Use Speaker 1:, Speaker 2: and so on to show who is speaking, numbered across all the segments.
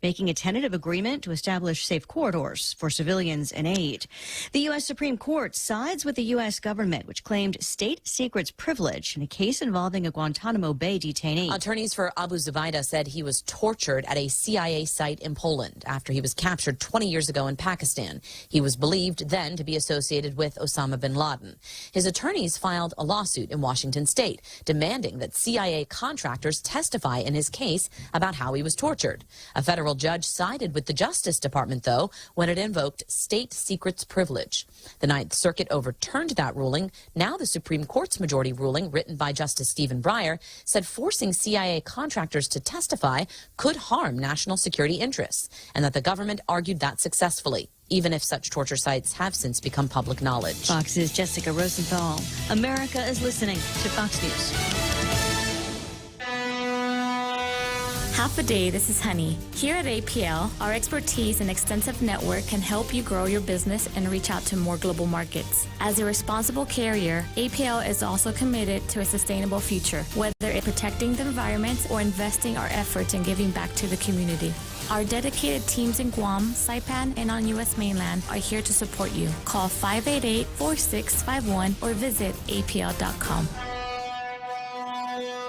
Speaker 1: making a tentative agreement to establish safe corridors for civilians and aid. The U.S. Supreme Court sides with the U.S. government, which claimed state secrets privilege in a case involving a Guantanamo Bay detainee.
Speaker 2: Attorneys for Abu Zubaydah said he was tortured at a CIA site in Poland after he was captured 20 years ago in Pakistan. He was believed then to be associated with Osama bin Laden. His attorneys filed a lawsuit in Washington state demanding that CIA contractors testify in his case about how he was tortured. A federal judge sided with the Justice Department, though, when it invoked state secrets privilege. The Ninth Circuit overturned that ruling. Now the Supreme Court's majority ruling, written by Justice Stephen Breyer, said forcing CIA contractors to testify could harm national security interests, and that the government argued that successfully, even if such torture sites have since become public knowledge.
Speaker 1: Fox's Jessica Rosenthal. America is listening to Fox News.
Speaker 3: Half a day, this is Honey. Here at APL, our expertise and extensive network can help you grow your business and reach out to more global markets. As a responsible carrier, APL is also committed to a sustainable future, whether it's protecting the environment or investing our efforts in giving back to the community. Our dedicated teams in Guam, Saipan, and on U.S. mainland are here to support you. Call 588-4651 or visit apl.com.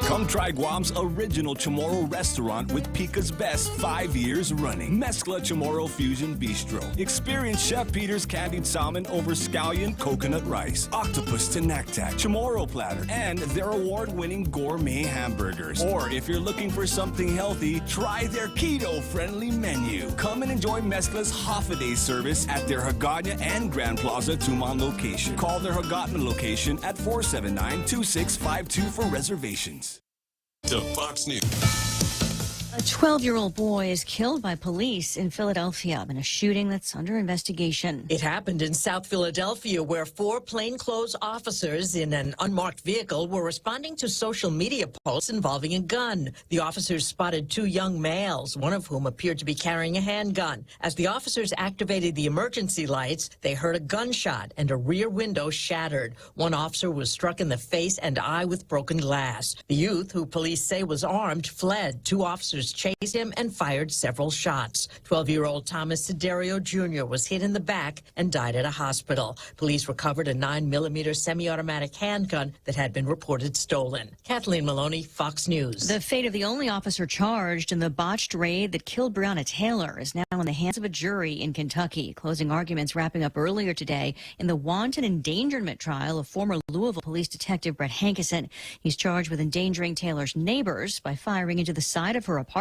Speaker 4: Come try Guam's original Chamorro restaurant with Pica's best 5 years running. Mezcla Chamorro Fusion Bistro. Experience Chef Peter's candied salmon over scallion coconut rice, octopus to naktak, Chamorro platter, and their award-winning gourmet hamburgers. Or if you're looking for something healthy, try their keto-friendly menu. Come and enjoy Mezcla's half-a-day service at their Hagåtña and Grand Plaza Tumon location. Call their Hagåtña location at 479-2652 for reservations.
Speaker 5: To Fox News.
Speaker 1: A 12-year-old boy is killed by police in Philadelphia in a shooting that's under investigation.
Speaker 6: It happened in South Philadelphia, where 4 plainclothes officers in an unmarked vehicle were responding to social media posts involving a gun. The officers spotted 2 young males, one of whom appeared to be carrying a handgun. As the officers activated the emergency lights, they heard a gunshot and a rear window shattered. One officer was struck in the face and eye with broken glass. The youth, who police say was armed, fled. 2 officers chased him and fired several shots. 12-year-old Thomas Siderio Jr. was hit in the back and died at a hospital. Police recovered a 9mm semi-automatic handgun that had been reported stolen. Kathleen Maloney, Fox News.
Speaker 1: The fate of the only officer charged in the botched raid that killed Breonna Taylor is now in the hands of a jury in Kentucky. Closing arguments wrapping up earlier today in the wanton endangerment trial of former Louisville police detective Brett Hankison. He's charged with endangering Taylor's neighbors by firing into the side of her apartment.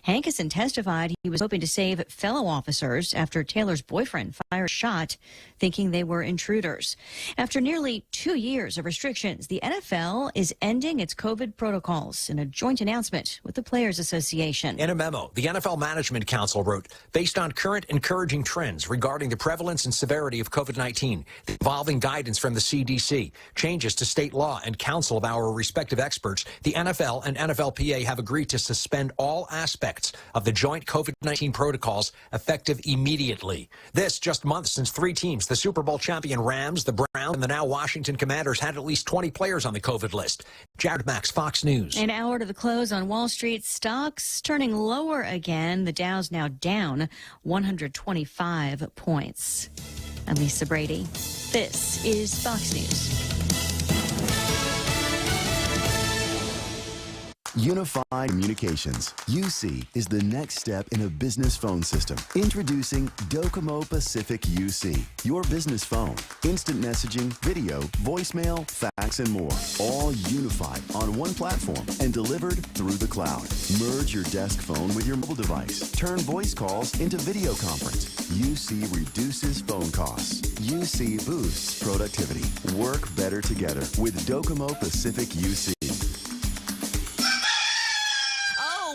Speaker 1: Hankison testified he was hoping to save fellow officers after Taylor's boyfriend fired a shot, thinking they were intruders. After nearly 2 years of restrictions, the NFL is ending its COVID protocols in a joint announcement with the Players Association.
Speaker 7: In a memo, the NFL Management Council wrote, based on current encouraging trends regarding the prevalence and severity of COVID-19, the evolving guidance from the CDC, changes to state law, and counsel of our respective experts, the NFL and NFLPA have agreed to suspend all aspects of the joint COVID-19 protocols effective immediately. This just months since 3 teams, the Super Bowl champion Rams, the Browns, and the now Washington Commanders, had at least 20 players on the COVID list. Jared Max, Fox News.
Speaker 1: An hour to the close on Wall Street. Stocks turning lower again. The Dow's now down 125 points. I'm Lisa Brady. This is Fox News.
Speaker 8: Unified Communications, UC, is the next step in a business phone system. Introducing Docomo Pacific UC, your business phone. Instant messaging, video, voicemail, fax, and more. All unified on one platform and delivered through the cloud. Merge your desk phone with your mobile device. Turn voice calls into video conference. UC reduces phone costs. UC boosts productivity. Work better together with Docomo Pacific UC.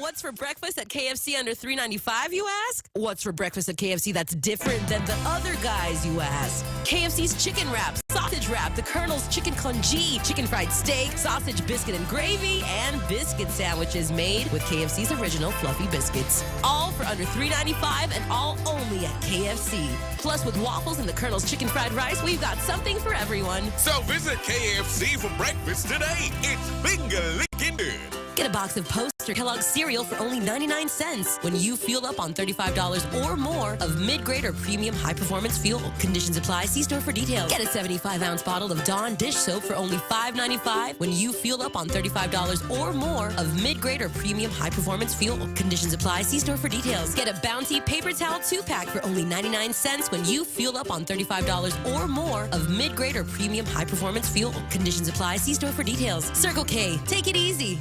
Speaker 9: What's for breakfast at KFC under $3.95, you ask? What's for breakfast at KFC that's different than the other guys, you ask? KFC's chicken wrap, sausage wrap, the Colonel's chicken congee, chicken fried steak, sausage biscuit and gravy, and biscuit sandwiches made with KFC's original fluffy biscuits. All for under $3.95 and all only at KFC. Plus, with waffles and the Colonel's chicken fried rice, we've got something for everyone.
Speaker 5: So visit KFC for breakfast today. It's finger licking good.
Speaker 9: Get a box of Post or Kellogg's cereal for only 99 cents when you fuel up on $35 or more of mid-grade or premium high-performance fuel. Conditions apply. See store for details. Get a 75-ounce bottle of Dawn dish soap for only $5.95 when you fuel up on $35 or more of mid-grade or premium high-performance fuel. Conditions apply. See store for details. Get a Bounty paper towel 2-pack for only 99 cents when you fuel up on $35 or more of mid-grade or premium high-performance fuel. Conditions apply. See store for details. Circle K. Take it easy.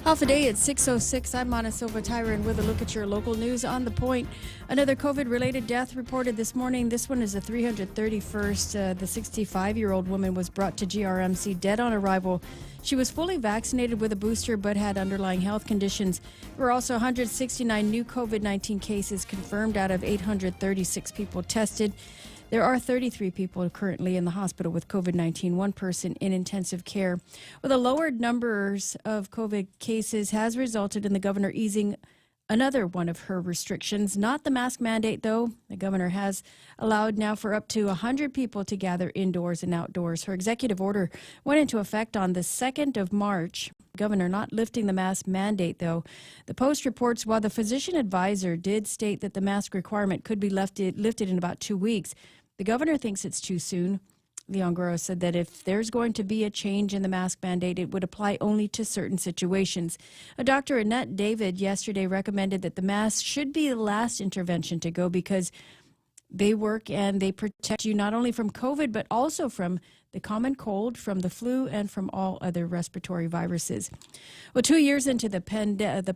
Speaker 10: Half a day at 6:06. I'm Mana Silva Tyron with a look at your local news on the point. Another COVID-related death reported this morning. This one is the 331st. The 65-year-old woman was brought to GRMC dead on arrival. She was fully vaccinated with a booster but had underlying health conditions. There were also 169 new COVID-19 cases confirmed out of 836 people tested. There are 33 people currently in the hospital with COVID-19, one person in intensive care. Well, the lowered numbers of COVID cases has resulted in the governor easing another one of her restrictions, not the mask mandate, though. The governor has allowed now for up to 100 people to gather indoors and outdoors. Her executive order went into effect on the 2nd of March. Governor not lifting the mask mandate, though. The Post reports while the physician advisor did state that the mask requirement could be lifted in about 2 weeks, the governor thinks it's too soon. Leon Guerrero said that if there's going to be a change in the mask mandate, it would apply only to certain situations. Dr. Annette David yesterday recommended that the mask should be the last intervention to go because they work and they protect you not only from COVID, but also from the common cold, from the flu, and from all other respiratory viruses. Well, 2 years into the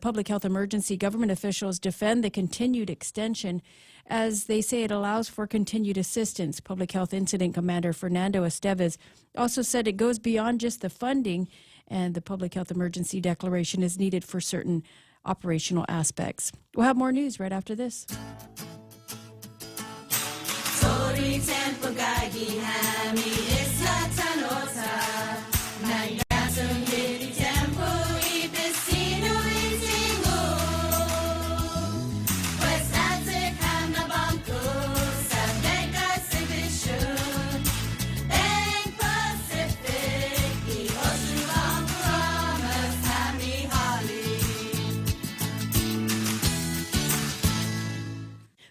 Speaker 10: public health emergency, government officials defend the continued extension as they say it allows for continued assistance. Public Health Incident Commander Fernando Esteves also said it goes beyond just the funding, and the public health emergency declaration is needed for certain operational aspects. We'll have more news right after this.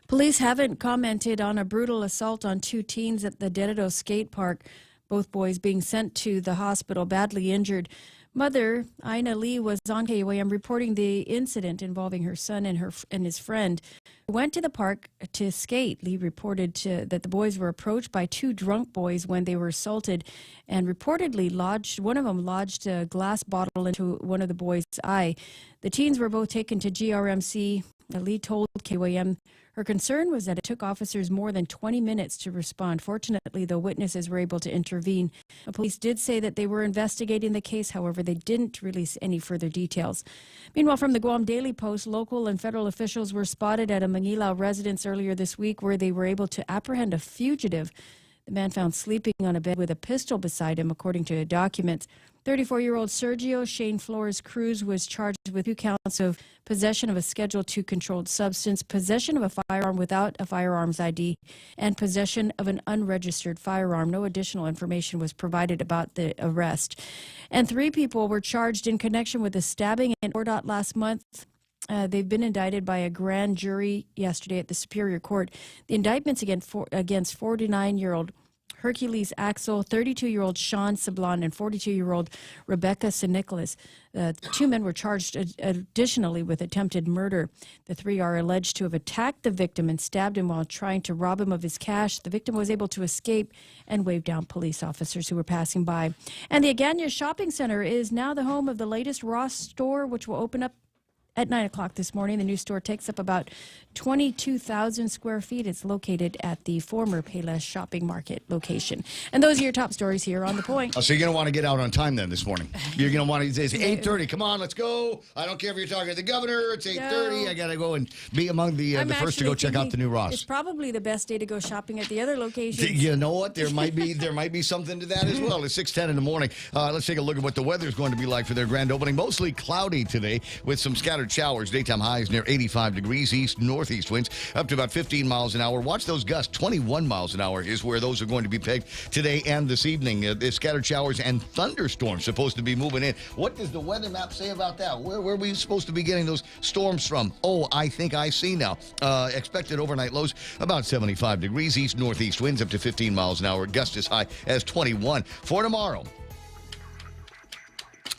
Speaker 10: Police haven't commented on a brutal assault on 2 teens at the Dededo skate park, both boys being sent to the hospital badly injured. Mother, Ina Lee, was on KUAM reporting the incident involving her son and his friend. Went to the park to skate. Lee reported that the boys were approached by 2 drunk boys when they were assaulted and reportedly one of them lodged a glass bottle into one of the boys' eye. The teens were both taken to GRMC. Lee told KUAM her concern was that it took officers more than 20 minutes to respond. Fortunately, the witnesses were able to intervene. The police did say that they were investigating the case. However, they didn't release any further details. Meanwhile, from the Guam Daily Post, local and federal officials were spotted at a Manila residence earlier this week where they were able to apprehend a fugitive. The man found sleeping on a bed with a pistol beside him, according to documents. 34-year-old Sergio Shane Flores Cruz was charged with 2 counts of possession of a Schedule II controlled substance, possession of a firearm without a firearms ID, and possession of an unregistered firearm. No additional information was provided about the arrest. And 3 people were charged in connection with the stabbing in Ordot last month. They've been indicted by a grand jury yesterday at the Superior Court. The indictments against 49-year-old Hercules Axel, 32-year-old Sean Sablon, and 42-year-old Rebecca St. Nicholas. 2 men were charged additionally with attempted murder. The 3 are alleged to have attacked the victim and stabbed him while trying to rob him of his cash. The victim was able to escape and wave down police officers who were passing by. And the Agana Shopping Center is now the home of the latest Ross store, which will open up at 9 o'clock this morning. The new store takes up about 22,000 square feet. It's located at the former Payless Shopping Market location. And those are your top stories here on The Point.
Speaker 11: Oh, so you're going to want to get out on time then this morning. You're going to want to say, it's 8:30. Come on, let's go. I don't care if you're talking to the governor. It's 8:30. I got to go and be among the first to go check out the new Ross.
Speaker 10: It's probably the best day to go shopping at the other locations.
Speaker 11: You know what? There might be something to that as well. It's 6:10 in the morning. Let's take a look at what the weather is going to be like for their grand opening. Mostly cloudy today with some scattered scattered showers. Daytime highs near 85 degrees. East-northeast winds up to about 15 miles an hour. Watch those gusts. 21 miles an hour is where those are going to be pegged today and this evening. The scattered showers and thunderstorms supposed to be moving in. What does the weather map say about that? Where are we supposed to be getting those storms from? Oh, I think I see now. Expected overnight lows about 75 degrees. East-northeast winds up to 15 miles an hour. Gust as high as 21. For tomorrow,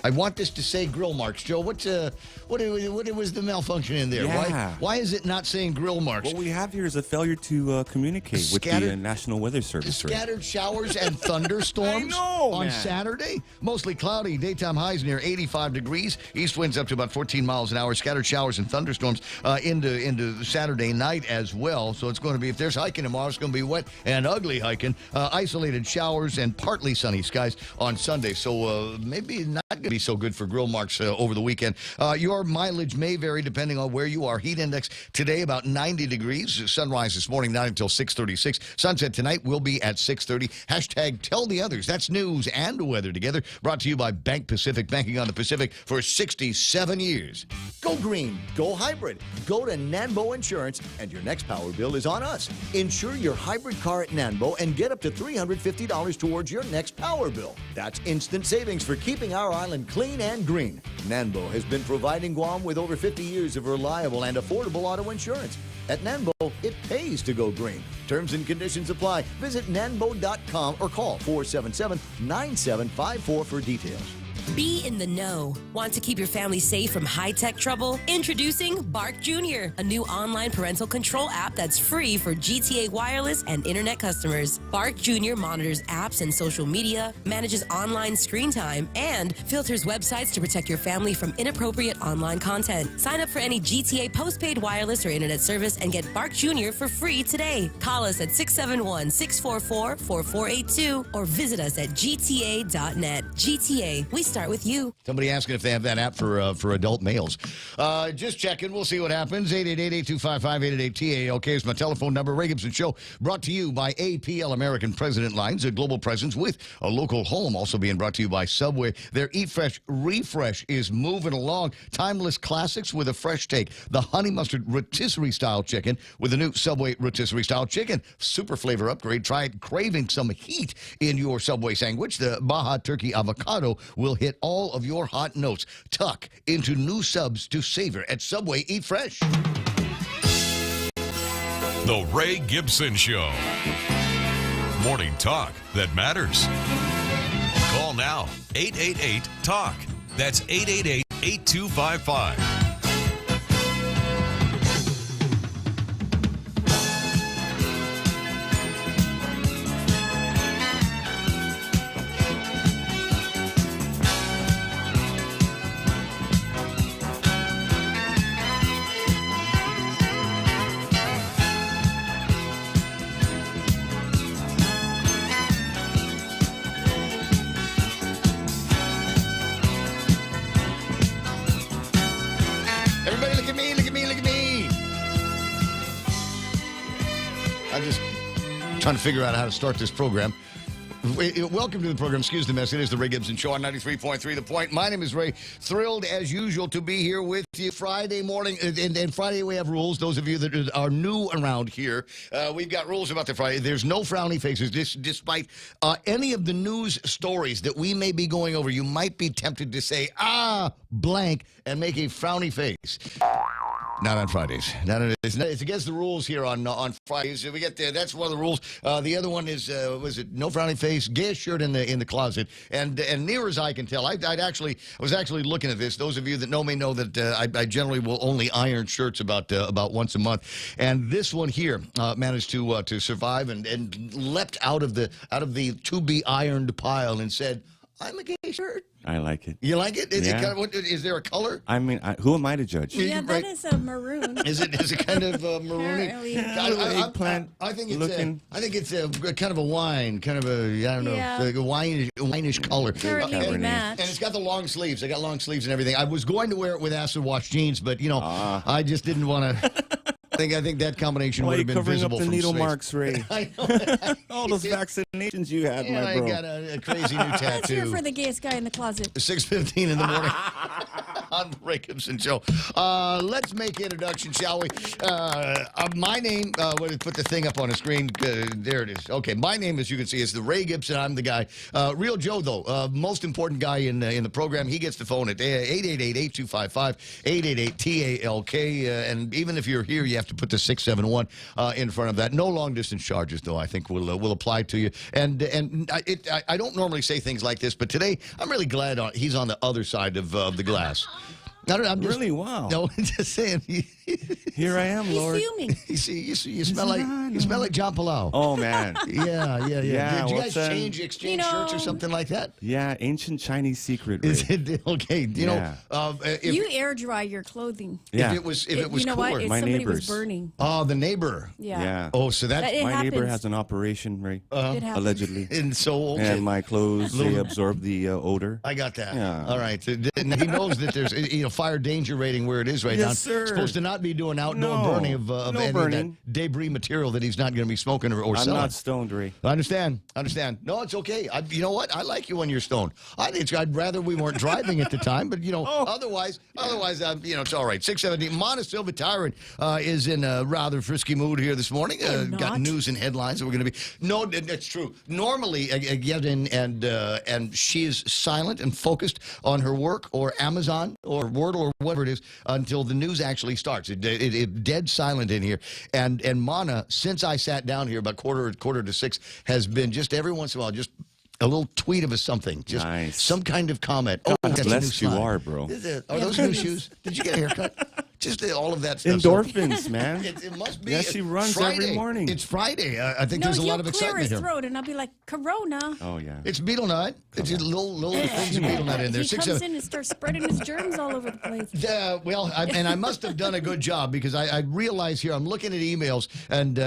Speaker 11: I want this to say grill marks. Joe, what was the malfunction in there?
Speaker 12: Yeah.
Speaker 11: Why is it not saying grill marks?
Speaker 12: What we have here is a failure to communicate with the National Weather Service.
Speaker 11: Scattered showers and thunderstorms on Saturday. Mostly cloudy. Daytime highs near 85 degrees. East winds up to about 14 miles an hour. Scattered showers and thunderstorms into Saturday night as well. So it's going to be, if there's hiking tomorrow, it's going to be wet and ugly hiking. Isolated showers and partly sunny skies on Sunday. So maybe not going to be so good for grill marks over the weekend. Your mileage may vary depending on where you are. Heat index today about 90 degrees. Sunrise this morning not until 6:36. Sunset tonight will be at 6:30. Hashtag tell the others. That's news and weather together. Brought to you by Bank Pacific, banking on the Pacific for 67 years.
Speaker 13: Go green, go hybrid. Go to Nanbo Insurance, and your next power bill is on us. Insure your hybrid car at Nanbo and get up to $350 towards your next power bill. That's instant savings for keeping our island clean and green. Nanbo has been providing Guam with over 50 years of reliable and affordable auto insurance. At Nanbo, it pays to go green. Terms and conditions apply. Visit nanbo.com or call 477-9754 for details.
Speaker 9: Be in the know. Want to keep your family safe from high-tech trouble? Introducing Bark Jr., a new online parental control app that's free for GTA wireless and internet customers. Bark Jr. monitors apps and social media, manages online screen time, and filters websites to protect your family from inappropriate online content. Sign up for any GTA postpaid wireless or internet service and get Bark Jr. for free today. Call us at 671-644-4482 or visit us at gta.net. GTA, we start with you.
Speaker 11: Somebody asking if they have that app for adult males. Just checking. We'll see what happens. 888-825-5888-TALK is my telephone number. Ray Gibson Show brought to you by APL American President Lines, a global presence with a local home. Also being brought to you by Subway. Their Eat Fresh Refresh is moving along. Timeless classics with a fresh take. The honey mustard rotisserie style chicken with the new Subway rotisserie style chicken. Super flavor upgrade. Try it. Craving some heat in your Subway sandwich. The Baja Turkey Avocado will hit all of your hot notes. Tuck into new subs to savor at Subway Eat Fresh.
Speaker 5: The Ray Gibson Show. Morning talk that matters. Call now. 888-TALK. That's 888-8255.
Speaker 11: Everybody look at me, look at me, look at me. I'm just trying to figure out how to start this program. Welcome to the program. Excuse the mess. It is the Ray Gibson Show on 93.3 The Point. My name is Ray. Thrilled, as usual, to be here with you Friday morning. And Friday, we have rules. Those of you that are new around here, we've got rules about the Friday. There's no frowny faces. Despite any of the news stories that we may be going over, you might be tempted to say, blank, and make a frowny face. Not on Fridays. It's against the rules here on Fridays. We get there. That's one of the rules. The other one is was it no frowny face, gay shirt in the closet, and near as I can tell, I was actually looking at this. Those of you that know me know that I generally will only iron shirts about once a month, and this one here managed to survive and leapt out of the to be ironed pile and said, "I'm a gay shirt."
Speaker 12: I like it.
Speaker 11: You like it? Is
Speaker 12: Yeah.
Speaker 11: it kind of, is there a color?
Speaker 12: I mean, who am I to judge?
Speaker 10: Yeah, that is a maroon.
Speaker 11: Is it kind of maroon?
Speaker 10: Apparently.
Speaker 12: Eggplant
Speaker 11: I think it's
Speaker 12: looking.
Speaker 11: I think it's a kind of a wine, kind of a I don't know,
Speaker 10: Yeah.
Speaker 11: like a wine-ish color.
Speaker 10: Apparently we
Speaker 12: Cabernet.
Speaker 10: match.
Speaker 11: And it's got the long sleeves. I got long sleeves and everything. I was going to wear it with acid wash jeans, but I just didn't want to. I think that combination
Speaker 12: Why
Speaker 11: would
Speaker 12: are
Speaker 11: have
Speaker 12: you
Speaker 11: been
Speaker 12: covering up
Speaker 11: visible
Speaker 12: the
Speaker 11: from
Speaker 12: needle
Speaker 11: space.
Speaker 12: marks, Ray?
Speaker 11: I know.
Speaker 12: All those vaccinations you had,
Speaker 11: Yeah,
Speaker 12: my bro.
Speaker 11: I got a crazy new
Speaker 10: Let's hear
Speaker 11: tattoo.
Speaker 10: for the gayest guy in the closet.
Speaker 11: 6:15 in the morning. on the Ray Gibson Show. Let's make introduction, shall we? My name, put the thing up on the screen. There it is. Okay, my name, as you can see, is the Ray Gibson. I'm the guy. Real Joe, though, most important guy in the program. He gets the phone at 888-8255, 888-TALK. And even if you're here, you have to put the 671 in front of that. No long-distance charges, though, I think will apply to you. And I don't normally say things like this, but today I'm really glad he's on the other side of the glass. I'm just,
Speaker 12: really? Wow.
Speaker 11: No, I'm just saying.
Speaker 12: Here I am, Lord.
Speaker 10: He's fuming.
Speaker 11: You smell like John Palau.
Speaker 12: Oh man.
Speaker 11: Yeah.
Speaker 12: Yeah,
Speaker 11: Did you guys exchange shirts or something like that?
Speaker 12: Yeah, ancient Chinese secret.
Speaker 11: Is it okay? You know,
Speaker 10: you air dry your clothing.
Speaker 12: Yeah.
Speaker 11: If it was
Speaker 10: you know
Speaker 11: cooler.
Speaker 10: what? If
Speaker 12: My
Speaker 10: somebody
Speaker 12: neighbors.
Speaker 10: was burning.
Speaker 11: Oh, the neighbor.
Speaker 10: Yeah.
Speaker 11: Oh, so that
Speaker 10: It
Speaker 12: my neighbor
Speaker 10: happens.
Speaker 12: has an operation, Ray.
Speaker 10: It happens.
Speaker 12: Allegedly.
Speaker 11: and so okay.
Speaker 12: And my clothes, they absorb the odor.
Speaker 11: I got that.
Speaker 12: Yeah.
Speaker 11: All right. He knows that there's fire danger rating where it is right now.
Speaker 12: Yes, sir.
Speaker 11: Supposed to not be doing outdoor
Speaker 12: No.
Speaker 11: burning of
Speaker 12: No
Speaker 11: any
Speaker 12: burning.
Speaker 11: of that debris material that he's not going to be smoking or
Speaker 12: I'm
Speaker 11: selling.
Speaker 12: not stoned, Ray.
Speaker 11: I understand. No, it's okay. You know what? I like you when you're stoned. I'd rather we weren't driving at the time, but otherwise, it's all right. 670. Mona Silva Tyrant is in a rather frisky mood here this morning. Got news and headlines that we're going to be. No, that's true. Normally, again, and she is silent and focused on her work or Amazon or Word or whatever it is until the news actually starts. It dead silent in here. And Mana, since I sat down here about quarter to 6, has been just every once in a while, just a little tweet of something, just
Speaker 12: nice.
Speaker 11: some kind of comment.
Speaker 12: God
Speaker 11: that's a new
Speaker 12: bless you
Speaker 11: slide.
Speaker 12: are, bro.
Speaker 11: Are those new shoes? Did you get a haircut? Just all of that stuff.
Speaker 12: Endorphins, man.
Speaker 11: It must be.
Speaker 12: Yeah, she runs
Speaker 11: Friday.
Speaker 12: every morning.
Speaker 11: It's Friday. I think there's a lot of excitement
Speaker 10: his
Speaker 11: here.
Speaker 10: throat, and I'll be like, Corona.
Speaker 12: Oh, yeah.
Speaker 11: It's betel nut. It's just little things of betel nut in there.
Speaker 10: He comes in and starts spreading his germs all over the place.
Speaker 11: I must have done a good job because I realize here I'm looking at emails and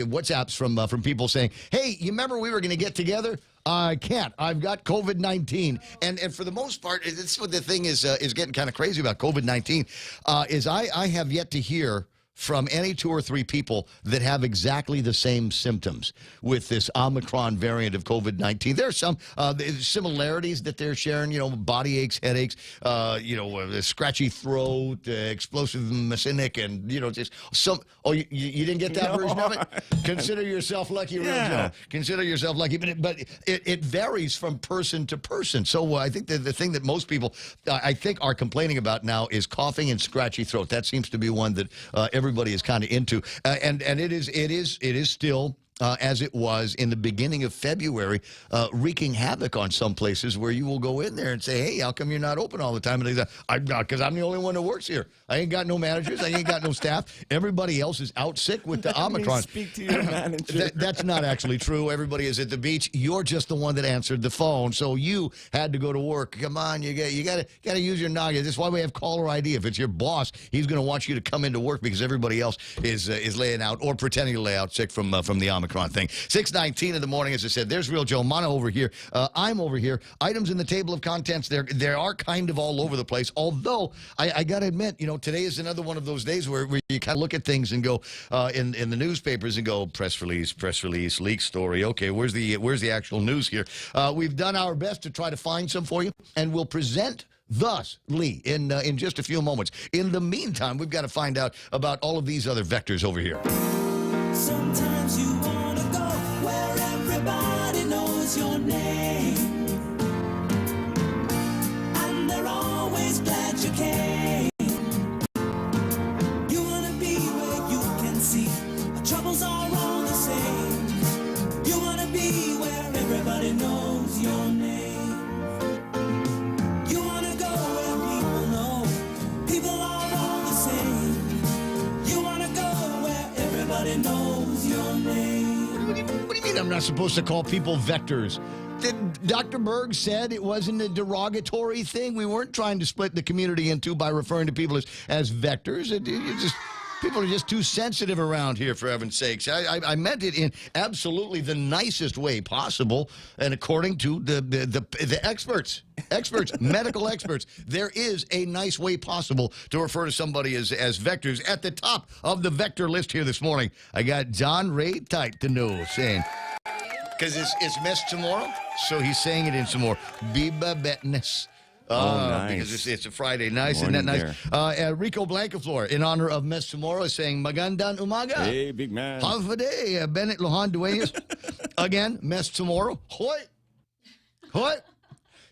Speaker 11: WhatsApps from people saying, "Hey, you remember we were going to get together? I can't. I've got COVID-19." And for the most part, it's what the thing is getting kind of crazy about COVID-19 is I have yet to hear from any 2 or 3 people that have exactly the same symptoms with this Omicron variant of COVID-19. There are some similarities that they're sharing, body aches, headaches, scratchy throat, explosive messinic, and, just some. Oh, you didn't get that version of it? Consider yourself lucky, Real Joe. Consider yourself lucky. But it varies from person to person. So I think the thing that most people, I think, are complaining about now is coughing and scratchy throat. That seems to be one that everybody is kind of into, and it is still. As it was in the beginning of February, wreaking havoc on some places where you will go in there and say, "Hey, how come you're not open all the time?" And they say, "I'm not, because I'm the only one that works here. I ain't got no managers. I ain't got no staff. Everybody else is out sick with the Omicron."
Speaker 12: Speak to your manager.
Speaker 11: That's not actually true. Everybody is at the beach. You're just the one that answered the phone, so you had to go to work. Come on, you got to use your noggin. That's why we have caller ID. If it's your boss, he's going to want you to come into work because everybody else is laying out or pretending to lay out sick from the Omicron thing. 6:19 in the morning, as I said. There's Real Joe. Mana over here. I'm over here. Items in the table of contents. They are kind of all over the place. Although I got to admit, today is another one of those days where you kind of look at things and go in the newspapers and go press release, leak story. Okay, where's the actual news here? We've done our best to try to find some for you, and we'll present thus, Lee, in just a few moments. In the meantime, we've got to find out about all of these other vectors over here.
Speaker 14: Sometimes you want to go where everybody knows your name, and they're always glad you came. You want to be where you can see the troubles are all the same. You want to be where everybody knows your name. You want to go where people know people are all the same. You want to go where everybody knows your name.
Speaker 11: What do you mean I'm not supposed to call people vectors? Dr. Berg said it wasn't a derogatory thing. We weren't trying to split the community in two by referring to people as vectors. People are just too sensitive around here, for heaven's sakes. I meant it in absolutely the nicest way possible, and according to the experts, medical experts, there is a nice way possible to refer to somebody as vectors. At the top of the vector list here this morning, I got John Ray Tight to know saying, because it's mess tomorrow, so he's saying it in some more. Biba betness.
Speaker 12: Nice.
Speaker 11: Because it's a Friday. Nice,
Speaker 12: Morning
Speaker 11: isn't that nice? Rico Blancaflor, in honor of Mes Tomorrow, is saying, Magandang umaga.
Speaker 12: Hey, big man.
Speaker 11: Half a day. Bennett Lohan Dueñas. Again, Mes Tomorrow. Hoy. Hoy.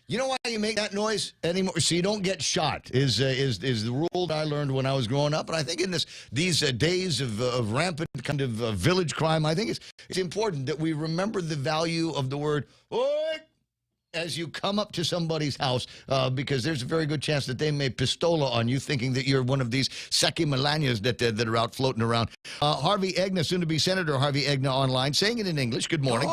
Speaker 11: You know why you make that noise anymore? So you don't get shot is the rule that I learned when I was growing up. And I think in these days of rampant kind of village crime, I think it's important that we remember the value of the word "oi" as you come up to somebody's house, because there's a very good chance that they may pistola on you, thinking that you're one of these Seki Melanias that are out floating around. Harvey Egna, soon-to-be Senator Harvey Egna, online, saying it in English. Good morning.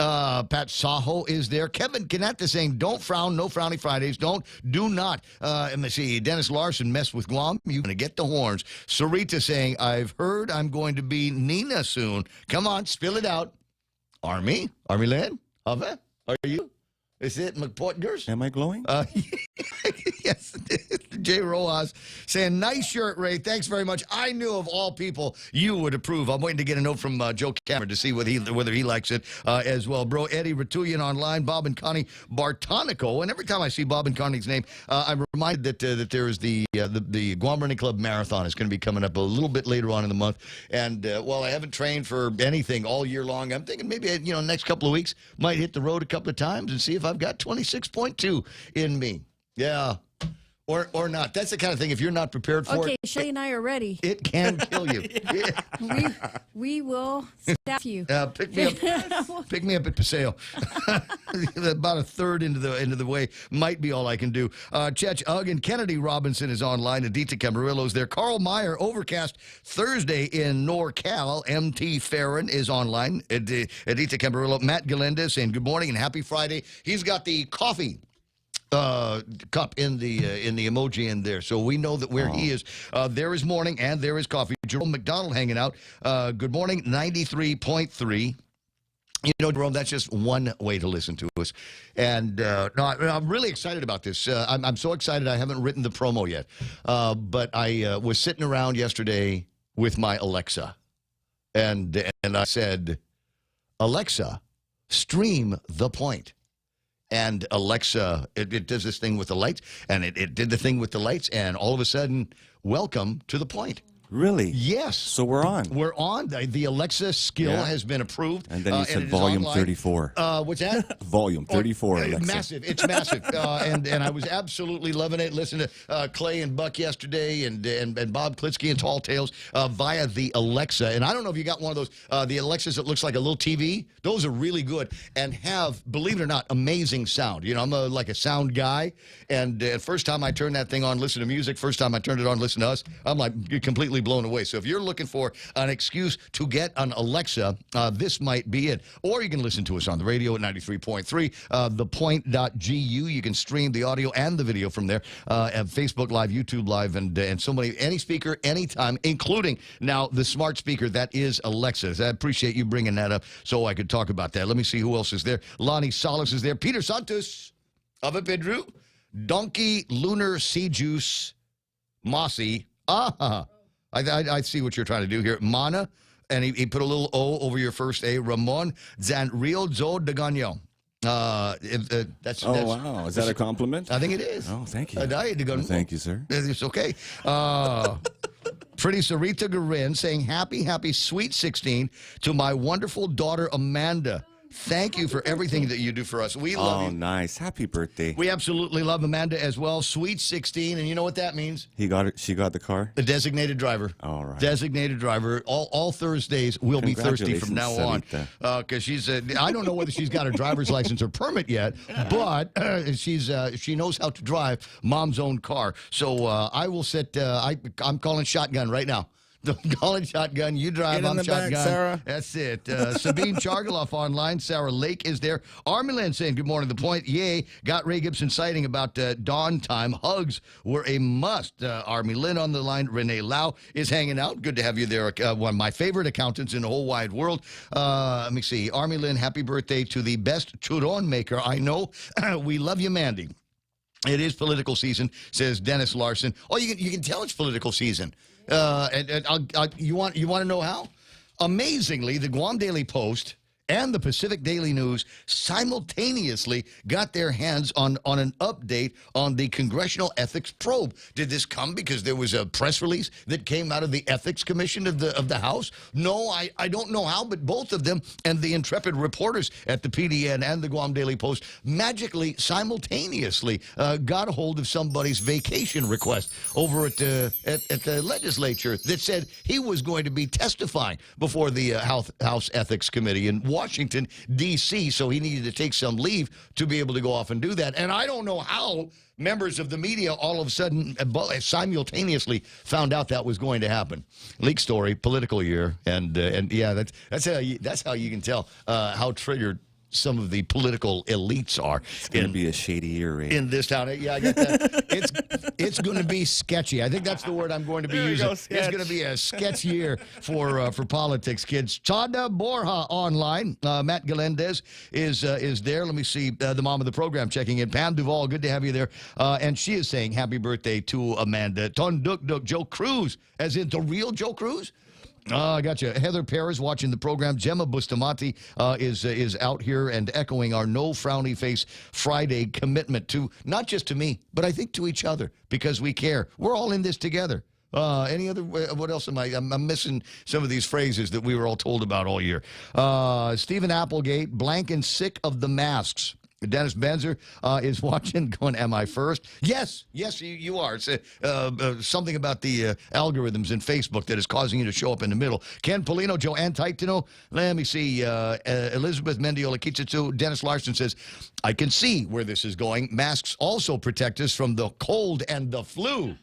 Speaker 11: Pat Saho is there. Kevin Canetta saying, don't frown, no frowny Fridays. Do not. Let me see, Dennis Larson, mess with Guam. You're going to get the horns. Sarita saying, I've heard I'm going to be Nina soon. Come on, spill it out. Army Land? Ave? Are you? Is it McPortgers?
Speaker 12: Am I glowing?
Speaker 11: Yes. Jay Rojas saying, nice shirt, Ray. Thanks very much. I knew of all people you would approve. I'm waiting to get a note from Joe Cameron to see whether he likes it as well. Bro, Eddie Ratulian online, Bob and Connie Bartonico. And every time I see Bob and Connie's name, I'm reminded that there is the Guam Running Club Marathon is going to be coming up a little bit later on in the month. And while I haven't trained for anything all year long, I'm thinking maybe, next couple of weeks, might hit the road a couple of times and see if I've got 26.2 in me. Yeah. Or not. That's the kind of thing, if you're not prepared for
Speaker 10: Okay, Shay and I are ready.
Speaker 11: it can kill you.
Speaker 10: We will staff you.
Speaker 11: Pick me up at Paseo. About a third into the way might be all I can do. Chech Ugg and Kennedy Robinson is online. Adita Camarillo's there. Carl Meyer, overcast Thursday in NorCal. MT Farron is online. Adita Camarillo. Matt Galenda saying good morning and happy Friday. He's got the coffee cup in the emoji in there, so we know that where he is, there is morning and there is coffee. Jerome McDonald hanging out. Good morning, 93.3. Jerome, that's just one way to listen to us. And I'm really excited about this. I'm so excited I haven't written the promo yet. But I was sitting around yesterday with my Alexa, and I said, Alexa, stream The Point. And Alexa, it does this thing with the lights, and it did the thing with the lights, and all of a sudden, welcome to The Point.
Speaker 12: Really?
Speaker 11: Yes.
Speaker 12: So we're on.
Speaker 11: We're on. The Alexa skill has been approved.
Speaker 12: And then you said volume 34.
Speaker 11: What's that?
Speaker 12: Volume 34, Alexa.
Speaker 11: Massive. It's massive. And I was absolutely loving it. Listening to Clay and Buck yesterday and Bob Klitsky and Tall Tales via the Alexa. And I don't know if you got one of those, the Alexas that looks like a little TV. Those are really good and have, believe it or not, amazing sound. I'm like a sound guy. And first time I turned that thing on, listen to music. First time I turned it on, listen to us. I'm like completely blown away. So if you're looking for an excuse to get an Alexa, this might be it. Or you can listen to us on the radio at 93.3, thepoint.gu. You can stream the audio and the video from there at Facebook Live, YouTube Live, and so many, any speaker, anytime, including now the smart speaker that is Alexa. I appreciate you bringing that up so I could talk about that. Let me see who else is there. Lonnie Salas is there. Peter Santos, Ava Pedro, Donkey, Lunar, Sea Juice, Mossy. I see what you're trying to do here. Mana, and he put a little O over your first A. Ramon Zanrio Zo de Gagnon. That's
Speaker 12: wow. Is that a compliment?
Speaker 11: I think it is.
Speaker 12: Oh, thank you.
Speaker 11: Thank
Speaker 12: you, sir.
Speaker 11: It's okay. Pretty Sarita Garin saying, happy, sweet 16 to my wonderful daughter, Amanda. Thank you for everything that you do for us. We love you.
Speaker 12: Oh, nice. Happy birthday.
Speaker 11: We absolutely love Amanda as well. Sweet 16, and you know what that means?
Speaker 12: She got the car?
Speaker 11: The designated driver.
Speaker 12: All right.
Speaker 11: Designated driver. All Thursdays will be thirsty from now on. Because she's, I don't know whether she's got a driver's license or permit yet, but she knows how to drive Mom's own car. So I will sit, I'm calling shotgun right now. Calling shotgun, you drive, I'm shotgun.
Speaker 12: Back, Sarah.
Speaker 11: That's it. Sabine Chargaloff online. Sarah Lake is there. Army saying, good morning. The Point, yay. Got Ray Gibson citing about dawn time. Hugs were a must. Army Lynn on the line. Renee Lau is hanging out. Good to have you there. One of my favorite accountants in the whole wide world. Let me see. Army Lynn, happy birthday to the best churon maker I know. We love you, Mandy. It is political season, says Dennis Larson. Oh, you can tell it's political season. You want to know how? Amazingly, the Guam Daily Post and the Pacific Daily News simultaneously got their hands on an update on the Congressional Ethics Probe. Did this come because there was a press release that came out of the Ethics Commission of the House? No, I don't know how, but both of them and the intrepid reporters at the PDN and the Guam Daily Post magically, simultaneously got a hold of somebody's vacation request over at the legislature that said he was going to be testifying before the House Ethics Committee in Washington, D.C., so he needed to take some leave to be able to go off and do that. And I don't know how members of the media all of a sudden simultaneously found out that was going to happen. Leak story, political year, and yeah, that's how you can tell how triggered some of the political elites are.
Speaker 12: It's going to be a shady year, Ray.
Speaker 11: In this town. Yeah, I get that. It's going to be sketchy. I think that's the word I'm going to be using. It's going to be a sketch year for politics, kids. Chada Borja online. Matt Galendez is there. Let me see the mom of the program checking in. Pam Duvall, good to have you there. And she is saying happy birthday to Amanda. Ton Duk Duk Joe Cruz, as in the real Joe Cruz? I got you. Heather Perez watching the program. Gemma Bustamante is out here and echoing our no frowny face Friday commitment to not just to me, but I think to each other because we care. We're all in this together. Any other? What else am I? I'm missing some of these phrases that we were all told about all year. Stephen Applegate, blank and sick of the masks. Dennis Benzer is watching, going, am I first? Yes, you are. It's something about the algorithms in Facebook that is causing you to show up in the middle. Ken Polino, Joanne Taitano, let me see, Elizabeth Mendiola Kitsutsu, Dennis Larson says, I can see where this is going. Masks also protect us from the cold and the flu.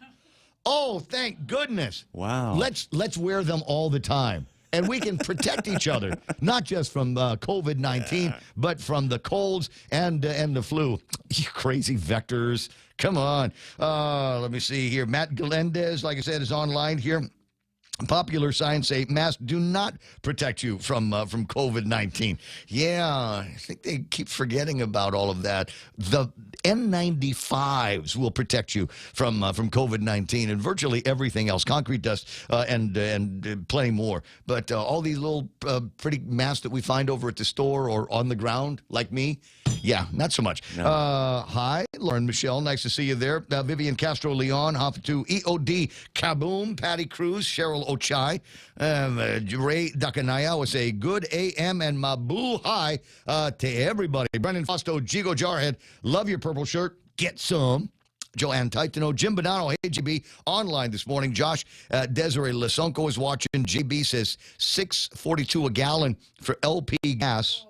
Speaker 11: Oh, thank goodness.
Speaker 12: Wow.
Speaker 11: Let's wear them all the time. And we can protect each other, not just from COVID-19, but from the colds and the flu. You crazy vectors. Come on. Let me see here. Matt Galendez, like I said, is online here. Popular signs say masks do not protect you from COVID-19. Yeah, I think they keep forgetting about all of that. The N95s will protect you from COVID-19 and virtually everything else, concrete dust and plenty more. But all these little pretty masks that we find over at the store or on the ground, like me, yeah, not so much. No. Hi, Lauren Michelle. Nice to see you there. Vivian Castro Leon, Hofatu, EOD, Kaboom, Patty Cruz, Cheryl Ochai, Ray Dakanaya would say good AM and Mabu hi to everybody. Brendan Fosto, Jigo Jarhead, love your purple shirt. Get some. Joanne Taitano, Jim Bonanno, hey GB, online this morning. Josh Desiree Lesonko is watching. JB says $6.42 a gallon for LP gas.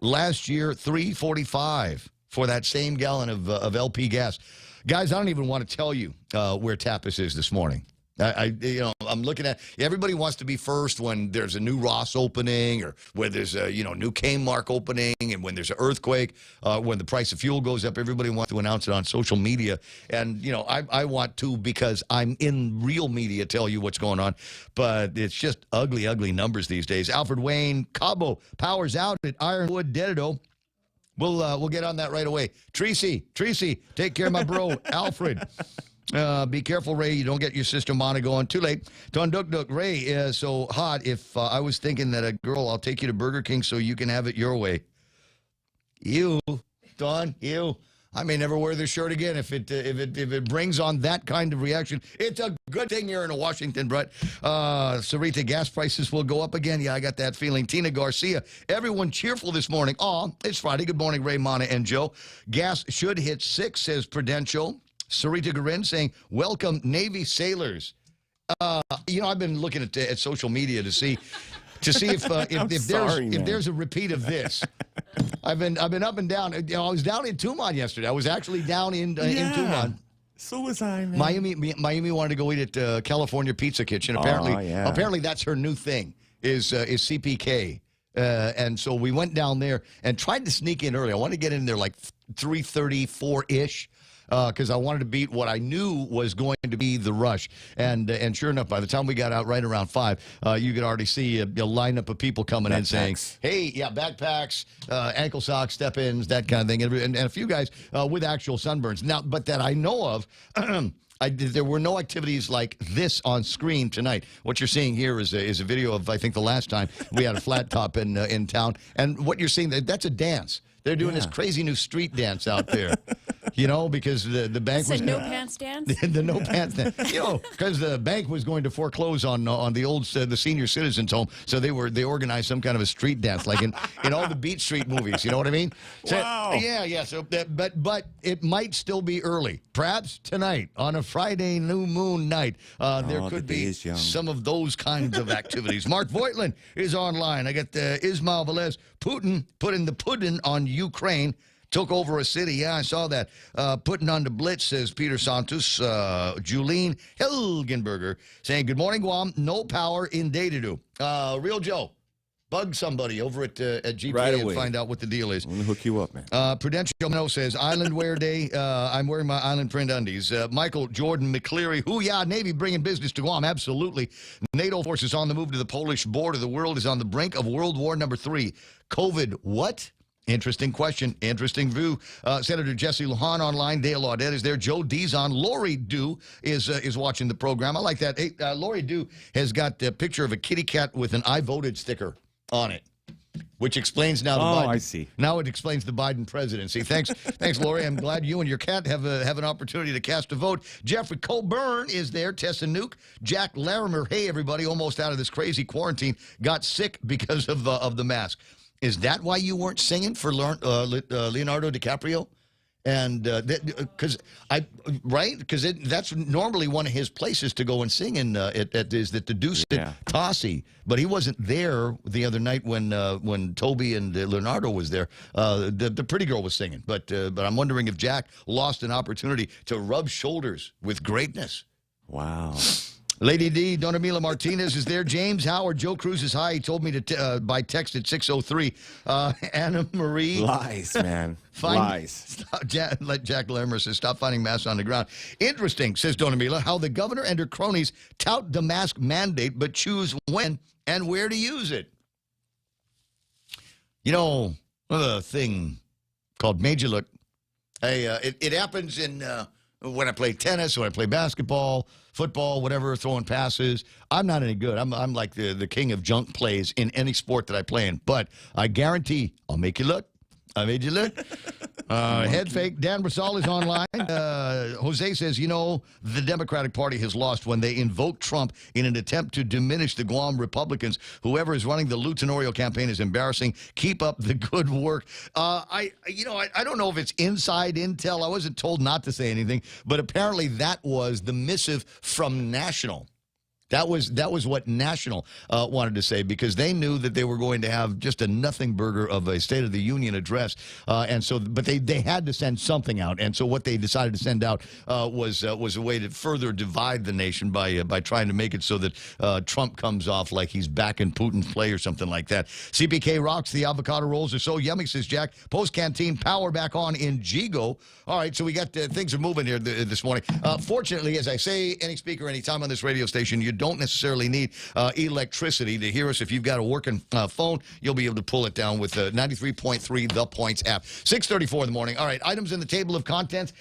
Speaker 11: Last year, $3.45 for that same gallon of LP gas. Guys, I don't even want to tell you where Tapas is this morning. I'm looking at, everybody wants to be first when there's a new Ross opening or when there's a, new Kmart opening and when there's an earthquake, when the price of fuel goes up, everybody wants to announce it on social media. And, I want to because I'm in real media tell you what's going on, but it's just ugly, ugly numbers these days. Alfred Wayne, Cabo, powers out at Ironwood, Dededo. We'll get on that right away. Tracy, take care of my bro, Alfred. Be careful, Ray. You don't get your sister Mana going. Too late. Don Duk Duk. Ray is so hot. If I was thinking that a girl, I'll take you to Burger King so you can have it your way. You, Don, you. I may never wear this shirt again if it brings on that kind of reaction. It's a good thing you're in Washington, Brett. Sarita, gas prices will go up again. Yeah, I got that feeling. Tina Garcia, everyone cheerful this morning. It's Friday. Good morning, Ray, Mana, and Joe. Gas should hit $6, says Prudential. Sarita Garin saying, welcome, Navy sailors. I've been looking at social media to see if there's a repeat of this. I've been up and down. I was down in Tumon yesterday. I was actually down in Tumon.
Speaker 12: So was I, man.
Speaker 11: Miami wanted to go eat at California Pizza Kitchen. Apparently that's her new thing is CPK. And so we went down there and tried to sneak in early. I wanted to get in there like 3:34-ish. because I wanted to beat what I knew was going to be the rush. And sure enough, by the time we got out right around 5, you could already see a lineup of people coming in saying, hey, yeah, backpacks, ankle socks, step-ins, that kind of thing, and a few guys with actual sunburns. Now, but that I know of, there were no activities like this on screen tonight. What you're seeing here is a video of, I think, the last time we had a flat top in town. And what you're seeing, that's a dance. They're doing this crazy new street dance out there. You know, because the bank was
Speaker 10: no pants dance.
Speaker 11: The no pants dance. You know, because the bank was going to foreclose on the old the senior citizens home, so they organized some kind of a street dance, like in all the Beat Street movies. You know what I mean? So,
Speaker 12: Wow.
Speaker 11: Yeah. So, but it might still be early. Perhaps tonight on a Friday new moon night, there could be some of those kinds of activities. Mark Voigtland is online. I got Ismail Velez. Putin putting the pudding on Ukraine. Took over a city. Yeah, I saw that. Putting on the blitz, says Peter Santos. Julene Hilgenberger saying, good morning, Guam. No power in Day-to-Do. Real Joe, bug somebody over at GPA
Speaker 12: right
Speaker 11: and
Speaker 12: away.
Speaker 11: find out what the deal is.
Speaker 12: I'm going to hook you up, man.
Speaker 11: Prudential No says, Island Wear Day. I'm wearing my Island print undies. Michael Jordan McCleary. Yeah, Navy bringing business to Guam. Absolutely. NATO forces on the move to the Polish border. The world is on the brink of World War #3. COVID, what? Interesting question. Interesting view. Senator Jesse Lujan online. Dale Audette is there. Joe D's on. Lori Dew is watching the program. I like that. Hey, Lori Dew has got a picture of a kitty cat with an I voted sticker on it, which explains now the Biden.
Speaker 12: I see.
Speaker 11: Now it explains the Biden presidency. Thanks, Lori. I'm glad you and your cat have an opportunity to cast a vote. Jeffrey Colburn is there. Tessa Nuke. Jack Larimer. Hey, everybody, almost out of this crazy quarantine. Got sick because of the mask. Is that why you weren't singing for Leonardo DiCaprio? And because that's normally one of his places to go and sing in is at the Deuce Tossie, but he wasn't there the other night when Toby and Leonardo was there. The pretty girl was singing, but I'm wondering if Jack lost an opportunity to rub shoulders with greatness.
Speaker 12: Wow.
Speaker 11: Lady D, Donna Mila Martinez is there. James Howard, Joe Cruz is high. He told me to by text at 6:03. Anna Marie.
Speaker 12: Lies, man. Lies.
Speaker 11: Let Jack Larimer says, stop finding masks on the ground. Interesting, says Donna Mila, how the governor and her cronies tout the mask mandate, but choose when and where to use it. You know, a thing called Major Look. It happens in when I play tennis, when I play basketball, football, whatever, throwing passes. I'm not any good. I'm like the king of junk plays in any sport that I play in. But I guarantee I'll make you look. I made you look. Head fake. Dan Brasal is online. Jose says, the Democratic Party has lost when they invoke Trump in an attempt to diminish the Guam Republicans. Whoever is running the Lutenario campaign is embarrassing. Keep up the good work. I don't know if it's inside intel. I wasn't told not to say anything, but apparently that was the missive from National. That was what National wanted to say, because they knew that they were going to have just a nothing burger of a State of the Union address, but they had to send something out, and so what they decided to send out was a way to further divide the nation by trying to make it so that Trump comes off like he's back in Putin's play or something like that. CPK rocks. The avocado rolls are so yummy, says Jack. Post Canteen power back on in Gigo. All right, so we got things are moving here this morning. Fortunately, as I say, any speaker, any time on this radio station, you don't necessarily need electricity to hear us. If you've got a working phone, you'll be able to pull it down with 93.3 The Points app. 6:34 in the morning. All right, items in the table of contents.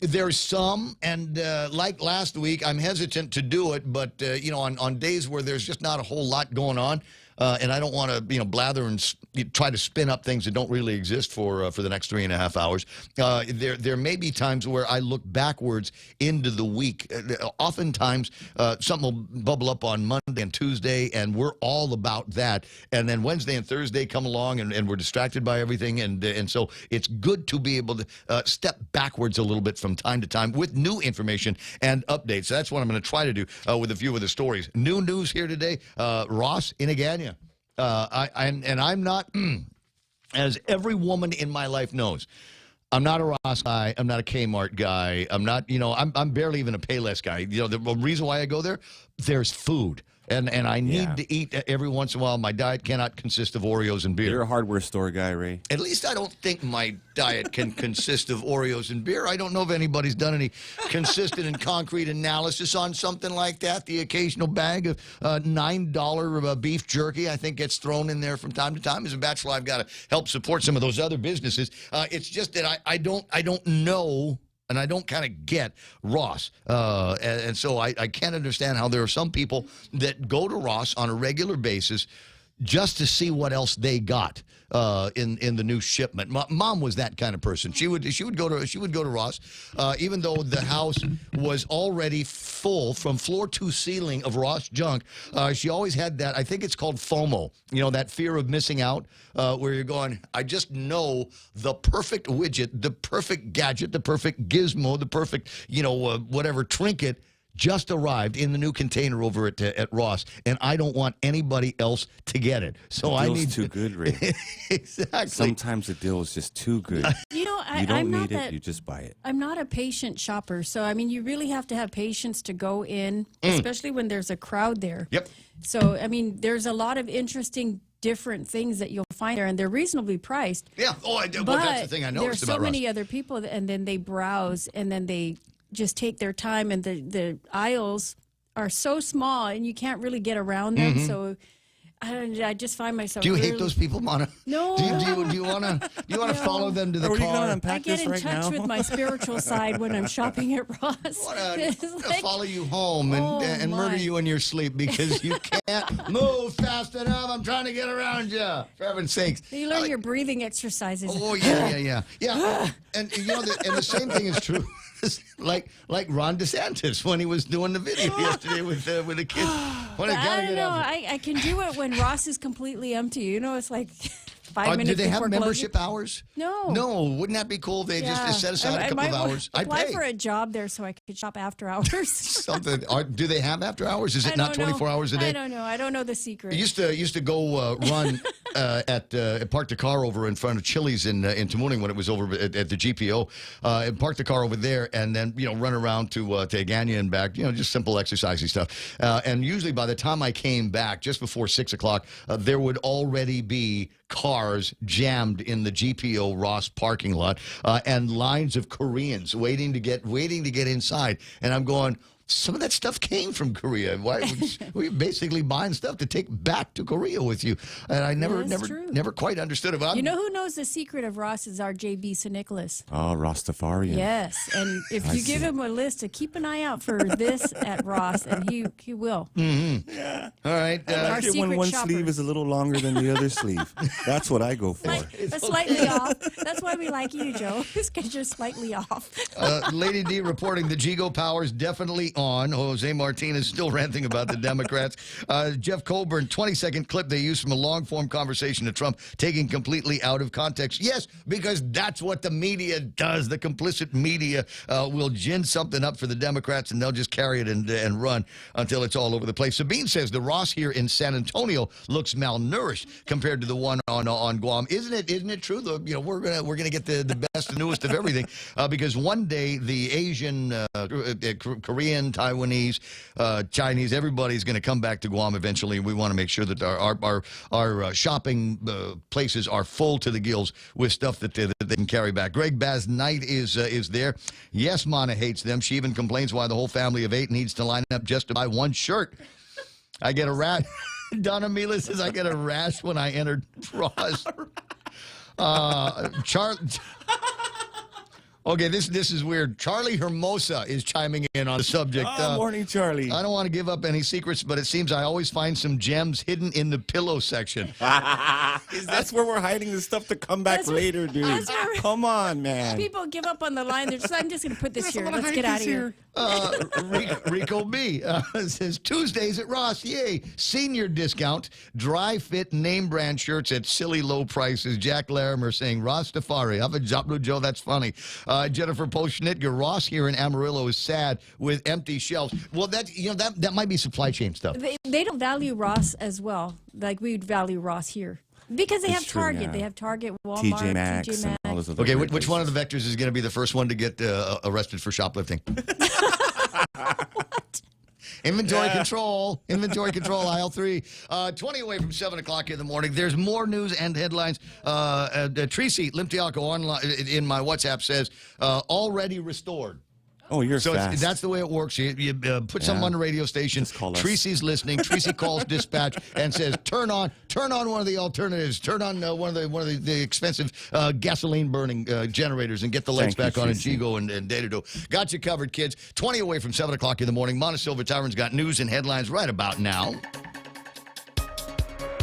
Speaker 11: There's some, and like last week, I'm hesitant to do it, but on days where there's just not a whole lot going on, and I don't want to blather and try to spin up things that don't really exist for the next 3.5 hours. There may be times where I look backwards into the week. Oftentimes, something will bubble up on Monday and Tuesday, and we're all about that. And then Wednesday and Thursday come along, and we're distracted by everything. And so it's good to be able to step backwards a little bit from time to time with new information and updates. So that's what I'm going to try to do with a few of the stories. New news here today. Ross Inagania. I'm not, as every woman in my life knows, I'm not a Ross guy. I'm not a Kmart guy. I'm not, I'm barely even a Payless guy. The reason why I go there, there's food. and I need to eat every once in a while. My diet cannot consist of Oreos and beer.
Speaker 12: You're a hardware store guy, Ray.
Speaker 11: At least I don't think my diet can consist of Oreos and beer. I don't know if anybody's done any consistent and concrete analysis on something like that. The occasional bag of $9 beef jerky, I think, gets thrown in there from time to time. As a bachelor, I've got to help support some of those other businesses. It's just that I don't know. And I don't kind of get Ross. And so I can't understand how there are some people that go to Ross on a regular basis just to see what else they got in the new shipment. Mom was that kind of person. She would go to Ross, even though the house was already full from floor to ceiling of Ross junk. She always had that. I think it's called FOMO. You know, that fear of missing out, where you're going, I just know the perfect widget, the perfect gadget, the perfect gizmo, the perfect whatever trinket just arrived in the new container over at Ross, and I don't want anybody else to get it. So I need
Speaker 12: too good, Ray.
Speaker 11: Exactly.
Speaker 12: Sometimes the deal is just too good.
Speaker 10: You know,
Speaker 12: you don't
Speaker 10: I'm
Speaker 12: need
Speaker 10: not
Speaker 12: it,
Speaker 10: that,
Speaker 12: you just buy it.
Speaker 10: I'm not a patient shopper, so I mean, you really have to have patience to go in, especially when there's a crowd there.
Speaker 11: Yep.
Speaker 10: So I mean, there's a lot of interesting different things that you'll find there, and they're reasonably priced.
Speaker 11: Yeah. Oh, that's the thing I noticed about
Speaker 10: There's so
Speaker 11: Ross.
Speaker 10: many other people, and then they browse, and then they just take their time, and the aisles are so small, and you can't really get around them. So I just find myself.
Speaker 11: Do you
Speaker 10: really,
Speaker 11: hate those people, Mana?
Speaker 10: No.
Speaker 11: Do you want to follow them to the
Speaker 12: Are we
Speaker 11: car?
Speaker 12: gonna unpack
Speaker 10: I get
Speaker 12: this
Speaker 10: in
Speaker 12: right
Speaker 10: touch
Speaker 12: now?
Speaker 10: with my spiritual side when I'm shopping at Ross.
Speaker 11: I
Speaker 10: It's
Speaker 11: want to
Speaker 10: like-
Speaker 11: follow you home and
Speaker 10: my.
Speaker 11: murder you in your sleep because you can't move fast enough. I'm trying to get around you. For heaven's sakes.
Speaker 10: You learn your breathing exercises.
Speaker 11: Oh, yeah. And and the same thing is true. like Ron DeSantis when he was doing the video yesterday with the kids. When
Speaker 10: I don't know. I can do it when Ross is completely empty. You know, it's like 5 minutes
Speaker 11: do they have
Speaker 10: before
Speaker 11: membership
Speaker 10: closing.
Speaker 11: hours?
Speaker 10: No.
Speaker 11: No, wouldn't that be cool? They just set aside a couple of hours. I'd
Speaker 10: apply
Speaker 11: pay.
Speaker 10: for a job there so I could shop after hours.
Speaker 11: Something. Do they have after hours? Is it
Speaker 10: I
Speaker 11: not
Speaker 10: don't know.
Speaker 11: 24 hours a day?
Speaker 10: I don't know. I don't know the secret.
Speaker 11: I used to go run park the car over in front of Chili's in Tamuning when it was over at the GPO, and park the car over there, and then run around to Agania and back. Just simple exercisey stuff. And usually by the time I came back, just before 6 o'clock, there would already be cars jammed in the GPO Ross parking lot, and lines of Koreans waiting to get inside. And I'm going, some of that stuff came from Korea. Why we're basically buying stuff to take back to Korea with you? And I never quite understood it.
Speaker 10: You know who knows the secret of Ross is our JB St. Nicholas.
Speaker 12: Oh, Rastafarian.
Speaker 10: Yes, and if you give him a list to keep an eye out for this at Ross, and he will.
Speaker 11: Mm-hmm. Yeah. All right.
Speaker 10: Our
Speaker 12: When
Speaker 10: secret
Speaker 12: one
Speaker 10: shopper.
Speaker 12: sleeve is a little longer than the other sleeve. That's what I go for.
Speaker 10: Slightly off. That's why we like you, Joe, because you're slightly off.
Speaker 11: Lady D reporting the Gigo powers definitely on. Jose Martinez still ranting about the Democrats. Jeff Colburn, 20-second clip they used from a long-form conversation to Trump, taken completely out of context. Yes, because that's what the media does. The complicit media will gin something up for the Democrats, and they'll just carry it and run until it's all over the place. Sabine says the Ross here in San Antonio looks malnourished compared to the one on Guam. Isn't it true? We're gonna get the best and newest of everything because one day the Asian, Korean, Taiwanese, Chinese, everybody's going to come back to Guam eventually. We want to make sure that our shopping places are full to the gills with stuff that they can carry back. Greg Baz Knight is there. Yes, Mana hates them. She even complains why the whole family of 8 needs to line up just to buy one shirt. I get a rash. Donna Mila says I get a rash when I entered Ross. Okay, this is weird. Charlie Hermosa is chiming in on the subject.
Speaker 12: Morning, Charlie.
Speaker 11: I don't want to give up any secrets, but it seems I always find some gems hidden in the pillow section.
Speaker 12: That's where we're hiding the stuff to come back later, dude. Come on, man.
Speaker 10: People give up on the line. They're just, I'm just going to put this here. Let's get out of here.
Speaker 11: Rico B says Tuesdays at Ross, yay! Senior discount, dry fit name brand shirts at silly low prices. Jack Larimer saying Rastafari. Have a Joplu Joe, that's funny. Jennifer Poschnitger, Ross here in Amarillo is sad with empty shelves. Well, that might be supply chain stuff.
Speaker 10: They don't value Ross as well, like we'd value Ross here. Because they have Target. Yeah. They have Target, Walmart,
Speaker 12: TJ Maxx. And all those other
Speaker 11: okay, which one of the vectors is going to be the first one to get arrested for shoplifting?
Speaker 10: What?
Speaker 11: Inventory control, aisle 3. 20 away from 7 o'clock in the morning. There's more news and headlines. Tracy Limtiaco online in my WhatsApp says, already restored.
Speaker 12: Oh, you're
Speaker 11: so
Speaker 12: fast.
Speaker 11: That's the way it works. You put something on the radio station. Tracy's listening. Tracy calls dispatch and says, "Turn on one of the alternatives. Turn on one of the expensive gasoline burning generators and get the lights back on in Chigo and Datado." Got you covered, kids. 20 away from 7 o'clock in the morning. Montesilva Tavern's got news and headlines right about now.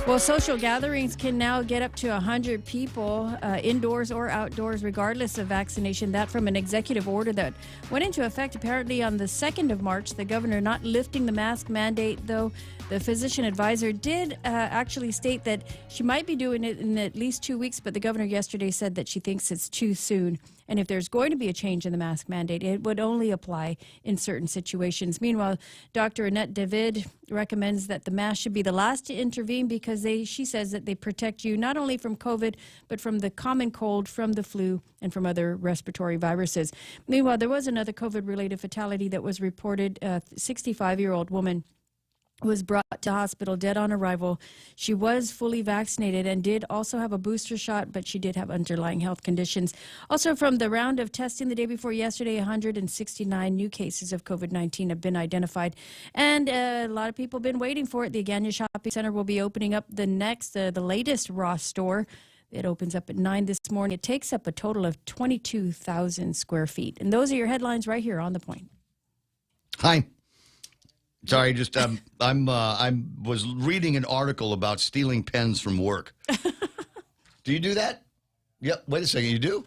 Speaker 10: Well, social gatherings can now get up to 100 people, indoors or outdoors, regardless of vaccination. That from an executive order that went into effect apparently on the 2nd of March. The governor not lifting the mask mandate, though. The physician advisor did actually state that she might be doing it in at least 2 weeks, but the governor yesterday said that she thinks it's too soon. And if there's going to be a change in the mask mandate, it would only apply in certain situations. Meanwhile, Dr. Annette David recommends that the mask should be the last to intervene because she says that they protect you not only from COVID, but from the common cold, from the flu, and from other respiratory viruses. Meanwhile, there was another COVID-related fatality that was reported. A 65-year-old woman was brought to hospital dead on arrival. She was fully vaccinated and did also have a booster shot, but she did have underlying health conditions. Also, from the round of testing the day before yesterday, 169 new cases of COVID-19 have been identified. And a lot of people have been waiting for it. The Agana Shopping Center will be opening up the latest Ross store. It opens up at 9 this morning. It takes up a total of 22,000 square feet. And those are your headlines right here on The Point.
Speaker 11: Hi. Sorry, just I was reading an article about stealing pens from work. Do you do that? Yep. Wait a second. You do?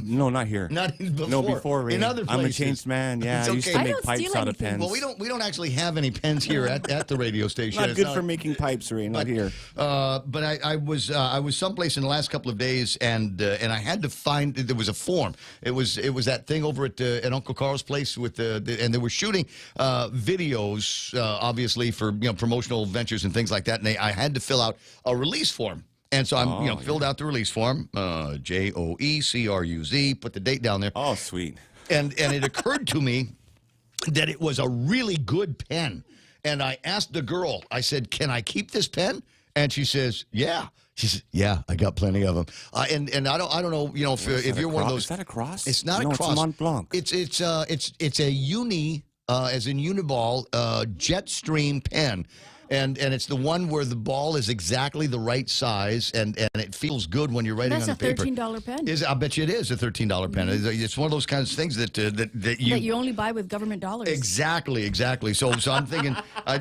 Speaker 12: No, not here.
Speaker 11: Not before.
Speaker 12: No, before. Ray.
Speaker 11: In other places.
Speaker 12: I'm a changed man. Yeah, I used to make pipes out of pens.
Speaker 11: Well, we don't actually have any pens here at the radio station.
Speaker 12: Not good for making pipes, Ray. Not here.
Speaker 11: But I was someplace in the last couple of days, and I had to find there was a form. It was that thing over at Uncle Carl's place with and they were shooting videos, obviously for promotional ventures and things like that. And I had to fill out a release form. And so I'm, filled out the release form, JOECRUZ, put the date down there.
Speaker 12: Oh, sweet.
Speaker 11: And it occurred to me that it was a really good pen. And I asked the girl, I said, "Can I keep this pen?" And she says, "Yeah." She says, "Yeah, I got plenty of them." And I don't know, if you're one of those.
Speaker 12: Is that a cross?
Speaker 11: It's not a cross.
Speaker 12: It's a Mont Blanc.
Speaker 11: It's a uni, as in Uniball, Jetstream pen. And it's the one where the ball is exactly the right size, and it feels good when you're writing on the paper.
Speaker 10: That's a $13 pen.
Speaker 11: I bet you it is a $13 pen. It's one of those kinds of things that
Speaker 10: you only buy with government dollars.
Speaker 11: Exactly. So I'm thinking,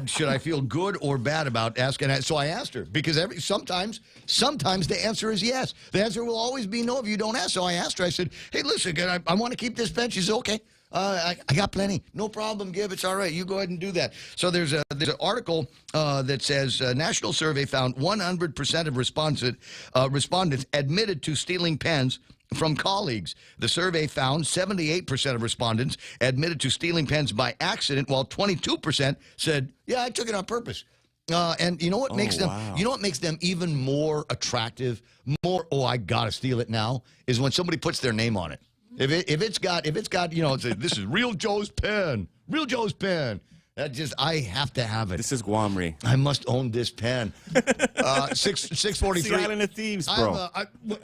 Speaker 11: should I feel good or bad about asking? So I asked her because sometimes the answer is yes. The answer will always be no if you don't ask. So I asked her. I said, "Hey, listen, I want to keep this pen." She said, "Okay. I got plenty. No problem, Gib. It's all right. You go ahead and do that." So there's an article that says national survey found 100% of respondents admitted to stealing pens from colleagues. The survey found 78% of respondents admitted to stealing pens by accident, while 22% said, "Yeah, I took it on purpose." And you know what makes them?
Speaker 12: Wow.
Speaker 11: You know what makes them even more attractive? I gotta steal it now. Is when somebody puts their name on it. If it's got this is Real Joe's pen. Real Joe's pen. I have to have it.
Speaker 12: This is Guamri.
Speaker 11: I must own this pen. 643.
Speaker 12: It's the Island of Thieves, bro.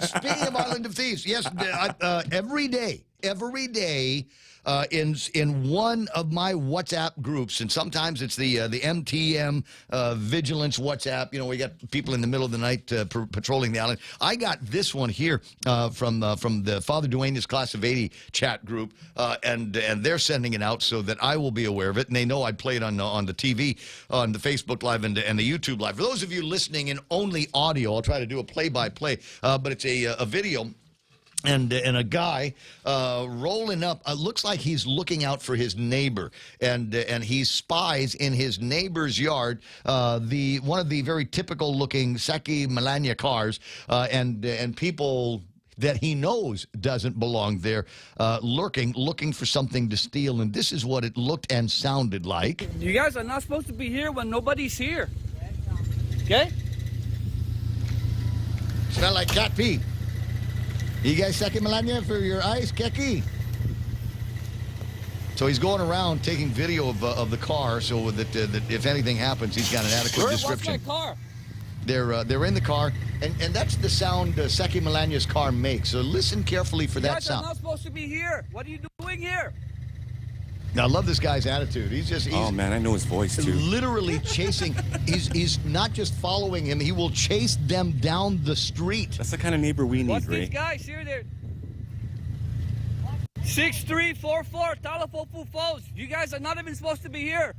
Speaker 11: Speaking of Island of Thieves, yes, every day, in one of my WhatsApp groups, and sometimes it's the MTM Vigilance WhatsApp. We got people in the middle of the night patrolling the island. I got this one here from the Father Duane's Class of 80 chat group, and they're sending it out so that I will be aware of it, and they know I'd play it on the TV, on the Facebook Live and the YouTube Live. For those of you listening in only audio, I'll try to do a play-by-play, but it's a video. And a guy rolling up, looks like he's looking out for his neighbor, and he spies in his neighbor's yard one of the very typical looking Seki Melania cars, and people that he knows doesn't belong there, looking for something to steal. And this is what it looked and sounded like.
Speaker 15: You guys are not supposed to be here when nobody's here. Okay?
Speaker 11: Smell like cat pee. You guys second Melania for your eyes, Keki? So he's going around taking video of the car so that if anything happens, he's got an adequate description.
Speaker 15: What's my car?
Speaker 11: They're in the car, and that's the sound Seki Melania's car makes. So listen carefully for that
Speaker 15: You guys
Speaker 11: sound.
Speaker 15: are not supposed to be here. What are you doing here?
Speaker 11: Now, I love this guy's attitude. He's
Speaker 12: oh man, I know his voice too.
Speaker 11: Literally chasing. he's not just following him. He will chase them down the street.
Speaker 12: That's the kind of neighbor we need,
Speaker 15: What's
Speaker 12: Ray.
Speaker 15: these guys here? They're 6344 telephone phones. You guys are not even supposed to be here.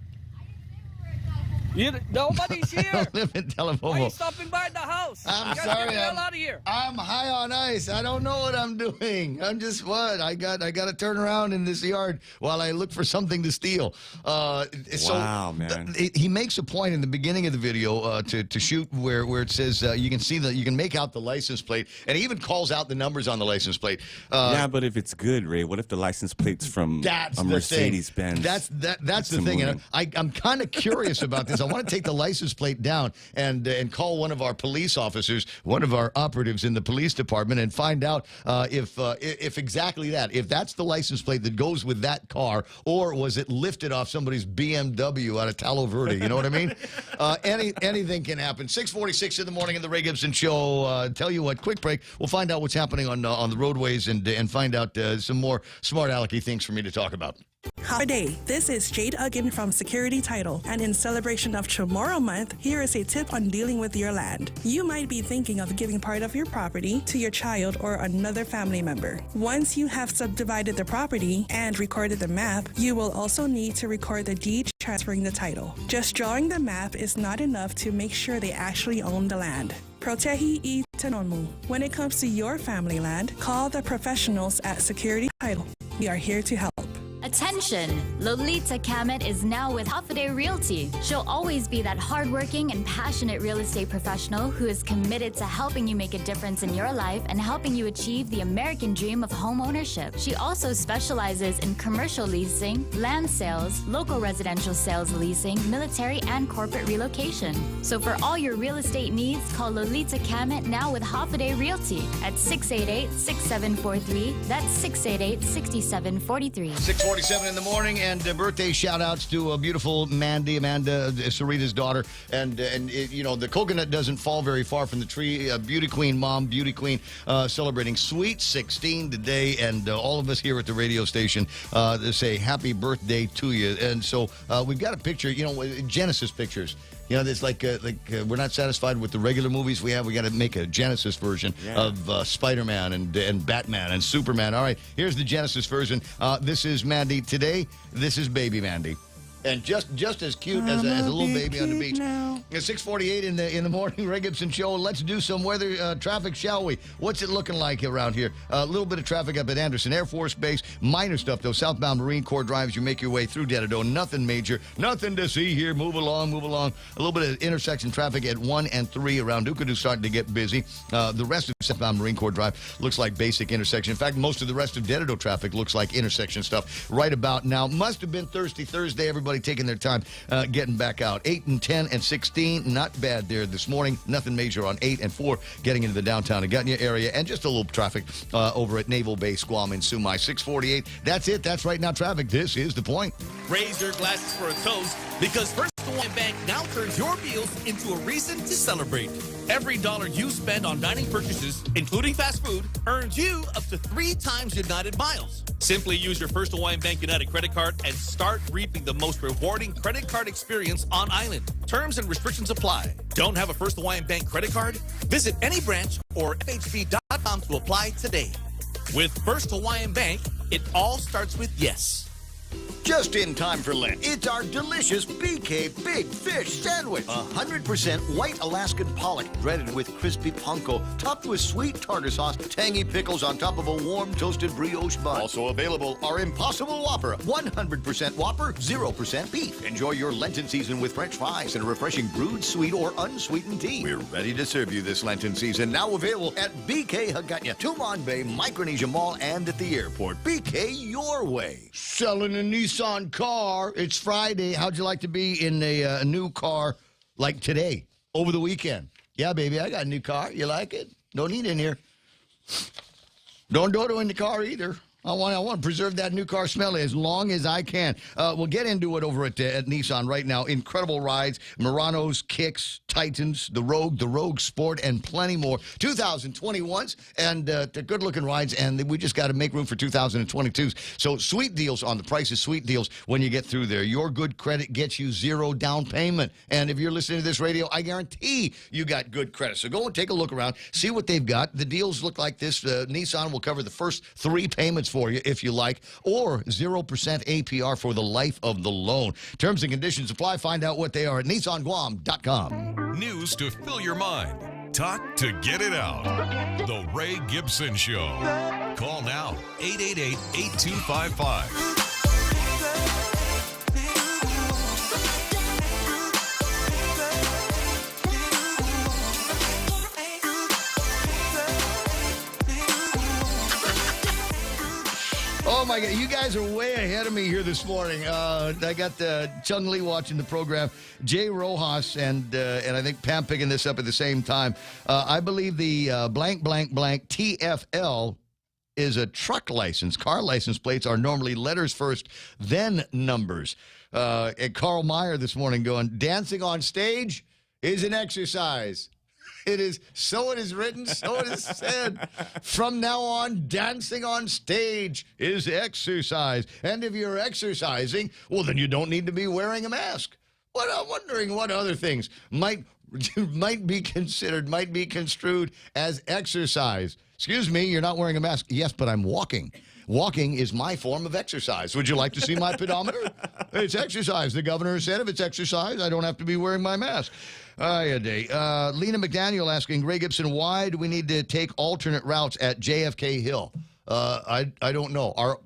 Speaker 15: Nobody's here.
Speaker 11: I don't live in
Speaker 15: Why are
Speaker 11: Telefomo.
Speaker 15: you stopping by the house?
Speaker 11: I'm
Speaker 15: You guys
Speaker 11: sorry.
Speaker 15: Get the hell out of here.
Speaker 11: I'm high on ice. I don't know what I'm doing. I'm just what? I got to turn around in this yard while I look for something to steal.
Speaker 12: Wow, man.
Speaker 11: He makes a point in the beginning of the video to shoot where it says you can make out the license plate, and he even calls out the numbers on the license plate.
Speaker 12: Yeah, but if it's good, Ray, what if the license plate's from a Mercedes Benz?
Speaker 11: That's the thing. And I'm kind of curious about this. I want to take the license plate down and call one of our police officers, one of our operatives in the police department, and find out if exactly that, if that's the license plate that goes with that car, or was it lifted off somebody's BMW out of Palo Verde? You know what I mean? Anything can happen. 6:46 in the morning in the Ray Gibson Show. Tell you what, quick break. We'll find out what's happening on the roadways and find out some more smart alecky things for me to talk about.
Speaker 16: Good day. This is Jade Ugin from Security Title, and in celebration of Tomorrow Month, here is a tip on dealing with your land. You might be thinking of giving part of your property to your child or another family member. Once you have subdivided the property and recorded the map, you will also need to record the deed transferring the title. Just drawing the map is not enough to make sure they actually own the land. Protehi I Tanonmu. When it comes to your family land, call the professionals at Security Title. We are here to help.
Speaker 17: Attention! Lolita Kamet is now with Holiday Realty. She'll always be that hardworking and passionate real estate professional who is committed to helping you make a difference in your life and helping you achieve the American dream of home ownership. She also specializes in commercial leasing, land sales, local residential sales leasing, military and corporate relocation. So for all your real estate needs, call Lolita Kamet now with Holiday Realty at 688-6743. That's 688-6743.
Speaker 11: 6:47 in the morning, and birthday shout-outs to beautiful Amanda, Sarita's daughter. And the coconut doesn't fall very far from the tree. Beauty queen mom, beauty queen, celebrating sweet 16 today. And all of us here at the radio station say happy birthday to you. And so we've got a picture, Genesis pictures. There's like we're not satisfied with the regular movies we have. We got to make a Genesis version of Spider-Man and Batman and Superman. All right, here's the Genesis version. This is Mandy today. This is baby Mandy. And just as cute as a little baby on the beach. It's 6:48 in the morning, Ray Gibson Show. Let's do some weather traffic, shall we? What's it looking like around here? A little bit of traffic up at Anderson Air Force Base. Minor stuff, though. Southbound Marine Corps Drive as you make your way through Dededo. Nothing major. Nothing to see here. Move along. A little bit of intersection traffic at 1 and 3 around Ducadu starting to get busy. The rest of Southbound Marine Corps Drive looks like basic intersection. In fact, most of the rest of Dededo traffic looks like intersection stuff right about now. Must have been Thirsty Thursday. Everybody taking their time getting back out. 8 and 10 and 16, not bad there this morning. Nothing major on 8 and 4 getting into the downtown Agutnia area, and just a little traffic over at Naval Base Guam in Sumai. 6:48. That's it. That's right now traffic. This is The Point.
Speaker 18: Raise your glasses for a toast because First Hawaiian Bank now turns your meals into a reason to celebrate. Every dollar you spend on dining purchases, including fast food, earns you up to 3 times United miles. Simply use your First Hawaiian Bank United credit card and start reaping the most rewarding credit card experience on island. Terms and restrictions apply. Don't have a First Hawaiian Bank credit card? Visit any branch or FHB.com to apply today. With First Hawaiian Bank, it all starts with yes.
Speaker 13: Just in time for Lent, it's our delicious BK Big Fish Sandwich. 100% white Alaskan pollock, breaded with crispy panko, topped with sweet tartar sauce, tangy pickles on top of a warm toasted brioche bun. Also available, our Impossible Whopper, 100% Whopper, 0% beef. Enjoy your Lenten season with French fries and a refreshing brewed sweet or unsweetened tea. We're ready to serve you this Lenten season. Now available at BK Hagutnya, Tumon Bay, Micronesia Mall, and at the airport. BK your way.
Speaker 11: Selling a Nissan car. It's Friday. How'd you like to be in a new car like today, over the weekend? Yeah, baby, I got a new car. You like it? Don't eat in here. Don't dodo in the car either. I want to preserve that new car smell as long as I can. We'll get into it over at Nissan right now. Incredible rides, Muranos, Kicks, Titans, the Rogue Sport, and plenty more. 2021s and good-looking rides, and we just got to make room for 2022s. So sweet deals on the prices, sweet deals when you get through there. Your good credit gets you zero down payment. And if you're listening to this radio, I guarantee you got good credit. So go and take a look around, see what they've got. The deals look like this. Nissan will cover the first 3 payments for you if you like, or 0% APR for the life of the loan. Terms and conditions apply. Find out what they are at nissanguam.com.
Speaker 5: News to fill your mind. Talk to get it out. The Ray Gibson Show. Call now, 888-8255.
Speaker 11: Oh, my God. You guys are way ahead of me here this morning. I got Chung Lee watching the program, Jay Rojas, and I think Pam picking this up at the same time. I believe the blank TFL is a truck license. Car license plates are normally letters first, then numbers. And Carl Meyer this morning going, dancing on stage is an exercise. It is, so it is written, so it is said. From now on, dancing on stage is exercise. And if you're exercising, well, then you don't need to be wearing a mask. What I'm wondering what other things might be considered, might be construed as exercise. Excuse me, you're not wearing a mask. Yes, but I'm walking. Walking is my form of exercise. Would you like to see my pedometer? It's exercise. The governor said if it's exercise, I don't have to be wearing my mask. Lena McDaniel asking, Ray Gibson, why do we need to take alternate routes at JFK Hill? I don't know. Are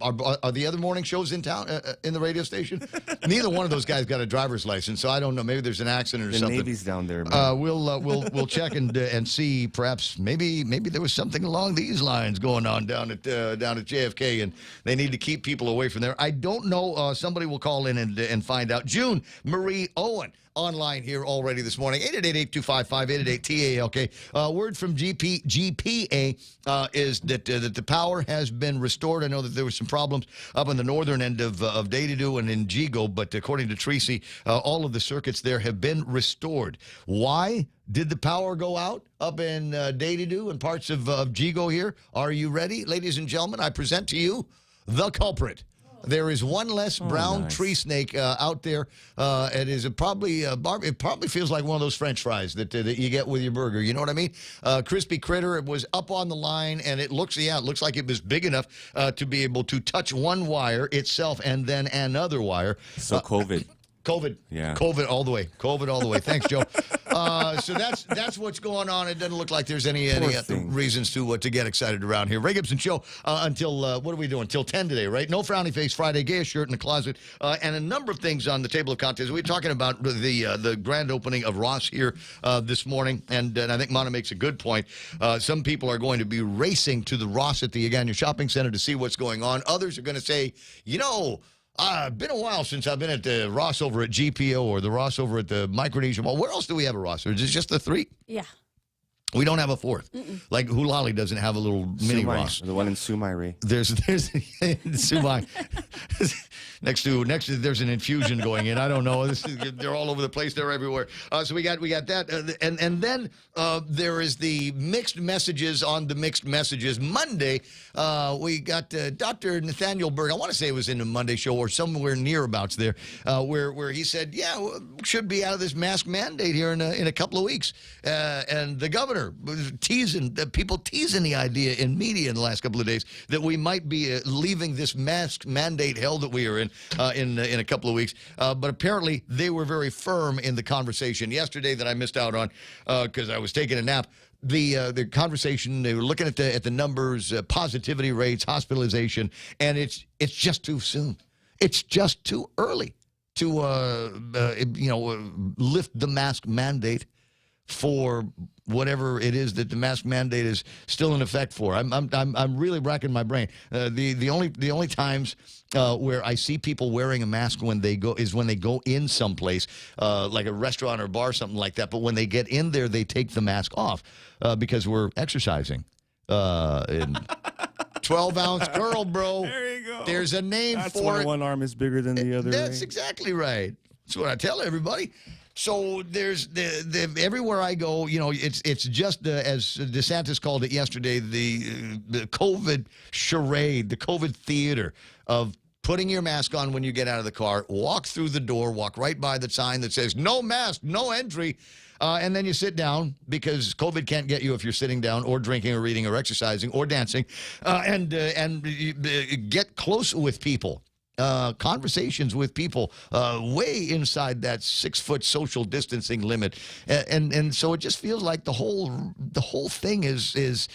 Speaker 11: the other morning shows in town, in the radio station? Neither one of those guys got a driver's license, so I don't know. Maybe there's an accident or something.
Speaker 12: The Navy's down there, man.
Speaker 11: We'll check and see. Perhaps maybe there was something along these lines going on down at JFK, and they need to keep people away from there. I don't know. Somebody will call in and find out. June Marie Owen online here already this morning. 888-825-5888-TALK. Word from GPA is that the power has been restored. I know that there were some problems up on the northern end of Daytidoo and in Jigo, but according to Tracy, all of the circuits there have been restored. Why did the power go out up in Daytidoo and parts of Jigo here? Are you ready? Ladies and gentlemen, I present to you the culprit. There is one less brown tree snake out there. It is it probably feels like one of those French fries that you get with your burger. You know what I mean? Crispy critter. It was up on the line, and it looks like it was big enough to be able to touch one wire itself and then another wire.
Speaker 12: So COVID. Yeah.
Speaker 11: COVID all the way. COVID all the way. Thanks, Joe. So that's what's going on. It doesn't look like there's any reasons to get excited around here. Ray Gibson Show until, what are we doing? Until 10 today, right? No Frowny Face Friday, gayest shirt in the closet, and a number of things on the table of contents. We're talking about the grand opening of Ross here this morning, and I think Mana makes a good point. Some people are going to be racing to the Ross at the Agana Shopping Center to see what's going on. Others are going to say, been a while since I've been at the Ross over at GPO or the Ross over at the Micronesia Mall. Where else do we have a Ross? Or is it just the 3?
Speaker 10: Yeah.
Speaker 11: We don't have a 4th. Like Hulali doesn't have a little mini Ross.
Speaker 12: The one in Sumai, Ray.
Speaker 11: There's Sumai. next to there's an infusion going in. I don't know. They're all over the place. They're everywhere. So we got that, and then there is the mixed messages on the mixed messages. Monday, we got Dr. Nathaniel Berg. I want to say it was in the Monday show or somewhere nearabouts there, where he said, should be out of this mask mandate here in a couple of weeks, and the governor was teasing the idea in media in the last couple of days that we might be leaving this mask mandate hell that we are in a couple of weeks. But apparently they were very firm in the conversation yesterday that I missed out on because I was taking a nap. The conversation, they were looking at the numbers, positivity rates, hospitalization, and it's just too soon. It's just too early to lift the mask mandate for whatever it is that the mask mandate is still in effect for. I'm really racking my brain. The only times where I see people wearing a mask when they go in someplace like a restaurant or bar, something like that. But when they get in there, they take the mask off because we're exercising. 12-ounce girl, bro.
Speaker 12: There you go.
Speaker 11: There's a name
Speaker 12: That's
Speaker 11: for
Speaker 12: when
Speaker 11: it.
Speaker 12: one arm is bigger than the other.
Speaker 11: That's
Speaker 12: Ray.
Speaker 11: exactly right. That's what I tell everybody. So there's the everywhere I go, it's just as DeSantis called it yesterday, the COVID charade, the COVID theater of putting your mask on when you get out of the car, walk through the door, walk right by the sign that says no mask, no entry. And then you sit down because COVID can't get you if you're sitting down or drinking or reading or exercising or dancing, and get close with people. Conversations with people way inside that 6-foot social distancing limit, and so it just feels like the whole thing is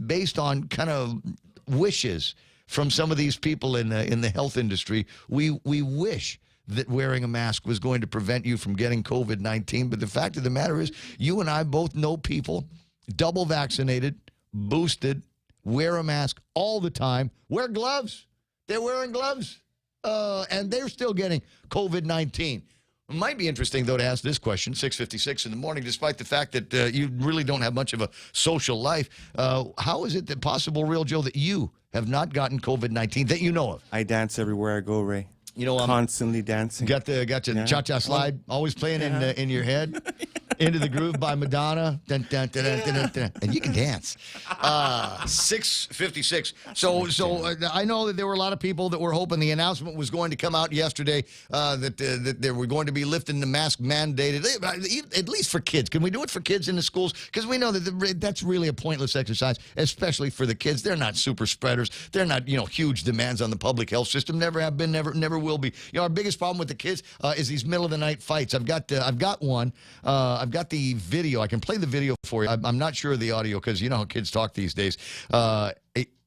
Speaker 11: based on kind of wishes from some of these people in the health industry. We wish that wearing a mask was going to prevent you from getting COVID-19, but the fact of the matter is, you and I both know people double vaccinated, boosted, wear a mask all the time, wear gloves. They're wearing gloves, and they're still getting COVID-19. It might be interesting, though, to ask this question, 6:56 in the morning, despite the fact that you really don't have much of a social life. How is it that possible, Real Joe, that you have not gotten COVID-19 that you know of?
Speaker 12: I dance everywhere I go, Ray. Constantly dancing.
Speaker 11: Got your cha-cha slide always playing in your head. Into the Groove by Madonna. Dun, dun, dun, dun, dun, dun, and you can dance. 6:56. So I know that there were a lot of people that were hoping the announcement was going to come out yesterday that they were going to be lifting the mask mandate, at least for kids. Can we do it for kids in the schools? Because we know that that's really a pointless exercise, especially for the kids. They're not super spreaders. They're not, huge demands on the public health system. Never have been, never will be. Our biggest problem with the kids is these middle of the night fights. I've got one. I've got the video. I can play the video for you. I'm not sure of the audio because you know how kids talk these days.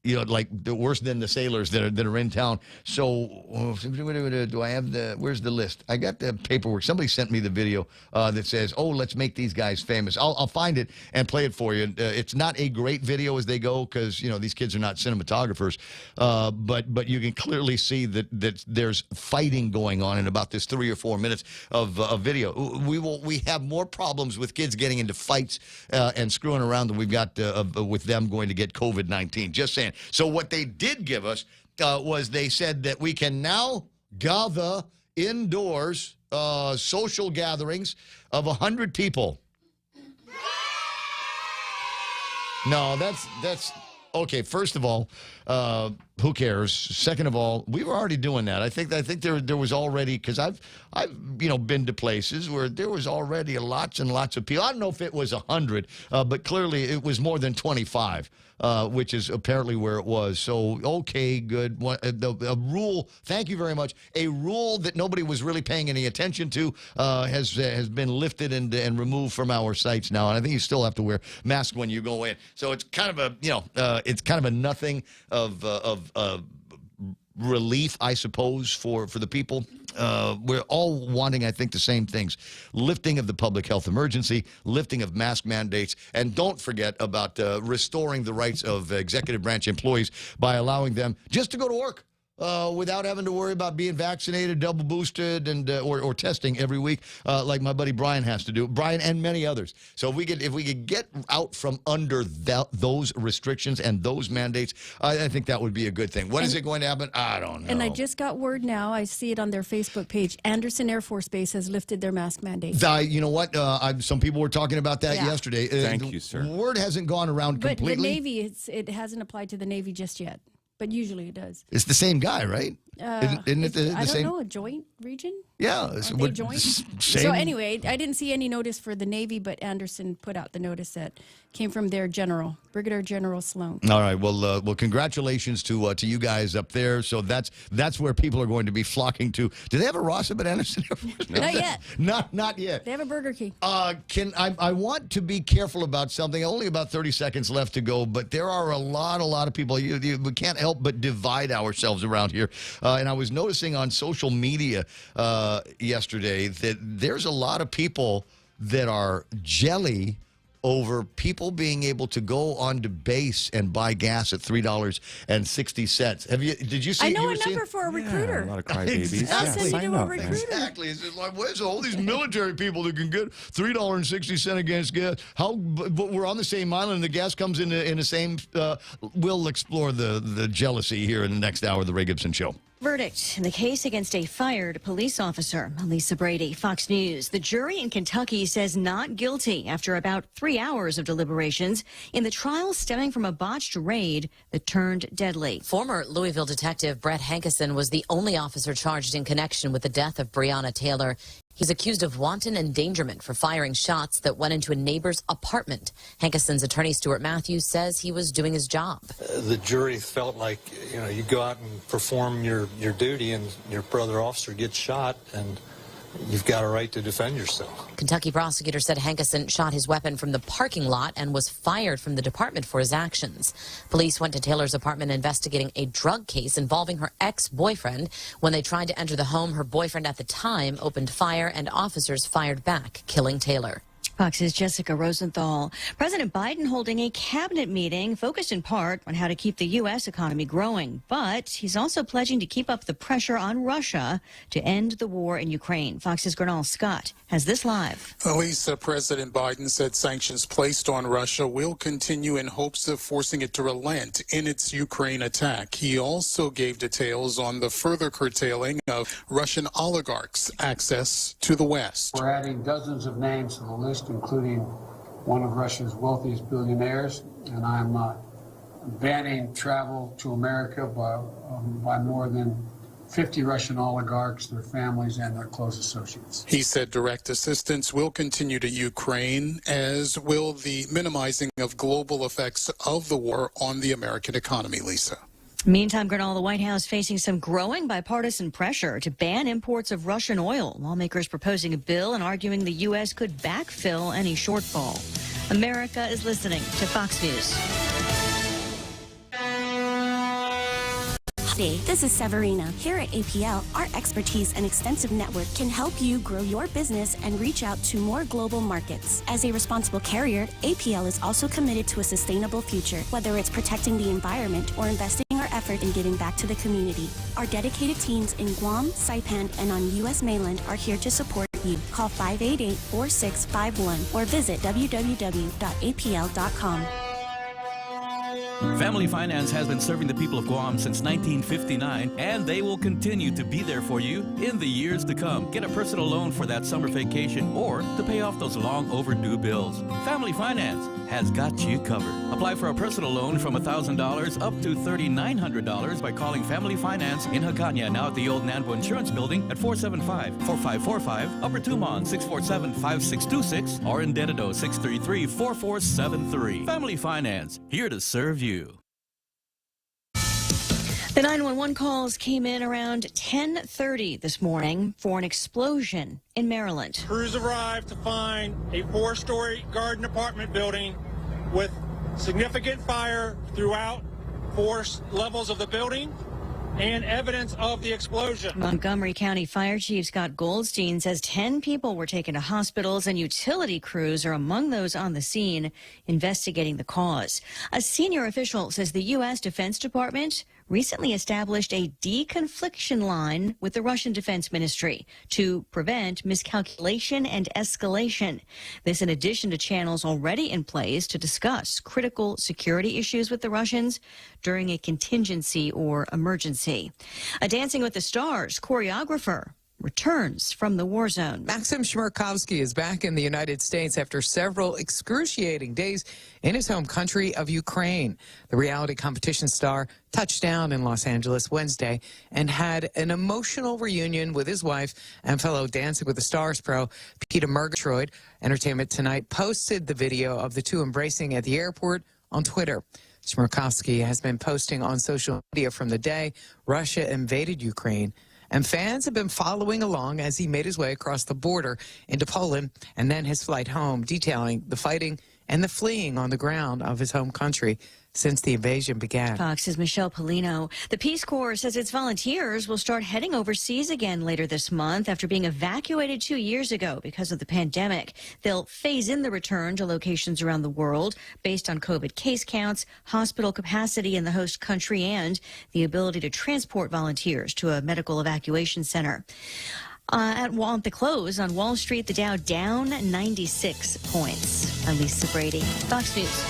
Speaker 11: Like worse than the sailors that are in town. So do I have where's the list? I got the paperwork. Somebody sent me the video that says, "Oh, let's make these guys famous." I'll find it and play it for you. It's not a great video as they go because these kids are not cinematographers, but you can clearly see that there's fighting going on in about this 3 or 4 minutes of video. We have more problems with kids getting into fights and screwing around than we've got with them going to get COVID-19. Just saying. So what they did give us was they said that we can now gather indoors, social gatherings of 100 people. No, that's okay. First of all, who cares? Second of all, we were already doing that. I think there was already, because I've been to places where there was already lots and lots of people. I don't know if it was 100, but clearly it was more than 25. Which is apparently where it was. So, okay, good. A rule, thank you very much. A rule that nobody was really paying any attention to has been lifted and removed from our sites now. And I think you still have to wear masks when you go in. So it's kind of a nothing of relief, I suppose, for the people. We're all wanting, I think, the same things. Lifting of the public health emergency, lifting of mask mandates, and don't forget about restoring the rights of executive branch employees by allowing them just to go to work. Without having to worry about being vaccinated, double boosted, and or testing every week, like my buddy Brian has to do. Brian and many others. So if we could get out from under those restrictions and those mandates, I think that would be a good thing. When is it going to happen? I don't know.
Speaker 10: And I just got word now. I see it on their Facebook page. Anderson Air Force Base has lifted their mask mandate.
Speaker 11: You know what? Some people were talking about that yesterday.
Speaker 12: Thank you, sir.
Speaker 11: Word hasn't gone around completely.
Speaker 10: But the Navy, it hasn't applied to the Navy just yet. But usually it does.
Speaker 11: It's the same guy, right? Isn't it the
Speaker 10: I
Speaker 11: same?
Speaker 10: don't know, a joint region?
Speaker 11: Yeah.
Speaker 10: They joint? So anyway, I didn't see any notice for the Navy, but Anderson put out the notice that came from their general, Brigadier General Sloan.
Speaker 11: All right. Well, congratulations to you guys up there. So that's where people are going to be flocking to. Do they have a Ross at Anderson Air Force?
Speaker 10: Not yet.
Speaker 11: Not yet.
Speaker 10: They have a Burger King.
Speaker 11: I want to be careful about something. Only about 30 seconds left to go, but there are a lot of people. We can't help but divide ourselves around here. And I was noticing on social media yesterday that there's a lot of people that are jelly over people being able to go onto base and buy gas at $3.60. Did you see?
Speaker 10: I know a number for a recruiter.
Speaker 12: A lot of crybabies.
Speaker 11: Exactly.
Speaker 10: Send you to a recruiter.
Speaker 11: Exactly. It's just like, where's all these military people that can get $3.60 against gas? But we're on the same island. The gas comes in the same. We'll explore the jealousy here in the next hour of the Ray Gibson Show.
Speaker 1: Verdict in the case against a fired police officer. Lisa Brady, Fox News. The jury in Kentucky says not guilty after about 3 hours of deliberations in the trial stemming from a botched raid that turned deadly.
Speaker 2: Former Louisville detective Brett Hankeson was the only officer charged in connection with the death of Breonna Taylor. He's accused of wanton endangerment for firing shots that went into a neighbor's apartment. Hankeson's attorney, Stuart Matthews, says he was doing his job.
Speaker 19: The jury felt like, you go out and perform your duty and your brother officer gets shot and you've got a right to defend yourself.
Speaker 2: Kentucky prosecutors said Hankeson shot his weapon from the parking lot and was fired from the department for his actions. Police went to Taylor's apartment investigating a drug case involving her ex-boyfriend. When they tried to enter the home, her boyfriend at the time opened fire and officers fired back, killing Taylor.
Speaker 1: Fox's Jessica Rosenthal. President Biden holding a cabinet meeting focused in part on how to keep the U.S. economy growing. But he's also pledging to keep up the pressure on Russia to end the war in Ukraine. Fox's Gernal Scott has this live.
Speaker 20: Lisa, President Biden said sanctions placed on Russia will continue in hopes of forcing it to relent in its Ukraine attack. He also gave details on the further curtailing of Russian oligarchs' access to the West.
Speaker 21: We're adding dozens of names to the list, including one of Russia's wealthiest billionaires, and I'm banning travel to America by more than 50 Russian oligarchs, their families, and their close associates.
Speaker 20: He said direct assistance will continue to Ukraine, as will the minimizing of global effects of the war on the American economy, Lisa.
Speaker 1: Meantime, Gernal, the White House facing some growing bipartisan pressure to ban imports of Russian oil. Lawmakers proposing a bill and arguing the U.S. could backfill any shortfall. America is listening to Fox News.
Speaker 22: This is Severina. Here at APL, our expertise and extensive network can help you grow your business and reach out to more global markets. As a responsible carrier, APL is also committed to a sustainable future, whether it's protecting the environment or investing our effort in giving back to the community. Our dedicated teams in Guam, Saipan, and on U.S. mainland are here to support you. Call 588-4651 or visit www.apl.com.
Speaker 23: Family Finance has been serving the people of Guam since 1959, and they will continue to be there for you in the years to come. Get a personal loan for that summer vacation or to pay off those long overdue bills. Family Finance has got you covered. Apply for a personal loan from $1,000 up to $3,900 by calling Family Finance in Hagåtña, now at the old Nanbo Insurance Building at 475-4545, Upper Tumon 647-5626, or in Dededo 633-4473. Family Finance, here to serve you.
Speaker 1: The 911 calls came in around 10:30 this morning for an explosion in Maryland.
Speaker 24: Crews arrived to find a 4-story garden apartment building with significant fire throughout 4 levels of the building and evidence of the explosion.
Speaker 1: Montgomery County Fire Chief Scott Goldstein says 10 people were taken to hospitals and utility crews are among those on the scene investigating the cause. A senior official says the U.S. Defense Department recently established a deconfliction line with the Russian Defense Ministry to prevent miscalculation and escalation. This in addition to channels already in place to discuss critical security issues with the Russians during a contingency or emergency. A Dancing with the Stars choreographer returns from the war zone.
Speaker 25: Maxim Shmerkovsky is back in the United States after several excruciating days in his home country of Ukraine. The reality competition star touched down in Los Angeles Wednesday and had an emotional reunion with his wife and fellow Dancing with the Stars pro Peter Murgatroyd. Entertainment Tonight posted the video of the two embracing at the airport on Twitter. Shmerkovsky has been posting on social media from the day Russia invaded Ukraine, and fans have been following along as he made his way across the border into Poland and then his flight home, detailing the fighting and the fleeing on the ground of his home country. since the invasion began.
Speaker 1: Fox's Michelle Polino. The Peace Corps says its volunteers will start heading overseas again later this month after being evacuated 2 years ago because of the pandemic. They'll phase in the return to locations around the world based on COVID case counts, hospital capacity in the host country, and the ability to transport volunteers to a medical evacuation center. At the close on Wall Street, the Dow down 96 points. I'm Lisa Brady, Fox News.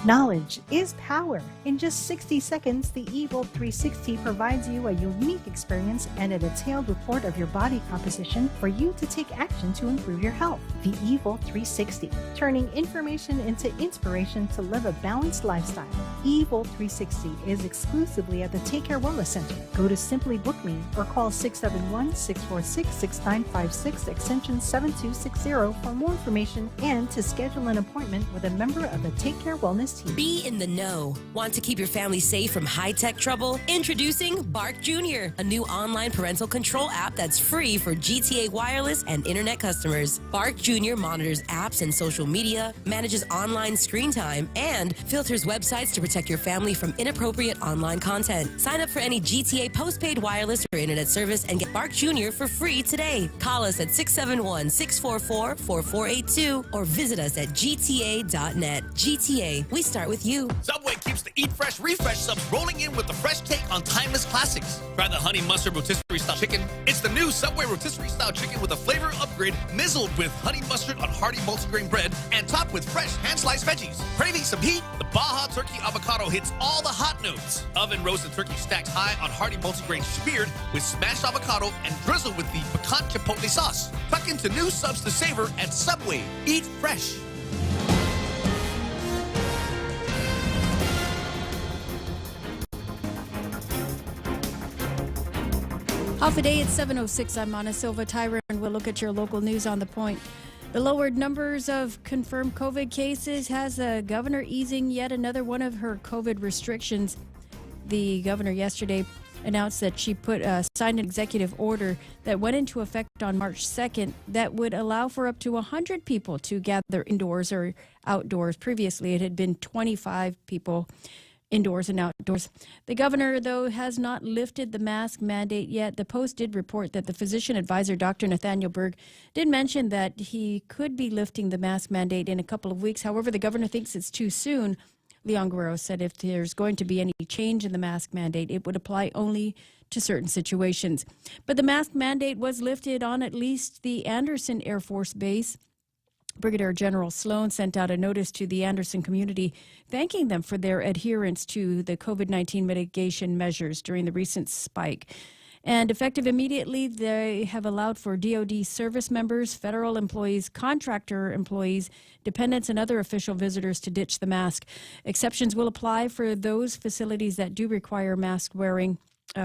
Speaker 3: Knowledge is power. In just 60 seconds, the Evo 360 provides you a unique experience and a detailed report of your body composition for you to take action to improve your health. The Evo 360, turning information into inspiration to live a balanced lifestyle. Evo 360 is exclusively at the Take Care Wellness Center. Go to Simply Book Me or call 671-646-6956 extension 7260 for more information and to schedule an appointment with a member of the Take Care Wellness team.
Speaker 9: Be in the know. Want to keep your family safe from high-tech trouble? Introducing Bark Jr., a new online parental control app that's free for GTA wireless and internet customers. Bark Jr. monitors apps and social media, manages online screen time, and filters websites to protect your family from inappropriate online content. Sign up for any GTA postpaid wireless or internet service and get Bark Jr. for free today. Call us at 671-644-4482 or visit us at gta.net. GTA, we start with you.
Speaker 18: Subway keeps the Eat Fresh Refresh subs rolling in with the fresh take on timeless classics. Try the honey mustard rotisserie style chicken. It's the new Subway rotisserie style chicken with a flavor upgrade, mizzled with honey mustard on hearty multigrain bread and topped with fresh hand-sliced veggies. Craving some heat? The Baja Turkey Avocado hits all the hot notes. Oven roasted turkey stacked high on hearty multigrain smeared with smashed avocado and drizzled with the piquant chipotle sauce. Tuck into new subs to savor at Subway. Eat fresh.
Speaker 10: Half a day at 7:06. I'm Ana Silva Tyra, and we'll look at your local news on the point. The lowered numbers of confirmed COVID cases has the governor easing yet another one of her COVID restrictions. The governor yesterday announced that she signed an executive order that went into effect on March 2nd that would allow for up to 100 people to gather indoors or outdoors. Previously, it had been 25 people indoors and outdoors. The governor, though, has not lifted the mask mandate yet. The Post did report that the physician advisor, Dr. Nathaniel Berg, did mention that he could be lifting the mask mandate in a couple of weeks. However, the governor thinks it's too soon. Leon Guerrero said if there's going to be any change in the mask mandate, it would apply only to certain situations. But the mask mandate was lifted on at least the Anderson Air Force Base. Brigadier General Sloan sent out a notice to the Anderson community thanking them for their adherence to the COVID-19 mitigation measures during the recent spike. And effective immediately, they have allowed for DoD service members, federal employees, contractor employees, dependents, and other official visitors to ditch the mask. Exceptions will apply for those facilities that do require mask wearing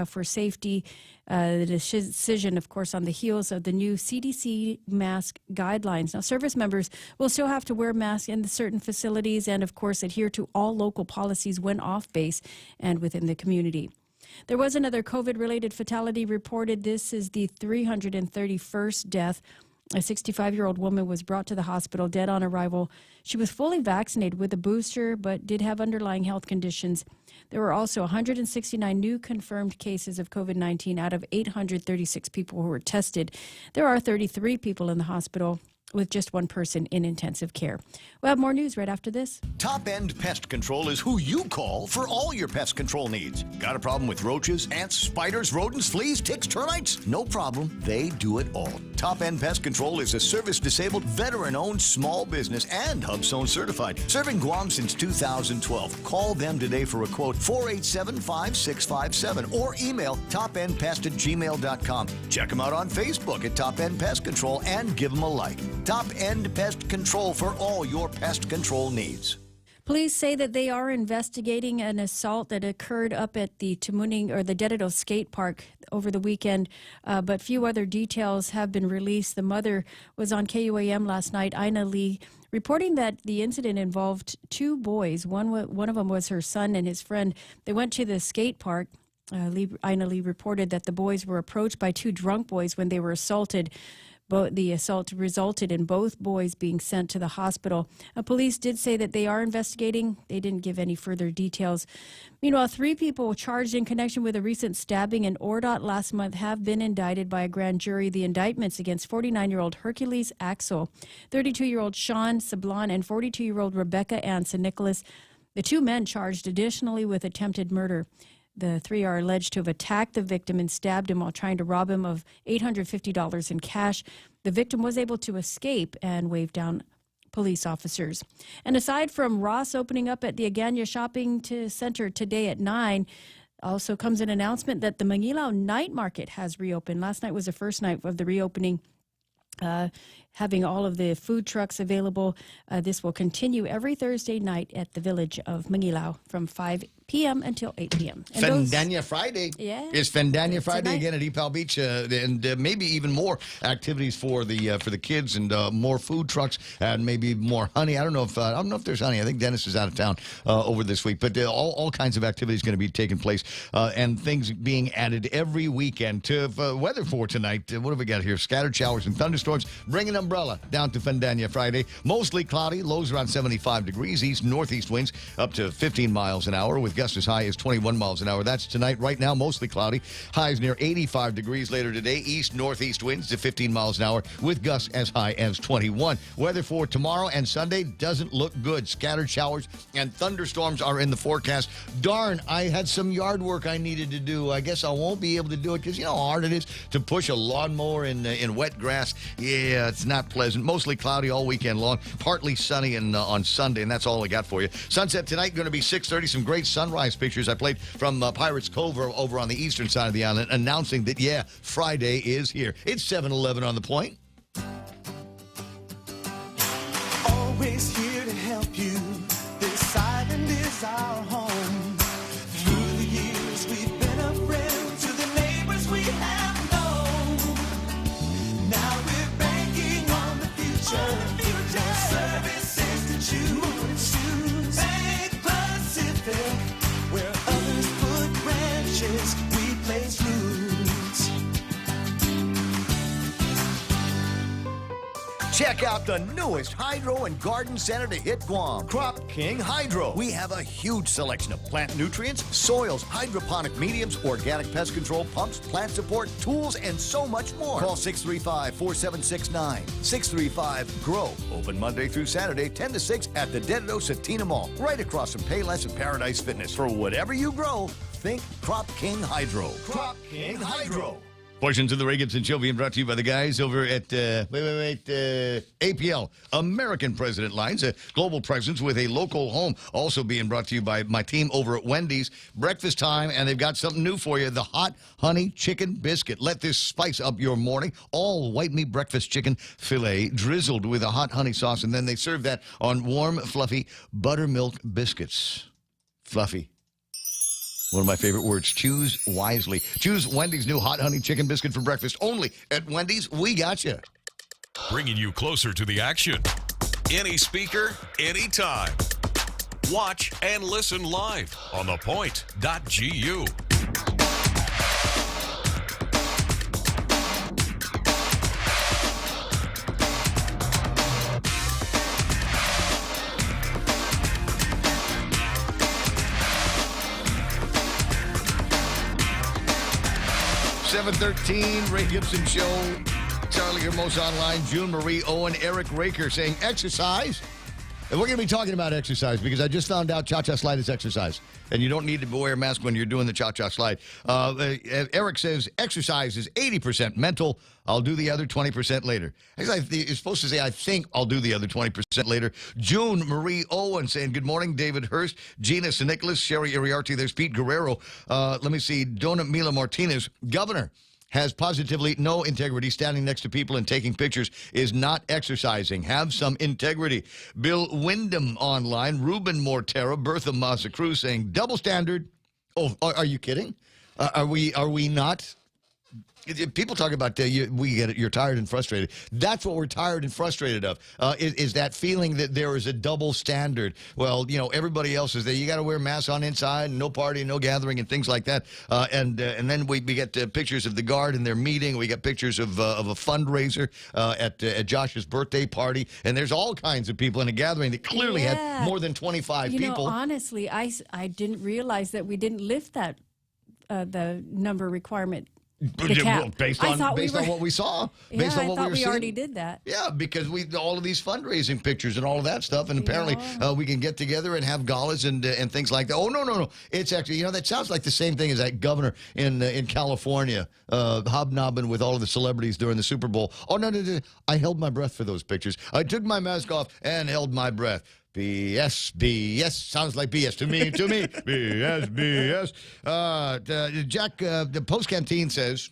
Speaker 10: for safety. The decision, of course, on the heels of the new CDC mask guidelines. Now, service members will still have to wear masks in the certain facilities and, of course, adhere to all local policies when off base and within the community. There was another COVID-related fatality reported. This is the 331st death. A 65-year-old woman was brought to the hospital dead on arrival. She was fully vaccinated with a booster, but did have underlying health conditions. There were also 169 new confirmed cases of COVID-19 out of 836 people who were tested. There are 33 people in the hospital, with just one person in intensive care. We'll have more news right after this.
Speaker 11: Top End Pest Control is who you call for all your pest control needs. Got a problem with roaches, ants, spiders, rodents, fleas, ticks, termites? No problem. They do it all. Top End Pest Control is a service-disabled, veteran-owned small business and HubZone certified, serving Guam since 2012. Call them today for a quote, 487-5657, or email topendpest@gmail.com. Check them out on Facebook at Top End Pest Control and give them a like. Top End Pest Control for all your pest control needs.
Speaker 10: Police say that they are investigating an assault that occurred up at the Tumuning or the Dededo skate park over the weekend, but few other details have been released. The mother was on KUAM last night, Ina Lee, reporting that the incident involved two boys. One of them was her son and his friend. They went to the skate park. Ina Lee reported that the boys were approached by two drunk boys when they were assaulted. The assault resulted in both boys being sent to the hospital. Police did say that they are investigating. They didn't give any further details. Meanwhile, 3 people charged in connection with a recent stabbing in Ordot last month have been indicted by a grand jury. The indictments against 49-year-old Hercules Axel, 32-year-old Sean Sablon, and 42-year-old Rebecca Ann St. Nicholas. The 2 men charged additionally with attempted murder. The 3 are alleged to have attacked the victim and stabbed him while trying to rob him of $850 in cash. The victim was able to escape and wave down police officers. And aside from Ross opening up at the Agana Shopping Center today at 9, also comes an announcement that the Mangilao Night Market has reopened. Last night was the first night of the reopening. Having all of the food trucks available. This will continue every Thursday night at the village of Mangilao from 5 p.m. until 8 p.m.
Speaker 11: Fendanya Friday.
Speaker 10: Yeah.
Speaker 11: It's Fendanya Friday
Speaker 10: tonight.
Speaker 11: again at Epal Beach, and maybe even more activities for the kids, and more food trucks, and maybe more honey. I don't know if there's honey. I think Dennis is out of town over this week, but all kinds of activities going to be taking place, and things being added every weekend. To weather for tonight, what have we got here? Scattered showers and thunderstorms. Bring an umbrella down to Fendanya Friday. Mostly cloudy, lows around 75 degrees. East-northeast winds up to 15 miles an hour with gusts as high as 21 miles an hour. That's tonight. Right now, mostly cloudy. Highs near 85 degrees later today. East-northeast winds to 15 miles an hour with gusts as high as 21. Weather for tomorrow and Sunday doesn't look good. Scattered showers and thunderstorms are in the forecast. Darn, I had some yard work I needed to do. I guess I won't be able to do it because you know how hard it is to push a lawnmower in wet grass. Yeah, it's not pleasant. Mostly cloudy all weekend long. Partly sunny on Sunday, and that's all I got for you. Sunset tonight going to be 6:30. Some great sunrise pictures I played from Pirates Cove over on the eastern side of the island, announcing that, yeah, Friday is here. It's 7-Eleven on the point.
Speaker 4: Always here to help you. This island is our home. Through the years, we've been a friend to the neighbors we have known. Now we're banking on the future. More services to choose. Bank Pacific, where others put branches, we place roots.
Speaker 13: Check out the newest hydro and garden center to hit Guam, Crop King Hydro. We have a huge selection of plant nutrients, soils, hydroponic mediums, organic pest control pumps, plant support, tools, and so much more. Call 635-4769. 635-GROW. Open Monday through Saturday, 10 to 6 at the Dededo Satina Mall, right across from Payless and Paradise Fitness. For whatever you grow, think Crop King Hydro. Crop King Hydro.
Speaker 11: Portions of the Ray Gibson Show being brought to you by the guys over at APL, American President Lines, a global presence with a local home. Also being brought to you by my team over at Wendy's. Breakfast time, and they've got something new for you, the Hot Honey Chicken Biscuit. Let this spice up your morning. All white meat breakfast chicken filet drizzled with a hot honey sauce, and then they serve that on warm, fluffy buttermilk biscuits. Fluffy. One of my favorite words. Choose wisely. Choose Wendy's new hot honey chicken biscuit for breakfast. Only at Wendy's. We got you.
Speaker 5: Bringing you closer to the action. Any speaker, anytime. Watch and listen live on thepoint.gu.
Speaker 11: .13, Ray Gibson Show. Charlie Hermosa online. June Marie Owen, Eric Raker saying exercise. And we're going to be talking about exercise because I just found out cha-cha slide is exercise. And you don't need to wear a mask when you're doing the cha-cha slide. Eric says exercise is 80% mental. I'll do the other 20% later. Actually, you're supposed to say, I think I'll do the other 20% later. June Marie Owen saying, good morning, David Hurst, Gina St. Nicholas, Sherry Iriarte. There's Pete Guerrero. Let me see, Dona Mila Martinez. Governor has positively no integrity. Standing next to people and taking pictures is not exercising. Have some integrity. Bill Wyndham online. Ruben Mortera, Bertha Massa Cruz saying double standard. Oh, are you kidding? Are we not People talk about you're tired and frustrated. That's what we're tired and frustrated of. Is that feeling that there is a double standard? Well, everybody else is there. You got to wear masks on inside, and no party, no gathering, and things like that. And then we get pictures of the Guard in their meeting. We get pictures of a fundraiser at Josh's birthday party, and there's all kinds of people in a gathering that clearly had more than 25 people.
Speaker 10: Honestly, I didn't realize that we didn't lift that the number requirement.
Speaker 11: Based on what we saw.
Speaker 10: Yeah,
Speaker 11: based on what
Speaker 10: I thought we
Speaker 11: seeing.
Speaker 10: already did that.
Speaker 11: Yeah, because all of these fundraising pictures and all of that stuff, and apparently we can get together and have galas and things like that. Oh, no. It's actually, that sounds like the same thing as that governor in California hobnobbing with all of the celebrities during the Super Bowl. Oh, no. I held my breath for those pictures. I took my mask off and held my breath. BS. Sounds like BS to me. BS. Jack, the Post Canteen says,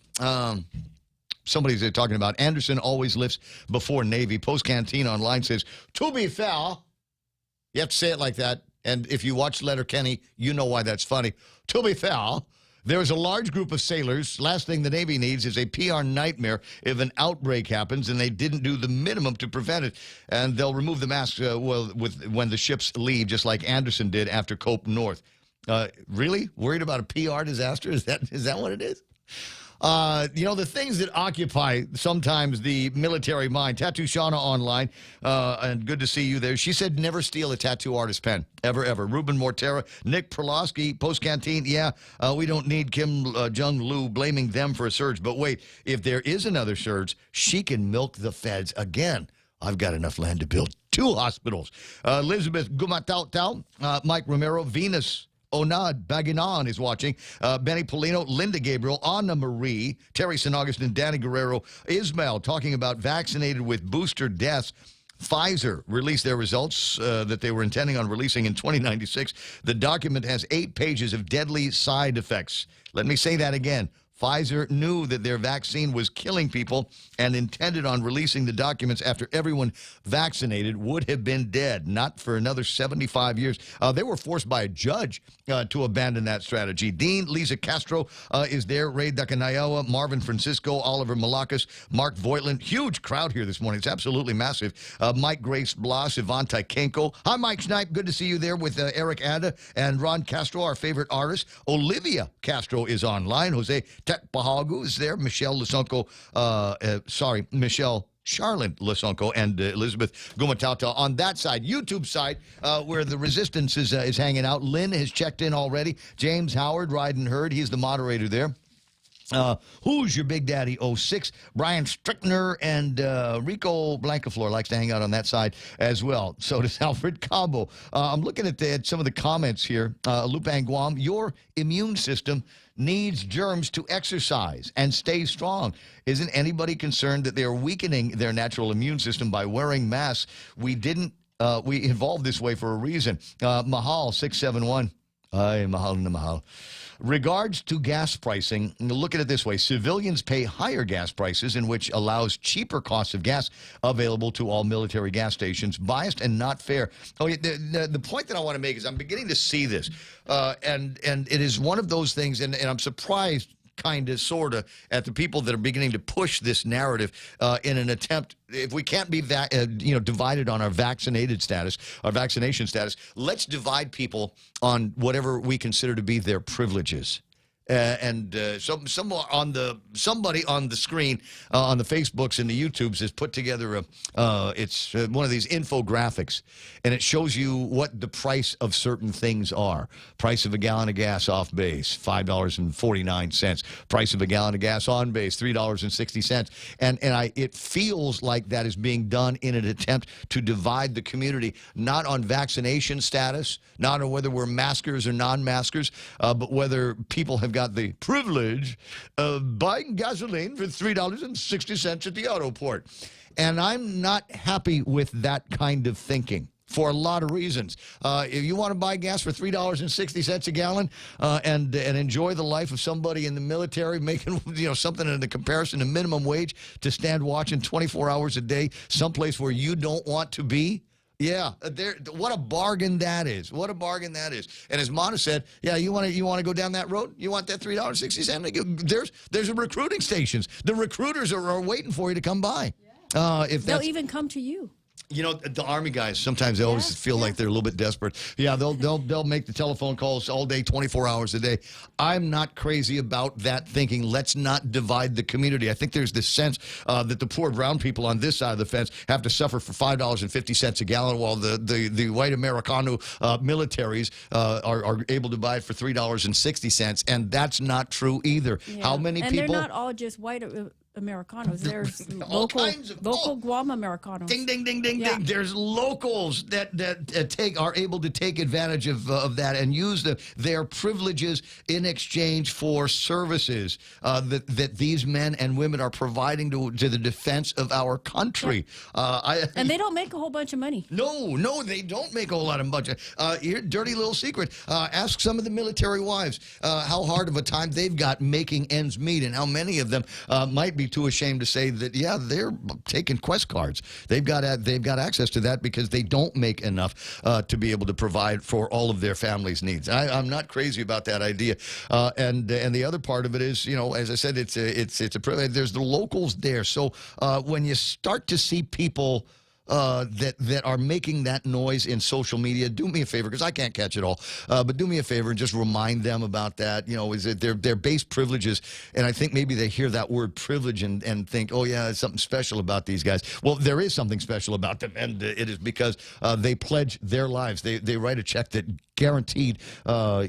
Speaker 11: somebody's talking about Anderson always lifts before Navy. Post Canteen online says, to be fair, you have to say it like that. And if you watch Letterkenny, you know why that's funny. To be fair, there is a large group of sailors. Last thing the Navy needs is a PR nightmare if an outbreak happens and they didn't do the minimum to prevent it. And they'll remove the masks when the ships leave, just like Anderson did after Cope North. Really? Worried about a PR disaster? Is that what it is? The things that occupy sometimes the military mind. Tattoo Shauna online, and good to see you there. She said never steal a tattoo artist pen, ever. Ruben Mortera, Nick Perlowski, Post Canteen, we don't need Kim Jong-lu blaming them for a surge. But wait, if there is another surge, she can milk the feds again. I've got enough land to build 2 hospitals. Elizabeth Gumatau, Mike Romero, Venus Onad Baginan is watching. Benny Polino, Linda Gabriel, Anna Marie, Terry St. Augustine, Danny Guerrero, Ismail talking about vaccinated with booster deaths. Pfizer released their results that they were intending on releasing in 2096. The document has 8 pages of deadly side effects. Let me say that again. Pfizer knew that their vaccine was killing people and intended on releasing the documents after everyone vaccinated would have been dead, not for another 75 years. They were forced by a judge to abandon that strategy. Dean Lisa Castro is there, Ray Dakanayawa, Marvin Francisco, Oliver Malakas, Mark Voigtland. Huge crowd here this morning. It's absolutely massive. Mike Grace Blas, Ivan Tykenko. Hi, Mike Schneip. Good to see you there with Eric Ada and Ron Castro, our favorite artist. Olivia Castro is online. Jose Tekpahagu is there. Michelle Charlotte Lasonko and Elizabeth Gumatauta on that side. YouTube side, where the resistance is hanging out. Lynn has checked in already. James Howard, Ride and Heard. He's the moderator there. Who's your Big Daddy 06? Brian Strickner and Rico Blancaflor likes to hang out on that side as well. So does Alfred Cabo. I'm looking at some of the comments here. Lupang Guam, your immune system needs germs to exercise and stay strong. Isn't anybody concerned that they are weakening their natural immune system by wearing masks? We evolved this way for a reason. Mahal 671. Ay, mahal na mahal. Regards to gas pricing, look at it this way. Civilians pay higher gas prices, in which allows cheaper costs of gas available to all military gas stations. Biased and not fair. Oh, the point that I want to make is I'm beginning to see this, and it is one of those things, and I'm surprised, kind of, sort of, at the people that are beginning to push this narrative in an attempt. If we can't be divided on our vaccination status, let's divide people on whatever we consider to be their privileges. Somebody on the screen on the Facebooks and the YouTubes has put together it's one of these infographics, and it shows you what the price of certain things are. Price of a gallon of gas off base, $5.49. Price of a gallon of gas on base, $3.60. And it feels like that is being done in an attempt to divide the community, not on vaccination status, not on whether we're maskers or non-maskers, but whether people have got the privilege of buying gasoline for $3.60 at the auto port. And I'm not happy with that kind of thinking for a lot of reasons. If you want to buy gas for $3.60 a gallon and enjoy the life of somebody in the military making something in the comparison to minimum wage to stand watching 24 hours a day someplace where you don't want to be, Yeah, what a bargain that is. What a bargain that is. And as Mona said, yeah, you want to go down that road? You want that $3.60? There's recruiting stations. The recruiters are waiting for you to come by. If
Speaker 10: They'll even come to you.
Speaker 11: You know, the Army guys, sometimes they always feel like they're a little bit desperate. Yeah, they'll make the telephone calls all day, 24 hours a day. I'm not crazy about that thinking. Let's not divide the community. I think there's this sense that the poor brown people on this side of the fence have to suffer for $5.50 a gallon, while the white Americano militaries are able to buy it for $3.60, and that's not true either.
Speaker 10: Yeah.
Speaker 11: Take many
Speaker 10: and
Speaker 11: people?
Speaker 10: And they're not all just white Americanos. There's local Guam Americanos.
Speaker 11: Ding, ding, ding, ding, ding. There's locals that are able to take advantage of that and use their privileges in exchange for services that these men and women are providing to the defense of our country.
Speaker 10: And they don't make a whole bunch of money.
Speaker 11: No, they don't make a whole lot of money. Here, dirty little secret. Ask some of the military wives how hard of a time they've got making ends meet, and how many of them might be too ashamed to say that, yeah, they're taking Quest cards. They've got access to that because they don't make enough to be able to provide for all of their family's needs. I'm not crazy about that idea. And the other part of it is, you know, as I said, it's a privilege. There's the locals there. So when you start to see people that are making that noise in social media, do me a favor, because I can't catch it all, but do me a favor and just remind them about that. You know, is it their base privileges, and I think maybe they hear that word privilege and think, oh yeah, there's something special about these guys. Well, there is something special about them, and it is because they pledge their lives. They write a check that guaranteed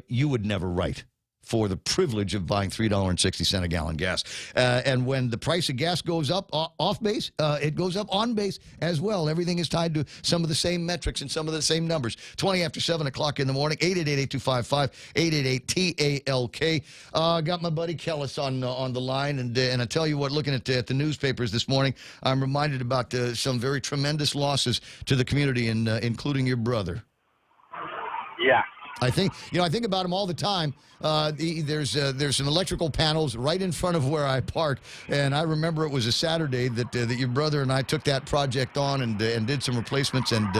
Speaker 11: you would never write, for the privilege of buying $3.60 a gallon gas. And when the price of gas goes up off base, it goes up on base as well. Everything is tied to some of the same metrics and some of the same numbers. 20 after 7 o'clock in the morning, 888-8255, 888-TALK. Got my buddy Kellis on the line, and I tell you what, looking at the newspapers this morning, I'm reminded about some very tremendous losses to the community, and including your brother.
Speaker 6: Yeah.
Speaker 11: I think about them all the time. There's some electrical panels right in front of where I park, and I remember it was a Saturday that your brother and I took that project on and did some replacements and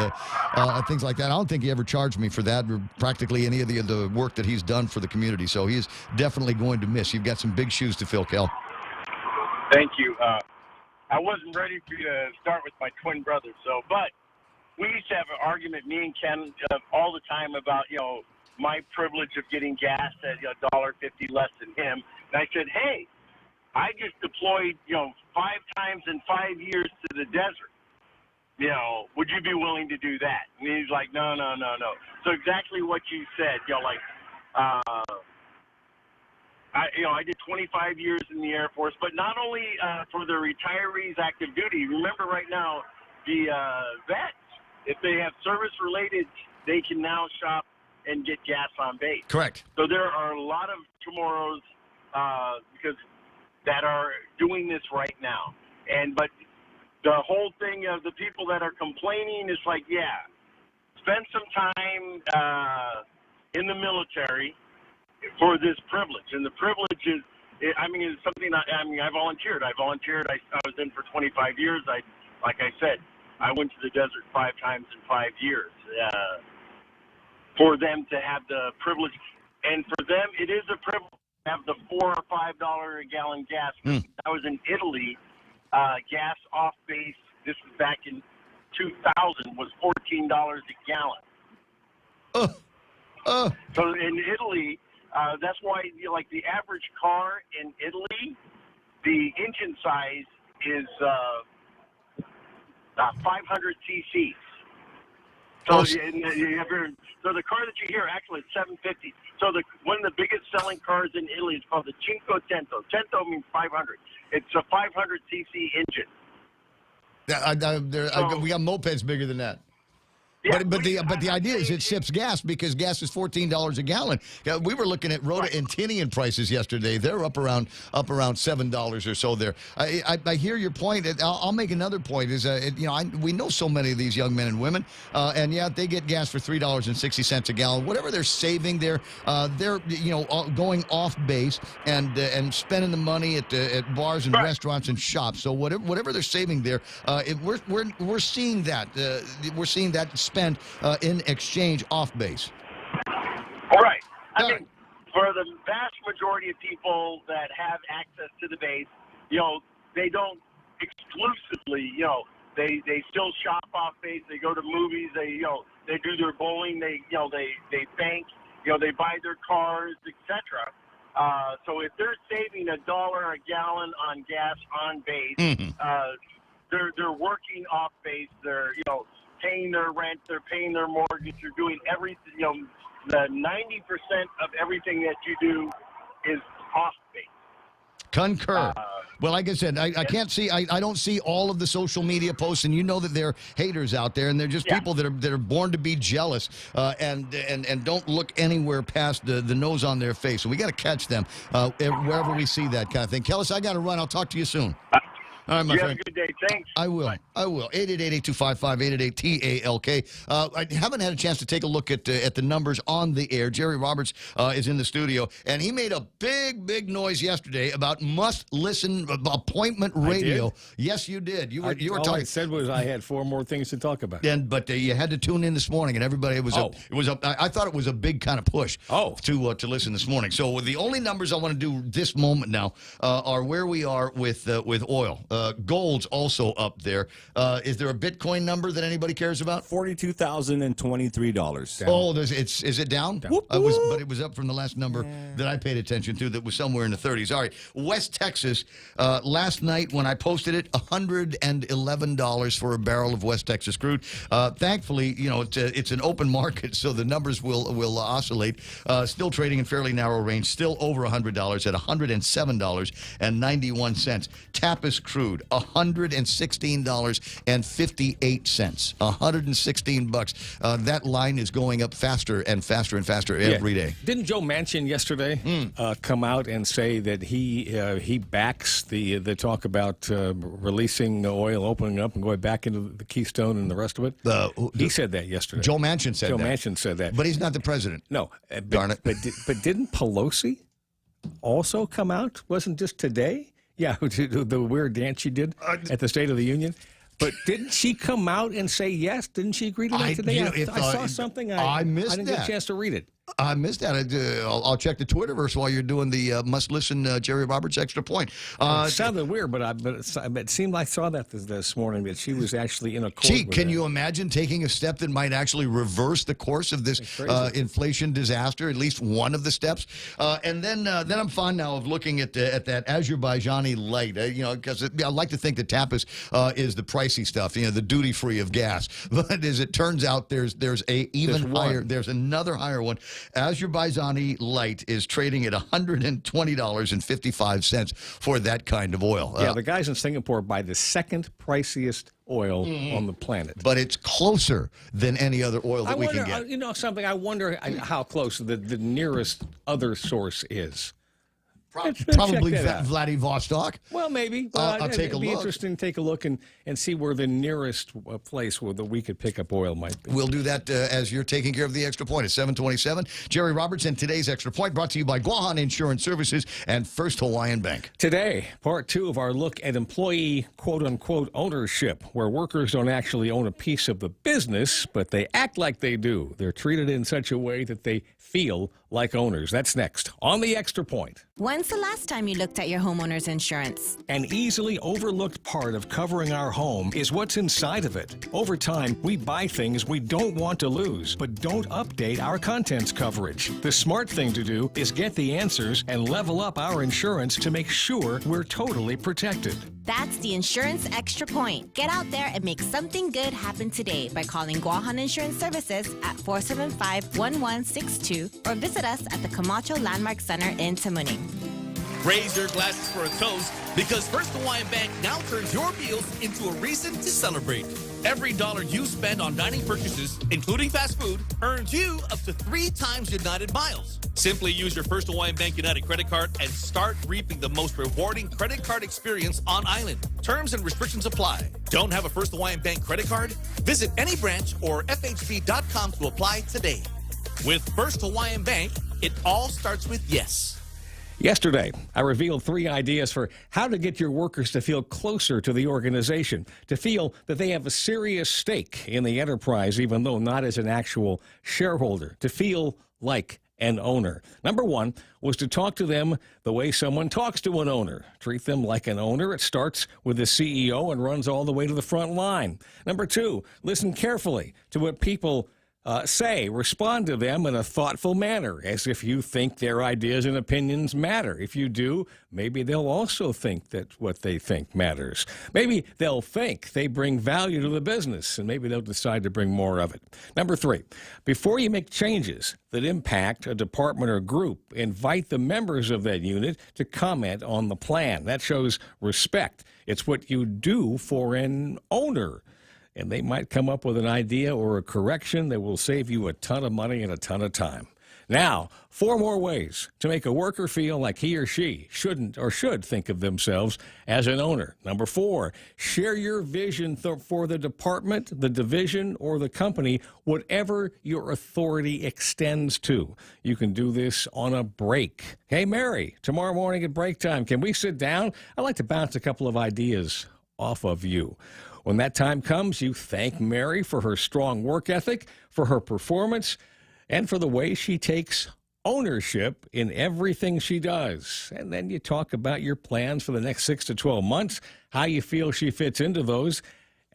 Speaker 11: things like that. I don't think he ever charged me for that, or practically any of the work that he's done for the community. So he's definitely going to miss. You've got some big shoes to fill, Kel.
Speaker 6: Thank you. I wasn't ready for you to start with my twin brother, but we used to have an argument, me and Ken, all the time about, you know, my privilege of getting gas at $1.50 less than him. And I said, hey, I just deployed, 5 times in 5 years to the desert. You know, would you be willing to do that? And he's like, no. So exactly what you said, I did 25 years in the Air Force, but not only for the retirees active duty. Remember right now, the vets, if they have service-related, they can now shop and get gas on base.
Speaker 11: Correct.
Speaker 6: So there are a lot of tomorrows that are doing this right now. But the whole thing of the people that are complaining is like, yeah, spend some time in the military for this privilege. And the privilege is something I volunteered. I was in for 25 years. Like I said, I went to the desert 5 times in 5 years for them to have the privilege. And for them, it is a privilege to have the $4 or $5 a gallon gas. I was in Italy. Gas off base, this was back in 2000, was $14 a gallon. So in Italy, that's why the average car in Italy, the engine size is 500 cc's. So, so the car that you hear actually is 750. So one of the biggest selling cars in Italy is called the Cinquecento. Cento means 500. It's a 500 cc engine.
Speaker 11: We got mopeds bigger than that. But the idea is it sips gas because gas is $14 a gallon. We were looking at Rhoda and Tinian prices yesterday. They're up around $7 or so there. I hear your point. I'll make another point. Is we know so many of these young men and women, and they get gas for $3.60 a gallon. Whatever they're saving, they're going off base and spending the money at bars and restaurants and shops. So whatever they're saving there, we're seeing that spent in exchange off base.
Speaker 6: Right. I mean, for the vast majority of people that have access to the base, they don't exclusively, they still shop off base. They go to movies. They do their bowling. They bank. They buy their cars, etc. So if they're saving $1 a gallon on gas on base, they're working off base. They're paying their rent. They're paying their mortgage. They're doing everything. The 90% of everything that you do is off base.
Speaker 11: Concur. Well, like I said, I can't see. I don't see all of the social media posts, and that they're haters out there, and they're just people that are born to be jealous, and don't look anywhere past the nose on their face. So we got to catch them wherever we see that kind of thing. Kellis, I got to run. I'll talk to you soon. All right, my friend.
Speaker 6: Have a good day. Thanks.
Speaker 11: I will. 888-8255-888-TALK. I haven't had a chance to take a look at the numbers on the air. Jerry Roberts is in the studio, and he made a big noise yesterday about must-listen appointment radio. Yes, you did. You were
Speaker 7: all
Speaker 11: talking.
Speaker 7: I said was I had 4 more things to talk about.
Speaker 11: But you had to tune in this morning, and everybody I thought it was a big kind of push. To listen this morning. So the only numbers I want to do this moment now are where we are with oil. Gold's also up there. Is there a Bitcoin number that anybody cares about?
Speaker 12: $42,023.
Speaker 11: Oh, is it down? But it was up from the last number that I paid attention to that was somewhere in the 30s. All right, West Texas, last night when I posted it, $111 for a barrel of West Texas crude. Thankfully, it's an open market, so the numbers will oscillate. Still trading in fairly narrow range, still over $100 at $107.91. Tapis crude, $116.58. $116. That line is going up faster and faster and faster every day.
Speaker 7: Didn't Joe Manchin yesterday come out and say that he backs the talk about releasing oil, opening up, and going back into the Keystone and the rest of it? He said that yesterday.
Speaker 11: Joe Manchin said that.
Speaker 7: Joe Manchin said that.
Speaker 11: But he's not the president.
Speaker 7: No.
Speaker 11: Darn it.
Speaker 7: But didn't Pelosi also come out? Wasn't just today? Yeah, the weird dance she did at the State of the Union. But didn't she come out and say yes? Didn't she agree to that today? I saw something. I
Speaker 11: missed
Speaker 7: I didn't get a chance to read it.
Speaker 11: I missed that. I'll check the Twitterverse while you're doing the must-listen Jerry Roberts Extra Point.
Speaker 7: It sounded weird, but it seemed like I saw that this morning, that she was actually in a court.
Speaker 11: Gee, can you imagine taking a step that might actually reverse the course of this inflation disaster, at least one of the steps? And then I'm fond now of looking at that Azerbaijani light, because I like to think that Tapis is the pricey stuff, the duty-free of gas. But as it turns out, there's another higher one. Azerbaijani Light is trading at $120.55 for that kind of oil.
Speaker 7: Yeah, the guys in Singapore buy the second priciest oil on the planet.
Speaker 11: But it's closer than any other oil that we can get.
Speaker 7: I wonder how close the nearest other source is.
Speaker 11: Probably Vladivostok.
Speaker 7: Well, maybe.
Speaker 11: I'll take a look.
Speaker 7: It'd be interesting to take a look and see where the nearest place where we could pick up oil might be.
Speaker 11: We'll do that as you're taking care of the Extra Point at 7:27. Jerry Roberts and today's Extra Point brought to you by Guahan Insurance Services and First Hawaiian Bank.
Speaker 7: Today, part 2 of our look at employee quote-unquote ownership, where workers don't actually own a piece of the business, but they act like they do. They're treated in such a way that they feel like owners. That's next on the Extra Point.
Speaker 8: When's the last time you looked at your homeowner's insurance?
Speaker 14: An easily overlooked part of covering our home is what's inside of it. Over time, we buy things we don't want to lose, but don't update our contents coverage. The smart thing to do is get the answers and level up our insurance to make sure we're totally protected.
Speaker 8: That's the Insurance Extra Point. Get out there and make something good happen today by calling Guahan Insurance Services at 475-1162 or visit us at the Camacho Landmark Center in Tamuning.
Speaker 18: Raise your glasses for a toast because First Hawaiian Bank now turns your meals into a reason to celebrate. Every dollar you spend on dining purchases, including fast food, earns you up to 3 times United miles. Simply use your First Hawaiian Bank United credit card and start reaping the most rewarding credit card experience on island. Terms and restrictions apply. Don't have a First Hawaiian Bank credit card? Visit any branch or FHB.com to apply today. With First Hawaiian Bank, it all starts with yes.
Speaker 7: Yesterday, I revealed 3 ideas for how to get your workers to feel closer to the organization, to feel that they have a serious stake in the enterprise, even though not as an actual shareholder, to feel like an owner. Number 1 was to talk to them the way someone talks to an owner. Treat them like an owner. It starts with the CEO and runs all the way to the front line. Number 2, listen carefully to what people say. Respond to them in a thoughtful manner, as if you think their ideas and opinions matter. If you do, maybe they'll also think that what they think matters. Maybe they'll think they bring value to the business, and maybe they'll decide to bring more of it. Number 3, before you make changes that impact a department or group, invite the members of that unit to comment on the plan. That shows respect. It's what you do for an owner. And they might come up with an idea or a correction that will save you a ton of money and a ton of time. Now, 4 more ways to make a worker feel like he or she shouldn't or should think of themselves as an owner. Number 4, share your vision for the department, the division, or the company, whatever your authority extends to. You can do this on a break. Hey, Mary, tomorrow morning at break time, can we sit down? I'd like to bounce a couple of ideas off of you. When that time comes, you thank Mary for her strong work ethic, for her performance, and for the way she takes ownership in everything she does. And then you talk about your plans for the next 6 to 12 months, how you feel she fits into those,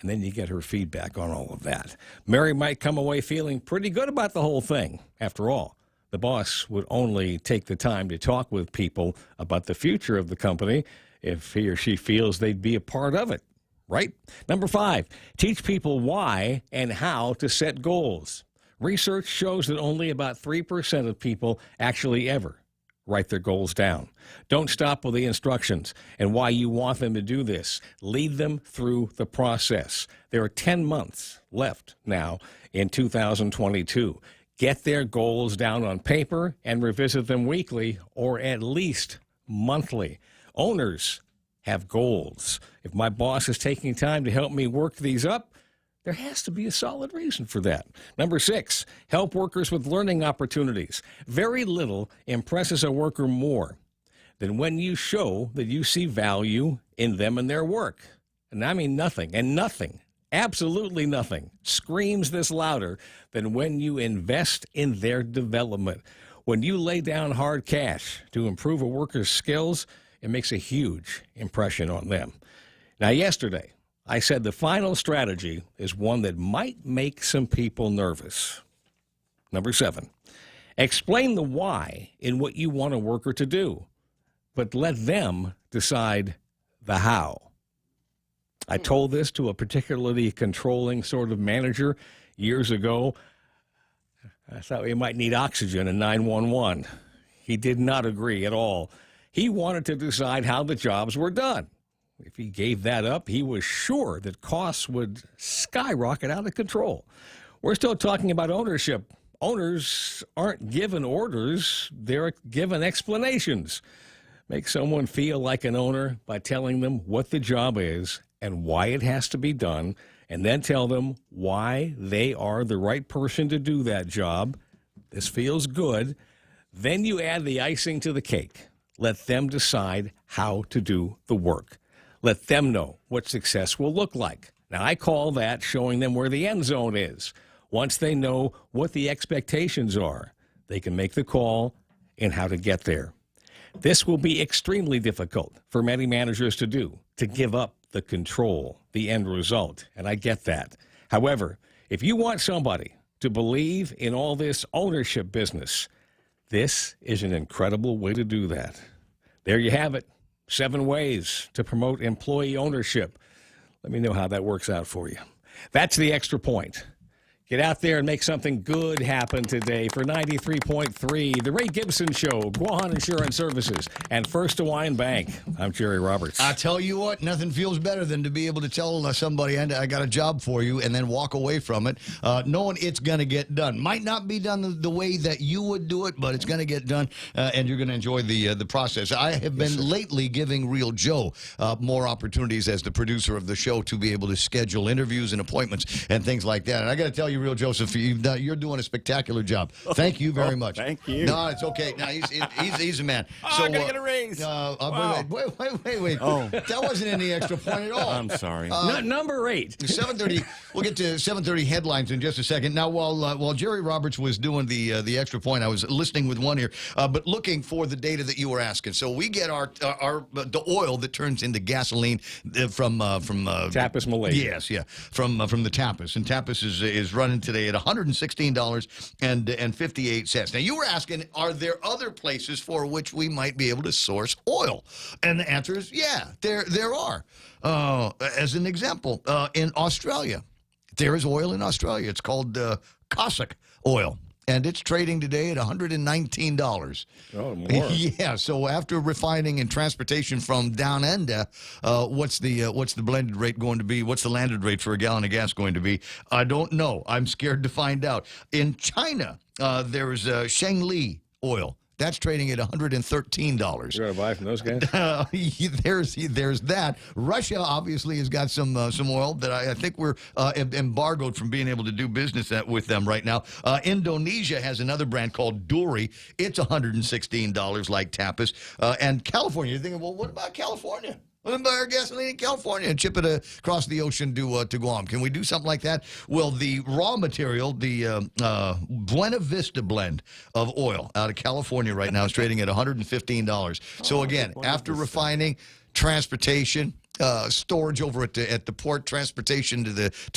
Speaker 7: and then you get her feedback on all of that. Mary might come away feeling pretty good about the whole thing. After all, the boss would only take the time to talk with people about the future of the company if he or she feels they'd be a part of it. Right? Number 5, teach people why and how to set goals. Research shows that only about 3% of people actually ever write their goals down. Don't stop with the instructions and why you want them to do this. Lead them through the process. There are 10 months left now in 2022. Get their goals down on paper and revisit them weekly or at least monthly. Owners have goals. If my boss is taking time to help me work these up, there has to be a solid reason for that. Number 6, help workers with learning opportunities. Very little impresses a worker more than when you show that you see value in them and their work. And I mean nothing, and nothing, absolutely nothing, screams this louder than when you invest in their development. When you lay down hard cash to improve a worker's skills, it makes a huge impression on them. Now, yesterday, I said the final strategy is one that might make some people nervous. Number 7, explain the why in what you want a worker to do, but let them decide the how. I told this to a particularly controlling sort of manager years ago. I thought we might need oxygen in 911. He did not agree at all. He wanted to decide how the jobs were done. If he gave that up, he was sure that costs would skyrocket out of control. We're still talking about ownership. Owners aren't given orders, they're given explanations. Make someone feel like an owner by telling them what the job is and why it has to be done, and then tell them why they are the right person to do that job. This feels good. Then you add the icing to the cake. Let them decide how to do the work. Let them know what success will look like. Now, I call that showing them where the end zone is. Once they know what the expectations are, they can make the call and how to get there. This will be extremely difficult for many managers to do, to give up the control, the end result, and I get that. However, if you want somebody to believe in all this ownership business, this is an incredible way to do that. There you have it. 7 ways to promote employee ownership. Let me know how that works out for you. That's the Extra Point. Get out there and make something good happen today for 93.3, The Ray Gibson Show, Guahan Insurance Services, and First Hawaiian Bank. I'm Jerry Roberts.
Speaker 11: I tell you what, nothing feels better than to be able to tell somebody, I got a job for you, and then walk away from it, knowing it's going to get done. Might not be done the way that you would do it, but it's going to get done, and you're going to enjoy the process. I have been lately giving Real Joe more opportunities as the producer of the show to be able to schedule interviews and appointments and things like that. And I got to tell you, Real Joseph, you're doing a spectacular job. Thank you very much.
Speaker 12: Thank you.
Speaker 11: No, it's okay. No, he's a man.
Speaker 12: I'm going to get a raise.
Speaker 11: Wow. Wait.
Speaker 12: Oh.
Speaker 11: That wasn't any extra point at all.
Speaker 12: I'm sorry.
Speaker 7: Number 8.
Speaker 11: 7:30. We'll get to 7:30 headlines in just a second. Now, while Jerry Roberts was doing the extra point, I was listening with one ear, but looking for the data that you were asking. So we get the oil that turns into gasoline from
Speaker 7: Tapas, Malaysia.
Speaker 11: Yes, yeah, from the Tapas, and Tapas is running today at $116.58. Now, you were asking, are there other places for which we might be able to source oil? And the answer is, yeah, there are. As an example, in Australia, there is oil in Australia. It's called Cossack oil. And it's trading today at $119.
Speaker 7: Oh, more.
Speaker 11: Yeah. So after refining and transportation from down under, what's the blended rate going to be? What's the landed rate for a gallon of gas going to be? I don't know. I'm scared to find out. In China, there is Shengli oil. That's trading at $113.
Speaker 7: You're going to buy from those guys?
Speaker 11: There's that. Russia obviously has got some oil that I think we're embargoed from being able to do business with them right now. Indonesia has another brand called Duri. It's $116 like Tapas. And California, you're thinking, well, what about California? We'll buy our gasoline in California and ship it across the ocean to Guam. Can we do something like that? Well, the raw material, the Buena Vista blend of oil out of California right now is trading at $115. So again, after refining, transportation, storage over at the port, transportation to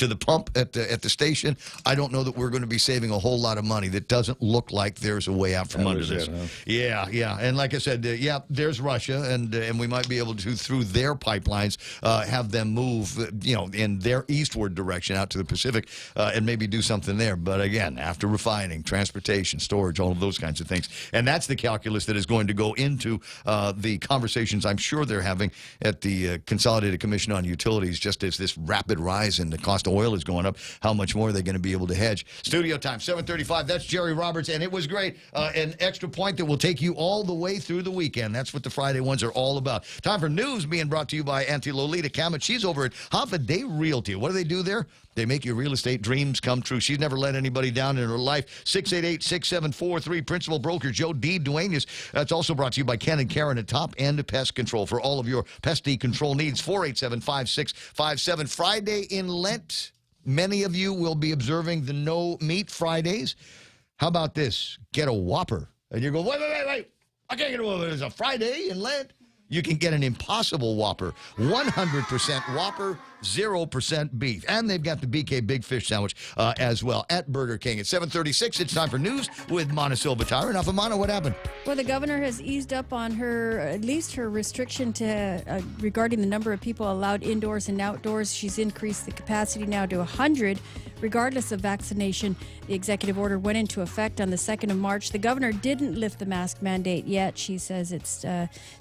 Speaker 11: the pump at the station, I don't know that we're going to be saving a whole lot of money. That doesn't look like there's a way out from under this. Yeah. And like I said, there's Russia, and we might be able to, through their pipelines, have them move, in their eastward direction out to the Pacific, and maybe do something there. But again, after refining, transportation, storage, all of those kinds of things, and that's the calculus that is going to go into the conversations I'm sure they're having at the Consolidated Commission on Utilities, just as this rapid rise in the cost of oil is going up. How much more are they going to be able to hedge? Studio time, 7:35. That's Jerry Roberts, and it was great. An extra point that will take you all the way through the weekend. That's what the Friday ones are all about. Time for news being brought to you by Auntie Lolita Kamet. She's over at Half a Day Realty. What do they do there? They make your real estate dreams come true. She's never let anybody down in her life. 688-6743. Principal broker Joe D. Duenas. That's also brought to you by Ken and Karen at Top End Pest Control for all of your pesty control needs. 487-5657. Friday in Lent. Many of you will be observing the No Meat Fridays. How about this? Get a Whopper. And you go, wait. I can't get a Whopper. It's a Friday in Lent. You can get an Impossible Whopper. 100% Whopper. 0% beef. And they've got the BK Big Fish Sandwich as well at Burger King. At 7:36, it's time for news with Mana Silvatara. Now, for Mana, what happened?
Speaker 10: Well, the governor has eased up on at least her restriction to regarding the number of people allowed indoors and outdoors. She's increased the capacity now to 100, regardless of vaccination. The executive order went into effect on the 2nd of March. The governor didn't lift the mask mandate yet. She says it's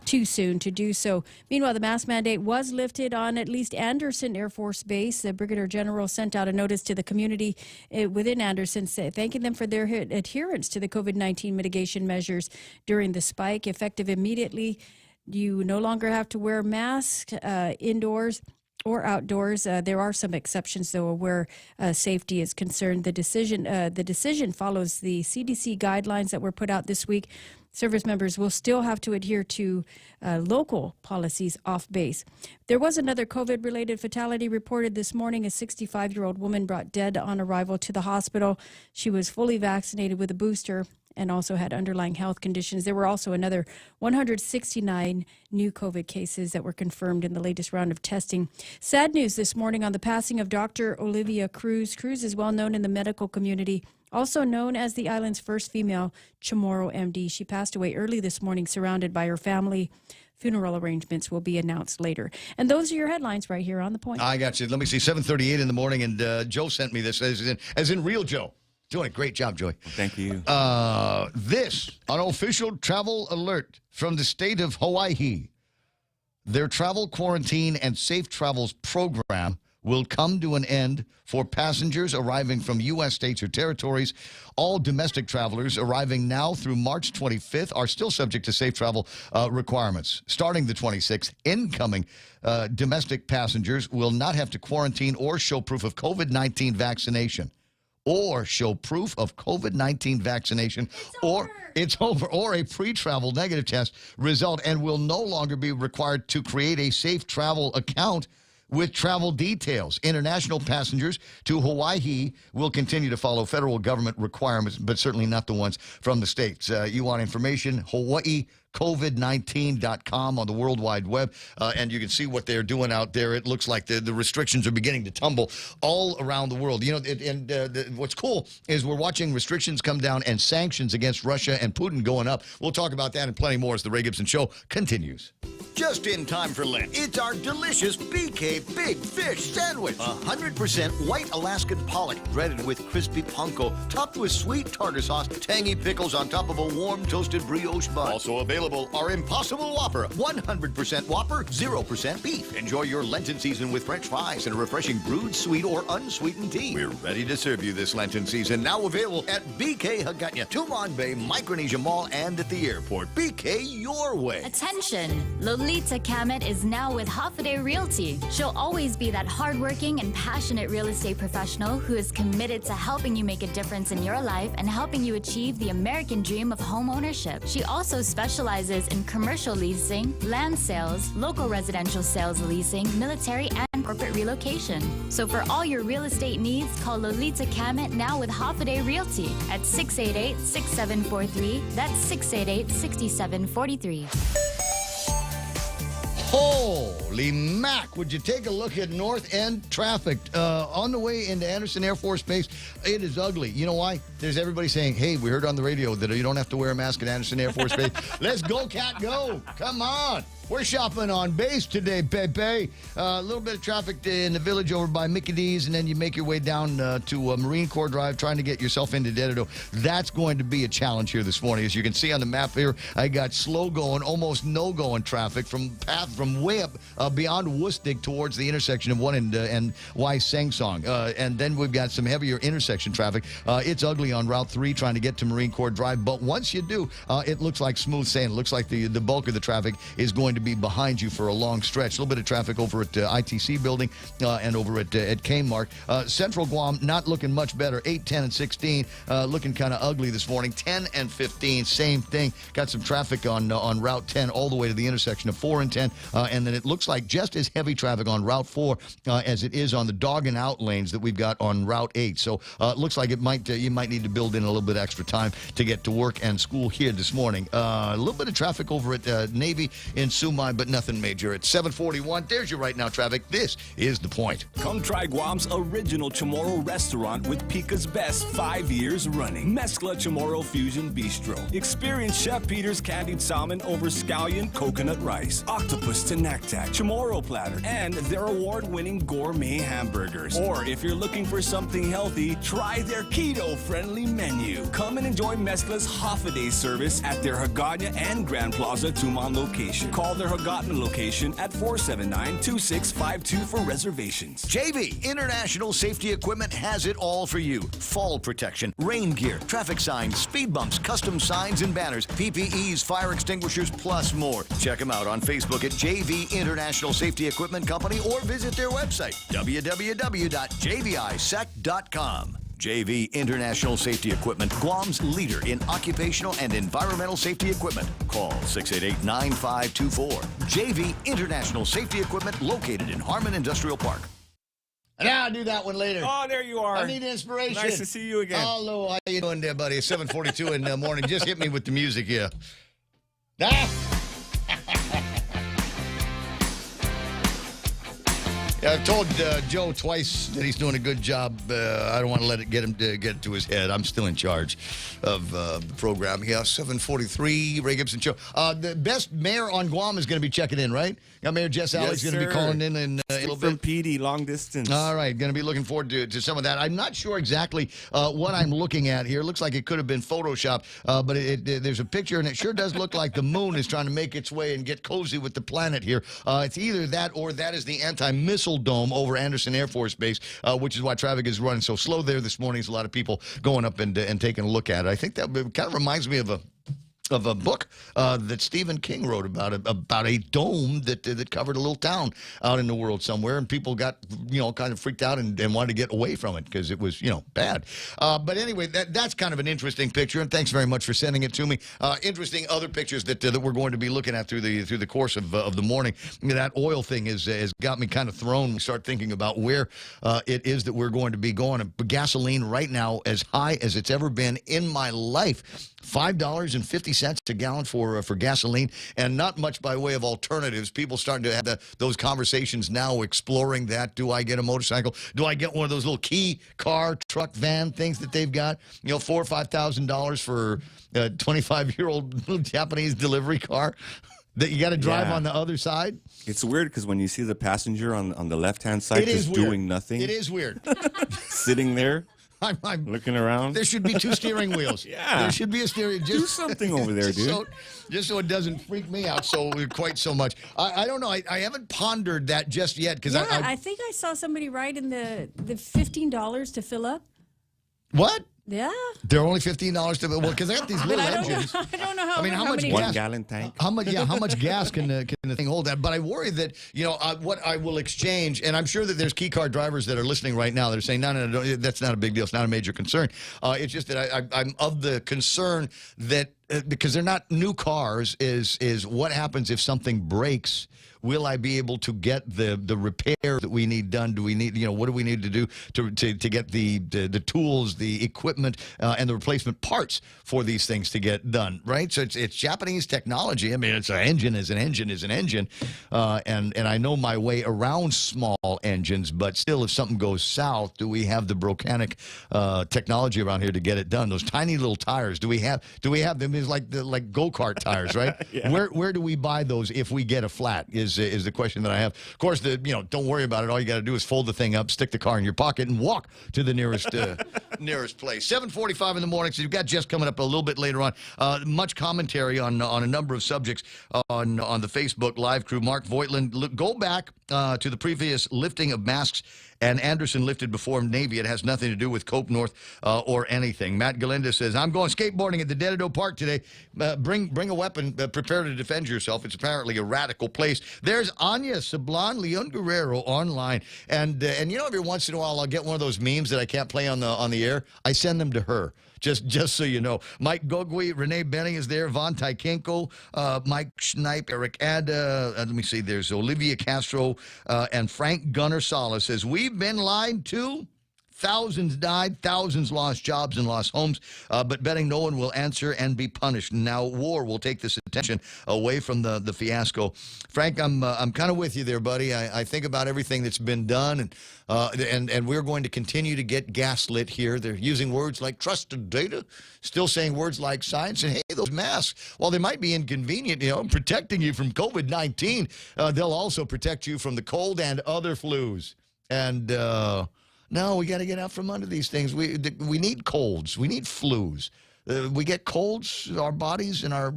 Speaker 10: too soon to do so. Meanwhile, the mask mandate was lifted on at least Anderson Air Force Base. The Brigadier General sent out a notice to the community within Anderson thanking them for their adherence to the COVID-19 mitigation measures during the spike. Effective immediately, you no longer have to wear masks indoors or outdoors. There are some exceptions, though, where safety is concerned. The decision follows the CDC guidelines that were put out this week. Service members will still have to adhere to local policies off base. There was another COVID-related fatality reported this morning. A 65-year-old woman brought dead on arrival to the hospital. She was fully vaccinated with a booster and also had underlying health conditions. There were also another 169 new COVID cases that were confirmed in the latest round of testing. Sad news this morning on the passing of Dr. Olivia Cruz. Cruz is well known in the medical community, also known as the island's first female Chamorro MD. She passed away early this morning, surrounded by her family, Funeral arrangements will be announced later. And those are your headlines right here on The Point.
Speaker 11: I got you. Let me see. 7:38 in the morning, and Joe sent me this, as in real Joe. Doing a great job, Joey.
Speaker 12: Thank you.
Speaker 11: This, an official travel alert from the state of Hawaii. Their travel quarantine and safe travels program will come to an end for passengers arriving from U.S. states or territories. All domestic travelers arriving now through March 25th are still subject to safe travel requirements. Starting the 26th, incoming domestic passengers will not have to quarantine or show proof of COVID-19 vaccination. Or show proof of COVID-19 vaccination, or a pre-travel negative test result, and will no longer be required to create a safe travel account with travel details. International passengers to Hawaii will continue to follow federal government requirements, but certainly not the ones from the states. You want information? HawaiiCovid19.com on the World Wide Web, and you can see what they're doing out there. It looks like the restrictions are beginning to tumble all around the world. You know, what's cool is we're watching restrictions come down and sanctions against Russia and Putin going up. We'll talk about that and plenty more as the Ray Gibson Show continues.
Speaker 13: Just in time for Lent, it's our delicious BK Big Fish Sandwich. 100% white Alaskan pollock, breaded with crispy panko, topped with sweet tartar sauce, tangy pickles on top of a warm toasted brioche bun. Also available, our Impossible Whopper, 100% Whopper, 0% beef. Enjoy your Lenten season with French fries and a refreshing brewed sweet or unsweetened tea. We're ready to serve you this Lenten season. Now available at BK Hagutnya, Tumon Bay, Micronesia Mall, and at the airport. BK your way.
Speaker 2: Attention! Lolita Kamet is now with Hoffaday Realty. She'll always be that hardworking and passionate real estate professional who is committed to helping you make a difference in your life and helping you achieve the American dream of home ownership. She also specializes in commercial leasing, land sales, local residential sales leasing, military and corporate relocation. So for all your real estate needs, call Lolita Kamet now with Hoffaday Realty at 688-6743. That's 688-6743.
Speaker 11: Holy mac, would you take a look at North End traffic on the way into Anderson Air Force Base? It is ugly. You know why? There's everybody saying, hey, we heard on the radio that you don't have to wear a mask at Anderson Air Force Base. Let's go, cat, go. Come on. We're shopping on base today, Pepe. A little bit of traffic in the village over by Mickey D's, and then you make your way down to Marine Corps Drive, trying to get yourself into Dededo. That's going to be a challenge here this morning. As you can see on the map here, I got slow going, almost no going traffic from way up beyond Woostig towards the intersection of 1 and Y Sangsong. And then we've got some heavier intersection traffic. It's ugly on Route 3 trying to get to Marine Corps Drive, but once you do, it looks like smooth sailing. It looks like the bulk of the traffic is going to be behind you for a long stretch. A little bit of traffic over at ITC building and over at Kmart. Central Guam not looking much better. 8, 10, and 16 looking kind of ugly this morning. 10 and 15, same thing. Got some traffic on Route 10 all the way to the intersection of 4 and 10. And then it looks like just as heavy traffic on Route 4 as it is on the dog and out lanes that we've got on Route 8. So it looks like you might need to build in a little bit extra time to get to work and school here this morning. A little bit of traffic over at Navy in Sumai, but nothing major. At 7:41, there's your right now traffic. This is The Point.
Speaker 15: Come try Guam's original Chamorro restaurant with Pika's best 5 years running. Mezcla Chamorro Fusion Bistro. Experience Chef Peter's candied salmon over scallion coconut rice, octopus to naktak, Chamorro platter, and their award-winning gourmet hamburgers. Or if you're looking for something healthy, try their keto-friendly menu. Come and enjoy Mezcla's Hoffaday service at their Hagåtña and Grand Plaza Tumon location. Call their Hagåtña location at 479-2652 for reservations.
Speaker 13: JV International Safety Equipment has it all for you. Fall protection, rain gear, traffic signs, speed bumps, custom signs and banners, PPEs, fire extinguishers, plus more. Check them out on Facebook at JV International Safety Equipment Company or visit their website, www.jvisec.com. JV International Safety Equipment, Guam's leader in occupational and environmental safety equipment. Call 688-9524. JV International Safety Equipment, located in Harmon Industrial Park.
Speaker 11: And I'll do that one later.
Speaker 12: Oh, there you are.
Speaker 11: I need inspiration.
Speaker 12: Nice to see you again.
Speaker 11: Hello, how you doing there, buddy? It's 7:42 in the morning. Just hit me with the music here. Ah! I've told Joe twice that he's doing a good job. I don't want to let it get to his head. I'm still in charge of the program. Yeah, 7:43, Ray Gibson Show. The best mayor on Guam is going to be checking in, right? Got Mayor Jess Alley's going to be calling in a little bit.
Speaker 12: From PD, long distance.
Speaker 11: All right, going to be looking forward to some of that. I'm not sure exactly what I'm looking at here. Looks like it could have been Photoshop, but there's a picture, and it sure does look like the moon is trying to make its way and get cozy with the planet here. It's either that or that is the anti-missile dome over Anderson Air Force Base, which is why traffic is running so slow there this morning. There's a lot of people going up and taking a look at it. I think that kind of reminds me of a book that Stephen King wrote about a dome that covered a little town out in the world somewhere, and people got kind of freaked out and wanted to get away from it because it was bad. But anyway, that's kind of an interesting picture, and thanks very much for sending it to me. Interesting other pictures that we're going to be looking at through the course of the morning. That oil thing has got me kind of thrown. We start thinking about where it is that we're going to be going. Gasoline right now as high as it's ever been in my life. $5.50 a gallon for gasoline, and not much by way of alternatives. People starting to have those conversations now, exploring that. Do I get a motorcycle? Do I get one of those little key car, truck, van things that they've got? $4,000 or $5,000 for a 25-year-old Japanese delivery car that you got to drive on the other side?
Speaker 12: It's weird because when you see the passenger on the left-hand side just doing nothing.
Speaker 11: It is weird.
Speaker 12: Sitting there.
Speaker 11: I'm
Speaker 12: looking around.
Speaker 11: There should be two steering wheels.
Speaker 12: Yeah.
Speaker 11: There should be a steering.
Speaker 12: Do something over there, dude.
Speaker 11: Just so it doesn't freak me out quite so much. I don't know. I haven't pondered that just yet.
Speaker 10: I think I saw somebody write in the $15 to fill up.
Speaker 11: What?
Speaker 10: Yeah.
Speaker 11: They're only $15 to because I got these little engines.
Speaker 10: I don't know how.
Speaker 11: I mean, how much gas?
Speaker 12: 1 gallon tank.
Speaker 11: How much? Yeah, how much gas can the thing hold? That? But I worry that what I will exchange, and I'm sure that there's key car drivers that are listening right now that are saying, no, that's not a big deal. It's not a major concern. It's just that I'm of the concern that because they're not new cars, is what happens if something breaks. Will I be able to get the repair that we need done? Do we need, what do we need to do to get the tools, the equipment, and the replacement parts for these things to get done, right? So it's Japanese technology. I mean, it's an engine is an engine is an engine. And I know my way around small engines, but still, if something goes south, do we have the Brocanic technology around here to get it done? Those tiny little tires, do we have them? Is like go-kart tires, right?
Speaker 12: Yeah.
Speaker 11: Where do we buy those if we get a flat? Is the question that I have. Of course, don't worry about it. All you got to do is fold the thing up, stick the car in your pocket, and walk to the nearest nearest place. 7:45 in the morning. So you've got Jess coming up a little bit later on. Much commentary on a number of subjects on the Facebook Live crew. Mark Voigtland, go back to the previous lifting of masks. And Anderson lifted before Navy. It has nothing to do with Cope North or anything. Matt Galinda says, I'm going skateboarding at the Dededo Park today. Bring a weapon. Prepare to defend yourself. It's apparently a radical place. There's Anya Sablan Leon Guerrero online. And every once in a while I'll get one of those memes that I can't play on the air. I send them to her. Just so you know. Mike Gogui, Renee Benning is there, Von Tykenko, Mike Schneip, Eric Adda, let me see, there's Olivia Castro, and Frank Gunnar Sala says, we've been lied to. Thousands died, thousands lost jobs and lost homes, but betting no one will answer and be punished. Now war will take this attention away from the fiasco. Frank, I'm kind of with you there, buddy. I think about everything that's been done, and we're going to continue to get gaslit here. They're using words like trusted data, still saying words like science, and hey, those masks, while they might be inconvenient, protecting you from COVID-19, they'll also protect you from the cold and other flus. And no, we got to get out from under these things. We need colds. We need flus. We get colds, our bodies and our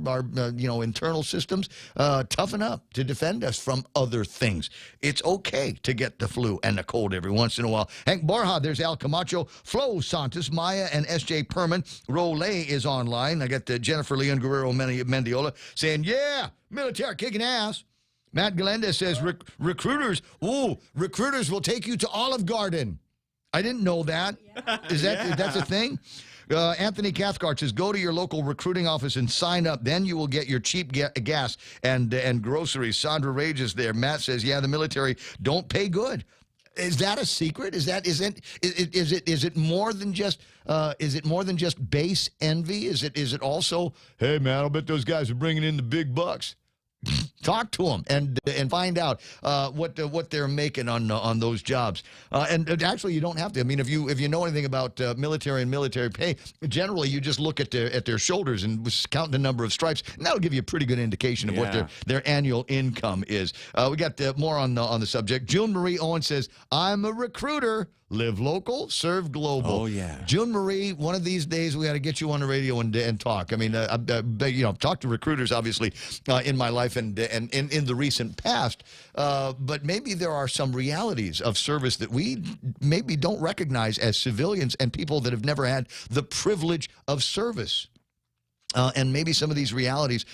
Speaker 11: internal systems toughen up to defend us from other things. It's okay to get the flu and the cold every once in a while. Hank Barha, there's Al Camacho, Flo Santos, Maya, and S.J. Perman. Rolay is online. I got the Jennifer Leon Guerrero Mendiola saying, yeah, military kicking ass. Matt Galenda says, recruiters will take you to Olive Garden. I didn't know that. Is that's a thing? Anthony Cathcart says, go to your local recruiting office and sign up. Then you will get your cheap gas and groceries. Sandra Rage is there. Matt says, yeah, the military don't pay good. Is that a secret? Is it more than just base envy? Is it also, hey man, I'll bet those guys are bringing in the big bucks. Talk to them and find out what they're making on those jobs. And actually, you don't have to. I mean, if you know anything about military and military pay, generally you just look at their shoulders and count the number of stripes, and that'll give you a pretty good indication of what their annual income is. We got more on the subject. June Marie Owen says, "I'm a recruiter. Live local, serve global."
Speaker 12: Oh, yeah.
Speaker 11: June Marie, one of these days we got to get you on the radio and talk. I mean, talk to recruiters, obviously, in my life and in the recent past. But maybe there are some realities of service that we maybe don't recognize as civilians and people that have never had the privilege of service. And maybe some of these realities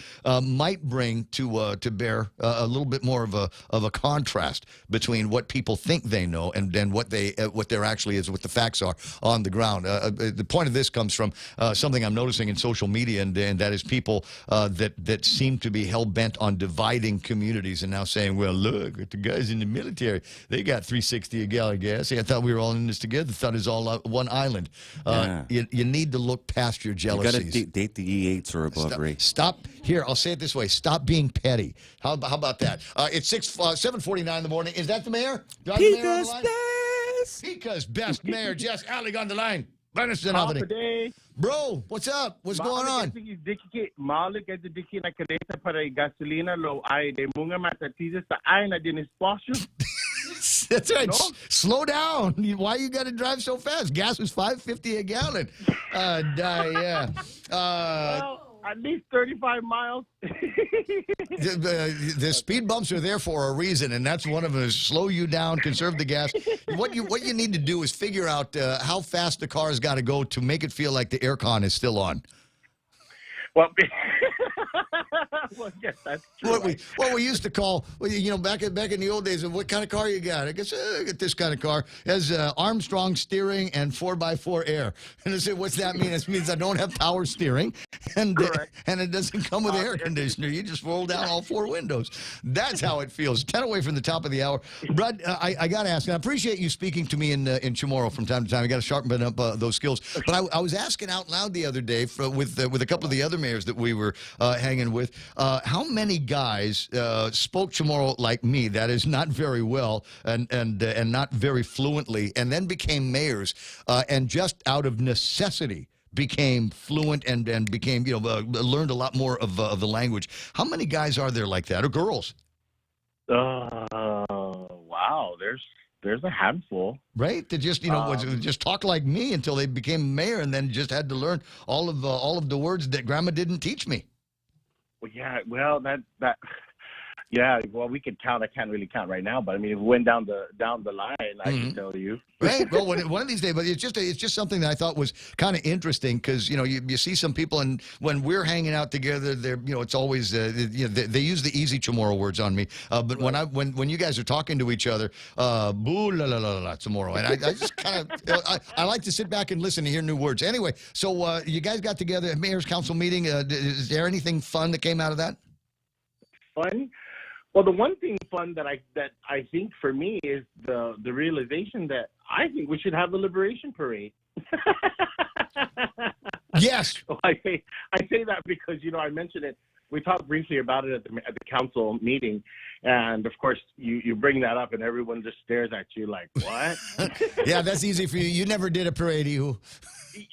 Speaker 11: might bring to bear a little bit more of a contrast between what people think they know and what there actually is, what the facts are on the ground. The point of this comes from something I'm noticing in social media, and that is people that seem to be hell bent on dividing communities and now saying, "Well, look at the guys in the military; they got $3.60 a gallon of gas. I thought we were all in this together. Thought it was all one island." You need to look past your jealousies.
Speaker 12: You got to date the E8s or above, Ray.
Speaker 11: Stop. Here, I'll say it this way. Stop being petty. How about that? It's 7:49 in the morning. Is that the mayor? Do I have the mayor on the line? Pica's best mayor, Jess Allig on the line. Bro, what's up? What's going on? That's right. No? Slow down. Why you got to drive so fast? Gas was $5.50 a gallon.
Speaker 6: Well, at least 35 miles.
Speaker 11: The speed bumps are there for a reason, and that's one of them. Is slow you down, conserve the gas. What you need to do is figure out how fast the car's got to go to make it feel like the aircon is still on.
Speaker 6: Well, yes, that's true.
Speaker 11: What we used to call, back in the old days, what kind of car you got? I guess I got this kind of car. It has Armstrong steering and 4x4 air. And I said, what's that mean? It means I don't have power steering, and it doesn't come with air conditioner. You just roll down all four windows. That's how it feels. 10 away from the top of the hour. Brad, I got to ask, and I appreciate you speaking to me in Chamorro from time to time. I got to sharpen up those skills. But I was asking out loud the other day with a couple of the other mayors that we were hanging with, how many guys spoke Chamorro like me, that is not very well and not very fluently, and then became mayors and just out of necessity became fluent and became, learned a lot more of the language. How many guys are there like that, or girls?
Speaker 6: Wow, there's a handful.
Speaker 11: Right? They just, just talk like me until they became mayor, and then just had to learn all of the words that Grandma didn't teach me.
Speaker 6: Well, yeah. Well, yeah. Well, we could count. I can't really count right now, but I mean, if we went down the line, I can tell you.
Speaker 11: Right. Well, one of these days, but it's just something that I thought was kind of interesting because you see some people, and when we're hanging out together, they're it's always they use the easy Chamorro words on me. But when you guys are talking to each other, boo la la la la Chamorro, and I just kind of I like to sit back and listen to hear new words. Anyway, so you guys got together at Mayor's Council meeting. Is there anything fun that came out of that?
Speaker 6: Fun. Well, the one thing fun that I think for me is the realization that I think we should have the Liberation Parade.
Speaker 11: Yes.
Speaker 6: So I say that because I mentioned it. We talked briefly about it at the council meeting, and of course you bring that up, and everyone just stares at you like, what?
Speaker 11: Yeah, that's easy for you. You never did a parade, you.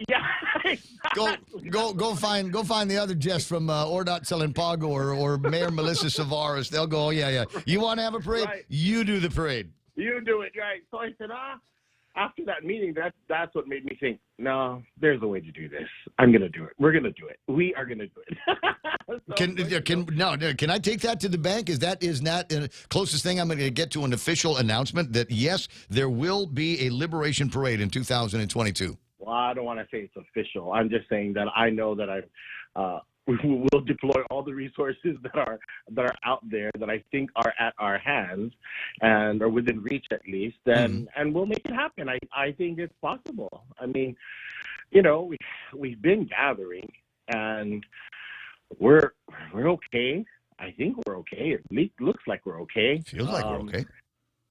Speaker 6: Yeah. Exactly.
Speaker 11: Go find the other Jess from Ordot Salimpago or Mayor Melissa Savaras. They'll go, yeah. You want to have a parade? Right. You do the parade.
Speaker 6: You do it, right? So I said, after that meeting, that's what made me think, no, there's a way to do this. I'm going to do it. We're going to do it. We are going to do it. Can
Speaker 11: I take that to the bank? Is that the closest thing I'm going to get to an official announcement that, yes, there will be a Liberation Parade in 2022?
Speaker 6: Well, I don't want to say it's official. I'm just saying that I know that we will deploy all the resources that are out there that I think are at our hands and are within reach at least, and we'll make it happen. I think it's possible. I mean, we've been gathering and we're okay. I think we're okay. It looks like we're okay.
Speaker 11: Feels like we're okay.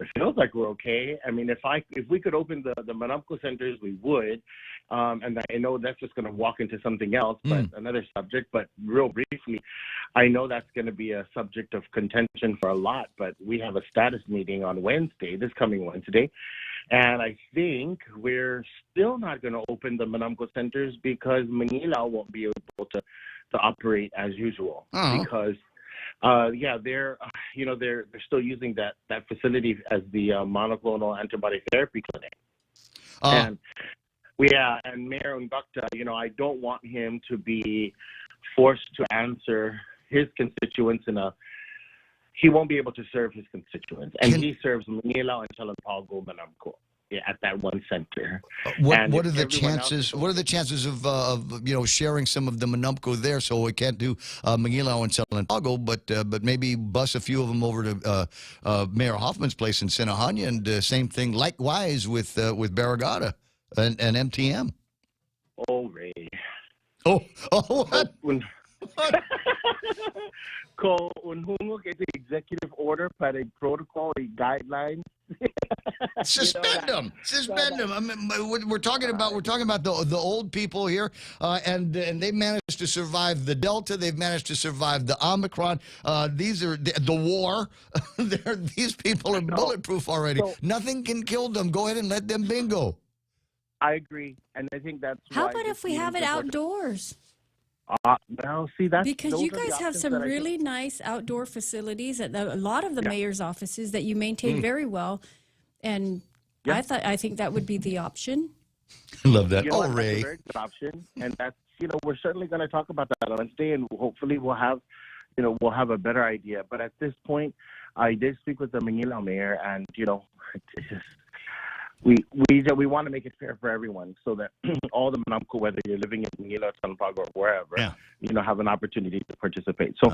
Speaker 16: it feels like we're okay. I mean, if we could open the Manamco centers, we would. And I know that's just going to walk into something else, but another subject. But real briefly, I know that's going to be a subject of contention for a lot. But we have a status meeting on Wednesday, this coming Wednesday, and I think we're still not going to open the Manamco centers because Manila won't be able to operate as usual because. They're still using that facility as the monoclonal antibody therapy clinic. And Mayor Ungakta, I don't want him to be forced to answer his constituents he won't be able to serve his constituents. And he serves Manila and Talanpago, Manamco. Yeah, at that one center.
Speaker 11: What are the chances? What are the chances of sharing some of the Manamco there, so we can't do Manila and Talanpago, but maybe bus a few of them over to Mayor Hoffman's place in Sinahanya, and same thing likewise with Barragata and MTM.
Speaker 16: Oh, Ray.
Speaker 11: Oh, what?
Speaker 16: Kung unhungog ito executive order para protocol guidelines.
Speaker 11: Suspend them. Suspend them. I mean, we're talking about the old people here, and they managed to survive the Delta. They've managed to survive the Omicron. These are the war. These people are bulletproof already. So, nothing can kill them. Go ahead and let them bingo.
Speaker 16: I agree, and I think that's.
Speaker 10: How about if we have it outdoors?
Speaker 16: Well, see, that's
Speaker 10: because you guys have some really nice outdoor facilities at a lot of the mayor's offices that you maintain very well, and I think that would be the option.
Speaker 11: I love that.
Speaker 16: That's a very good option, and that's we're certainly going to talk about that on Wednesday, and hopefully we'll have a better idea. But at this point, I did speak with the Manila mayor, and it's just. We want to make it fair for everyone so that all the Manamco, whether you're living in Manila, Talanpago, or wherever, have an opportunity to participate. So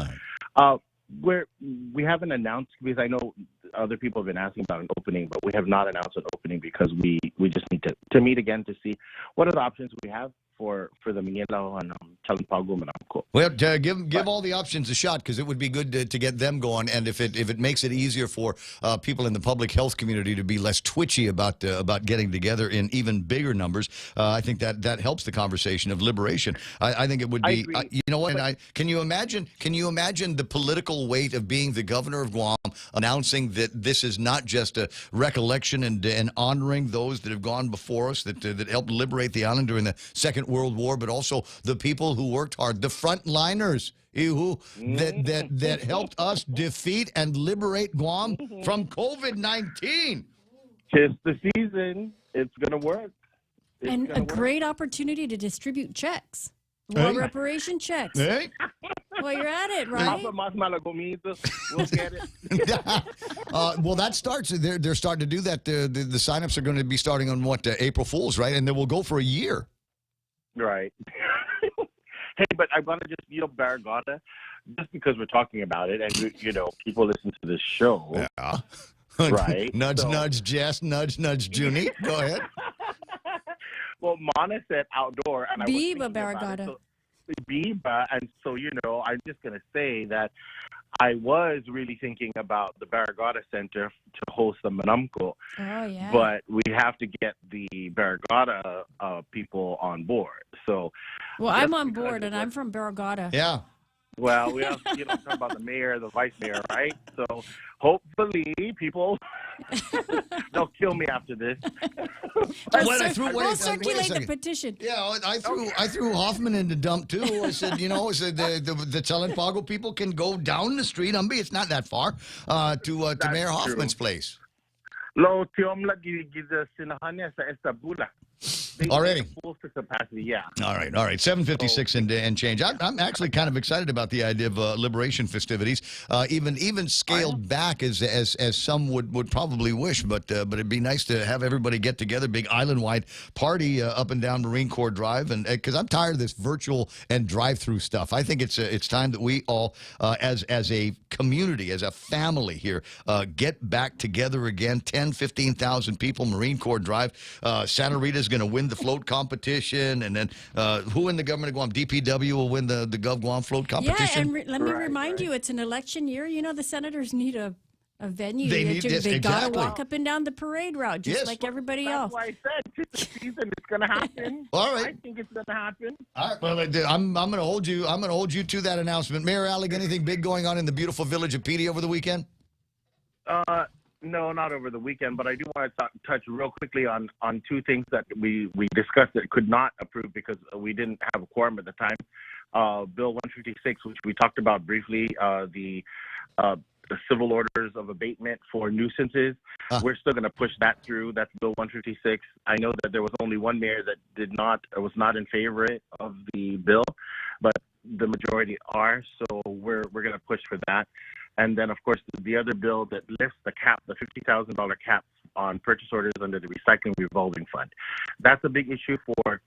Speaker 16: we haven't announced, because I know other people have been asking about an opening, but we have not announced an opening because we just need to meet again to see what are the options we have for the Manila and Talanpago, Manamco.
Speaker 11: Well, give all the options a shot, because it would be good to get them going, and if it makes it easier for people in the public health community to be less twitchy about getting together in even bigger numbers, I think that helps the conversation of liberation. I think it would be. You know what? Can you imagine the political weight of being the governor of Guam, announcing that this is not just a recollection and honoring those that have gone before us that helped liberate the island during the Second World War, but also the people who worked hard, the frontliners that helped us defeat and liberate Guam from COVID-19.
Speaker 16: Tis the season. It's going to work.
Speaker 10: And a great opportunity to distribute checks. War reparation checks.
Speaker 11: Hey.
Speaker 10: Well, you're at it, right?
Speaker 16: We'll get it.
Speaker 11: Well, that starts. They're starting to do that. The signups are going to be starting on April Fool's, right? And then we'll go for a year.
Speaker 16: Right. Hey, but I want to just, Barragata, just because we're talking about it, and people listen to this show.
Speaker 11: Yeah.
Speaker 16: Right.
Speaker 11: Nudge, Jess. Nudge, Junie. Go ahead.
Speaker 16: Well, Mana said outdoor, and
Speaker 10: Biba Barragata.
Speaker 16: Biba, and so I'm just gonna say that I was really thinking about the Barragata Center to host the Manamco.
Speaker 10: Oh yeah.
Speaker 16: But we have to get the Barragata people on board. So.
Speaker 10: Well, I'm on board, and I'm from Barragata.
Speaker 11: Yeah.
Speaker 16: Well, we have to talk about the mayor, the vice mayor, right? So hopefully people they'll kill me after this.
Speaker 10: We'll circulate the petition.
Speaker 11: Yeah, I threw Hoffman in the dump too. I said, the Talanpago people can go down the street. It's not that far to Mayor Hoffman's place.
Speaker 16: Lo tiom lagi gida Sinahanya sa Estabula.
Speaker 11: Already.
Speaker 16: Full to capacity, yeah.
Speaker 11: All right. 7:56 and change. I'm actually kind of excited about the idea of liberation festivities, even scaled back as some would probably wish. But it'd be nice to have everybody get together, big island-wide party up and down Marine Corps Drive, and because I'm tired of this virtual and drive-through stuff. I think it's time that we all, as a community, as a family here, get back together again. 15,000 people, Marine Corps Drive. Santa Rita's going to win the float competition, and then who in the government of Guam? DPW will win the Gov Guam float competition.
Speaker 10: Yeah, and let me remind you, it's an election year. The senators need a a venue.
Speaker 11: They need this,
Speaker 10: They gotta
Speaker 11: exactly.
Speaker 10: walk up and down the parade route just
Speaker 11: Yes.
Speaker 10: like everybody
Speaker 16: That's
Speaker 10: else.
Speaker 16: why I said it's a season. It's going to happen.
Speaker 11: All right.
Speaker 16: I think it's going to happen.
Speaker 11: All right. Well, I'm going to hold you. I'm going to hold you to that announcement. Mayor Alec, anything big going on in the beautiful village of Petey over the weekend?
Speaker 16: No, not over the weekend, but I do want to touch real quickly on two things that we discussed that could not approve because we didn't have a quorum at the time. Bill 156, which we talked about briefly, the civil orders of abatement for nuisances. We're still going to push that through. That's Bill 156. I know that there was only one mayor that was not in favor of the bill, but the majority are. So we're going to push for that. And then, of course, the other bill that lifts the cap, the $50,000 cap on purchase orders under the recycling revolving fund. That's a big issue for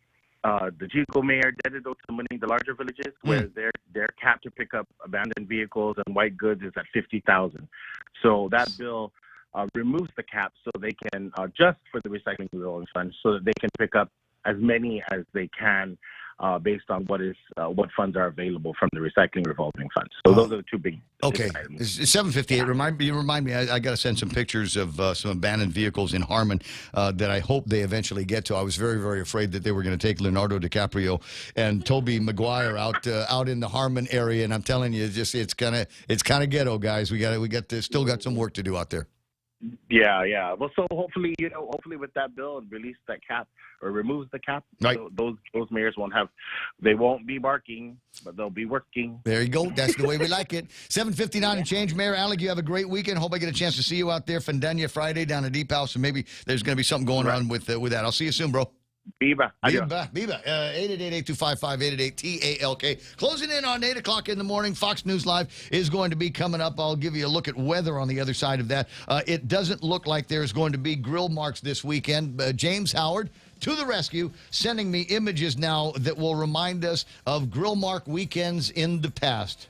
Speaker 16: the Chico mayor, Dededo, the larger villages, where their cap to pick up abandoned vehicles and white goods is at $50,000. So that bill removes the cap so they can just for the recycling revolving fund, so that they can pick up as many as they can based on what funds are available from the recycling revolving fund. So those are the two big.
Speaker 11: Okay, it's 7:58. Remind me. I got to send some pictures of some abandoned vehicles in Harmon that I hope they eventually get to. I was very, very afraid that they were going to take Leonardo DiCaprio and Toby Maguire out in the Harmon area, and I'm telling you, it's kind of ghetto, guys. We still got some work to do out there.
Speaker 16: Yeah. Well, so hopefully with that bill and release that cap or removes the cap,
Speaker 11: right.
Speaker 16: So those mayors won't be barking, but they'll be working.
Speaker 11: There you go. That's the way we like it. 7:59 and change. Mayor Alec, you have a great weekend. Hope I get a chance to see you out there, Fandania Friday down at Deep House, and maybe there's going to be something going on with that. I'll see you soon, bro.
Speaker 16: Biba.
Speaker 11: 888-825-888-TALK. Closing in on 8 o'clock in the morning. Fox News Live is going to be coming up. I'll give you a look at weather on the other side of that. It doesn't look like there's going to be grill marks this weekend. James Howard to the rescue, sending me images now that will remind us of grill mark weekends in the past.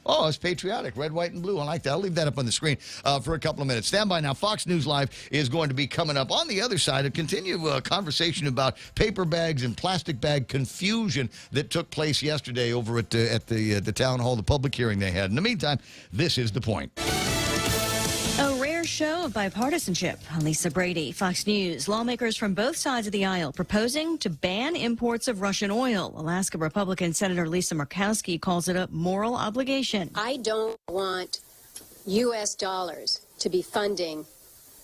Speaker 11: Oh, it's patriotic. Red, white, and blue. I like that. I'll leave that up on the screen for a couple of minutes. Stand by now. Fox News Live is going to be coming up. On the other side, a continued conversation about paper bags and plastic bag confusion that took place yesterday over at the town hall, the public hearing they had. In the meantime, this is The Point.
Speaker 1: A rare show of bipartisanship. Lisa Brady, Fox News. Lawmakers from both sides of the aisle proposing to ban imports of Russian oil. Alaska Republican Senator Lisa Murkowski calls it a moral obligation.
Speaker 17: I don't want U.S. dollars to be funding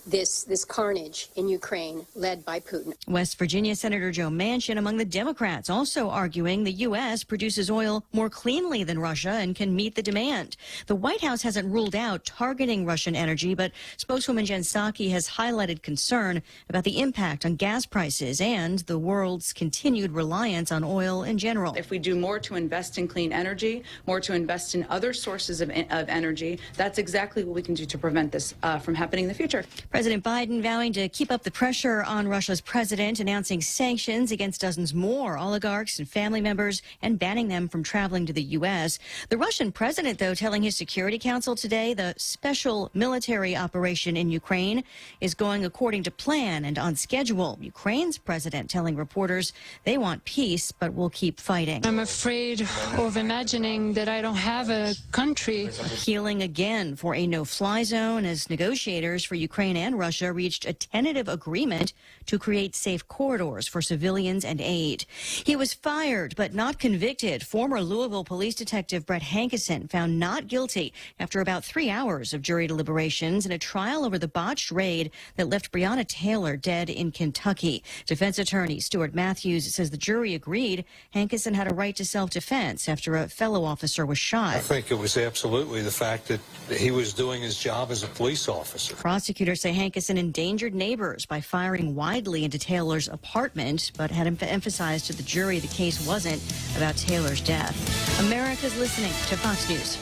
Speaker 17: this carnage in Ukraine led by Putin.
Speaker 1: West Virginia Senator Joe Manchin among the Democrats, also arguing the U.S. produces oil more cleanly than Russia and can meet the demand. The White House hasn't ruled out targeting Russian energy, but spokeswoman Jen Psaki has highlighted concern about the impact on gas prices and the world's continued reliance on oil in general.
Speaker 19: If we do more to invest in clean energy, more to invest in other sources of energy, that's exactly what we can do to prevent this from happening in the future.
Speaker 1: President Biden vowing to keep up the pressure on Russia's president, announcing sanctions against dozens more oligarchs and family members and banning them from traveling to the U.S. The Russian president, though, telling his Security Council today the special military operation in Ukraine is going according to plan and on schedule. Ukraine's president telling reporters they want peace but will keep fighting.
Speaker 20: I'm afraid of imagining that I don't have a country.
Speaker 1: Healing again for a no-fly zone as negotiators for Ukraine and Russia reached a tentative agreement to create safe corridors for civilians and aid. He was fired but not convicted. Former Louisville police detective Brett Hankison found not guilty after about 3 hours of jury deliberations in a trial over the botched raid that left Breonna Taylor dead in Kentucky. Defense attorney Stuart Matthews says the jury agreed Hankison had a right to self-defense after a fellow officer was shot.
Speaker 21: I think it was absolutely the fact that he was doing his job as a police officer.
Speaker 1: Prosecutors say Hankison endangered neighbors by firing widely into Taylor's apartment, but had emphasized to the jury the case wasn't about Taylor's death. America's listening to Fox News.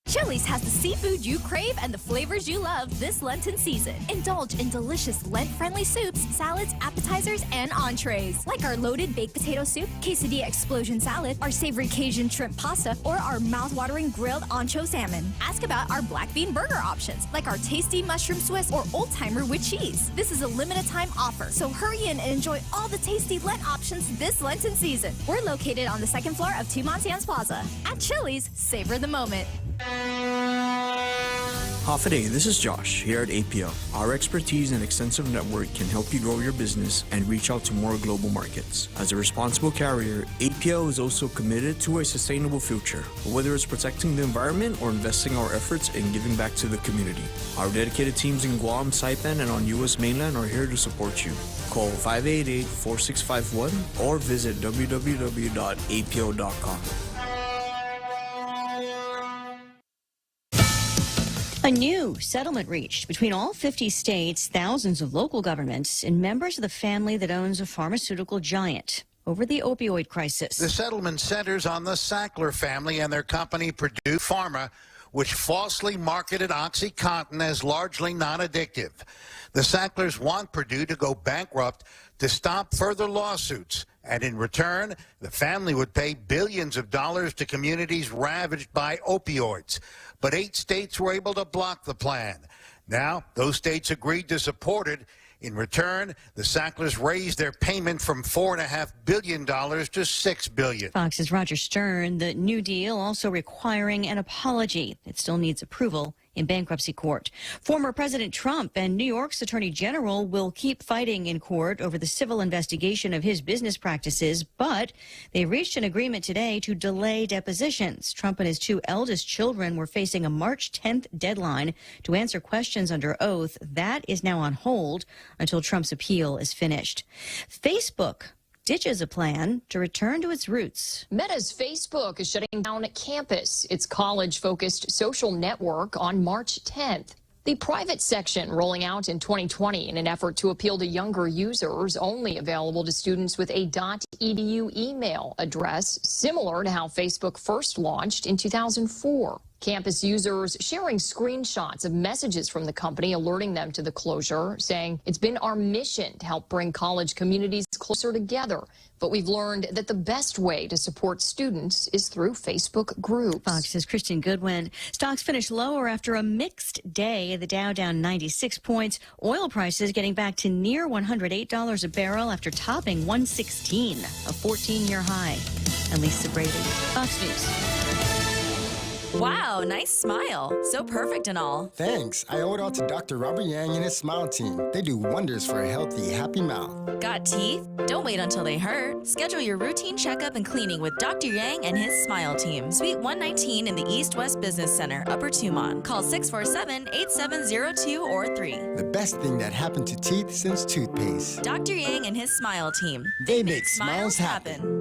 Speaker 22: Chili's has the seafood you crave and the flavors you love this Lenten season. Indulge in delicious Lent-friendly soups, salads, appetizers, and entrees. Like our loaded baked potato soup, quesadilla explosion salad, our savory Cajun shrimp pasta, or our mouth-watering grilled ancho salmon. Ask about our black bean burger options, like our tasty mushroom Swiss or old timer with cheese. This is a limited time offer, so hurry in and enjoy all the tasty Lent options this Lenten season. We're located on the second floor of Two Montans Plaza. At Chili's, savor the moment.
Speaker 3: Half a day, this is Josh here at APL. Our expertise and extensive network can help you grow your business and reach out to more global markets. As a responsible carrier, APL is also committed to a sustainable future, whether it's protecting the environment or investing our efforts in giving back to the community. Our dedicated teams in Guam, Saipan, and on U.S. mainland are here to support you. Call 588-4651 or visit www.apo.com.
Speaker 1: A new settlement reached between all 50 states, thousands of local governments, and members of the family that owns a pharmaceutical giant over the opioid crisis.
Speaker 9: The settlement centers on the Sackler family and their company Purdue Pharma, which falsely marketed OxyContin as largely non-addictive. The Sacklers want Purdue to go bankrupt to stop further lawsuits. And in return, the family would pay billions of dollars to communities ravaged by opioids. But 8 states were able to block the plan. Now, those states agreed to support it. In return, the Sacklers raised their payment from $4.5 billion to $6 billion.
Speaker 1: Fox's Roger Stern, the new deal also requiring an apology. It still needs approval in bankruptcy court. Former President Trump and New York's Attorney General will keep fighting in court over the civil investigation of his business practices, but they reached an agreement today to delay depositions. Trump and his 2 eldest children were facing a March 10th deadline to answer questions under oath. That is now on hold until Trump's appeal is finished. Facebook ditches a plan to return to its roots.
Speaker 23: Meta's Facebook is shutting down Campus, its college-focused social network, on March 10th. The private section rolling out in 2020 in an effort to appeal to younger users, only available to students with a .edu email address, similar to how Facebook first launched in 2004. Campus users sharing screenshots of messages from the company alerting them to the closure, saying it's been our mission to help bring college communities closer together. But we've learned that the best way to support students is through Facebook groups.
Speaker 1: Fox's Kristen Goodwin. Stocks finished lower after a mixed day. The Dow down 96 points. Oil prices getting back to near $108 a barrel after topping 116, a 14-year high. And Lisa Brady, Fox News.
Speaker 24: Wow, nice smile. So perfect and all.
Speaker 25: Thanks. I owe it all to Dr. Robert Yang and his Smile team. They do wonders for a healthy, happy mouth.
Speaker 24: Got teeth? Don't wait until they hurt. Schedule your routine checkup and cleaning with Dr. Yang and his Smile team. Suite 119 in the East West Business Center, Upper Tumon. Call 647-8702 or 3.
Speaker 25: The best thing that happened to teeth since toothpaste.
Speaker 24: Dr. Yang and his Smile team.
Speaker 25: They make smiles happen.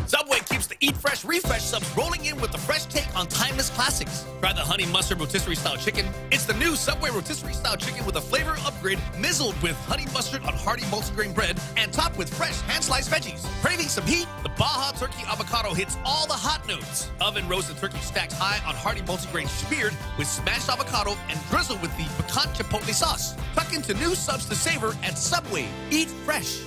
Speaker 18: Subway keeps the Eat Fresh Refresh subs rolling in with the fresh take on timeless classics. Try the Honey Mustard Rotisserie Style Chicken. It's the new Subway Rotisserie Style Chicken with a flavor upgrade, mizzled with honey mustard on hearty multigrain bread and topped with fresh hand-sliced veggies. Craving some heat? The Baja Turkey Avocado hits all the hot notes. Oven roasted turkey stacked high on hearty multigrain speared with smashed avocado and drizzled with the piquant chipotle sauce. Tuck into new subs to savor at Subway. Eat fresh.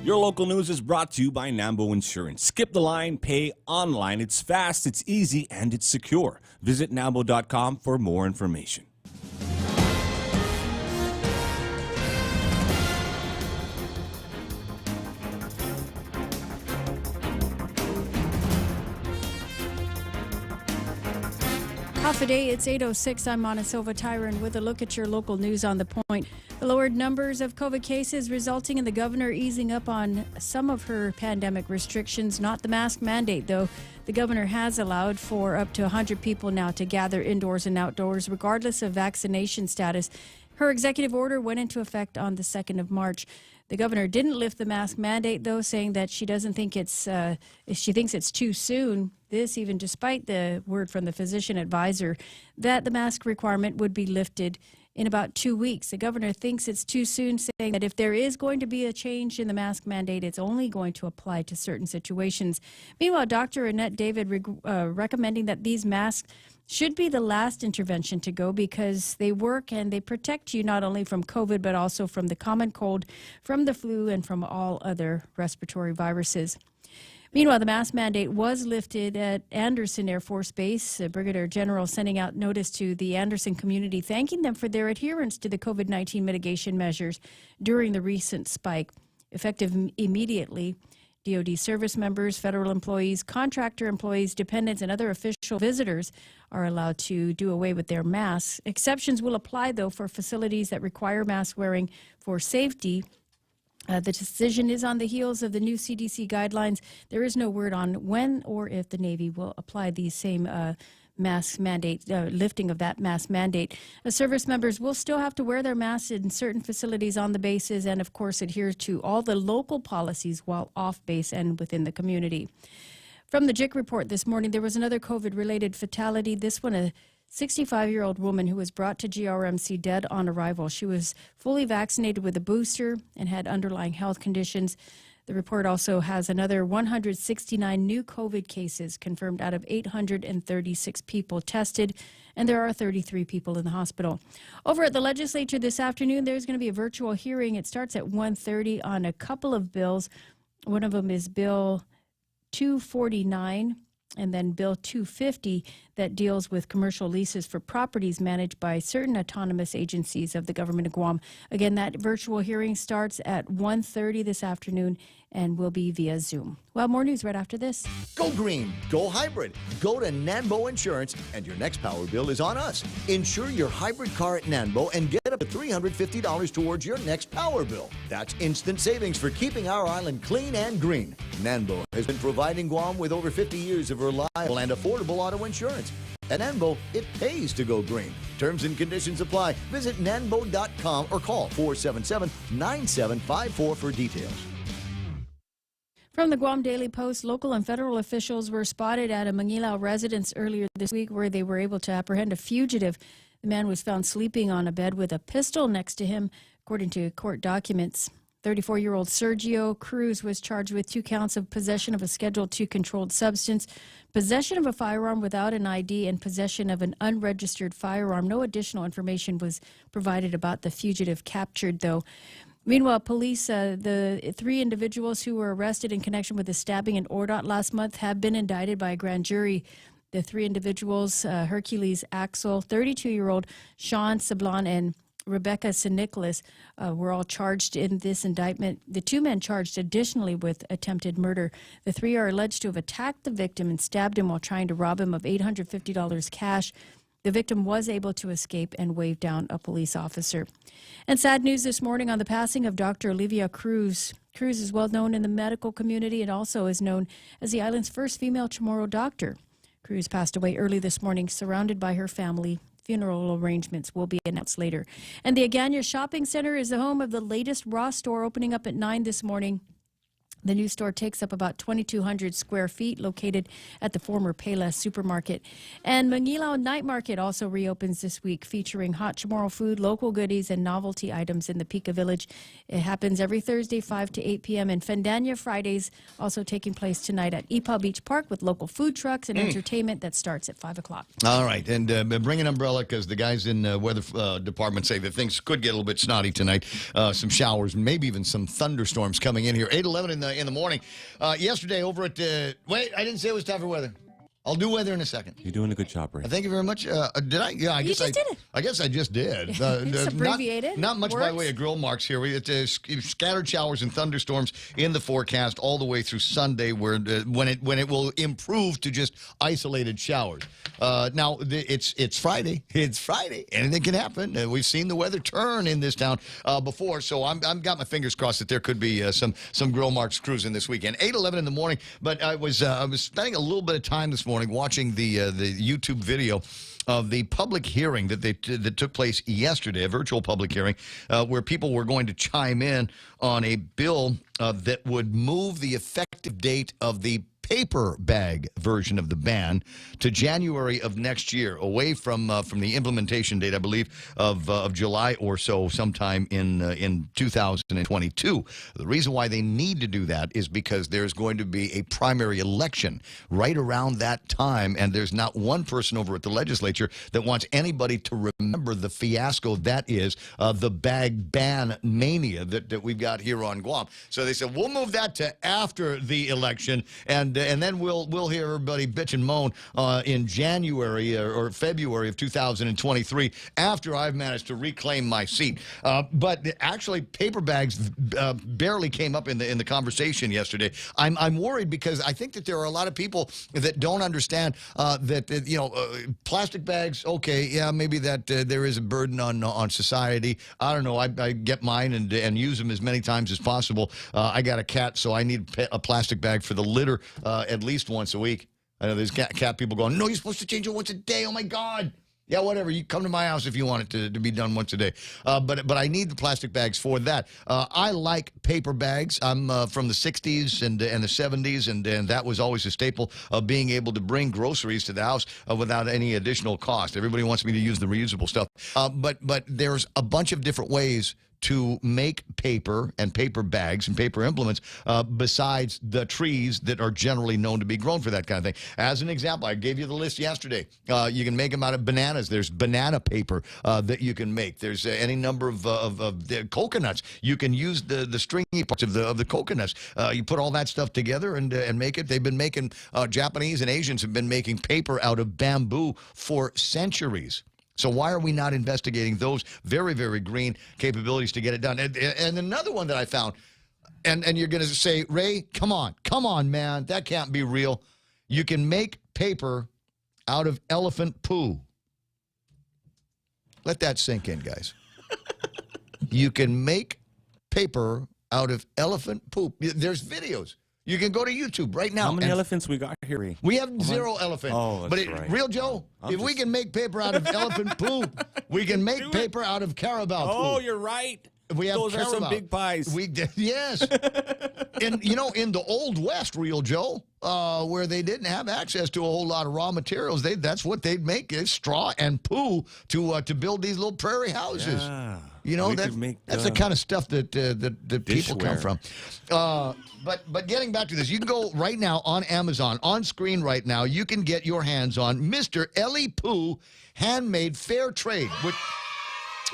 Speaker 15: Your local news is brought to you by Nambo Insurance. Skip the line, pay online. It's fast, it's easy, and it's secure. Visit Nambo.com for more information.
Speaker 10: Half a day, it's 8:06. I'm Montesova Tyron with a look at your local news on the point. The lowered numbers of COVID cases resulting in the governor easing up on some of her pandemic restrictions, not the mask mandate, though. The governor has allowed for up to 100 people now to gather indoors and outdoors, regardless of vaccination status. Her executive order went into effect on the 2nd of March. The governor didn't lift the mask mandate, though, saying that she doesn't think she thinks it's too soon. This even despite the word from the physician advisor that the mask requirement would be lifted in about 2 weeks. The governor thinks it's too soon, saying that if there is going to be a change in the mask mandate, it's only going to apply to certain situations. Meanwhile, Dr. Annette David recommending that these masks should be the last intervention to go because they work and they protect you not only from COVID, but also from the common cold, from the flu, and from all other respiratory viruses. Meanwhile, the mask mandate was lifted at Anderson Air Force Base. A Brigadier General sending out notice to the Anderson community, thanking them for their adherence to the COVID-19 mitigation measures during the recent spike. Effective immediately, DoD service members, federal employees, contractor employees, dependents, and other official visitors are allowed to do away with their masks. Exceptions will apply, though, for facilities that require mask wearing for safety. The decision is on the heels of the new CDC guidelines. There is no word on when or if the Navy will apply these same mask mandate, lifting of that mask mandate. Service members will still have to wear their masks in certain facilities on the bases and, of course, adhere to all the local policies while off base and within the community. From the JIC report this morning, there was another COVID-related fatality. This one, a 65-year-old woman who was brought to GRMC dead on arrival. She was fully vaccinated with a booster and had underlying health conditions. The report also has another 169 new COVID cases confirmed out of 836 people tested, and there are 33 people in the hospital. Over at the legislature this afternoon, there's going to be a virtual hearing. It starts at 1:30 on a couple of bills. One of them is Bill 249 and then Bill 250 that deals with commercial leases for properties managed by certain autonomous agencies of the government of Guam. Again, that virtual hearing starts at 1:30 this afternoon and will be via Zoom. Well, more news right after this.
Speaker 13: Go green, go hybrid. Go to Nanbo Insurance, and your next power bill is on us. Insure your hybrid car at Nanbo and get up to $350 towards your next power bill. That's instant savings for keeping our island clean and green. Nanbo has been providing Guam with over 50 years of reliable and affordable auto insurance. At Nanbo, it pays to go green. Terms and conditions apply. Visit nanbo.com or call 477-9754 for details.
Speaker 10: From the Guam Daily Post, local and federal officials were spotted at a Mangilao residence earlier this week where they were able to apprehend a fugitive. The man was found sleeping on a bed with a pistol next to him, according to court documents. 34-year-old Sergio Cruz was charged with 2 counts of possession of a Schedule II controlled substance, possession of a firearm without an ID, and possession of an unregistered firearm. No additional information was provided about the fugitive captured, though. Meanwhile, police, the 3 individuals who were arrested in connection with the stabbing in Ordot last month have been indicted by a grand jury. The 3 individuals, Hercules Axel, 32-year-old Sean Sablon, and Rebecca St. Nicholas, were all charged in this indictment. The 2 men charged additionally with attempted murder. The 3 are alleged to have attacked the victim and stabbed him while trying to rob him of $850 cash. The victim was able to escape and wave down a police officer. And sad news this morning on the passing of Dr. Olivia Cruz. Cruz is well known in the medical community and also is known as the island's first female Chamorro doctor. Cruz passed away early this morning, surrounded by her family. Funeral arrangements will be announced later. And the Agana Shopping Center is the home of the latest Ross store, opening up at 9 this morning. The new store takes up about 2,200 square feet, located at the former Payless supermarket. And Mangilao Night Market also reopens this week, featuring hot Chamorro food, local goodies, and novelty items in the Pika Village. It happens every Thursday, 5 to 8 p.m. And Fandanya Fridays also taking place tonight at Ipaw Beach Park with local food trucks and entertainment that starts at 5 o'clock.
Speaker 11: All right, and bring an umbrella because the guys in weather department say that things could get a little bit snotty tonight. Some showers, maybe even some thunderstorms coming in here. 8:11 in the morning. Yesterday over at wait, I didn't say it was time for weather. I'll do weather in a second.
Speaker 12: You're doing a good job, Ray.
Speaker 11: Thank you very much. Did I? Yeah, I guess I did it. I guess I just did.
Speaker 10: It's abbreviated.
Speaker 11: Not much by way of grill marks here. It's scattered showers and thunderstorms in the forecast all the way through Sunday, where when it will improve to just isolated showers. Now it's Friday. It's Friday. Anything can happen. We've seen the weather turn in this town before, so I'm got my fingers crossed that there could be some grill marks cruising this weekend. 8:11 in the morning. But I was spending a little bit of time this morning watching the YouTube video of the public hearing that took place yesterday, a virtual public hearing, where people were going to chime in on a bill that would move the effective date of the paper bag version of the ban to January of next year, away from the implementation date, I believe, of July or so, sometime in 2022. The reason why they need to do that is because there's going to be a primary election right around that time, and there's not one person over at the legislature that wants anybody to remember the fiasco that is the bag ban mania that we've got here on Guam. So they said, we'll move that to after the election, and then we'll hear everybody bitch and moan in January or February of 2023 after I've managed to reclaim my seat. But actually, paper bags barely came up in the conversation yesterday. I'm worried because I think that there are a lot of people that don't understand that plastic bags. Okay, yeah, maybe that there is a burden on society. I don't know. I get mine and use them as many times as possible. I got a cat, so I need a plastic bag for the litter at least once a week. I know there's cat people going, no, you're supposed to change it once a day. Oh, my God. Yeah, whatever. You come to my house if you want it to be done once a day. But I need the plastic bags for that. I like paper bags. I'm from the 60s and the 70s, and that was always a staple of being able to bring groceries to the house without any additional cost. Everybody wants me to use the reusable stuff. But there's a bunch of different ways to make paper and paper bags and paper implements besides the trees that are generally known to be grown for that kind of thing. As an example, I gave you the list yesterday. You can make them out of bananas. There's banana paper that you can make. There's any number of the coconuts. You can use the stringy parts of the coconuts. You put all that stuff together and make it. They've been making, Japanese and Asians have been making paper out of bamboo for centuries. So why are we not investigating those very, very green capabilities to get it done? And another one that I found, and you're going to say, Ray, come on, man, that can't be real. You can make paper out of elephant poo. Let that sink in, guys. You can make paper out of elephant poop. There's videos. You can go to YouTube right now.
Speaker 12: How many elephants we got here, Ray?
Speaker 11: We have 0 elephant.
Speaker 12: Oh, that's right.
Speaker 11: Real Joe, if we can make paper out of elephant poop, we can make paper out of carabao poop.
Speaker 12: Oh, you're right.
Speaker 11: We have
Speaker 12: Those
Speaker 11: carabao.
Speaker 12: are some big pies.
Speaker 11: Yes. And, in the Old West, Real Joe, where they didn't have access to a whole lot of raw materials, that's what they'd make is straw and poo to build these little prairie houses.
Speaker 12: Yeah.
Speaker 11: That's the kind of stuff that people come from. But getting back to this, you can go right now on Amazon, on screen right now, you can get your hands on Mr. Ellie Poo Handmade Fair Trade,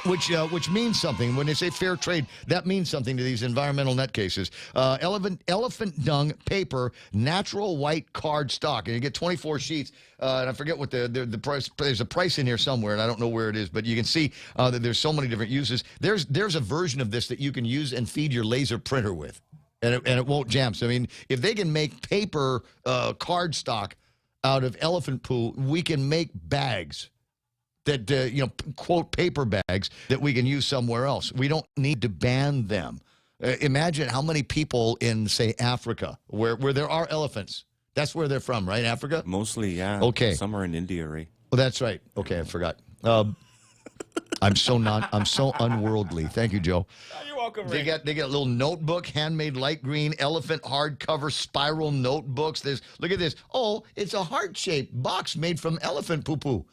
Speaker 11: which means something. When they say fair trade, that means something to these environmental nutcases. Elephant dung paper, natural white card stock, and you get 24 sheets. And I forget what the price. There's a price in here somewhere, and I don't know where it is. But you can see that there's so many different uses. There's a version of this that you can use and feed your laser printer with, and it won't jam. So I mean, if they can make paper card stock out of elephant poo, we can make bags that, quote, paper bags that we can use somewhere else. We don't need to ban them. Imagine how many people in, say, Africa, where there are elephants. That's where they're from, right? Africa?
Speaker 12: Mostly, yeah.
Speaker 11: Okay.
Speaker 12: Some are in India, Ray.
Speaker 11: Well, that's right. Okay, I forgot. I'm so unworldly. Thank you, Joe.
Speaker 12: You're welcome, Ray.
Speaker 11: They got a little notebook, handmade light green, elephant hardcover spiral notebooks. Look at this. Oh, it's a heart-shaped box made from elephant poo-poo.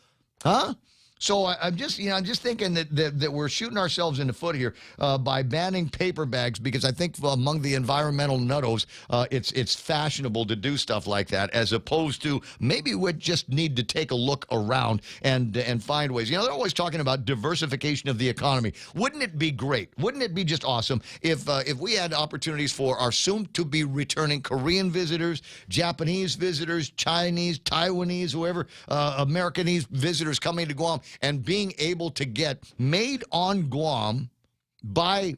Speaker 11: Huh? So I'm just thinking that we're shooting ourselves in the foot here by banning paper bags, because I think among the environmental nuttos, it's fashionable to do stuff like that, as opposed to maybe we just need to take a look around and find ways. They're always talking about diversification of the economy. Wouldn't it be great? Wouldn't it be just awesome if we had opportunities for our soon-to-be returning Korean visitors, Japanese visitors, Chinese, Taiwanese, whoever, Americanese visitors coming to Guam, and being able to get made on Guam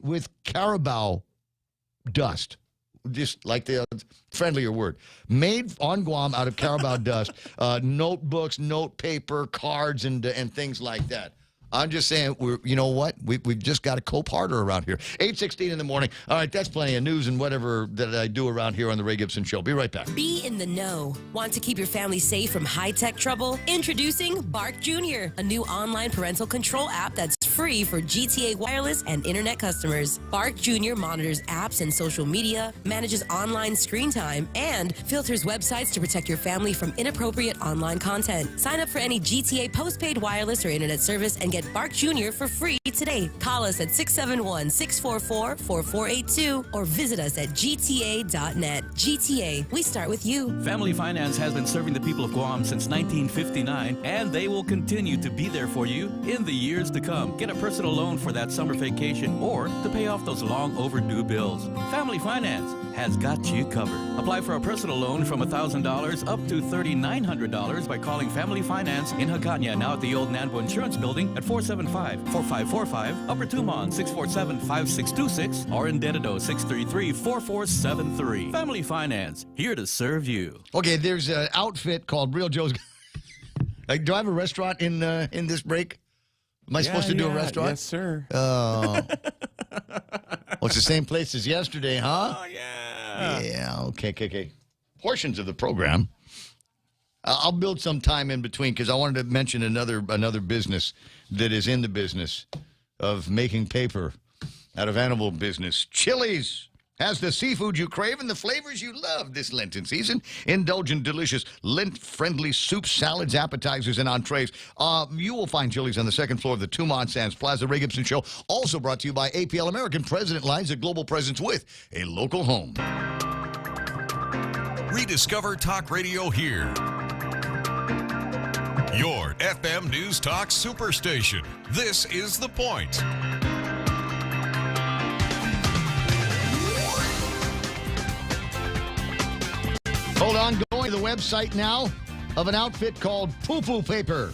Speaker 11: with carabao dust, just like the friendlier word, made on Guam out of carabao dust, notebooks, note paper, cards, and things like that. I'm just saying, you know what? We've just got to cope harder around here. 8:16 in the morning. All right, that's plenty of news and whatever that I do around here on the Ray Gibson Show. Be right back.
Speaker 4: Be in the know. Want to keep your family safe from high-tech trouble? Introducing Bark Jr., a new online parental control app that's free free for GTA Wireless and Internet customers. Bark Jr. monitors apps and social media, manages online screen time, and filters websites to protect your family from inappropriate online content. Sign up for any GTA postpaid wireless or Internet service and get Bark Jr. for free today. Call us at 671-644-4482 or visit us at gta.net. GTA, we start with you.
Speaker 2: Family Finance has been serving the people of Guam since 1959, and they will continue to be there for you in the years to come. Get a personal loan for that summer vacation or to pay off those long overdue bills. Family Finance has got you covered. Apply for a personal loan from $1,000 up to $3,900 by calling Family Finance in Hagåtña, now at the old Nanbo Insurance Building at 475-4545, Upper Tumon 647-5626, or in Dededo 633-4473. Family Finance, here to serve you.
Speaker 11: Okay, there's an outfit called Real Joe's. Do I have a restaurant in this break? Am I supposed to do a restaurant?
Speaker 12: Yes, sir.
Speaker 11: Oh. Well, it's the same place as yesterday, huh?
Speaker 12: Oh, yeah.
Speaker 11: Yeah, okay. Portions of the program. I'll build some time in between because I wanted to mention another business that is in the business of making paper out of animal business. Chili's has the seafood you crave and the flavors you love this Lenten season. Indulge in delicious Lent-friendly soups, salads, appetizers, and entrees. You will find Chili's on the second floor of the Tumon Sands Plaza. Ray Gibson Show, also brought to you by APL American President Lines, a global presence with a local home.
Speaker 5: Rediscover Talk Radio here. Your FM News Talk Superstation. This is The Point.
Speaker 11: Hold on, going to the website now of an outfit called Poo Poo Paper.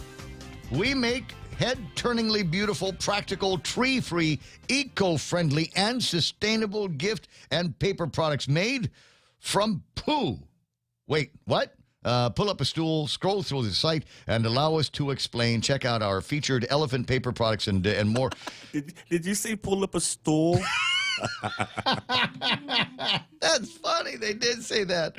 Speaker 11: We make head-turningly beautiful, practical, tree-free, eco-friendly, and sustainable gift and paper products made from poo. Wait, what? Pull up a stool, scroll through the site, and allow us to explain. Check out our featured elephant paper products and more.
Speaker 12: Did you say pull up a stool?
Speaker 11: That's funny. They did say that.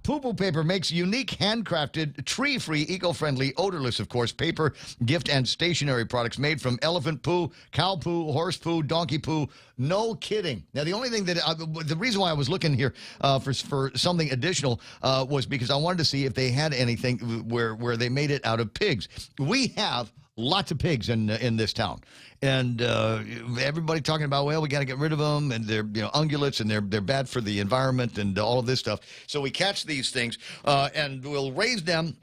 Speaker 11: Poo Poo Paper makes unique, handcrafted, tree-free, eco-friendly, odorless, of course, paper, gift, and stationery products made from elephant poo, cow poo, horse poo, donkey poo. No kidding. Now, the only thing that the reason why I was looking here for something additional was because I wanted to see if they had anything where they made it out of pigs. We have lots of pigs in this town, and everybody talking about, well, we got to get rid of them, and they're ungulates, and they're bad for the environment, and all of this stuff. So we catch these things, and we'll raise them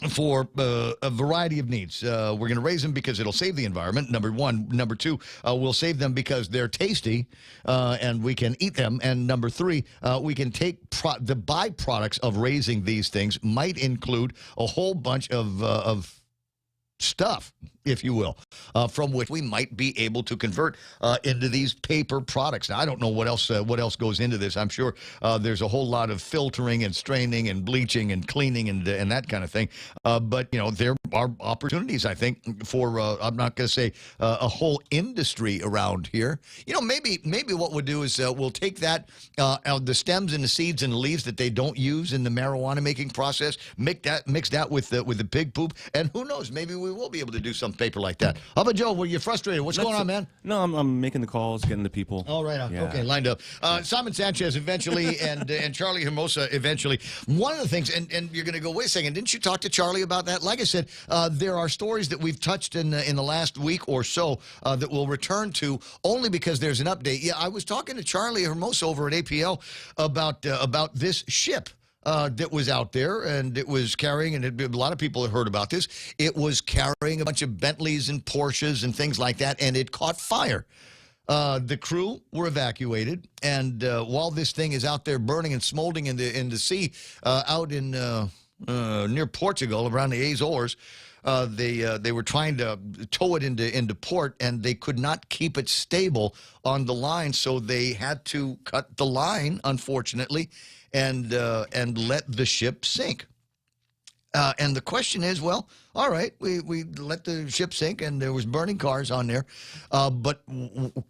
Speaker 11: for a variety of needs. We're going to raise them because it'll save the environment, number one. Number two, we'll save them because they're tasty, and we can eat them. And number three, we can take the byproducts of raising these things might include a whole bunch of stuff, if you will, from which we might be able to convert into these paper products. Now, I don't know what else goes into this. I'm sure there's a whole lot of filtering and straining and bleaching and cleaning and that kind of thing. But there are opportunities, I think, for I'm not going to say a whole industry around here. Maybe what we'll do is we'll take that the stems and the seeds and the leaves that they don't use in the marijuana making process, mix that with the pig poop, and who knows, maybe we will be able to do some paper like that. How about Joe? Were you frustrated? What's going on, man?
Speaker 12: No, I'm making the calls, getting the people.
Speaker 11: All right. Yeah. Okay, lined up. Simon Sanchez eventually, and Charlie Hermosa eventually. One of the things, and you're going to go, wait a second, didn't you talk to Charlie about that? Like I said, there are stories that we've touched in the last week or so that we'll return to only because there's an update. Yeah, I was talking to Charlie Hermosa over at APL about this ship that was out there, and it was carrying, and a lot of people have heard about this, it was carrying a bunch of Bentleys and Porsches and things like that, and it caught fire. The crew were evacuated, and while this thing is out there burning and smoldering in the sea out in near Portugal, around the Azores, they were trying to tow it into port, and they could not keep it stable on the line, so they had to cut the line, unfortunately, and let the ship sink. And the question is, well, all right, we let the ship sink, and there was burning cars on there, but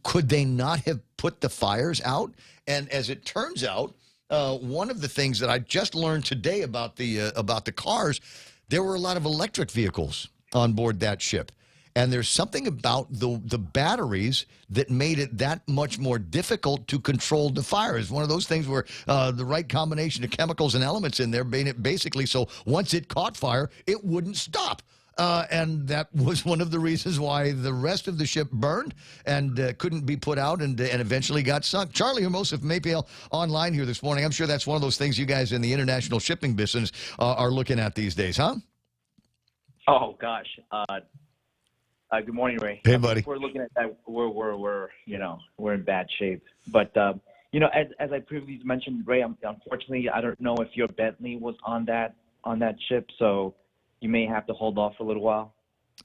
Speaker 11: could they not have put the fires out? And as it turns out, one of the things that I just learned today about the cars, there were a lot of electric vehicles on board that ship. and there's something about the batteries that made it that much more difficult to control the fire. It's one of those things where the right combination of chemicals and elements in there made it basically so once it caught fire, it wouldn't stop. And that was one of the reasons why the rest of the ship burned and couldn't be put out and eventually got sunk. Charlie Hermosa from APL Online here this morning. I'm sure that's one of those things you guys in the international shipping business are looking at these days, huh?
Speaker 6: Oh gosh. Good morning, Ray.
Speaker 11: Hey, buddy.
Speaker 6: If we're looking at that, we're in bad shape. But as I previously mentioned, Ray, unfortunately, I don't know if your Bentley was on that ship, so you may have to hold off for a little while.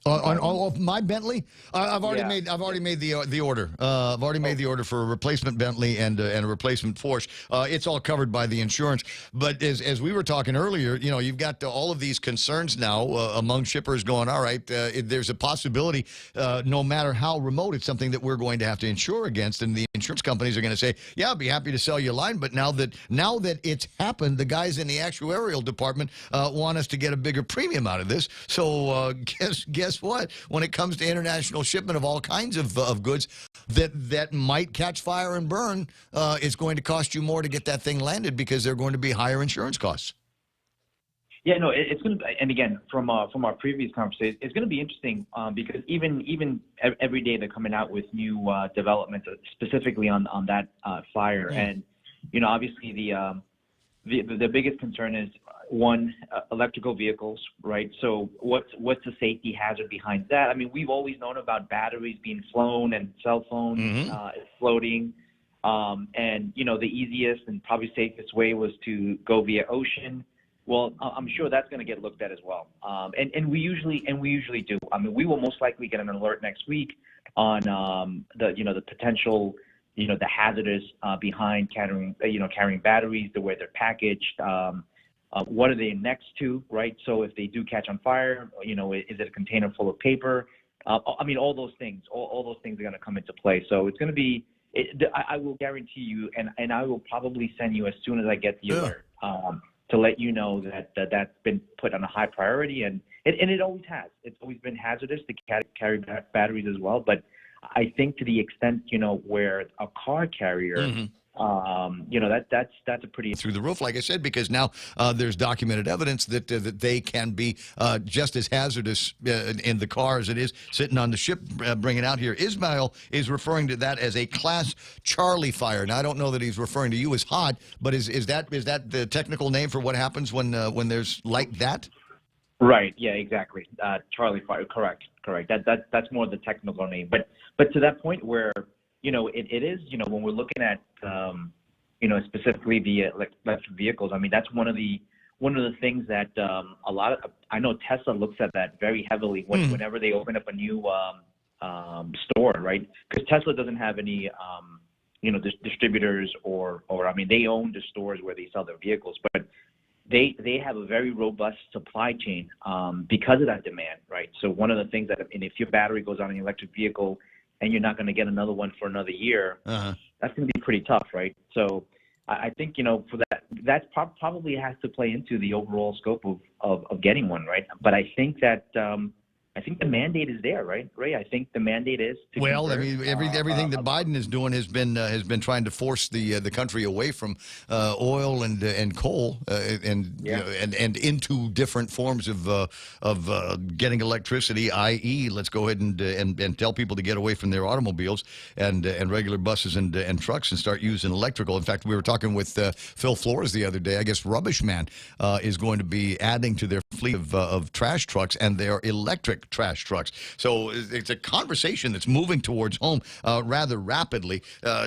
Speaker 11: On my Bentley, I've already made the order. I've already made the order for a replacement Bentley and a replacement Porsche. It's all covered by the insurance. But as we were talking earlier, you've got all of these concerns now among shippers going, all right, there's a possibility, no matter how remote, it's something that we're going to have to insure against, and the insurance companies are going to say, yeah, I'll be happy to sell you a line. But now that it's happened, the guys in the actuarial department want us to get a bigger premium out of this. So guess what? When it comes to international shipment of all kinds of goods that might catch fire and burn, it's going to cost you more to get that thing landed because they're going to be higher insurance costs.
Speaker 6: Yeah, no, it's going to be, and again, from our previous conversation, it's going to be interesting because even every day they're coming out with new developments specifically on that fire. And, obviously the biggest concern is, one, electrical vehicles, right? So what's the safety hazard behind that? I mean, we've always known about batteries being flown and cell phones exploding. And, the easiest and probably safest way was to go via ocean. Well, I'm sure that's going to get looked at as well. And we usually do. I mean, we will most likely get an alert next week on the potential, the hazardous behind carrying batteries, the way they're packaged. What are they next to, right? So if they do catch on fire, is it a container full of paper? I mean, all those things are going to come into play. So it's going to be, I will guarantee you, and I will probably send you as soon as I get the alert to let you know that's been put on a high priority. And it always has. It's always been hazardous to carry batteries as well. But I think to the extent, where a car carrier, that's a pretty
Speaker 11: through the roof, like I said, because now there's documented evidence that they can be just as hazardous in the car as it is sitting on the ship bringing out here. Ismail is referring to that as a Class Charlie fire. Now, I don't know that he's referring to you as hot, but is that the technical name for what happens when there's like that?
Speaker 6: Right. Yeah. Exactly. Charlie fire. Correct. That's more the technical name. But to that point where it is, when we're looking at, specifically the electric vehicles, I mean, that's one of the things that I know Tesla looks at that very heavily whenever they open up a new store, right? Because Tesla doesn't have any, distributors or I mean, they own the stores where they sell their vehicles, but they have a very robust supply chain because of that demand, right? So one of the things if your battery goes on an electric vehicle and you're not going to get another one for another year, that's going to be pretty tough, right? So I think, for that probably has to play into the overall scope of getting one, right? But I think that I think the mandate is there, right, Ray? I think the mandate is to
Speaker 11: well,
Speaker 6: convert,
Speaker 11: I mean, everything that Biden is doing has been trying to force the country away from oil and coal and into different forms of getting electricity. I.e., let's go ahead and tell people to get away from their automobiles and regular buses and trucks and start using electrical. In fact, we were talking with Phil Flores the other day. I guess Rubbish Man is going to be adding to their fleet of trash trucks, and they're electric trash trucks. So it's a conversation that's moving towards home rather rapidly.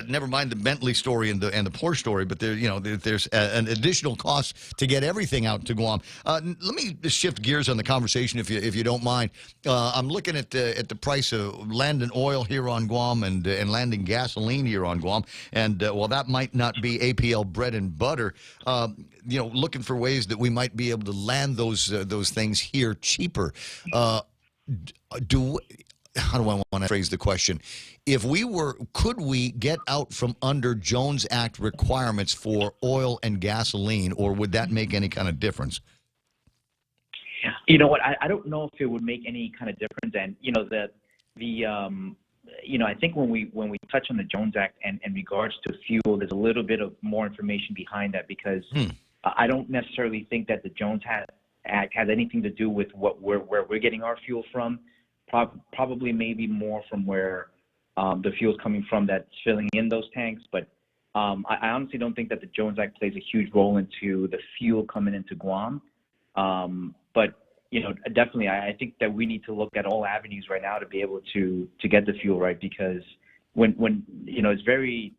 Speaker 11: Never mind the Bentley story and the Porsche story, but there's an additional cost to get everything out to Guam. Let me shift gears on the conversation, if you don't mind. I'm looking at the price of landing oil here on Guam and landing gasoline here on Guam, and while that might not be APL bread and butter, looking for ways that we might be able to land those things here cheaper. How do I want to phrase the question? Could we get out from under Jones Act requirements for oil and gasoline, or would that make any kind of difference?
Speaker 6: You know what? I don't know if it would make any kind of difference. And I think when we touch on the Jones Act and in regards to fuel, there's a little bit of more information behind that because I don't necessarily think that the Jones Act has anything to do with where we're getting our fuel from. Probably maybe more from where the fuel's coming from that's filling in those tanks. But I honestly don't think that the Jones Act plays a huge role into the fuel coming into Guam. But definitely, I think that we need to look at all avenues right now to be able to get the fuel right, because when it's very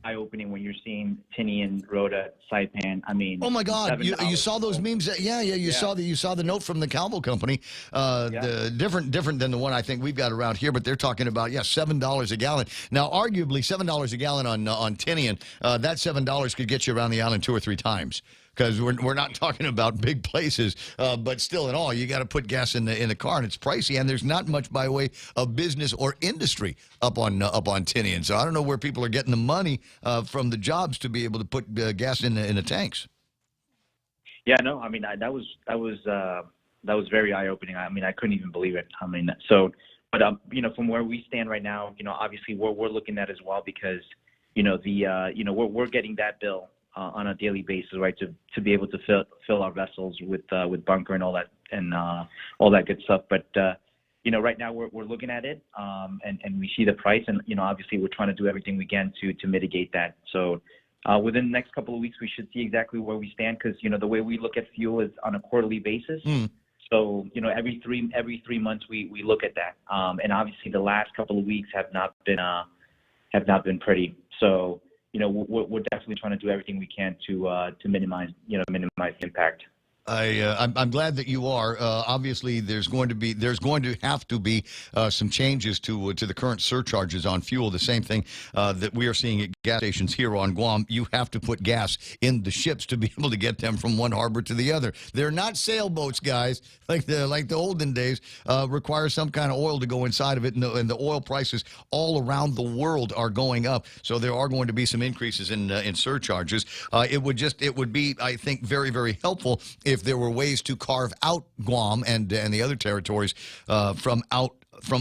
Speaker 6: eye-opening when you're seeing Tinian, Rhoda, Saipan. I mean,
Speaker 11: oh my God, you saw those memes? You saw the note from the Calvo Company. The different than the one I think we've got around here, but they're talking about $7 a gallon. Now, arguably $7 a gallon on Tinian, that $7 could get you around the island 2 or 3 times. Because we're not talking about big places, but still in all, you got to put gas in the car, and it's pricey, and there's not much by way of business or industry up on Tinian. So I don't know where people are getting the money from the jobs to be able to put gas in the tanks.
Speaker 6: Yeah, no, I mean that was very eye opening. I mean, I couldn't even believe it. I mean, but from where we stand right now, obviously we're looking at as well because we're getting that bill on a daily basis, right, to be able to fill our vessels with bunker and all that all that good stuff. But right now we're looking at it and we see the price, and obviously we're trying to do everything we can to mitigate that. So within the next couple of weeks we should see exactly where we stand, because the way we look at fuel is on a quarterly basis. So every three months we look at that, and obviously the last couple of weeks have not been pretty. So we're definitely trying to do everything we can to minimize the impact.
Speaker 11: I'm glad that you are. Obviously, there's going to have to be some changes to the current surcharges on fuel. The same thing that we are seeing at gas stations here on Guam. You have to put gas in the ships to be able to get them from one harbor to the other. They're not sailboats, guys, like the olden days. Require some kind of oil to go inside of it, and the oil prices all around the world are going up. So there are going to be some increases in surcharges. It would be, I think, very, very helpful if there were ways to carve out Guam and the other territories from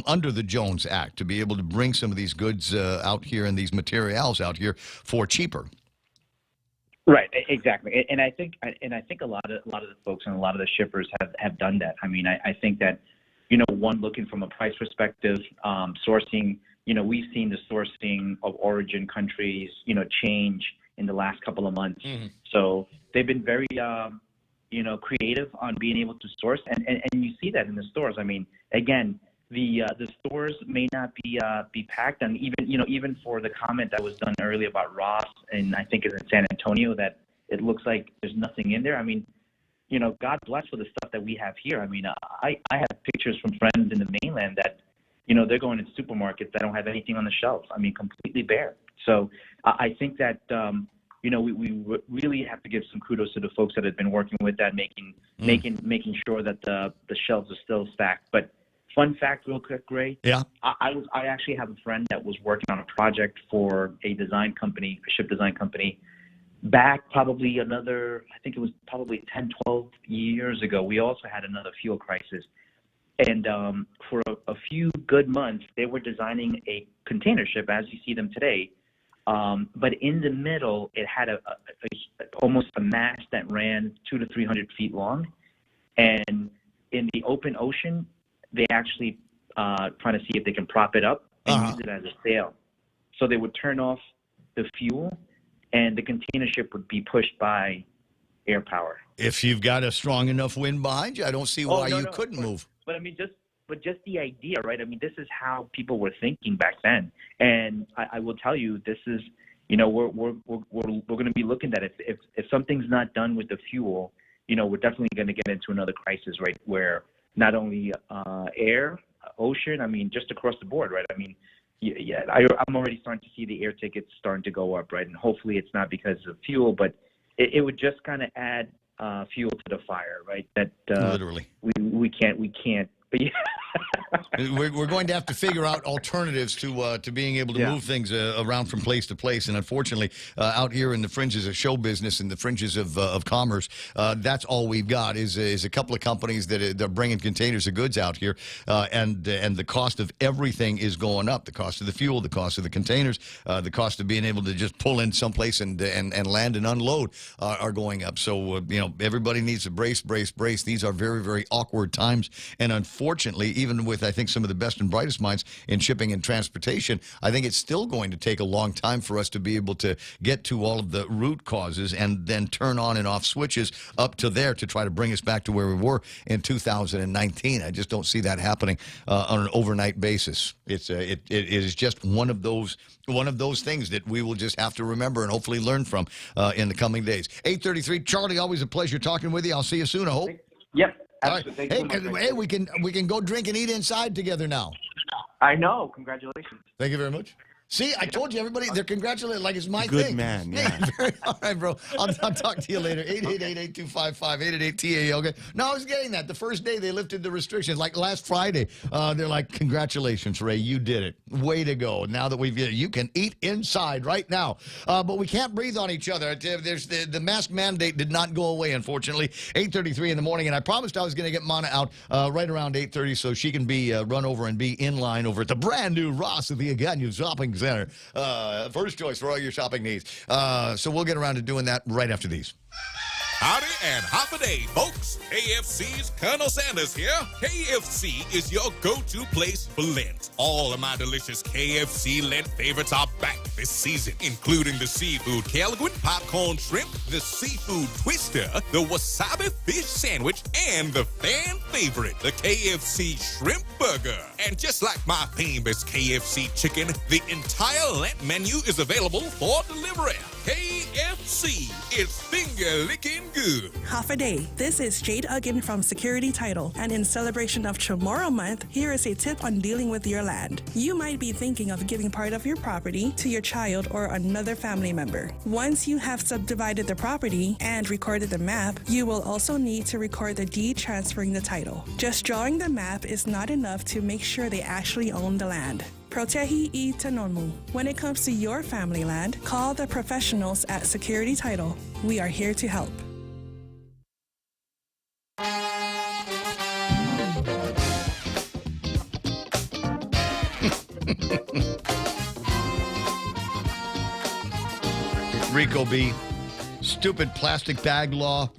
Speaker 11: under the Jones Act, to be able to bring some of these goods out here and these materials out here for cheaper.
Speaker 6: Right, exactly, and I think a lot of the folks and a lot of the shippers have done that. I mean, I think that one, looking from a price perspective, sourcing. We've seen the sourcing of origin countries change in the last couple of months. So they've been very creative on being able to source, and you see that in the stores. I mean, again, the stores may not be packed, and even for the comment that was done earlier about Ross, and I think it's in San Antonio, that it looks like there's nothing in there. I mean, God bless for the stuff that we have here. I mean, I have pictures from friends in the mainland that they're going to supermarkets that don't have anything on the shelf. I mean, completely bare. So I think that we really have to give some kudos to the folks that have been working with that, making sure that the shelves are still stacked. But fun fact, real quick, Ray.
Speaker 11: Yeah.
Speaker 6: I actually have a friend that was working on a project for a design company, a ship design company, back probably I think it was probably 10, 12 years ago. We also had another fuel crisis. And for a few good months, they were designing a container ship as you see them today. But in the middle, it had almost a mast that ran 200 to 300 feet long. And in the open ocean, they actually trying to see if they can prop it up and use it as a sail. So they would turn off the fuel, and the container ship would be pushed by air power.
Speaker 11: If you've got a strong enough wind behind you, I don't see why you couldn't move.
Speaker 6: But I mean, just the idea, right? I mean, this is how people were thinking back then. And I will tell you, this is, we're going to be looking at it. If something's not done with the fuel, we're definitely going to get into another crisis, right? Where not only air, ocean, I mean, just across the board, right? I mean, I'm already starting to see the air tickets starting to go up, right? And hopefully it's not because of fuel, but it would just kind of add fuel to the fire, right? That
Speaker 11: literally
Speaker 6: But yeah.
Speaker 11: We're going to have to figure out alternatives to being able to move things around from place to place. And unfortunately, out here in the fringes of show business and the fringes of commerce, that's all we've got is a couple of companies that are bringing containers of goods out here. And the cost of everything is going up. The cost of the fuel, the cost of the containers, the cost of being able to just pull in someplace and land and unload are going up. So, everybody needs to brace. These are very, very awkward times. And unfortunately, even with, I think, some of the best and brightest minds in shipping and transportation, I think it's still going to take a long time for us to be able to get to all of the root causes and then turn on and off switches up to there to try to bring us back to where we were in 2019. I just don't see that happening on an overnight basis. It is just one of those things that we will just have to remember and hopefully learn from in the coming days. 8:33, Charlie, always a pleasure talking with you. I'll see you soon, I hope.
Speaker 6: Yep.
Speaker 11: All right. Hey, we can go drink and eat inside together now.
Speaker 6: I know. Congratulations.
Speaker 11: Thank you very much. See, I told you, everybody, they're congratulating like it's my
Speaker 12: Good
Speaker 11: thing.
Speaker 12: man, yeah.
Speaker 11: All right, bro. I'll talk to you later. 888-8255-888-TAA. Okay. No, I was getting that. The first day they lifted the restrictions, like last Friday, they're like, congratulations, Ray, you did it. Way to go. Now that you can eat inside right now. But we can't breathe on each other. There's the mask mandate did not go away, unfortunately. 8:33 in the morning, and I promised I was going to get Mana out right around 8:30 so she can be run over and be in line over at the brand new Ross at the Aganu Shopping Center. First choice for all your shopping needs. So we'll get around to doing that right after these.
Speaker 7: Howdy and half a day, folks. KFC's Colonel Sanders here. KFC is your go-to place for Lent. All of my delicious KFC Lent favorites are back this season, including the seafood Kelguin, popcorn shrimp, the seafood twister, the wasabi fish sandwich, and the fan favorite, the KFC shrimp burger. And just like my famous KFC chicken, the entire Lent menu is available for delivery. KFC, it's finger-licking good.
Speaker 8: Half a day. This is Jade Uggan from Security Title. And in celebration of Tomorrow Month, here is a tip on dealing with your land. You might be thinking of giving part of your property to your child or another family member. Once you have subdivided the property and recorded the map, you will also need to record the deed transferring the title. Just drawing the map is not enough to make sure they actually own the land. Protehi I Tanonmu. When it comes to your family land, call the professionals at Security Title. We are here to help.
Speaker 11: Rico B. Stupid plastic bag law.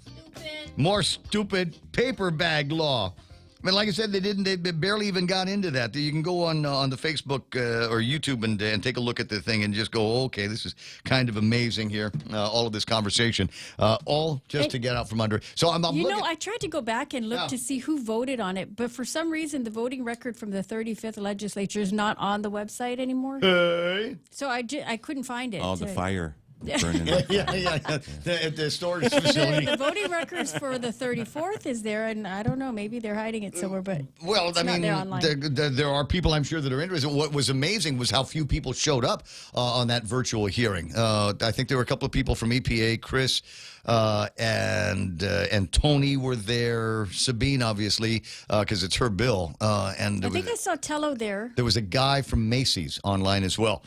Speaker 11: More stupid paper bag law. I mean, like I said, they barely even got into that. You can go on the Facebook or YouTube and take a look at the thing and just go, okay, this is kind of amazing here. All of this conversation, all just to get out from under it. So I'm looking.
Speaker 10: I tried to go back and look to see who voted on it, but for some reason, the voting record from the 35th legislature is not on the website anymore.
Speaker 11: Hey.
Speaker 10: So I couldn't find it.
Speaker 12: Oh, the fire.
Speaker 11: Yeah. The storage facility.
Speaker 10: The voting records for the 34th is there, and I don't know, maybe they're hiding it somewhere, but
Speaker 11: there are people I'm sure that are interested. What was amazing was how few people showed up on that virtual hearing. I think there were a couple of people from EPA, Chris and Tony were there. Sabine, obviously, because it's her bill. And
Speaker 10: I think I saw Tello there.
Speaker 11: There was a guy from Macy's online as well,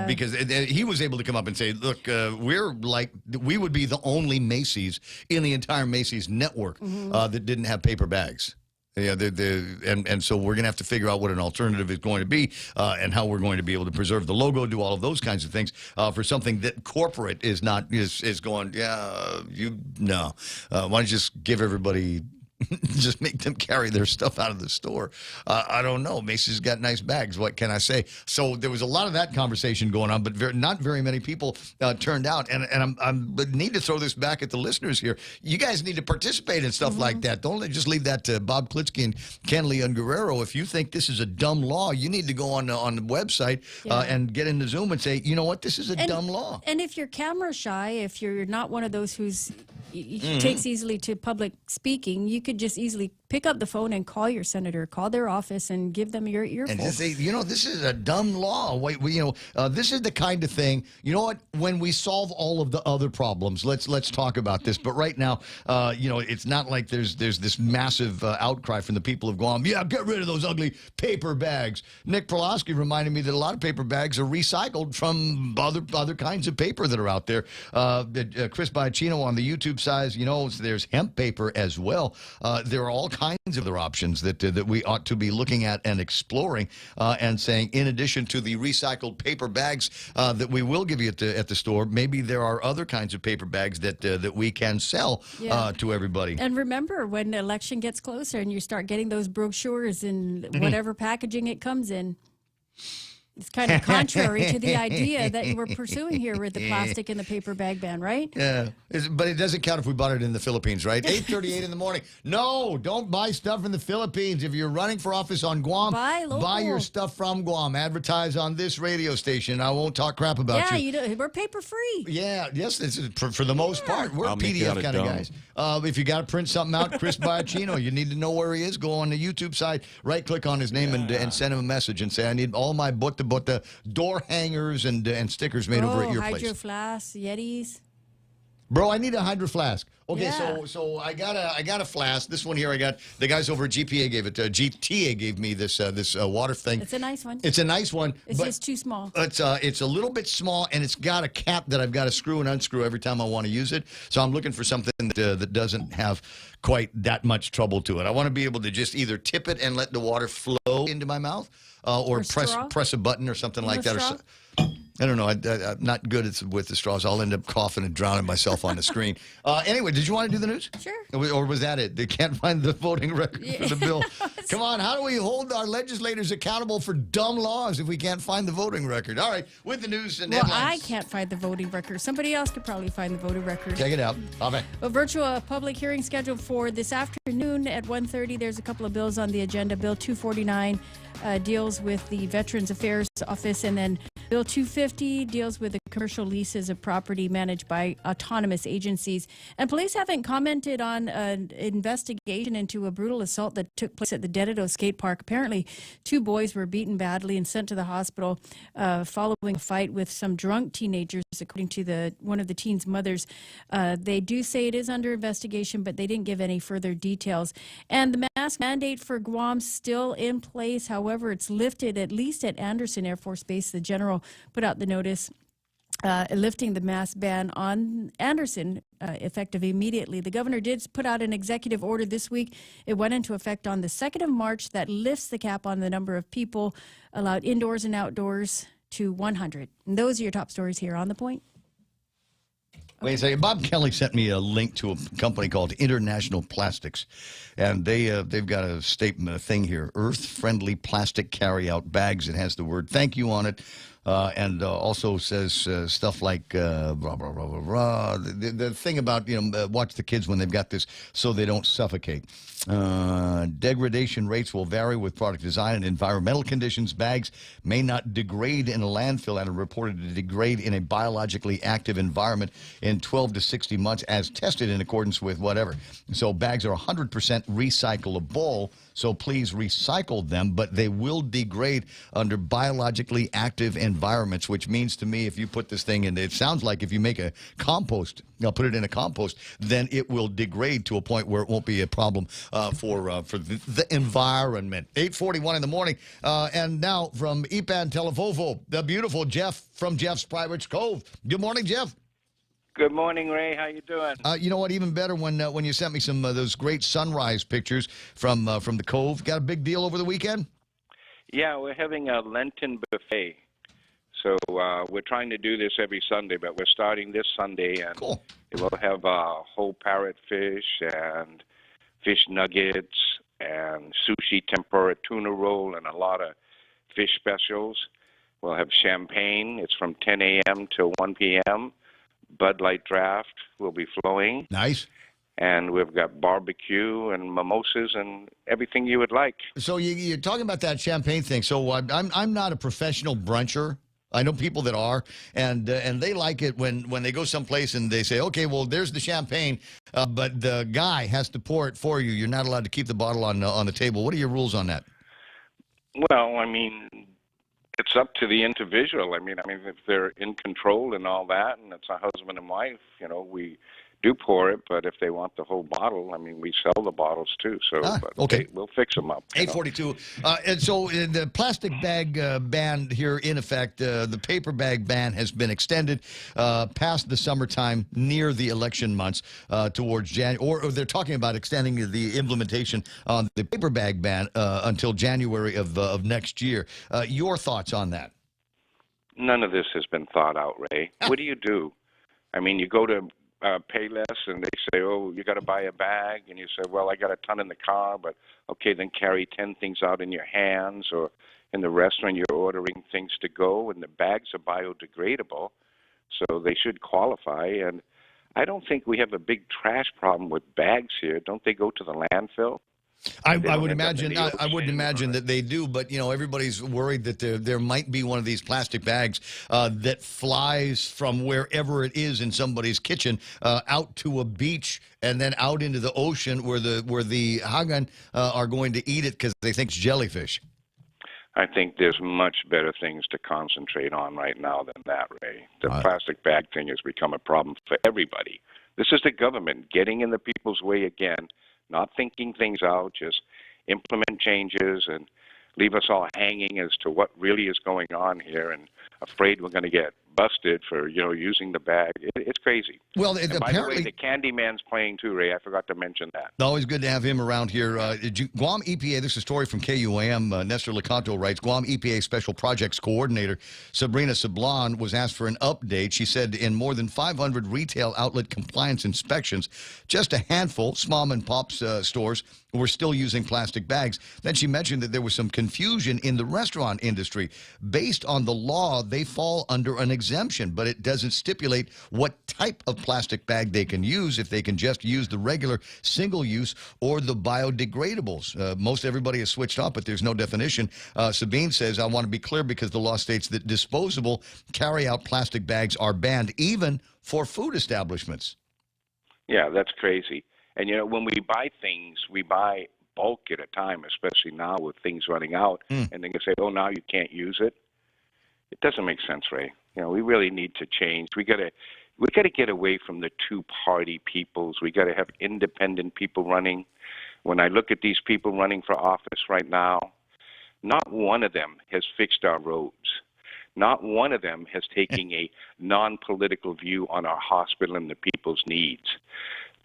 Speaker 11: because he was able to come up and say, look, we would be the only Macy's in the entire Macy's network that didn't have paper bags. Yeah, and so we're going to have to figure out what an alternative is going to be and how we're going to be able to preserve the logo, do all of those kinds of things for something that corporate is going, why don't you just give everybody just make them carry their stuff out of the store. I don't know. Macy's got nice bags. What can I say? So there was a lot of that conversation going on, but not very many people turned out. And I need to throw this back at the listeners here. You guys need to participate in stuff like that. Don't just leave that to Bob Klitsky and Ken Lee and Guerrero. If you think this is a dumb law, you need to go on the website and get into Zoom and say, you know what, this is a dumb law.
Speaker 10: And if you're camera shy, if you're not one of those who's takes easily to public speaking, you could just easily pick up the phone and call your senator, call their office, and give them your earful.
Speaker 11: And just say, this is a dumb law. This is the kind of thing. You know what? When we solve all of the other problems, let's talk about this. But right now, it's not like there's this massive outcry from the people of Guam. Yeah, get rid of those ugly paper bags. Nick Perlowski reminded me that a lot of paper bags are recycled from other kinds of paper that are out there. Chris Biacchino on the YouTube side, there's hemp paper as well. There are all kinds of other options that we ought to be looking at and exploring, and saying, in addition to the recycled paper bags that we will give you at the store, maybe there are other kinds of paper bags that we can sell to everybody.
Speaker 10: And remember, when the election gets closer and you start getting those brochures in whatever packaging it comes in, it's kind of contrary to the idea that we're pursuing here with the plastic and the paper bag ban, right?
Speaker 11: Yeah, but it doesn't count if we bought it in the Philippines, right? 8:38 in the morning. No, don't buy stuff in the Philippines. If you're running for office on Guam, buy your stuff from Guam. Advertise on this radio station. I won't talk crap about you.
Speaker 10: We're paper free.
Speaker 11: Yeah, yes, this is for the most part. We're PDF kind of guys. If you got to print something out, Chris Biacchino, you need to know where he is. Go on the YouTube side, right-click on his name, and send him a message and say, I need all my but the door hangers and stickers made over at your place.
Speaker 10: Hydro flasks, Yetis.
Speaker 11: Bro, I need a hydro flask. Okay,
Speaker 10: Yeah.
Speaker 11: so I got a flask. This one here, I got the guys over at GTA gave it. GTA gave me this water thing.
Speaker 10: It's a nice one.
Speaker 11: It's a nice one.
Speaker 10: It's
Speaker 11: but
Speaker 10: just too small.
Speaker 11: It's a little bit small, and it's got a cap that I've got to screw and unscrew every time I want to use it. So I'm looking for something that doesn't have quite that much trouble to it. I want to be able to just either tip it and let the water flow into my mouth, or press a button or something like that.
Speaker 10: straw?
Speaker 11: I don't know. I'm not good with the straws. I'll end up coughing and drowning myself on the screen. Anyway, did you want to do the news?
Speaker 10: Sure.
Speaker 11: Or was that it? They can't find the voting record for the bill. Come on, how do we hold our legislators accountable for dumb laws if we can't find the voting record? All right, with the news and headlines.
Speaker 10: I can't find the voting record. Somebody else could probably find the voting record.
Speaker 11: Check it out. Bye-bye.
Speaker 10: A virtual public hearing scheduled for this afternoon at 1:30. There's a couple of bills on the agenda. Bill 249 deals with the Veterans Affairs Office, and then Bill 250 deals with the commercial leases of property managed by autonomous agencies. And police haven't commented on an investigation into a brutal assault that took place at the Dededo skate park. Apparently, 2 boys were beaten badly and sent to the hospital following a fight with some drunk teenagers, according to one of the teens' mothers. They do say it is under investigation, but they didn't give any further details. And the mask mandate for Guam still in place. However, it's lifted at least at Anderson Air Force Base. The general put out the notice lifting the mask ban on Anderson effective immediately. The governor did put out an executive order this week. It went into effect on the 2nd of March that lifts the cap on the number of people allowed indoors and outdoors to 100. And those are your top stories here on The Point.
Speaker 11: Wait a second. Bob Kelly sent me a link to a company called International Plastics, and they've got a statement, a thing here: earth-friendly plastic carry-out bags. It has the word "thank you" on it, and also says stuff like blah blah blah blah blah. The thing about watch the kids when they've got this so they don't suffocate. Degradation rates will vary with product design and environmental conditions. Bags may not degrade in a landfill and are reported to degrade in a biologically active environment in 12 to 60 months as tested in accordance with whatever. So bags are 100% recyclable, so please recycle them, but they will degrade under biologically active environments, which means to me if you put this thing in, it sounds like if you make a compost, put it in a compost, then it will degrade to a point where it won't be a problem for the environment. 8:41 in the morning. And now from Ipan Televovo, the beautiful Jeff from Jeff's Private Cove. Good morning, Jeff.
Speaker 14: Good morning, Ray. How you doing?
Speaker 11: You know what? Even better when you sent me some those great sunrise pictures from the Cove. Got a big deal over the weekend?
Speaker 14: Yeah, we're having a Lenten buffet. So we're trying to do this every Sunday, but we're starting this Sunday, and we'll have whole parrotfish and fish nuggets and sushi tempura tuna roll and a lot of fish specials. We'll have champagne. It's from 10 a.m. till 1 p.m. Bud Light draft will be flowing.
Speaker 11: Nice.
Speaker 14: And we've got barbecue and mimosas and everything you would like.
Speaker 11: So you're talking about that champagne thing. So I'm not a professional bruncher. I know people that are, and they like it when they go someplace and they say, okay, well, there's the champagne, but the guy has to pour it for you. You're not allowed to keep the bottle on the table. What are your rules on that?
Speaker 14: Well, I mean, it's up to the individual. I mean, if they're in control and all that, and it's a husband and wife, we do pour it. But if they want the whole bottle, I mean, we sell the bottles too. So,
Speaker 11: okay,
Speaker 14: we'll fix them up.
Speaker 11: 842. And so the plastic bag ban here in effect. The paper bag ban has been extended past the summertime, near the election months, towards January. Or they're talking about extending the implementation on the paper bag ban until January of next year. Your thoughts on that?
Speaker 14: None of this has been thought out, Ray. What do? I mean, you go to Payless and they say, oh, you got to buy a bag, and you say, well, I got a ton in the car, but okay, then carry 10 things out in your hands, or in the restaurant you're ordering things to go, and the bags are biodegradable, so they should qualify. And I don't think we have a big trash problem with bags here. Don't they go to the landfill?
Speaker 11: I would imagine. I wouldn't imagine that they do, but everybody's worried that there might be one of these plastic bags that flies from wherever it is in somebody's kitchen out to a beach and then out into the ocean where the hagan are going to eat it because they think it's jellyfish.
Speaker 14: I think there's much better things to concentrate on right now than that, Ray. The plastic bag thing has become a problem for everybody. This is the government getting in the people's way again. Not thinking things out, just implement changes and leave us all hanging as to what really is going on here, and afraid we're going to get busted for using the bag. It's crazy.
Speaker 11: Well,
Speaker 14: and by the way, the Candyman's playing too, Ray. I forgot to mention that.
Speaker 11: Always good to have him around here. Guam EPA, this is a story from KUAM. Nestor Lecanto writes, Guam EPA Special Projects Coordinator Sabrina Sablon was asked for an update. She said in more than 500 retail outlet compliance inspections, just a handful, small and pops stores, were still using plastic bags. Then she mentioned that there was some confusion in the restaurant industry. Based on the law, they fall under an exemption, but it doesn't stipulate what type of plastic bag they can use, if they can just use the regular single-use or the biodegradables. Most everybody has switched off, but there's no definition. Sabine says, I want to be clear because the law states that disposable carry-out plastic bags are banned, even for food establishments.
Speaker 14: Yeah, that's crazy. And, when we buy things, we buy bulk at a time, especially now with things running out, and then you say, oh, now you can't use it. It doesn't make sense, Ray. We really need to change. We got to get away from the two-party peoples. We got to have independent people running. When I look at these people running for office right now, not one of them has fixed our roads. Not one of them has taken a non-political view on our hospital and the people's needs.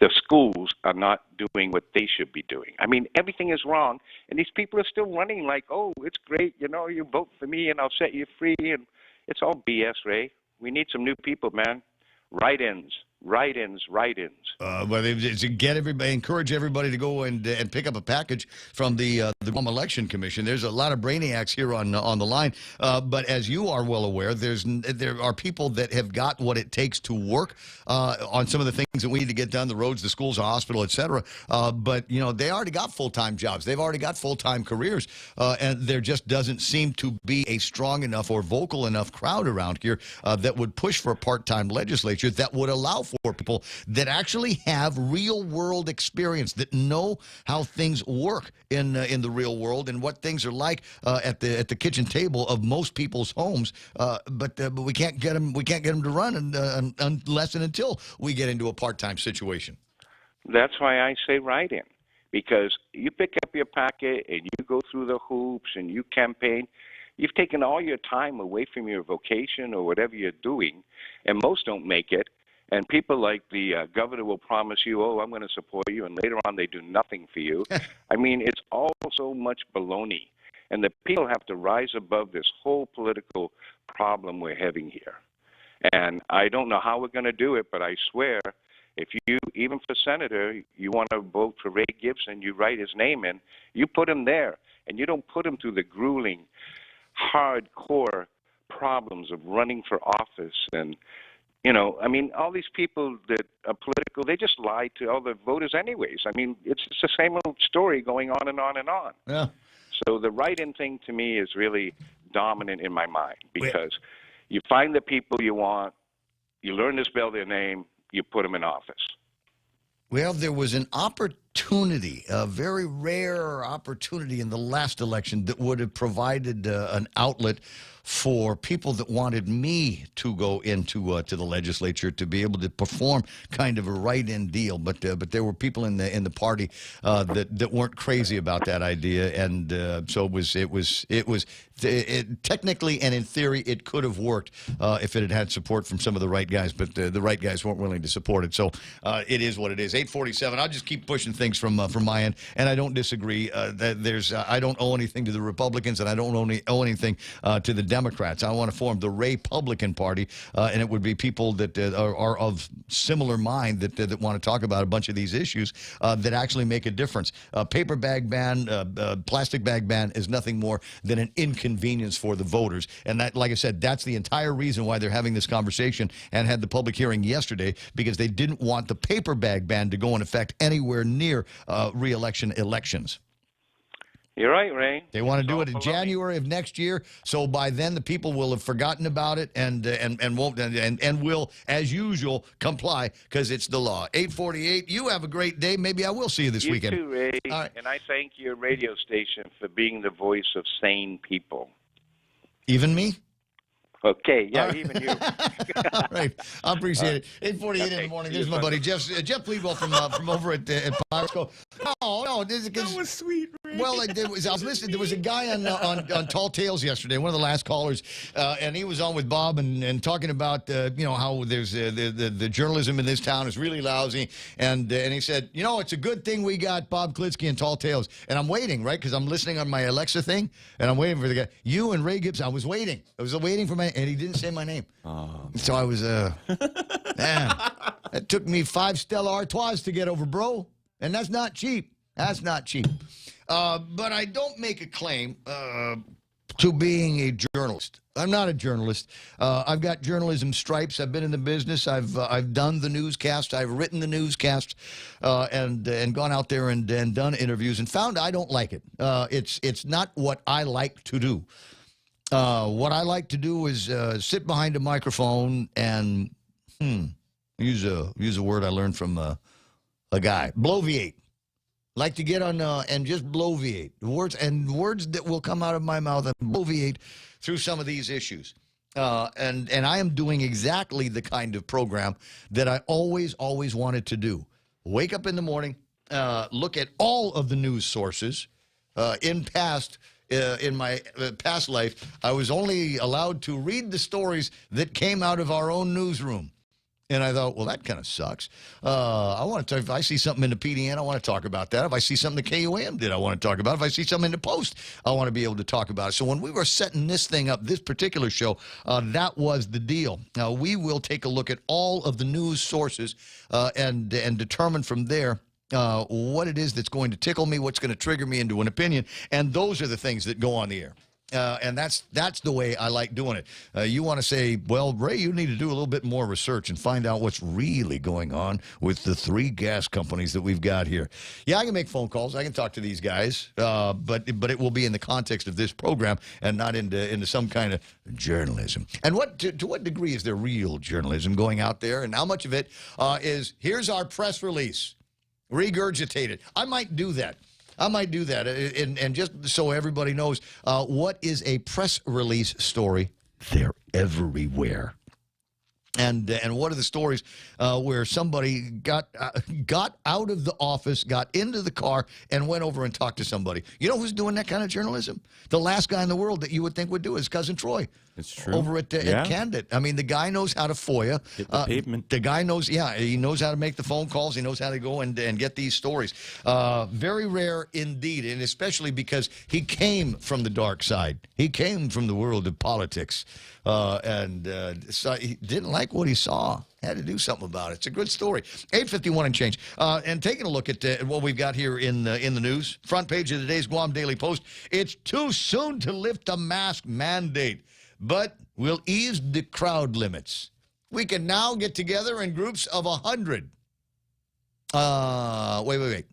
Speaker 14: The schools are not doing what they should be doing. I mean, everything is wrong, and these people are still running like, oh, it's great, you vote for me and I'll set you free, and it's all BS, Ray. We need some new people, man. Write-ins.
Speaker 11: Well, encourage everybody to go and pick up a package from the Guam Election Commission. There's a lot of brainiacs here on the line, but as you are well aware, there are people that have got what it takes to work on some of the things that we need to get done: the roads, the schools, the hospital, etc. But they already got full-time jobs. They've already got full-time careers, and there just doesn't seem to be a strong enough or vocal enough crowd around here that would push for a part-time legislature that would allow for people that actually have real-world experience, that know how things work in the real world and what things are like at the kitchen table of most people's homes. But we can't get them. We can't get them to run unless and until we get into a part-time situation.
Speaker 14: That's why I say write-in, because you pick up your packet and you go through the hoops and you campaign. You've taken all your time away from your vocation or whatever you're doing, and most don't make it. And people like the governor will promise you, oh, I'm going to support you, and later on they do nothing for you. I mean, it's all so much baloney. And the people have to rise above this whole political problem we're having here. And I don't know how we're going to do it, but I swear, if you, even for senator, you want to vote for Ray Gibson, you write his name in, you put him there. And you don't put him through the grueling, hardcore problems of running for office. And I mean, all these people that are political, they just lie to all the voters anyways. I mean, it's the same old story going on and on and on.
Speaker 11: Yeah.
Speaker 14: So the write-in thing to me is really dominant in my mind because, You find the people you want, you learn to spell their name, you put them in office.
Speaker 11: Well, there was an opportunity, a very rare opportunity in the last election that would have provided an outlet for people that wanted me to go into to the legislature to be able to perform kind of a write-in deal, but there were people in the party that weren't crazy about that idea, and so it technically and in theory it could have worked if it had had support from some of the right guys, but the right guys weren't willing to support it. So it is what it is. 847. I'll just keep pushing things from my end, and I don't disagree. That I don't owe anything to the Republicans, and I don't owe anything to the Democrats. I want to form the Republican Party, and it would be people that are of similar mind that want to talk about a bunch of these issues that actually make a difference. Paper bag ban, plastic bag ban is nothing more than an inconvenience for the voters. And that, like I said, that's the entire reason why they're having this conversation and had the public hearing yesterday, because they didn't want the paper bag ban to go in effect anywhere near re-election elections.
Speaker 14: You're right, Ray.
Speaker 11: They want to do it in January of next year, so by then the people will have forgotten about it and won't and will, as usual, comply because it's the law. 848. You have a great day. Maybe I will see you this weekend.
Speaker 14: You too, Ray.
Speaker 11: All right.
Speaker 14: And I thank your radio station for being the voice of sane people.
Speaker 11: Even me?
Speaker 14: Okay, yeah, even you.
Speaker 11: All right, I appreciate it. 8:48 in the morning. There's my buddy Jeff Pleadwell from over at Pirates. No, this is
Speaker 12: that was sweet. Ray.
Speaker 11: Well, I was listening. There was a guy on Tall Tales yesterday, one of the last callers, and he was on with Bob and talking about how there's the journalism in this town is really lousy, and he said, it's a good thing we got Bob Klitsky and Tall Tales, and I'm waiting, right, because I'm listening on my Alexa thing, and I'm waiting for the guy. You and Ray Gibson. I was waiting for my. And he didn't say my name. Oh. So I was, man, it took me 5 Stella Artois to get over, bro. And that's not cheap. That's not cheap. But I don't make a claim to being a journalist. I'm not a journalist. I've got journalism stripes. I've been in the business. I've done the newscast. I've written the newscast and gone out there and done interviews and found I don't like it. It's not what I like to do. What I like to do is sit behind a microphone and use a word I learned from a guy. Bloviate. Like to get on and just bloviate. Words that will come out of my mouth and bloviate through some of these issues. And I am doing exactly the kind of program that I always wanted to do. Wake up in the morning, look at all of the news sources in my past life, I was only allowed to read the stories that came out of our own newsroom. And I thought, well, that kind of sucks. I want to talk, if I see something in the PDN, I want to talk about that. If I see something the KUAM did, I want to talk about it. If I see something in the Post, I want to be able to talk about it. So when we were setting this thing up, this particular show, that was the deal. Now, we will take a look at all of the news sources and determine from there what it is that's going to tickle me, what's going to trigger me into an opinion, and those are the things that go on the air. And that's the way I like doing it. You want to say, well, Ray, you need to do a little bit more research and find out what's really going on with the 3 gas companies that we've got here. Yeah, I can make phone calls. I can talk to these guys, but it will be in the context of this program and not into some kind of journalism. And to what degree is there real journalism going out there, and how much of it is, here's our press release, regurgitate it. I might do that. And just so everybody knows, what is a press release story? They're everywhere. And what are the stories where somebody got out of the office, got into the car, and went over and talked to somebody? You know who's doing that kind of journalism? The last guy in the world that you would think would do it is Cousin Troy.
Speaker 12: It's true.
Speaker 11: Over at Candid. I mean, the guy knows how to FOIA.
Speaker 12: Hit the pavement.
Speaker 11: The guy knows, he knows how to make the phone calls. He knows how to go and get these stories. Very rare indeed, and especially because he came from the dark side. He came from the world of politics, and so he didn't like what he saw. Had to do something about it. It's a good story. 8:51 and change. And taking a look at what we've got here in the news. Front page of today's Guam Daily Post. It's too soon to lift a mask mandate, but we'll ease the crowd limits. We can now get together in groups of 100. Wait.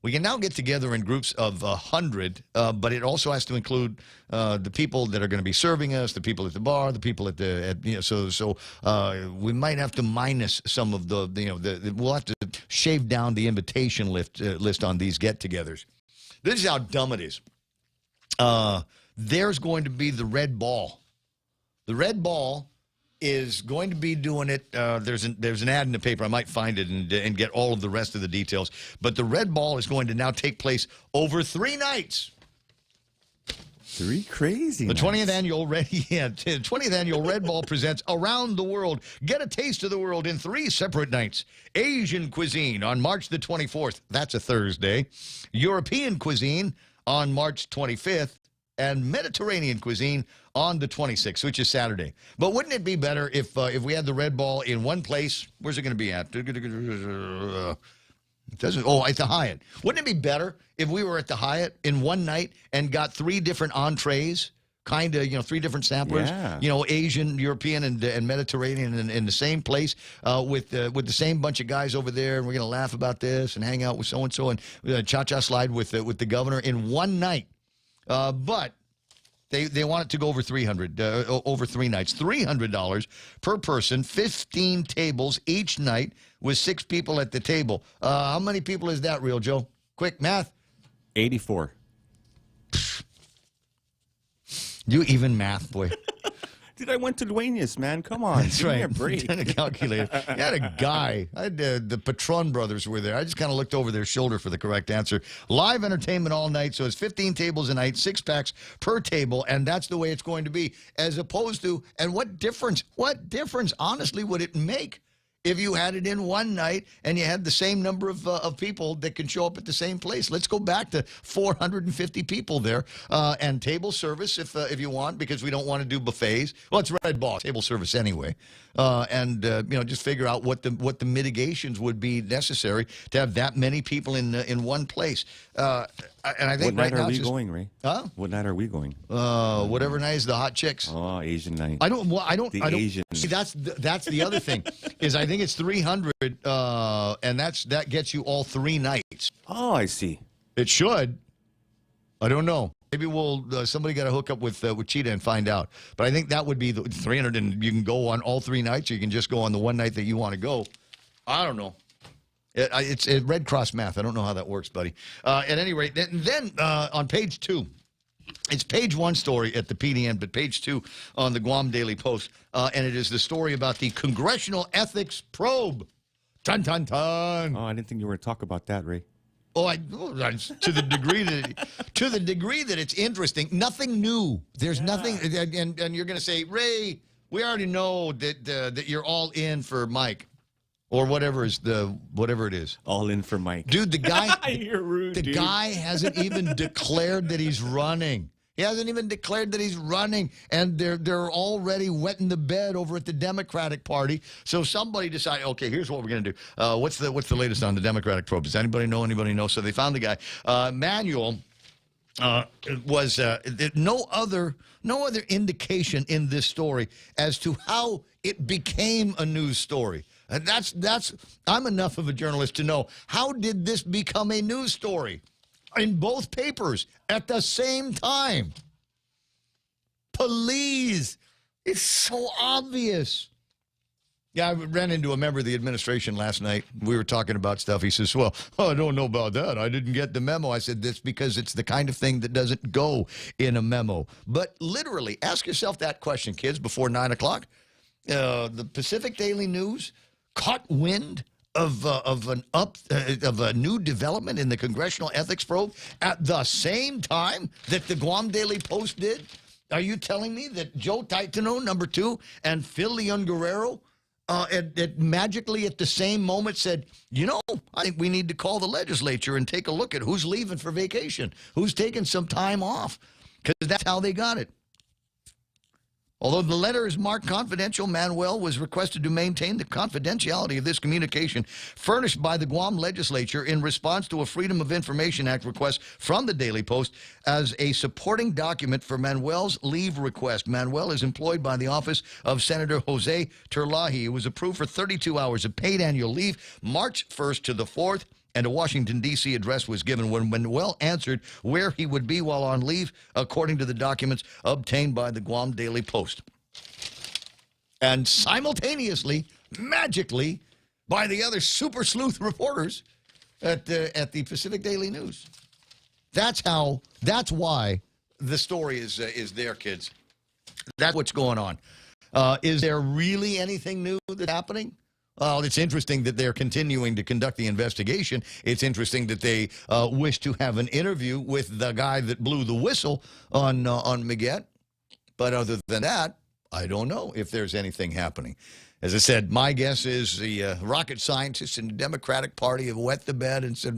Speaker 11: We can now get together in groups of 100, but it also has to include the people that are going to be serving us, the people at the bar, the people so we might have to minus some of we'll have to shave down the invitation list on these get-togethers. This is how dumb it is. There's going to be the Red Ball. The Red Ball is going to be doing it. There's an ad in the paper. I might find it and get all of the rest of the details. But the Red Ball is going to now take place over 3 nights.
Speaker 12: 3 crazy.
Speaker 11: The 20th annual Red Ball presents Around the World. Get a taste of the world in 3 separate nights. Asian cuisine on March the 24th. That's a Thursday. European cuisine on March 25th. And Mediterranean cuisine on the 26th, which is Saturday. But wouldn't it be better if we had the Red Ball in one place? Where's it going to be at? At the Hyatt. Wouldn't it be better if we were at the Hyatt in one night and got 3 different entrees, kind of, 3 different samplers, Asian, European, and Mediterranean in the same place with the same bunch of guys over there, and we're going to laugh about this and hang out with so-and-so and cha-cha slide with the governor in one night. But they want it to go over 300 over 3 nights. $300 per person, 15 tables each night with 6 people at the table. How many people is that, Real Joe? Quick math.
Speaker 12: 84.
Speaker 11: You even math, boy.
Speaker 12: Dude, I went to Duenas, man. Come on.
Speaker 11: That's
Speaker 12: Give
Speaker 11: right.
Speaker 12: me a break.
Speaker 11: Trying to calculate. You had a guy. The Patron brothers were there. I just kind of looked over their shoulder for the correct answer. Live entertainment all night, so it's 15 tables a night, 6 packs per table, and that's the way it's going to be. As opposed to, and what difference, honestly, would it make if you had it in one night and you had the same number of people that can show up at the same place? Let's go back to 450 people there, and table service if you want, because we don't want to do buffets. Well, it's Red Ball, table service anyway, and just figure out what the mitigations would be necessary to have that many people in one place. And I think
Speaker 12: what night
Speaker 11: right
Speaker 12: are
Speaker 11: now
Speaker 12: we going, Ray?
Speaker 11: Huh?
Speaker 12: What night are we going?
Speaker 11: Whatever night is the hot chicks.
Speaker 12: Oh, Asian night.
Speaker 11: I don't.
Speaker 12: Asian.
Speaker 11: See, that's the other thing is I think it's 300, and that gets you all 3 nights.
Speaker 12: Oh, I see.
Speaker 11: It should. I don't know. Maybe somebody got to hook up with Cheetah and find out. But I think that would be the 300, and you can go on all 3 nights. Or you can just go on the one night that you want to go. I don't know. It's Red Cross math. I don't know how that works, buddy. At any rate, then on page 2, it's page 1 story at the PDN, but page 2 on the Guam Daily Post, and it is the story about the Congressional Ethics Probe. Dun, dun, dun.
Speaker 12: Oh, I didn't think you were going to talk about that, Ray.
Speaker 11: To the degree that it's interesting, nothing new. There's nothing, and you're going to say, Ray, we already know that you're all in for Mike. Or whatever it is.
Speaker 12: All in for Mike.
Speaker 11: Dude, the guy
Speaker 12: You're rude,
Speaker 11: the
Speaker 12: dude.
Speaker 11: guy hasn't even declared that he's running. He hasn't even declared that he's running, and they're already wetting the bed over at the Democratic Party. So somebody decided, okay, here's what we're going to do. What's the latest on the Democratic probe? Does anybody know? Anybody know? So they found the guy. Manuel was no other indication in this story as to how it became a news story. And that's I'm enough of a journalist to know, how did this become a news story in both papers at the same time? Please. It's so obvious. Yeah, I ran into a member of the administration last night. We were talking about stuff. He says, well, I don't know about that. I didn't get the memo. I said, that's because it's the kind of thing that doesn't go in a memo. But literally, ask yourself that question, kids, before 9 o'clock. The Pacific Daily News caught wind of a new development in the Congressional Ethics Probe at the same time that the Guam Daily Post did. Are you telling me that Joe Taitano, number 2, and Phil Leon Guerrero magically at the same moment said, I think we need to call the legislature and take a look at who's leaving for vacation, who's taking some time off, because that's how they got it. Although the letter is marked confidential, Manuel was requested to maintain the confidentiality of this communication furnished by the Guam legislature in response to a Freedom of Information Act request from the Daily Post as a supporting document for Manuel's leave request. Manuel is employed by the office of Senator Jose Terlahi. It was approved for 32 hours of paid annual leave, March 1st to the 4th. And a Washington, D.C. address was given when Manuel answered where he would be while on leave, according to the documents obtained by the Guam Daily Post. And simultaneously, magically, by the other super sleuth reporters at the Pacific Daily News. That's why the story is there, kids. That's what's going on. Is there really anything new that's happening? Well, it's interesting that they're continuing to conduct the investigation. It's interesting that they wish to have an interview with the guy that blew the whistle on Miguel. But other than that, I don't know if there's anything happening. As I said, my guess is the rocket scientists in the Democratic Party have wet the bed and said,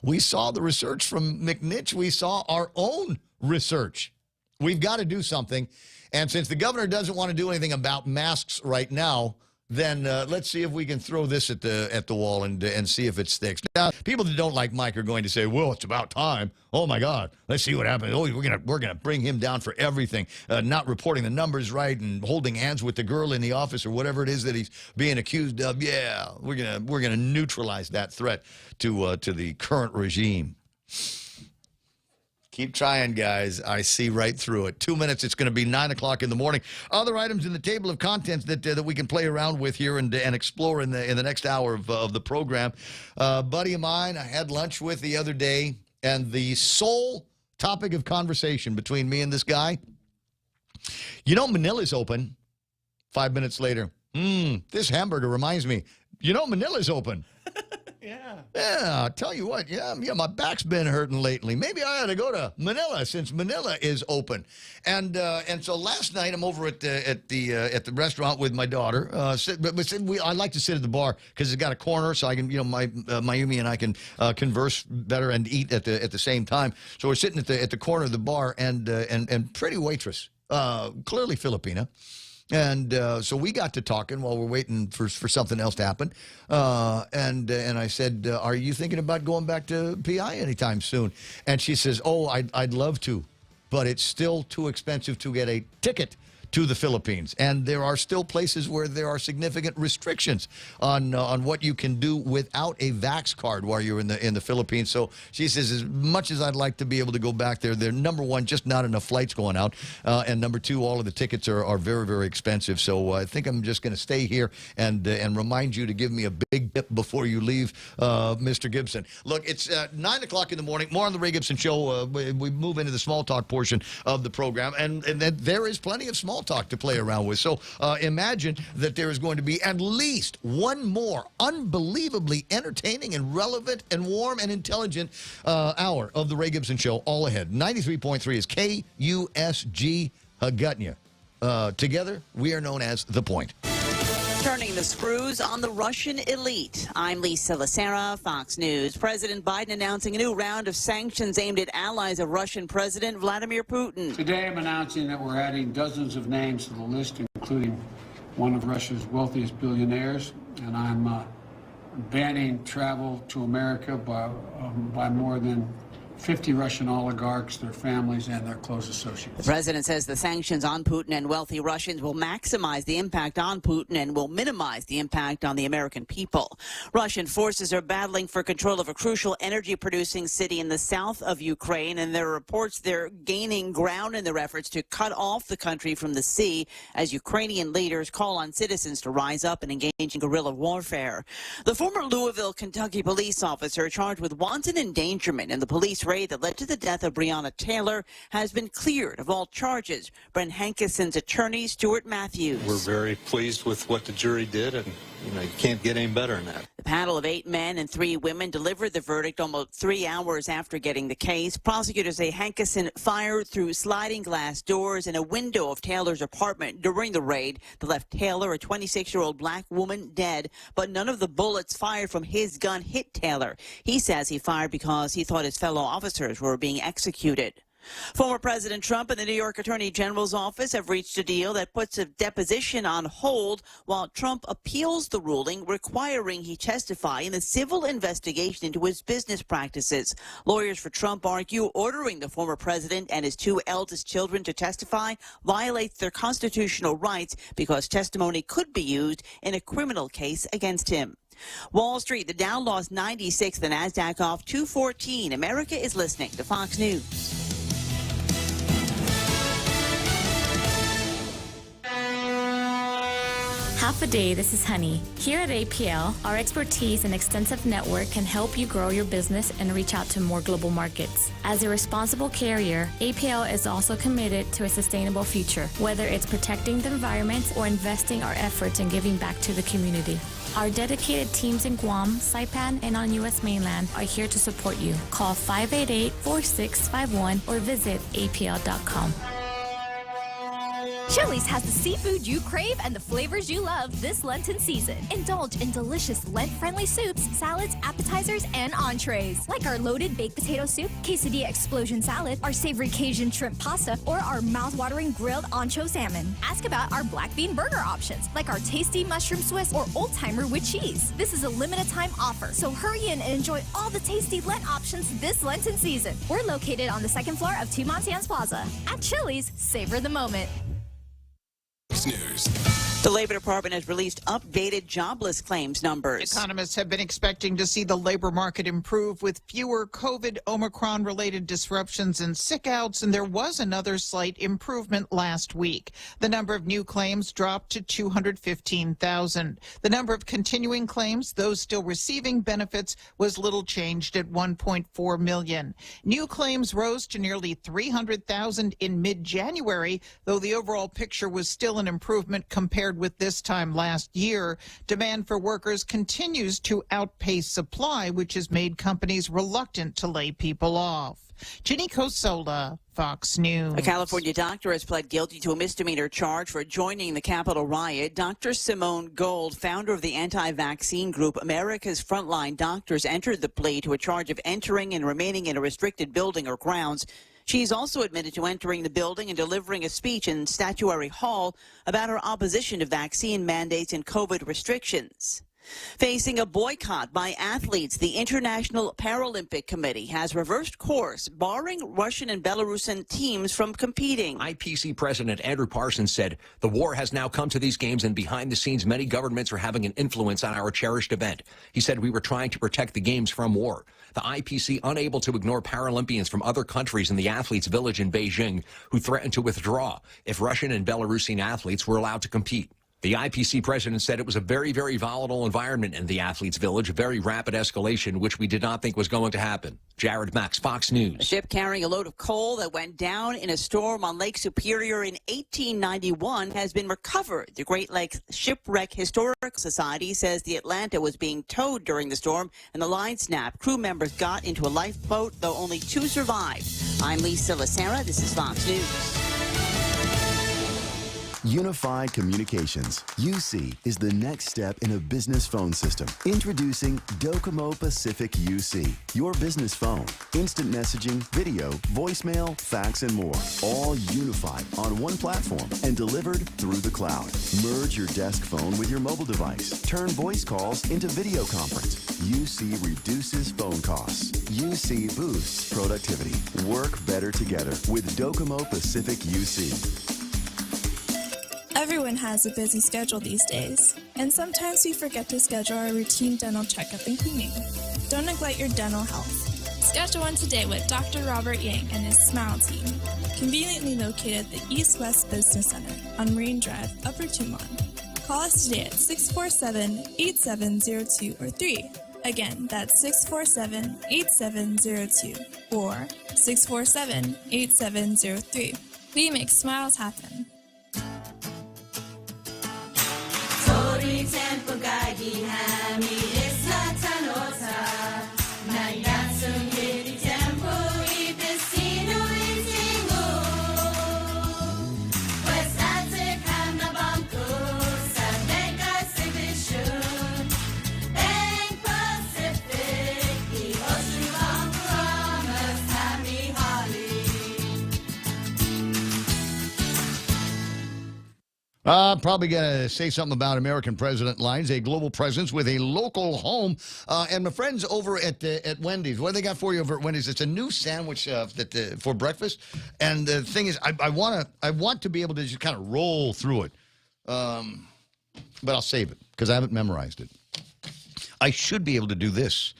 Speaker 11: we saw the research from McNitch. We saw our own research. We've got to do something. And since the governor doesn't want to do anything about masks right now, then let's see if we can throw this at the wall and see if it sticks. Now, people that don't like Mike are going to say, "Well, it's about time. Oh my God, let's see what happens. Oh, we're gonna bring him down for everything, not reporting the numbers right and holding hands with the girl in the office or whatever it is that he's being accused of. Yeah, we're gonna neutralize that threat to the current regime." Keep trying, guys. I see right through it. 2 minutes, it's going to be 9 o'clock in the morning. Other items in the table of contents that we can play around with here and explore in the next hour of the program. Buddy of mine I had lunch with the other day, and the sole topic of conversation between me and this guy, Manila's open. 5 minutes later, this hamburger reminds me, Manila's open. Yeah, I'll tell you what, yeah, my back's been hurting lately. Maybe I ought to go to Manila since Manila is open. And so last night I'm over at the restaurant with my daughter. I like to sit at the bar because it's got a corner, so I can, Mayumi and I can converse better and eat at the same time. So we're sitting at the corner of the bar, and pretty waitress, clearly Filipina. And so we got to talking while we're waiting for something else to happen. And I said, "Are you thinking about going back to PI anytime soon?" And she says, "Oh, I'd love to, but it's still too expensive to get a ticket to the Philippines, and there are still places where there are significant restrictions on what you can do without a vax card while you're in the Philippines." So she says, as much as I'd like to be able to go back there, number one, just not enough flights going out, and number two, all of the tickets are very, very expensive. So I think I'm just going to stay here and remind you to give me a big tip before you leave, Mr. Gibson. Look, it's 9 o'clock in the morning. More on the Ray Gibson Show. We move into the small talk portion of the program, and then there is plenty of small talk to play around with. So imagine that there is going to be at least one more unbelievably entertaining and relevant and warm and intelligent hour of the Ray Gibson Show all ahead. 93.3 is KUSG Hagutnya. Together, we are known as The Point.
Speaker 16: Turning the screws on the Russian elite. I'm Lisa Lacera, Fox News. President Biden announcing a new round of sanctions aimed at allies of Russian President Vladimir Putin.
Speaker 17: Today I'm announcing that we're adding dozens of names to the list, including one of Russia's wealthiest billionaires, and I'm banning travel to America by more than 50 Russian oligarchs, their families, and their close associates.
Speaker 16: The president says the sanctions on Putin and wealthy Russians will maximize the impact on Putin and will minimize the impact on the American people. Russian forces are battling for control of a crucial energy-producing city in the south of Ukraine, and there are reports they're gaining ground in their efforts to cut off the country from the sea as Ukrainian leaders call on citizens to rise up and engage in guerrilla warfare. The former Louisville, Kentucky police officer charged with wanton endangerment in the police raid that led to the death of Breonna Taylor has been cleared of all charges. Brent Hankison's attorney, Stuart Matthews.
Speaker 19: We're very pleased with what the jury did, and you can't get any better than that.
Speaker 16: The panel of 8 men and 3 women delivered the verdict almost 3 hours after getting the case. Prosecutors say Hankison fired through sliding glass doors in a window of Taylor's apartment during the raid that left Taylor, a 26-year-old black woman, dead, but none of the bullets fired from his gun hit Taylor. He says he fired because he thought his fellow officers were being executed. Former President Trump and the New York Attorney General's office have reached a deal that puts a deposition on hold while Trump appeals the ruling requiring he testify in the civil investigation into his business practices. Lawyers for Trump argue ordering the former president and his 2 eldest children to testify violates their constitutional rights because testimony could be used in a criminal case against him. Wall Street, the Dow lost 96, the Nasdaq off 214. America is listening to Fox News.
Speaker 3: Half a day, this is Honey. Here at APL, our expertise and extensive network can help you grow your business and reach out to more global markets. As a responsible carrier, APL is also committed to a sustainable future, whether it's protecting the environment or investing our efforts in giving back to the community. Our dedicated teams in Guam, Saipan, and on U.S. mainland are here to support you. Call 588-4651 or visit apl.com.
Speaker 9: Chili's has the seafood you crave and the flavors you love this Lenten season. Indulge in delicious Lent-friendly soups, salads, appetizers, and entrees, like our loaded baked potato soup, quesadilla explosion salad, our savory Cajun shrimp pasta, or our mouth-watering grilled ancho salmon. Ask about our black bean burger options, like our tasty mushroom Swiss or old-timer with cheese. This is a limited-time offer, so hurry in and enjoy all the tasty Lent options this Lenten season. We're located on the second floor of Two Montans Plaza. At Chili's, savor the moment.
Speaker 5: News.
Speaker 16: The Labor Department has released updated jobless claims numbers.
Speaker 20: Economists have been expecting to see the labor market improve with fewer COVID Omicron-related disruptions and sick-outs, and there was another slight improvement last week. The number of new claims dropped to 215,000. The number of continuing claims, those still receiving benefits, was little changed at 1.4 million. New claims rose to nearly 300,000 in mid-January, though the overall picture was still an improvement compared with this time last year. Demand for workers continues to outpace supply, which has made companies reluctant to lay people off. Ginny Cosola, Fox News.
Speaker 16: A California doctor has pled guilty to a misdemeanor charge for joining the Capitol riot. Dr. Simone Gold, founder of the anti-vaccine group America's Frontline Doctors, entered the plea to a charge of entering and remaining in a restricted building or grounds. She's also admitted to entering the building and delivering a speech in Statuary Hall about her opposition to vaccine mandates and COVID restrictions. Facing a boycott by athletes, the International Paralympic Committee has reversed course, barring Russian and Belarusian teams from competing.
Speaker 21: IPC President Andrew Parsons said, "The war has now come to these games, and behind the scenes, many governments are having an influence on our cherished event." He said, "We were trying to protect the games from war." The IPC unable to ignore Paralympians from other countries in the athletes' village in Beijing who threatened to withdraw if Russian and Belarusian athletes were allowed to compete. The IPC president said it was a very, very volatile environment in the athletes' village, a very rapid escalation, which we did not think was going to happen. Jared Max, Fox News.
Speaker 16: A ship carrying a load of coal that went down in a storm on Lake Superior in 1891 has been recovered. The Great Lakes Shipwreck Historical Society says the Atlanta was being towed during the storm and the line snapped. Crew members got into a lifeboat, though only 2 survived. I'm Lisa Lacera. This is Fox News.
Speaker 22: Unified Communications, UC, is the next step in a business phone system. Introducing Docomo Pacific UC, your business phone. Instant messaging, video, voicemail, fax, and more. All unified on one platform and delivered through the cloud. Merge your desk phone with your mobile device. Turn voice calls into video conference. UC reduces phone costs. UC boosts productivity. Work better together with Docomo Pacific UC.
Speaker 26: Everyone has a busy schedule these days, and sometimes we forget to schedule our routine dental checkup and cleaning. Don't neglect your dental health. Schedule one today with Dr. Robert Yang and his Smile team, conveniently located at the East West Business Center on Marine Drive, Upper Tumon. Call us today at 647-8702 or 3. Again, that's 647-8702 or 647-8703. We make smiles happen.
Speaker 11: Probably going to say something about American President Lines, a global presence with a local home. And my friends over at Wendy's, what do they got for you over at Wendy's? It's a new sandwich for breakfast. And the thing is, I want to be able to just kind of roll through it. But I'll save it because I haven't memorized it. I should be able to do this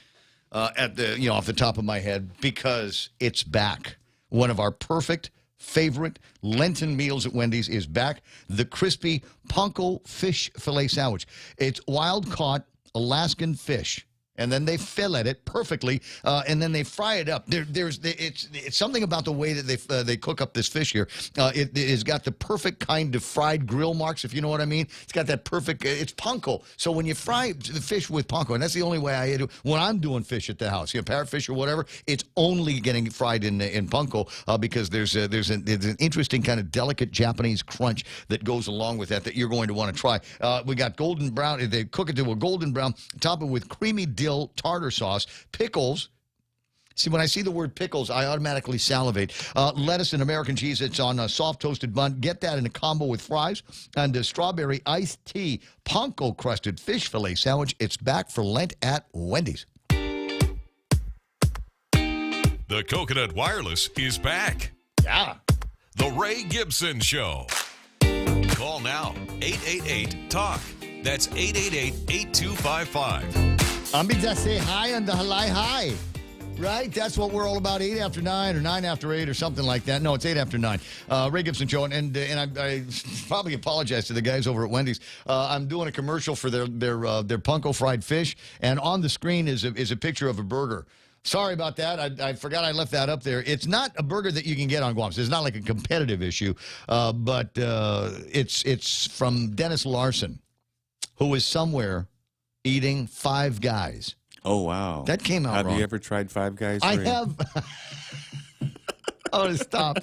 Speaker 11: off the top of my head because it's back. One of our perfect favorite Lenten meals at Wendy's is back. The crispy Ponko fish fillet sandwich. It's wild-caught Alaskan fish. And then they fillet it perfectly, and then they fry it up. It's something about the way that they cook up this fish here. It has got the perfect kind of fried grill marks, if you know what I mean. It's got that perfect. It's panko. So when you fry the fish with panko, and that's the only way I do when I'm doing fish at the house, parrotfish or whatever. It's only getting fried in panko because there's an interesting kind of delicate Japanese crunch that goes along with that you're going to want to try. We got golden brown. They cook it to a golden brown, top it with creamy dill tartar sauce, pickles. See, when I see the word pickles, I automatically salivate. Lettuce and American cheese. It's on a soft toasted bun. Get that in a combo with fries and a strawberry iced tea panko crusted fish fillet sandwich. It's back for Lent at Wendy's.
Speaker 5: The Coconut Wireless is back.
Speaker 11: Yeah.
Speaker 5: The Ray Gibson Show. Call now, 888-TALK. That's 888-8255.
Speaker 11: Ambita say hi on the halai hi. Right? That's what we're all about. 8 after 9 or 9 after 8 or something like that. No, it's 8 after 9. Ray Gibson Show. And I probably apologize to the guys over at Wendy's. I'm doing a commercial for their Punko fried fish. And on the screen is a picture of a burger. Sorry about that. I forgot I left that up there. It's not a burger that you can get on Guam. So it's not like a competitive issue. But it's from Dennis Larson, who is somewhere eating Five Guys.
Speaker 12: Oh, wow.
Speaker 11: That came out wrong.
Speaker 12: Have you ever tried Five Guys?
Speaker 11: I have. I'm going to stop.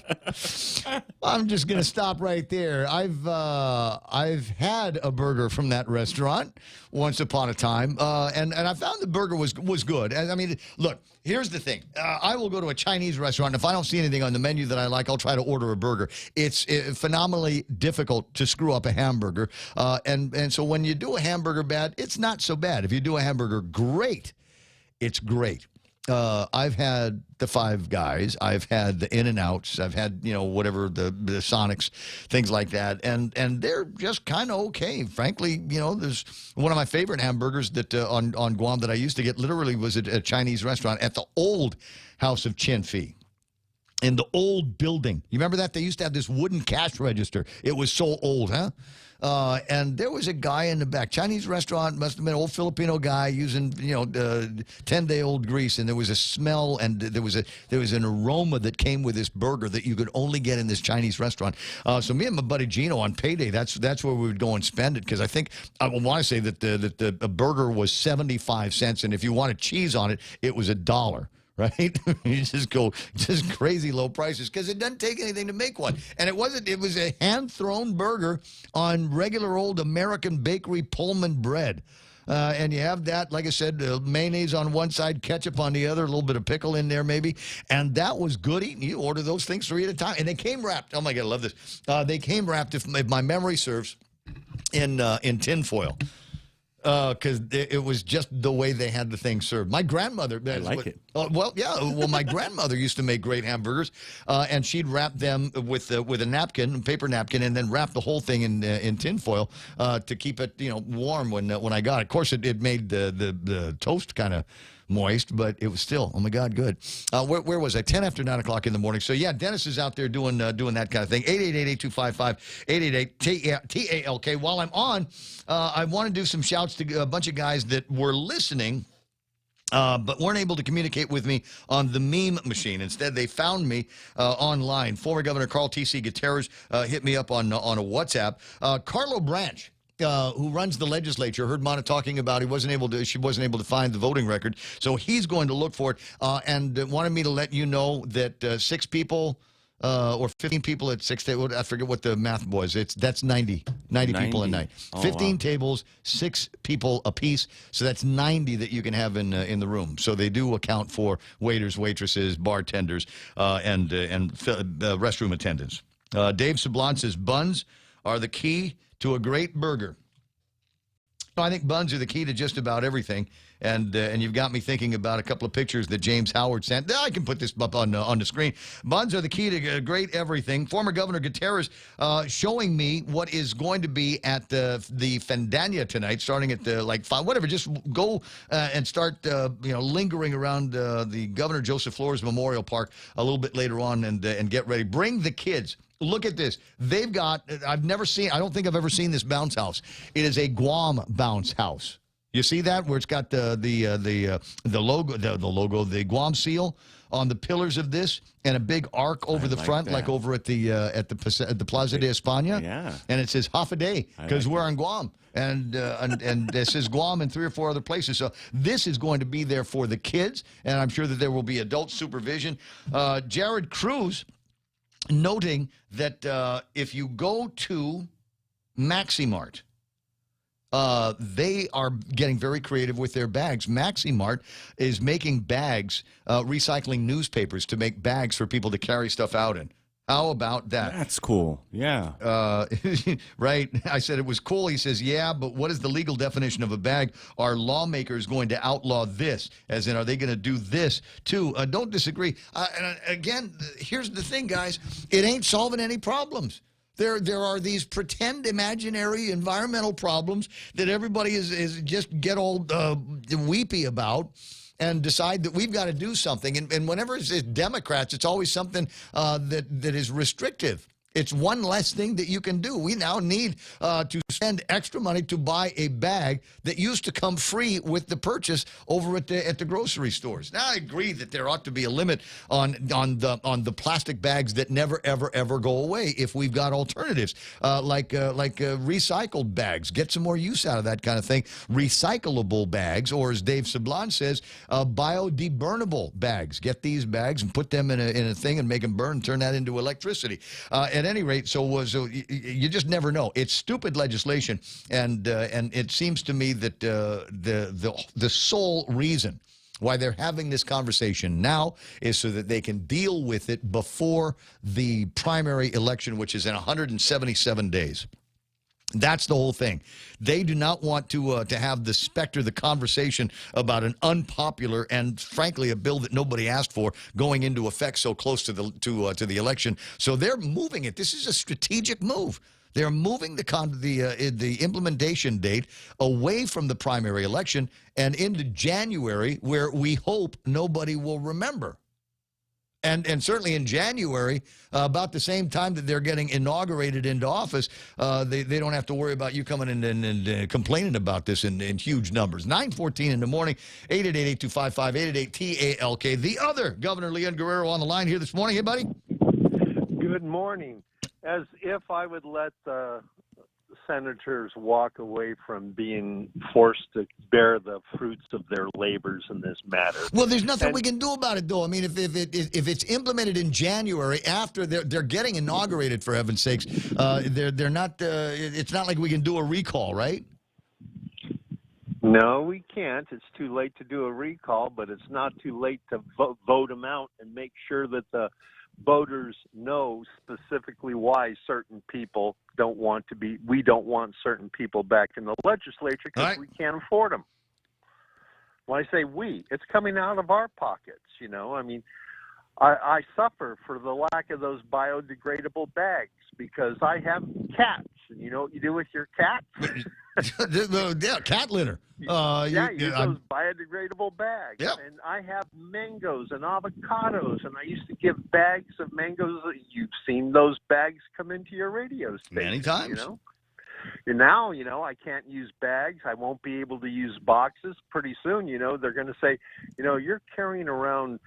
Speaker 11: I'm just going to stop right there. I've had a burger from that restaurant once upon a time, and I found the burger was good. I mean, look, here's the thing. I will go to a Chinese restaurant, and if I don't see anything on the menu that I like, I'll try to order a burger. It's phenomenally difficult to screw up a hamburger, and so when you do a hamburger bad, it's not so bad. If you do a hamburger great, it's great. I've had the Five Guys. I've had the In-N-Outs. I've had, whatever, the Sonics, things like that. And they're just kind of okay. Frankly, there's one of my favorite hamburgers that on Guam that I used to get literally was at a Chinese restaurant at the old House of Chin Phi. In the old building. You remember that? They used to have this wooden cash register. It was so old, huh? And there was a guy in the back. Chinese restaurant, must have been an old Filipino guy using, 10-day-old grease. And there was a smell and there was an aroma that came with this burger that you could only get in this Chinese restaurant. So me and my buddy Gino on payday, that's where we would go and spend it. Because I think, I want to say that the burger was 75 cents. And if you wanted cheese on it, it was $1. Right? You just crazy low prices because it doesn't take anything to make one. And it was a hand-thrown burger on regular old American bakery Pullman bread. And you have that, like I said, mayonnaise on one side, ketchup on the other, a little bit of pickle in there maybe. And that was good eating. You order those things 3 at a time. And they came wrapped. Oh, my God, I love this. They came wrapped, if my memory serves, in tinfoil. Because it was just the way they had the thing served. My grandmother...
Speaker 12: I like it.
Speaker 11: Well, yeah. Well, my grandmother used to make great hamburgers, and she'd wrap them with a napkin, paper napkin, and then wrap the whole thing in tinfoil to keep it, warm when I got it. Of course, it made the toast kind of moist, but it was still, oh my God, good. Where was I? 10 after 9 o'clock in the morning. So yeah, Dennis is out there doing that kind of thing. 888-8255-888-TALK. While I'm on, I want to do some shouts to a bunch of guys that were listening but weren't able to communicate with me on the meme machine. Instead, they found me online. Former Governor Carl T.C. Gutierrez hit me up on a WhatsApp. Carlo Branch, who runs the legislature, heard Mana talking about she wasn't able to find the voting record, so he's going to look for it and wanted me to let you know that 6 people or 15 people at 6 tables. I forget what the math was. That's 90 people a night. 15 tables, 6 people a piece. So that's 90 that you can have in the room. So they do account for waiters, waitresses, bartenders, and restroom attendants. Dave Sablon says buns are the key to a great burger. I think buns are the key to just about everything, and you've got me thinking about a couple of pictures that James Howard sent. I can put this up on the screen. Buns are the key to great everything. Former Governor Gutierrez showing me what is going to be at the Fendania tonight, starting at like 5, whatever. Just go and start lingering around the Governor Joseph Flores Memorial Park a little bit later on, and get ready. Bring the kids. Look at this. They've got, I don't think I've ever seen this bounce house. It is a Guam bounce house. You see that, where it's got the logo, the Guam seal on the pillars of this, and a big arc over the front, like over at the Plaza de España.
Speaker 12: Yeah.
Speaker 11: And it says half a day, because we're on Guam. And it says Guam and 3 or 4 other places. So this is going to be there for the kids, and I'm sure that there will be adult supervision. Jared Cruz noting that if you go to Maximart, they are getting very creative with their bags. Maximart is making bags, recycling newspapers to make bags for people to carry stuff out in. How about that?
Speaker 12: That's cool. Yeah.
Speaker 11: Right. I said it was cool. He says, yeah, but what is the legal definition of a bag? Are lawmakers going to outlaw this? As in, are they going to do this too? Don't disagree. And again, here's the thing, guys. It ain't solving any problems. There are these pretend imaginary environmental problems that everybody is just get all weepy about, and decide that we've got to do something. And whenever it's Democrats, it's always something that is restrictive. It's one less thing that you can do. We now need to spend extra money to buy a bag that used to come free with the purchase over at the grocery stores. Now, I agree that there ought to be a limit on the plastic bags that never, ever, ever go away if we've got alternatives, like recycled bags. Get some more use out of that kind of thing. Recyclable bags, or as Dave Sablon says, biodeburnable bags. Get these bags and put them in a thing and make them burn and turn that into electricity. At any rate, so you just never know. It's stupid legislation, and it seems to me that the sole reason why they're having this conversation now is so that they can deal with it before the primary election, which is in 177 days. That's the whole thing. They do not want to have the specter, the conversation about an unpopular and, frankly, a bill that nobody asked for going into effect so close to the election. So they're moving it. This is a strategic move. They're moving the implementation date away from the primary election and into January, where we hope nobody will remember. And certainly in January, about the same time that they're getting inaugurated into office, they don't have to worry about you coming in and complaining about this in huge numbers. 9:14 in the morning, 888-8255, 888-TALK. The other Governor Leon Guerrero on the line here this morning. Hey, buddy.
Speaker 1: Good morning. As if I would let the senators walk away from being forced to bear the fruits of their labors in this matter.
Speaker 11: Well, there's nothing we can do about it, though. I mean, if it's implemented in January after they're getting inaugurated, for heaven's sakes, they're not. It's not like we can do a recall, right?
Speaker 1: No, we can't. It's too late to do a recall, but it's not too late to vote them out and make sure that the voters know specifically why certain people we don't want certain people back in the legislature because we can't afford them. When I say we, it's coming out of our pockets, you know. I mean, I suffer for the lack of those biodegradable bags because I have cats. And you know what you do with your cat?
Speaker 11: Yeah, cat litter.
Speaker 1: Use those biodegradable bags.
Speaker 11: Yep.
Speaker 1: And I have mangoes and avocados, and I used to give bags of mangoes. You've seen those bags come into your radio station.
Speaker 11: Many times.
Speaker 1: You know? And now, you know, I can't use bags. I won't be able to use boxes. Pretty soon, you know, they're going to say, you know, you're carrying around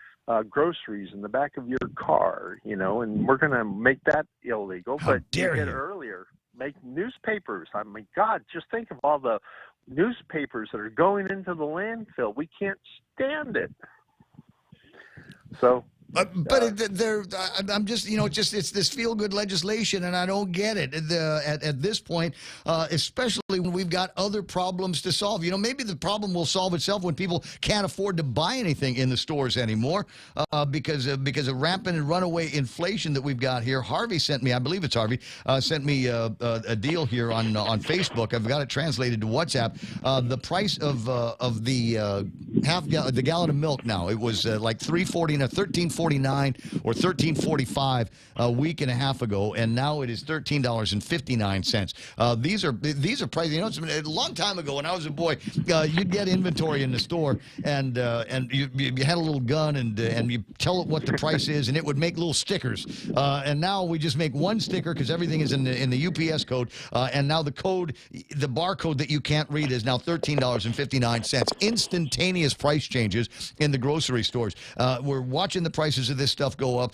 Speaker 1: groceries in the back of your car, you know, and we're going to make that illegal.
Speaker 11: How
Speaker 1: but
Speaker 11: dare
Speaker 1: you did
Speaker 11: you.
Speaker 1: earlier. Make newspapers. I mean, God, just think of all the newspapers that are going into the landfill. We can't stand it. So,
Speaker 11: I'm just, you know, it's this feel-good legislation, and I don't get it at this point, especially. when we've got other problems to solve. You know, maybe the problem will solve itself when people can't afford to buy anything in the stores anymore because of rampant and runaway inflation that we've got here. Harvey sent me, I believe it's Harvey, sent me a deal here on Facebook. I've got it translated to WhatsApp. The price of the gallon of milk now, it was like $13.49 or $13.45 a week and a half ago, and now it is $13.59. These are prices. You know, a long time ago when I was a boy, you'd get inventory in the store, and you had a little gun, and you tell it what the price is, and it would make little stickers. And now we just make one sticker because everything is in the UPS code, and now the barcode that you can't read is now $13.59. Instantaneous price changes in the grocery stores. We're watching the prices of this stuff go up.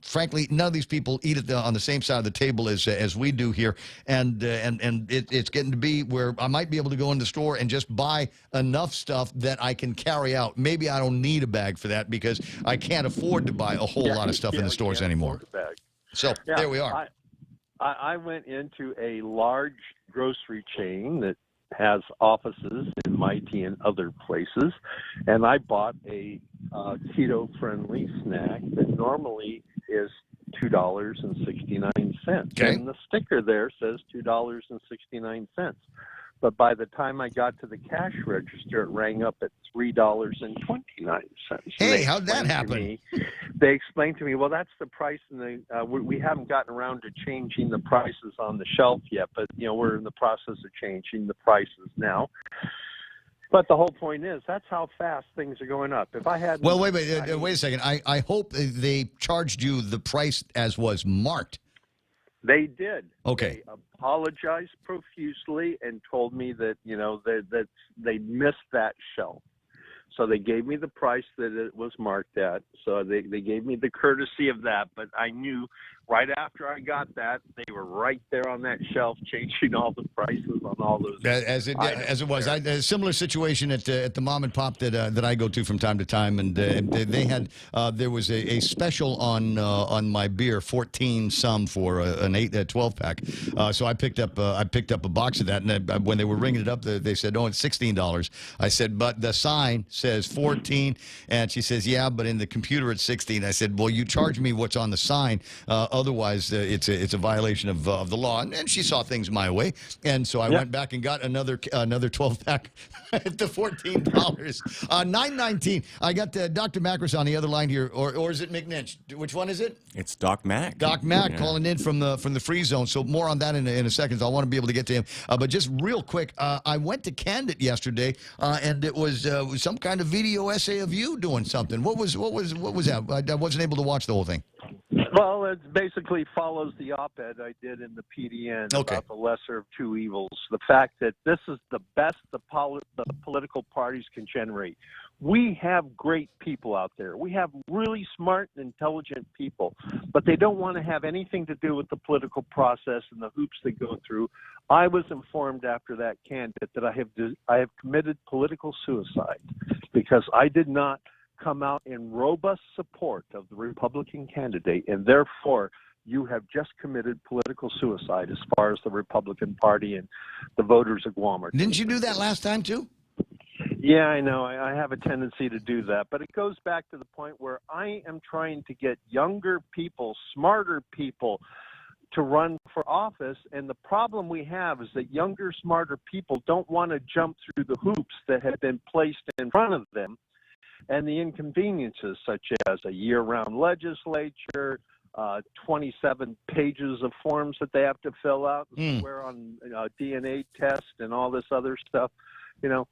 Speaker 11: Frankly, none of these people eat it on the same side of the table as we do here, and it's getting to be where I might be able to go in the store and just buy enough stuff that I can carry out. Maybe I don't need a bag for that because I can't afford to buy a whole lot of stuff in the stores anymore. So there we are.
Speaker 1: I went into a large grocery chain that has offices in Mighty and other places, and I bought a keto-friendly snack that normally is $2.69.
Speaker 11: Okay.
Speaker 1: And the sticker there says $2.69. But by the time I got to the cash register, it rang up at $3.29.
Speaker 11: Hey, how'd that happen?
Speaker 1: They explained to me, well, that's the price, and we haven't gotten around to changing the prices on the shelf yet, but you know we're in the process of changing the prices now. But the whole point is, that's how fast things are going up. If I had
Speaker 11: wait a second. I hope they charged you the price as was marked.
Speaker 1: They did.
Speaker 11: Okay.
Speaker 1: They apologized profusely and told me that that they missed that shelf. So they gave me the price that it was marked at. So they gave me the courtesy of that. But I knew right after I got that, they were right there on that shelf changing all the prices on all those.
Speaker 11: As it was. A similar situation at the mom and pop that I go to from time to time. And they had, there was a special on my beer, 14 some for an 12 pack. So I picked up a box of that. And when they were ringing it up, they said, "Oh, it's $16." I said, "But the sign says 14." And she says, "Yeah, but in the computer it's 16." I said, "Well, you charge me what's on the sign. Otherwise, it's a violation of the law." And she saw things my way, and so I went back and got another 12 pack at the $14. $9.19. I got Dr. Macris on the other line here, or is it McNinch? Which one is it?
Speaker 12: It's Doc Mac.
Speaker 11: Doc Mac calling in from the free zone. So more on that in a second. So I want to be able to get to him. But just real quick, I went to Candid yesterday, and it was some kind of video essay of you doing something. What was that? I wasn't able to watch the whole thing.
Speaker 1: Well, it basically follows the op-ed I did in the PDN about the lesser of two evils. The fact that this is the best the political parties can generate. We have great people out there. We have really smart and intelligent people, but they don't want to have anything to do with the political process and the hoops they go through. I was informed after that candidate that I have committed political suicide because I did not come out in robust support of the Republican candidate, and therefore you have just committed political suicide as far as the Republican Party and the voters of Guam are.
Speaker 11: Didn't you do that last time too?
Speaker 1: Yeah, I know. I have a tendency to do that, but it goes back to the point where I am trying to get younger people, smarter people to run for office, and the problem we have is that younger, smarter people don't want to jump through the hoops that have been placed in front of them, and the inconveniences such as a year-round legislature, 27 pages of forms that they have to fill out, swear on DNA test and all this other stuff. You know,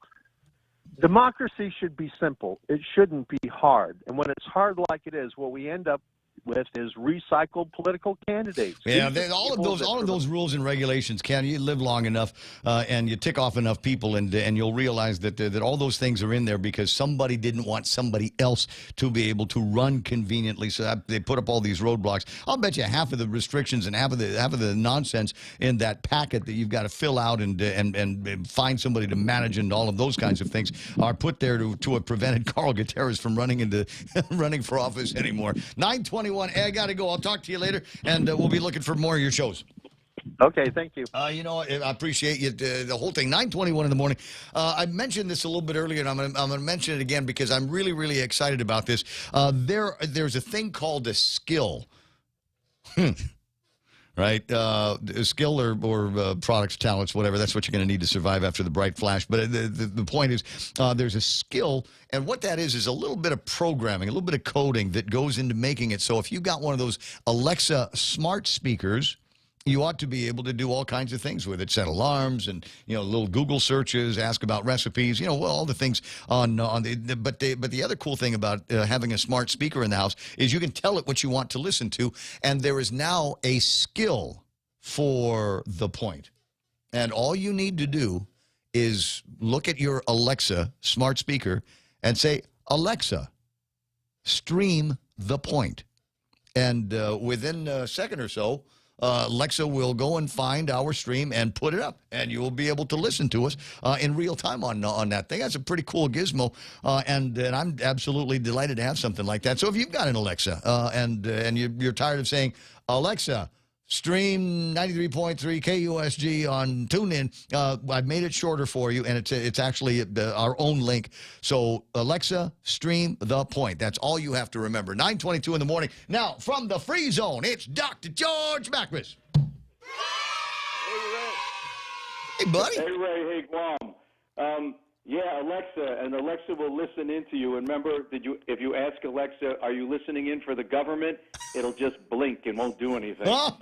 Speaker 1: democracy should be simple. It shouldn't be hard. And when it's hard like it is, what we end up with is recycled political candidates.
Speaker 11: Yeah, all of those rules and regulations, Ken, you live long enough and you tick off enough people, and you'll realize that all those things are in there because somebody didn't want somebody else to be able to run conveniently, so that they put up all these roadblocks. I'll bet you half of the restrictions and half of the nonsense in that packet that you've got to fill out and find somebody to manage and all of those kinds of things are put there to have prevented Carl Gutierrez from running for office anymore. 9:21. Hey, I got to go. I'll talk to you later, and we'll be looking for more of your shows.
Speaker 1: Okay, thank you.
Speaker 11: I appreciate you, the whole thing. 9:21 in the morning. I mentioned this a little bit earlier, and I'm going to mention it again because I'm really, really excited about this. There's a thing called a skill. Right? Skill or products, talents, whatever. That's what you're going to need to survive after the bright flash. But the point is there's a skill, and what that is a little bit of programming, a little bit of coding that goes into making it. So if you got one of those Alexa smart speakers, you ought to be able to do all kinds of things with it. Set alarms and, little Google searches, ask about recipes, all the things on the, but the other cool thing about having a smart speaker in the house is you can tell it what you want to listen to. And there is now a skill for the point. And all you need to do is look at your Alexa smart speaker and say, Alexa, stream The Point. And within a second or so, Alexa will go and find our stream and put it up, and you will be able to listen to us in real time on that thing. That's a pretty cool gizmo, and I'm absolutely delighted to have something like that. So if you've got an Alexa and you're tired of saying, Alexa, stream 93.3 KUSG on TuneIn, I've made it shorter for you, and it's actually our own link. So Alexa, stream The Point. That's all you have to remember. 9:22 in the morning. Now, from the Free Zone, it's Dr. George Mackris. Hey, buddy.
Speaker 13: Hey, Ray. Hey, Guam. Yeah, Alexa, and Alexa will listen into you. And remember, if you ask Alexa, are you listening in for the government, it'll just blink and won't do anything.
Speaker 11: Well,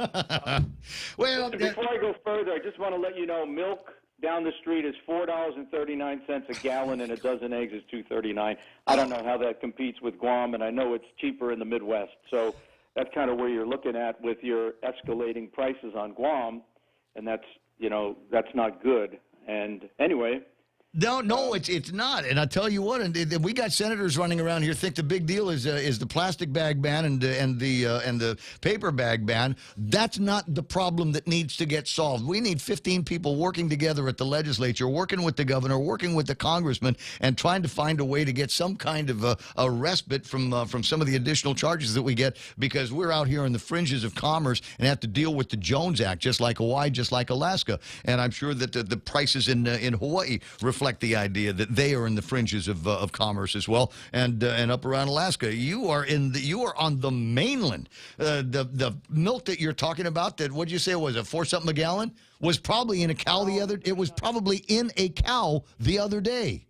Speaker 13: before I go further, I just want to let you know, milk down the street is $4.39 a gallon, and a dozen eggs is $2.39. I don't know how that competes with Guam, and I know it's cheaper in the Midwest. So that's kind of where you're looking at with your escalating prices on Guam, and that's not good. And anyway.
Speaker 11: No, it's not. And I tell you what, and we got senators running around here think the big deal is the plastic bag ban and the paper bag ban. That's not the problem that needs to get solved. We need 15 people working together at the legislature, working with the governor, working with the congressman, and trying to find a way to get some kind of a respite from some of the additional charges that we get, because we're out here in the fringes of commerce and have to deal with the Jones Act, just like Hawaii, just like Alaska. And I'm sure that the prices in Hawaii reflect the idea that they are in the fringes of commerce as well, and up around Alaska. You are on the mainland. The milk that you're talking about, that what'd you say was a 4-something a gallon, was probably in a cow the other day.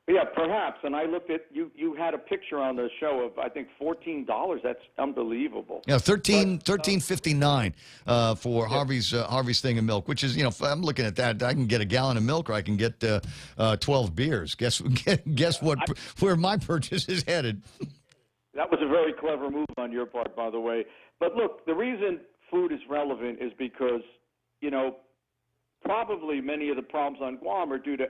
Speaker 13: Yeah, perhaps. And I looked at you had a picture on the show of, I think, $14. That's unbelievable.
Speaker 11: Yeah, $13.59 for Harvey's thing of milk, which is, I'm looking at that. I can get a gallon of milk, or I can get 12 beers. Guess where my purchase is headed.
Speaker 13: That was a very clever move on your part, by the way. But look, the reason food is relevant is because, probably many of the problems on Guam are due to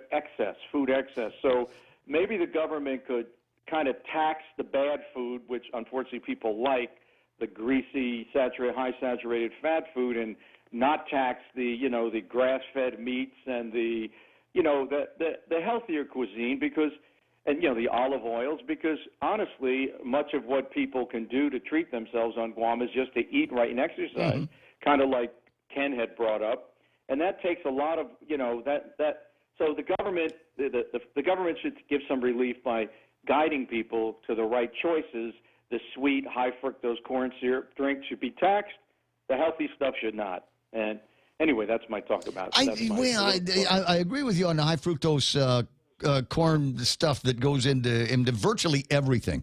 Speaker 13: food excess. So maybe the government could kind of tax the bad food, which unfortunately people like, the greasy, high saturated fat food, and not tax the grass-fed meats and the healthier cuisine, because, and the olive oils, because honestly, much of what people can do to treat themselves on Guam is just to eat right and exercise, kind of like Ken had brought up. And that takes a lot of, so the government, the government should give some relief by guiding people to the right choices. The sweet, high fructose corn syrup drink should be taxed. The healthy stuff should not. And anyway, that's my talk about it.
Speaker 11: I agree with you on the high fructose corn stuff that goes into virtually everything.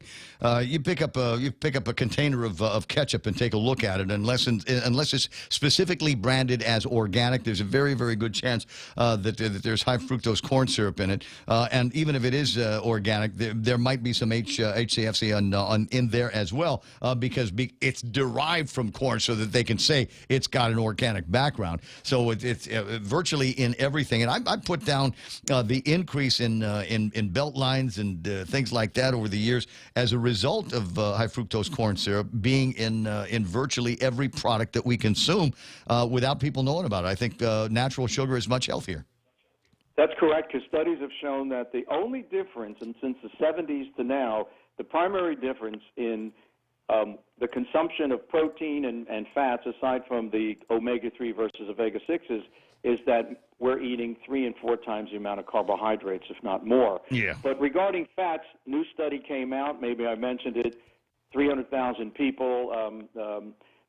Speaker 11: You pick up a container of ketchup and take a look at it. Unless it's specifically branded as organic, there's a very, very good chance that there's high fructose corn syrup in it. And even if it is organic, there might be some HCFC in there as well, because it's derived from corn, so that they can say it's got an organic background. So it's virtually in everything. And I put down the increase in belt lines and things like that over the years as a result of high fructose corn syrup being in virtually every product that we consume without people knowing about it. I think natural sugar is much healthier.
Speaker 13: That's correct, because studies have shown that the only difference, and since the 70s to now, the primary difference in the consumption of protein and fats, aside from the omega-3 versus omega-6s, is that we're eating 3 and 4 times the amount of carbohydrates, if not more.
Speaker 11: Yeah.
Speaker 13: But regarding fats, new study came out. Maybe I mentioned it. 300,000 people.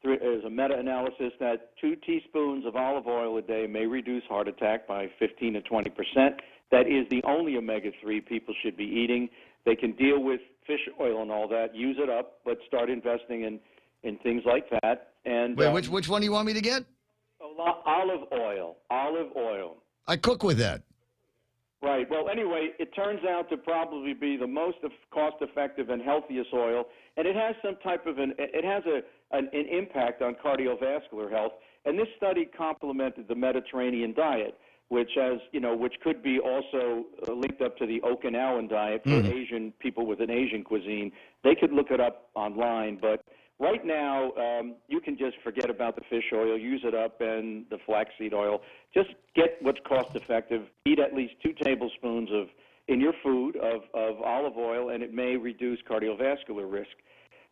Speaker 13: There's a meta-analysis that 2 teaspoons of olive oil a day may reduce heart attack by 15 to 20%. That is the only omega-3 people should be eating. They can deal with fish oil and all that, use it up, but start investing in things like that. And
Speaker 11: wait, which one do you want me to get?
Speaker 13: Olive oil. Olive oil.
Speaker 11: I cook with that.
Speaker 13: Right. Well, anyway, it turns out to probably be the most cost-effective and healthiest oil, and it has some type of an impact on cardiovascular health. And this study complemented the Mediterranean diet, which could be also linked up to the Okinawan diet for Asian people with an Asian cuisine. They could look it up online, but right now you can just forget about the fish oil, use it up, and the flaxseed oil. Just get what's cost-effective. Eat at least 2 tablespoons in your food of olive oil, and it may reduce cardiovascular risk.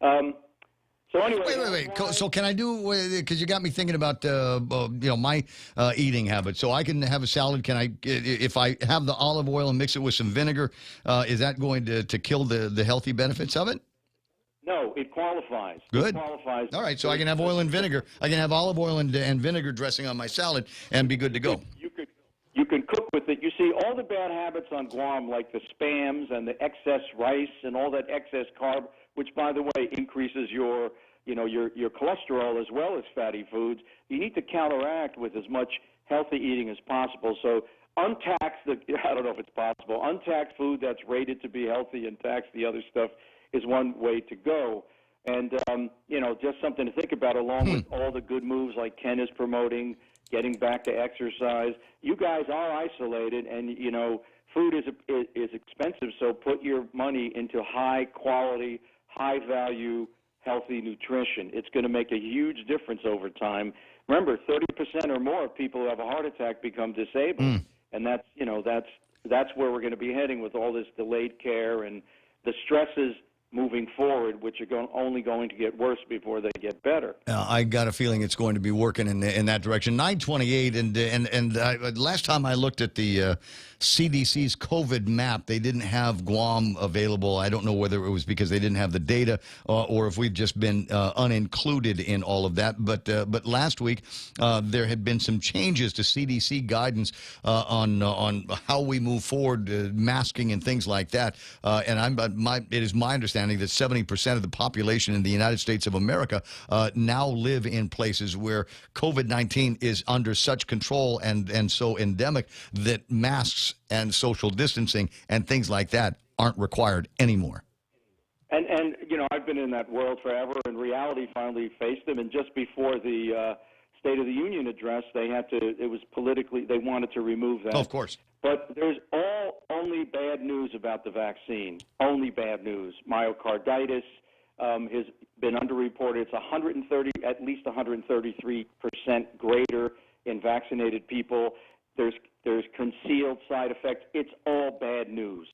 Speaker 13: So anyway,
Speaker 11: wait. So can I do? Because you got me thinking about my eating habits. So I can have a salad. Can I, if I have the olive oil and mix it with some vinegar, is that going to kill the healthy benefits of it?
Speaker 13: No, it qualifies.
Speaker 11: Good.
Speaker 13: It qualifies.
Speaker 11: All right, so I can have oil and vinegar. I can have olive oil and vinegar dressing on my salad and be good to go.
Speaker 13: You can cook with it. You see, all the bad habits on Guam, like the spams and the excess rice and all that excess carb, which, by the way, increases your cholesterol as well as fatty foods. You need to counteract with as much healthy eating as possible. So untax I don't know if it's possible. Untax food that's rated to be healthy and tax the other stuff is one way to go. And, just something to think about along with all the good moves like Ken is promoting, getting back to exercise. You guys are isolated, and, food is expensive, so put your money into high-quality, high-value, healthy nutrition. It's going to make a huge difference over time. Remember, 30% or more of people who have a heart attack become disabled, and that's where we're going to be heading with all this delayed care and the stresses moving forward, which are only going to get worse before they get better.
Speaker 11: I got a feeling it's going to be working in that direction. 928, and last time I looked at the CDC's COVID map, they didn't have Guam available. I don't know whether it was because they didn't have the data or if we've just been unincluded in all of that. But last week there had been some changes to CDC guidance on how we move forward, masking and things like that. And it is my understanding that 70% of the population in the United States of America now live in places where COVID-19 is under such control and so endemic that masks and social distancing and things like that aren't required anymore.
Speaker 13: And I've been in that world forever, and reality finally faced them. And just before the State of the Union address, they wanted to remove that.
Speaker 11: Oh, of course.
Speaker 13: But there's only bad news about the vaccine. Only bad news. Myocarditis has been underreported. It's at least 133% greater in vaccinated people. There's concealed side effects. It's all bad news.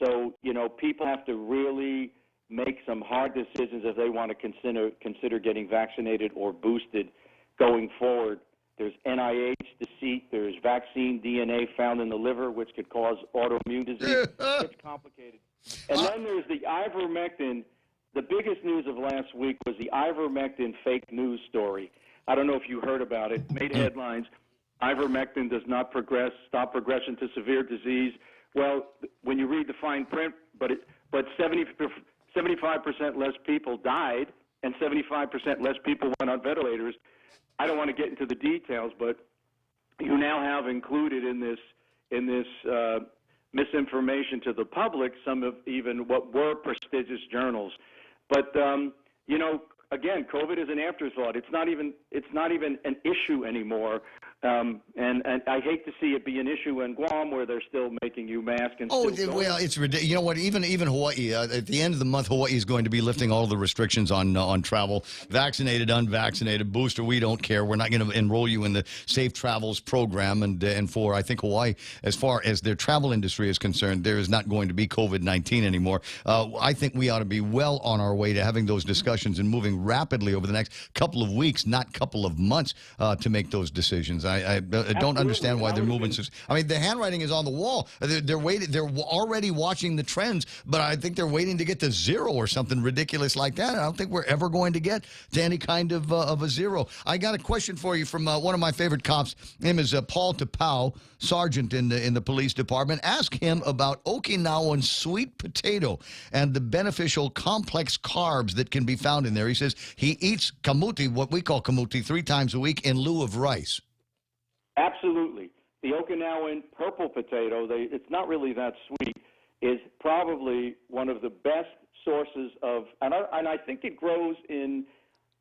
Speaker 13: So, people have to really make some hard decisions if they want to consider getting vaccinated or boosted going forward. There's NIH deceit. There's vaccine DNA found in the liver, which could cause autoimmune disease. It's complicated. And then there's the ivermectin. The biggest news of last week was the ivermectin fake news story. I don't know if you heard about it. Made headlines. Ivermectin does not stop progression to severe disease. Well, when you read the fine print, but 75% less people died and 75% less people went on ventilators. I don't want to get into the details, but you now have included in this misinformation to the public some of even what were prestigious journals. But again, COVID is an afterthought. It's not even an issue anymore. And I hate to see it be an issue in Guam where they're still making you mask and
Speaker 11: Oh,
Speaker 13: still
Speaker 11: well, it's ridiculous. You know what? Even Hawaii, at the end of the month, Hawaii is going to be lifting all the restrictions on travel. Vaccinated, unvaccinated, booster, we don't care. We're not going to enroll you in the Safe Travels program. And for, I think, Hawaii, as far as their travel industry is concerned, there is not going to be COVID-19 anymore. I think we ought to be well on our way to having those discussions and moving rapidly over the next couple of weeks, not couple of months, to make those decisions. I don't understand why they're moving. I mean, the handwriting is on the wall. They're waiting. They're already watching the trends, but I think they're waiting to get to zero or something ridiculous like that. I don't think we're ever going to get to any kind of a zero. I got a question for you from one of my favorite cops. His name is Paul Tapau, sergeant in the police department. Ask him about Okinawan sweet potato and the beneficial complex carbs that can be found in there. He says he eats kamuti, what we call kamuti, 3 times a week in lieu of rice.
Speaker 13: Absolutely. The Okinawan purple potato, it's not really that sweet, is probably one of the best sources of, and I think it grows in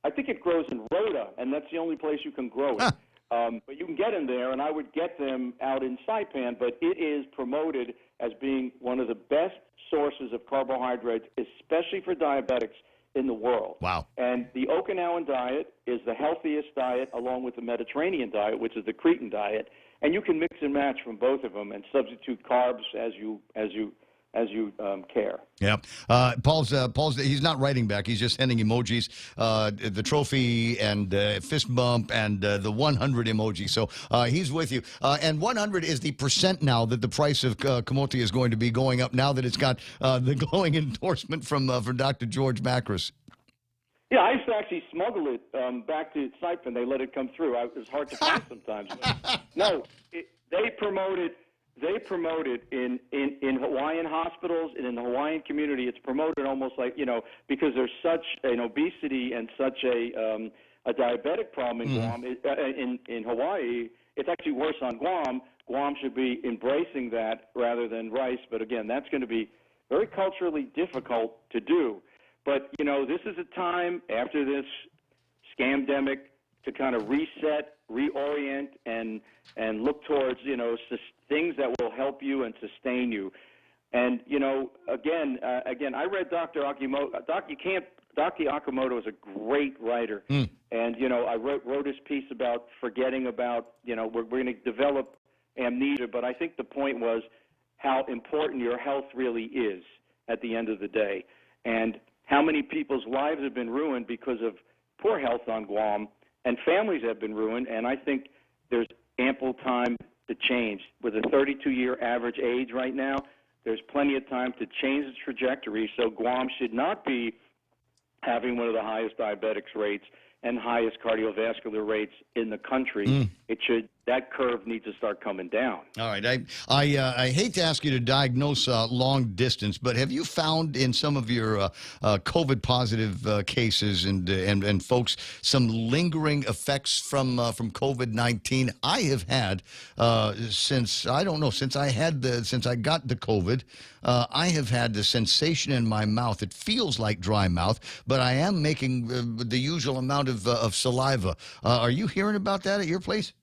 Speaker 13: Rhoda, and that's the only place you can grow it. But you can get them there, and I would get them out in Saipan, but it is promoted as being one of the best sources of carbohydrates, especially for diabetics in the world.
Speaker 11: Wow.
Speaker 13: And the Okinawan diet is the healthiest diet along with the Mediterranean diet, which is the Cretan diet. And you can mix and match from both of them and substitute carbs as you care.
Speaker 11: Yeah. Paul's he's not writing back. He's just sending emojis, the trophy and fist bump and the 100 emoji. So he's with you. And 100 is the percent now that the price of kamote is going to be going up now that it's got the glowing endorsement from Dr. George Macris.
Speaker 13: Yeah, I used to actually smuggle it back to Saipan. They let it come through. It was hard to find sometimes. No, they promote it. They promote it in Hawaiian hospitals and in the Hawaiian community. It's promoted almost like, because there's such an obesity and such a diabetic problem in Guam. In Hawaii, it's actually worse on Guam. Guam should be embracing that rather than rice. But again, that's going to be very culturally difficult to do. But, this is a time after this scamdemic to kind of reset, reorient, and look towards, things that will help you and sustain you. And, again, I read Dr. Akimoto. Dr. Akimoto is a great writer. And, I wrote his piece about forgetting about, we're going to develop amnesia, but I think the point was how important your health really is at the end of the day. And how many people's lives have been ruined because of poor health on Guam, and families have been ruined, and I think there's ample time to change. With a 32-year average age right now, there's plenty of time to change the trajectory, so Guam should not be having one of the highest diabetics rates and highest cardiovascular rates in the country. That curve needs to start coming down.
Speaker 11: All right. I hate to ask you to diagnose long distance, but have you found in some of your COVID positive cases and folks some lingering effects from COVID-19? I have had since I got the COVID, I have had the sensation in my mouth. It feels like dry mouth, but I am making the usual amount of saliva. Are you hearing about that at your place?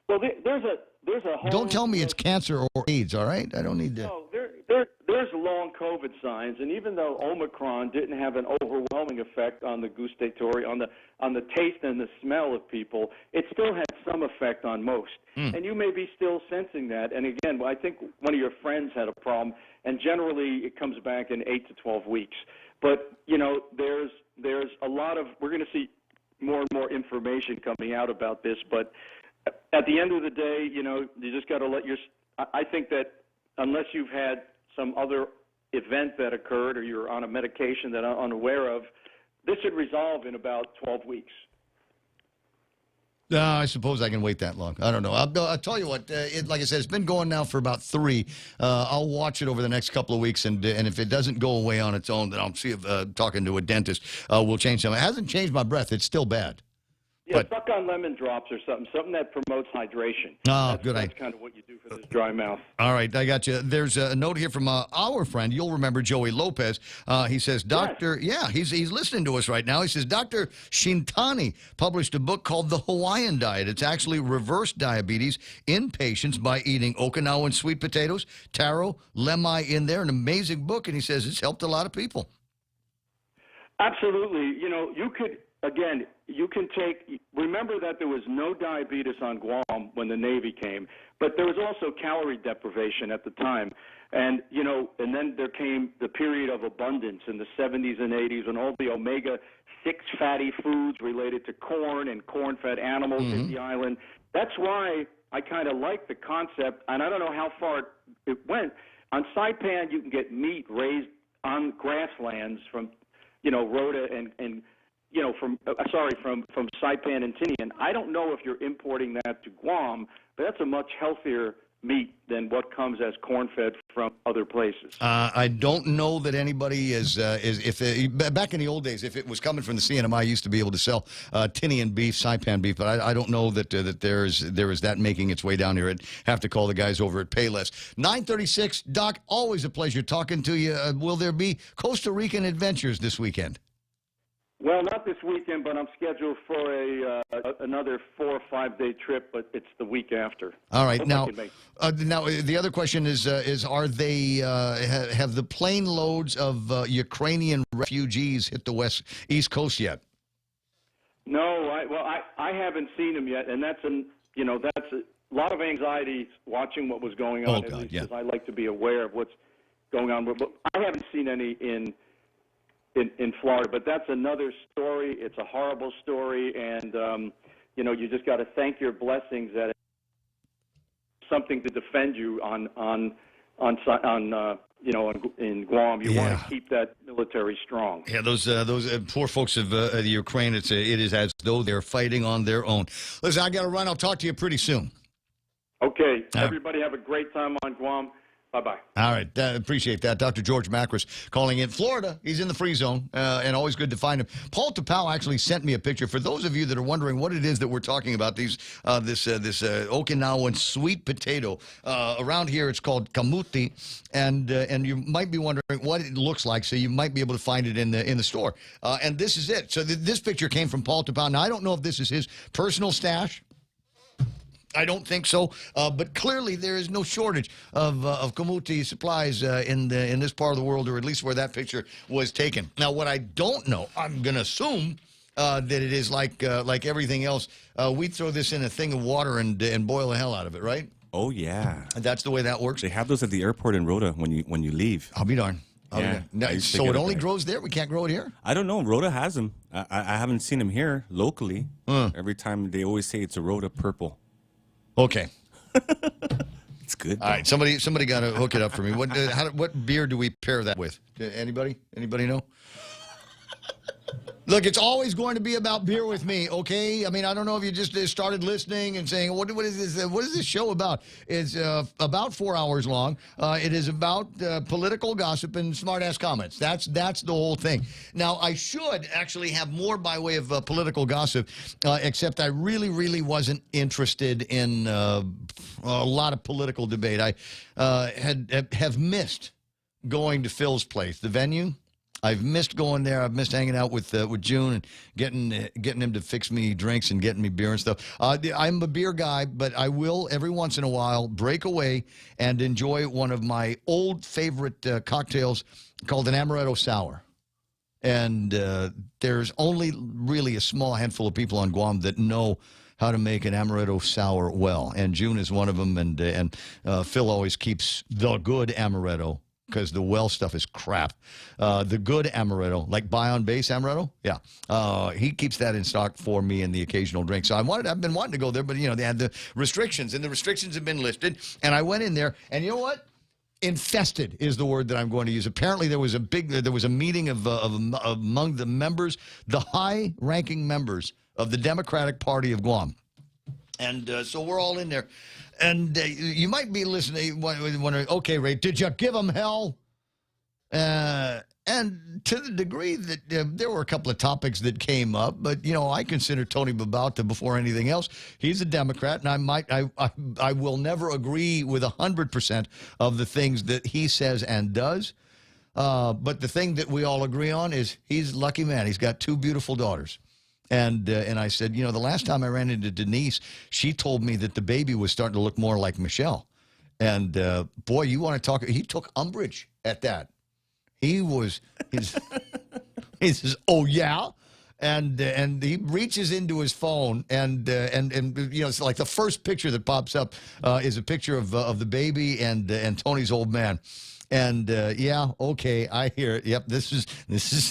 Speaker 13: Well, there's a whole...
Speaker 11: Don't tell me it's cancer or AIDS, all right? I don't need to...
Speaker 13: No, there's long COVID signs, and even though Omicron didn't have an overwhelming effect on the gustatory, on the taste and the smell of people, it still had some effect on most. And you may be still sensing that. And again, I think one of your friends had a problem, and generally it comes back in 8 to 12 weeks. But, there's a lot of... We're going to see more and more information coming out about this, but... At the end of the day, you just got to I think that unless you've had some other event that occurred or you're on a medication that I'm unaware of, this should resolve in about 12 weeks.
Speaker 11: I suppose I can wait that long. I don't know. I'll tell you what, like I said, it's been going now for about 3. I'll watch it over the next couple of weeks, and if it doesn't go away on its own, then I'll see if talking to a dentist will change something. It hasn't changed my breath. It's still bad.
Speaker 13: Yeah, suck on lemon drops or something that promotes hydration.
Speaker 11: Oh,
Speaker 13: That's kind of what you do for this dry mouth.
Speaker 11: All right, I got you. There's a note here from our friend. You'll remember Joey Lopez. He says, Doctor, he's listening to us right now. He says, Dr. Shintani published a book called The Hawaiian Diet. It's actually reverse diabetes in patients by eating Okinawan sweet potatoes, taro, lemai in there. An amazing book, and he says it's helped a lot of people.
Speaker 13: Absolutely. You can take, remember that there was no diabetes on Guam when the Navy came, but there was also calorie deprivation at the time. And, and then there came the period of abundance in the 70s and 80s when all the omega-6 fatty foods related to corn and corn-fed animals hit the island. That's why I kind of like the concept, and I don't know how far it went. On Saipan, you can get meat raised on grasslands from, Rota and from Saipan and Tinian. I don't know if you're importing that to Guam, but that's a much healthier meat than what comes as corn-fed from other places.
Speaker 11: I don't know that anybody back in the old days, if it was coming from the CNMI, used to be able to sell Tinian beef, Saipan beef, but I don't know that there is that making its way down here. I'd have to call the guys over at Payless. 9:36, Doc, always a pleasure talking to you. Will there be Costa Rican adventures this weekend?
Speaker 13: Well, not this weekend, but I'm scheduled for another 4 or 5 day trip, but it's the week after.
Speaker 11: All right. Now the other question is are they have the plane loads of Ukrainian refugees hit the East Coast yet?
Speaker 13: No, I haven't seen them yet, and that's a lot of anxiety watching what was going on.
Speaker 11: Oh, God,
Speaker 13: because I like to be aware of what's going on, but I haven't seen any in Florida, but that's another story. It's a horrible story, and you just got to thank your blessings that it's something to defend you in Guam. You want to keep that military strong.
Speaker 11: Yeah, those poor folks of the Ukraine. It is as though they're fighting on their own. Listen, I got to run. I'll talk to you pretty soon.
Speaker 13: Okay, everybody have a great time on Guam. Bye-bye.
Speaker 11: All right. Appreciate that. Dr. George Macris calling in. Florida, he's in the free zone, and always good to find him. Paul Tapau actually sent me a picture. For those of you that are wondering what it is that we're talking about, this Okinawan sweet potato. Around here, it's called kamuti, and you might be wondering what it looks like, so you might be able to find it in the store. And this is it. So this picture came from Paul Tapau. Now, I don't know if this is his personal stash. I don't think so, but clearly there is no shortage of kamuti supplies in this part of the world, or at least where that picture was taken. Now, what I don't know, I'm going to assume that it is like everything else. We throw this in a thing of water and boil the hell out of it, right?
Speaker 12: Oh yeah,
Speaker 11: that's the way that works.
Speaker 12: They have those at the airport in Rota when you leave.
Speaker 11: I'll be darned.
Speaker 12: Yeah,
Speaker 11: so it only grows there? We can't grow it here?
Speaker 12: I don't know. Rota has them. I haven't seen them here locally. Every time they always say it's a Rota purple.
Speaker 11: Okay.
Speaker 12: It's good.
Speaker 11: All right, somebody got to hook it up for me. What beer do we pair that with? Anybody know? Look, it's always going to be about beer with me, okay? I mean, I don't know if you just started listening and saying, what is this? What is this show about? It's about 4 hours long. It is about political gossip and smart-ass comments. That's the whole thing. Now, I should actually have more by way of political gossip, except I really, really wasn't interested in a lot of political debate. I have missed going to Phil's place, the venue. I've missed going there. I've missed hanging out with June and getting him to fix me drinks and getting me beer and stuff. I'm a beer guy, but I will every once in a while break away and enjoy one of my old favorite cocktails called an amaretto sour. And there's only really a small handful of people on Guam that know how to make an amaretto sour well, and June is one of them. And Phil always keeps the good amaretto, because the well stuff is crap. The good amaretto, like buy on base amaretto, he keeps that in stock for me and the occasional drink. So I've been wanting to go there, but they had the restrictions, and the restrictions have been lifted. And I went in there, and you know what? Infested is the word that I'm going to use. Apparently, there was a meeting of among the members, the high-ranking members of the Democratic Party of Guam, and so we're all in there. And you might be listening, wondering, okay, Ray, did you give them hell? And And to the degree that there were a couple of topics that came up, but, I consider Tony Babauta before anything else. He's a Democrat, and I will never agree with 100% of the things that he says and does. But the thing that we all agree on is he's a lucky man. He's got 2 beautiful daughters. And I said, the last time I ran into Denise, she told me that the baby was starting to look more like Michelle. And, boy, you want to talk, he took umbrage at that. He says, oh, yeah? And he reaches into his phone, and it's like the first picture that pops up is a picture of the baby and Tony's old man. And yeah, okay, I hear it. Yep, this is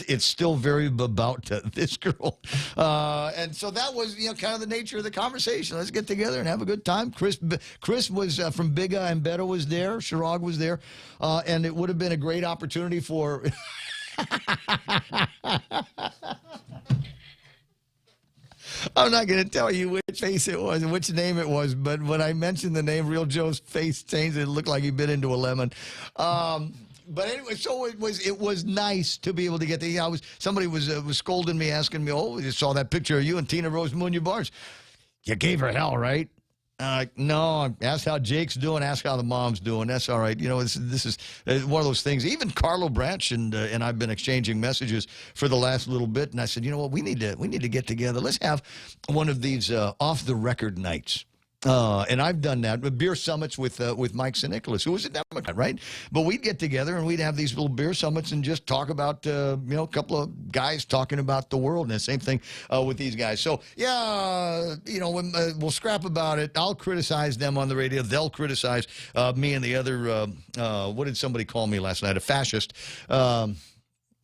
Speaker 11: it's still very about this girl. And so that was kind of the nature of the conversation. Let's get together and have a good time. Chris was from Big Eye, and Beto was there. Chirag was there, and it would have been a great opportunity for. I'm not going to tell you which face it was and which name it was, but when I mentioned the name, Real Joe's face changed. It looked like he bit into a lemon. But anyway, so it was nice to be able to get there. Somebody was scolding me, asking me, "Oh, you saw that picture of you and Tina Rose Munoz Bars? You gave her hell, right?" No, ask how Jake's doing, ask how the mom's doing. That's all right. This is one of those things. Even Carlo Branch and I've been exchanging messages for the last little bit, and I said, you know what, we need to get together. Let's have one of these off-the-record nights. And I've done that with beer summits with Mike Sinicolas, who was a Democrat, right? But we'd get together and we'd have these little beer summits and just talk about, a couple of guys talking about the world. And the same thing with these guys. So, yeah, we'll scrap about it. I'll criticize them on the radio. They'll criticize me and the other, what did somebody call me last night? A fascist.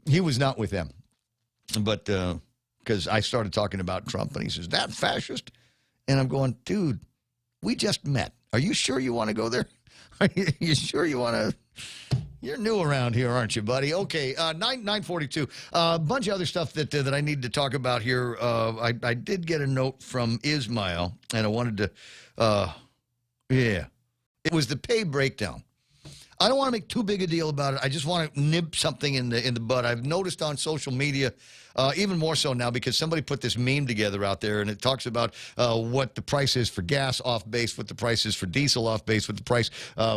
Speaker 11: He was not with them. But because I started talking about Trump, and he says, that fascist? And I'm going, dude, we just met. Are you sure you want to go there? Are you sure you want to? You're new around here, aren't you, buddy? Okay, 9:42. A bunch of other stuff that I need to talk about here. I did get a note from Ismail, and I wanted to, it was the pay breakdown. I don't want to make too big a deal about it. I just want to nib something in the bud. I've noticed on social media, even more so now, because somebody put this meme together out there, and it talks about what the price is for gas off base, what the price is for diesel off base, what the price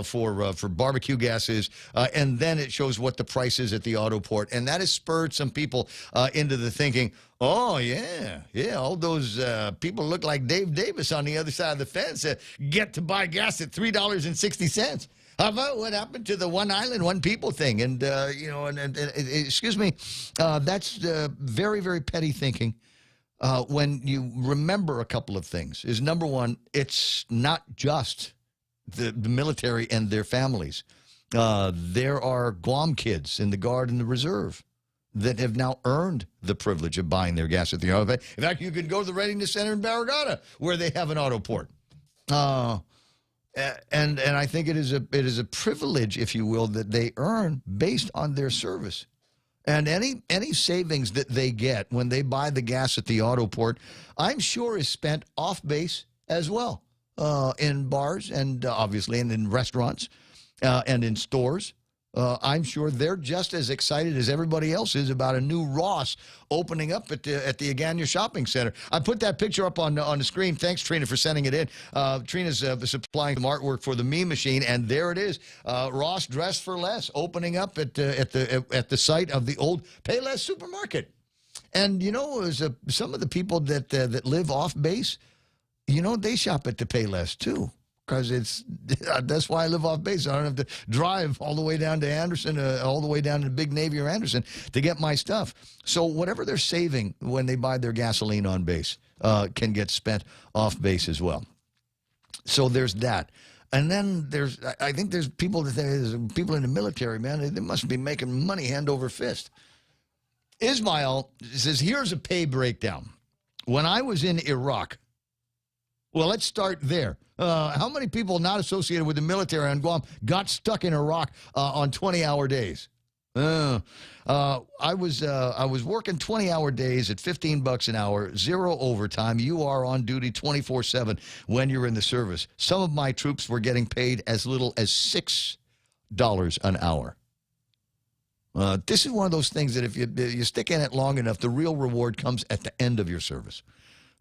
Speaker 11: for barbecue gas is, and then it shows what the price is at the auto port. And that has spurred some people into the thinking, oh, yeah, all those people look like Dave Davis on the other side of the fence get to buy gas at $3.60. How about what happened to the one island, one people thing? And, excuse me, that's very, very petty thinking when you remember a couple of things. Is number one, it's not just the military and their families. There are Guam kids in the Guard and the Reserve that have now earned the privilege of buying their gas at the auto. In fact, you could go to the Readiness Center in Barragata, where they have an auto port. And I think it is a privilege, if you will, that they earn based on their service. And any savings that they get when they buy the gas at the auto port, I'm sure is spent off base as well, in bars and obviously and in restaurants and in stores. I'm sure they're just as excited as everybody else is about a new Ross opening up at the Agana Shopping Center. I put that picture up on the screen. Thanks, Trina, for sending it in. Trina's supplying some artwork for the meme machine, and there it is. Ross Dress for Less opening up at the site of the old Payless supermarket. And some of the people that live off base, they shop at the Payless too. Because that's why I live off base. I don't have to drive all the way down to Anderson, all the way down to Big Navy or Anderson to get my stuff. So whatever they're saving when they buy their gasoline on base can get spent off base as well. So there's that. And then I think there's people in the military, man. They must be making money hand over fist. Ismail says, here's a pay breakdown. When I was in Iraq, well, let's start there. How many people not associated with the military on Guam got stuck in Iraq on 20-hour days? I was working 20-hour days at $15 an hour, 0 overtime. You are on duty 24/7 when you're in the service. Some of my troops were getting paid as little as $6 an hour. This is one of those things that if you stick in it long enough, the real reward comes at the end of your service.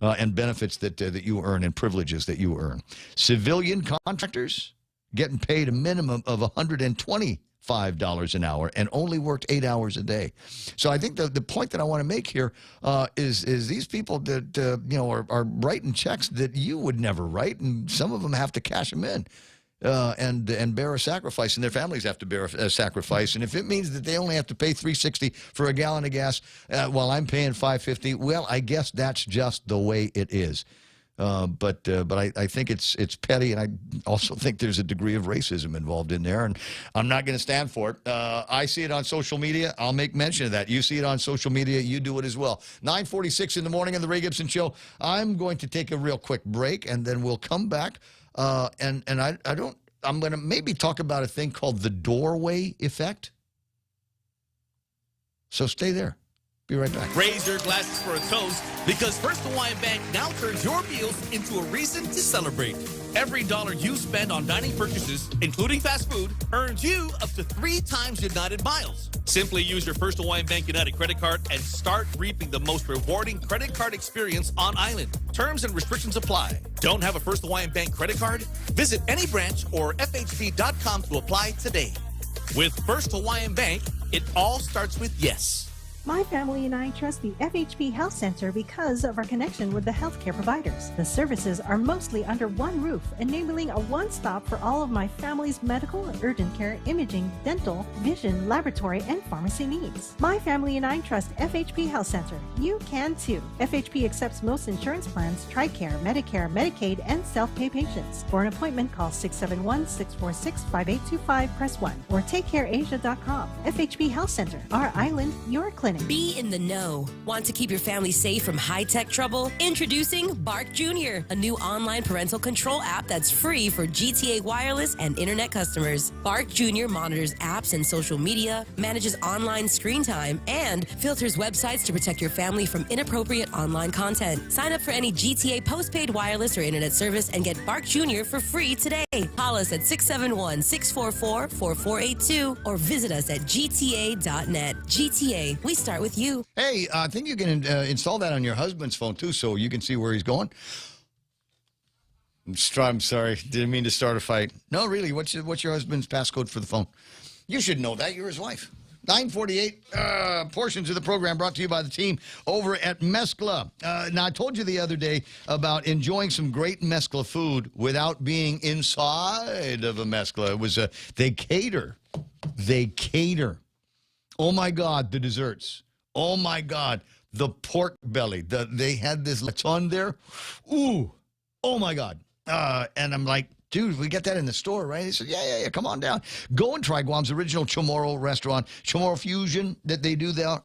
Speaker 11: And benefits that you earn and privileges that you earn. Civilian contractors getting paid a minimum of $125 an hour and only worked 8 hours a day. So I think the point that I want to make here is these people that are writing checks that you would never write, and some of them have to cash them in. And bear a sacrifice, and their families have to bear a sacrifice. And if it means that they only have to pay $3.60 for a gallon of gas while I'm paying $5.50, well, I guess that's just the way it is. But I think it's petty, and I also think there's a degree of racism involved in there, and I'm not going to stand for it. I see it on social media. I'll make mention of that. You see it on social media. You do it as well. 9:46 in the morning on the Ray Gibson Show. I'm going to take a real quick break, and then we'll come back. I'm going to maybe talk about a thing called the doorway effect. So stay there. Be right back.
Speaker 4: Raise your glasses for a toast because First Hawaiian Bank now turns your meals into a reason to celebrate. Every dollar you spend on dining purchases, including fast food, earns you up to 3 times United miles. Simply use your First Hawaiian Bank United credit card and start reaping the most rewarding credit card experience on island. Terms and restrictions apply. Don't have a First Hawaiian Bank credit card? Visit any branch or FHB.com to apply today. With First Hawaiian Bank, it all starts with yes.
Speaker 15: My family and I trust the FHP Health Center because of our connection with the healthcare providers. The services are mostly under one roof, enabling a one-stop for all of my family's medical, urgent care, imaging, dental, vision, laboratory, and pharmacy needs. My family and I trust FHP Health Center. You can too. FHP accepts most insurance plans, TRICARE, Medicare, Medicaid, and self-pay patients. For an appointment, call 671-646-5825, press 1, or takecareasia.com. FHP Health Center, our island, your clinic.
Speaker 18: Be in the know. Want to keep your family safe from high-tech trouble? Introducing Bark Jr., a new online parental control app that's free for GTA wireless and internet customers. Bark Jr. monitors apps and social media, manages online screen time, and filters websites to protect your family from inappropriate online content. Sign up for any GTA postpaid wireless or internet service and get Bark Jr. for free today. Call us at 671-644-4482 or visit us at gta.net. GTA, we start with you.
Speaker 11: Hey, I think you can install that on your husband's phone, too, so you can see where he's going. I'm sorry. Didn't mean to start a fight. No, really. What's your husband's passcode for the phone? You should know that. You're his wife. 9:48. Portions of the program brought to you by the team over at Mescla. Now, I told you the other day about enjoying some great Mescla food without being inside of a Mescla. It was they cater. They cater. Oh, my God, the desserts. Oh, my God, the pork belly. They had this lechon there. Ooh, oh, my God. And I'm like, dude, we get that in the store, right? He said, yeah, come on down. Go and try Guam's original Chamorro restaurant, Chamorro Fusion that they do there,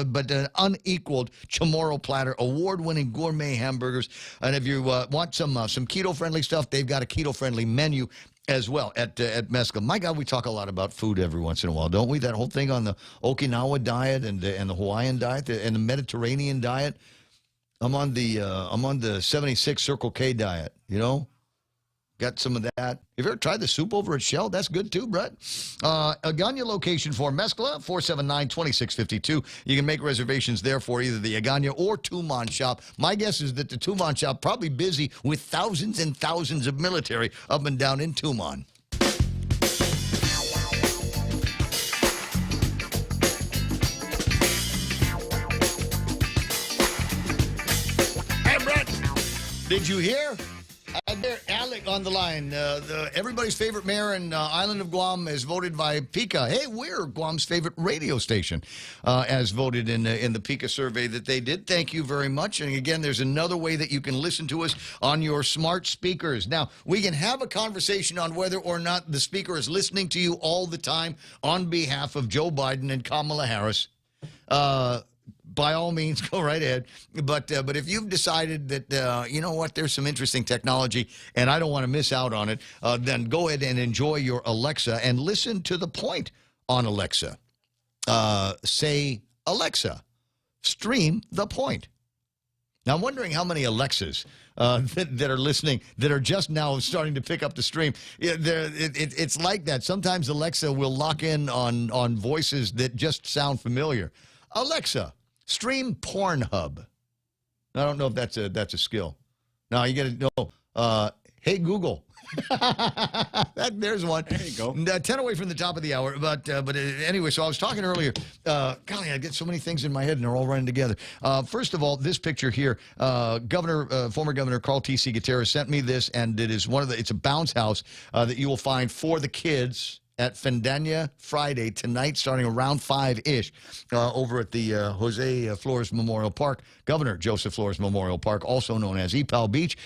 Speaker 11: but an unequaled Chamorro platter, award-winning gourmet hamburgers. And if you want some keto-friendly stuff, they've got a keto-friendly menu as well at Mescla. My God, we talk a lot about food every once in a while, don't we? That whole thing on the Okinawa diet and the Hawaiian diet and the Mediterranean diet. I'm on the 76 Circle K diet, you know? Got some of that. Have you ever tried the soup over at Shell? That's good too, Brett. Agana location for Mescla, 479-2652. You can make reservations there for either the Agana or Tumon shop. My guess is that the Tumon shop probably busy with thousands and thousands of military up and down in Tumon. Hey, Brett, did you hear? There, Alec on the line. Everybody's favorite mayor in island of Guam is voted by PICA. Hey, we're Guam's favorite radio station, as voted in the PICA survey that they did. Thank you very much. And again, there's another way that you can listen to us on your smart speakers. Now, we can have a conversation on whether or not the speaker is listening to you all the time on behalf of Joe Biden and Kamala Harris. By all means, go right ahead. But if you've decided that, you know what, there's some interesting technology and I don't want to miss out on it, then go ahead and enjoy your Alexa and listen to the point on Alexa. Say, Alexa, stream the point. Now, I'm wondering how many Alexas that are listening, that are just now starting to pick up the stream. Yeah, it's like that. Sometimes Alexa will lock in on voices that just sound familiar. Alexa, stream Pornhub. I don't know if that's a skill. No, you got to know. Hey, Google. There's one.
Speaker 12: There you go.
Speaker 11: 10 away from the top of the hour. But anyway, so I was talking earlier. Golly, I get so many things in my head, and they're all running together. First of all, this picture here, former Governor Carl T.C. Gutierrez sent me this, and it is it's a bounce house that you will find for the kids at Fendania Friday tonight, starting around 5-ish, over at the Jose Flores Memorial Park, Governor Joseph Flores Memorial Park, also known as EPAL Beach.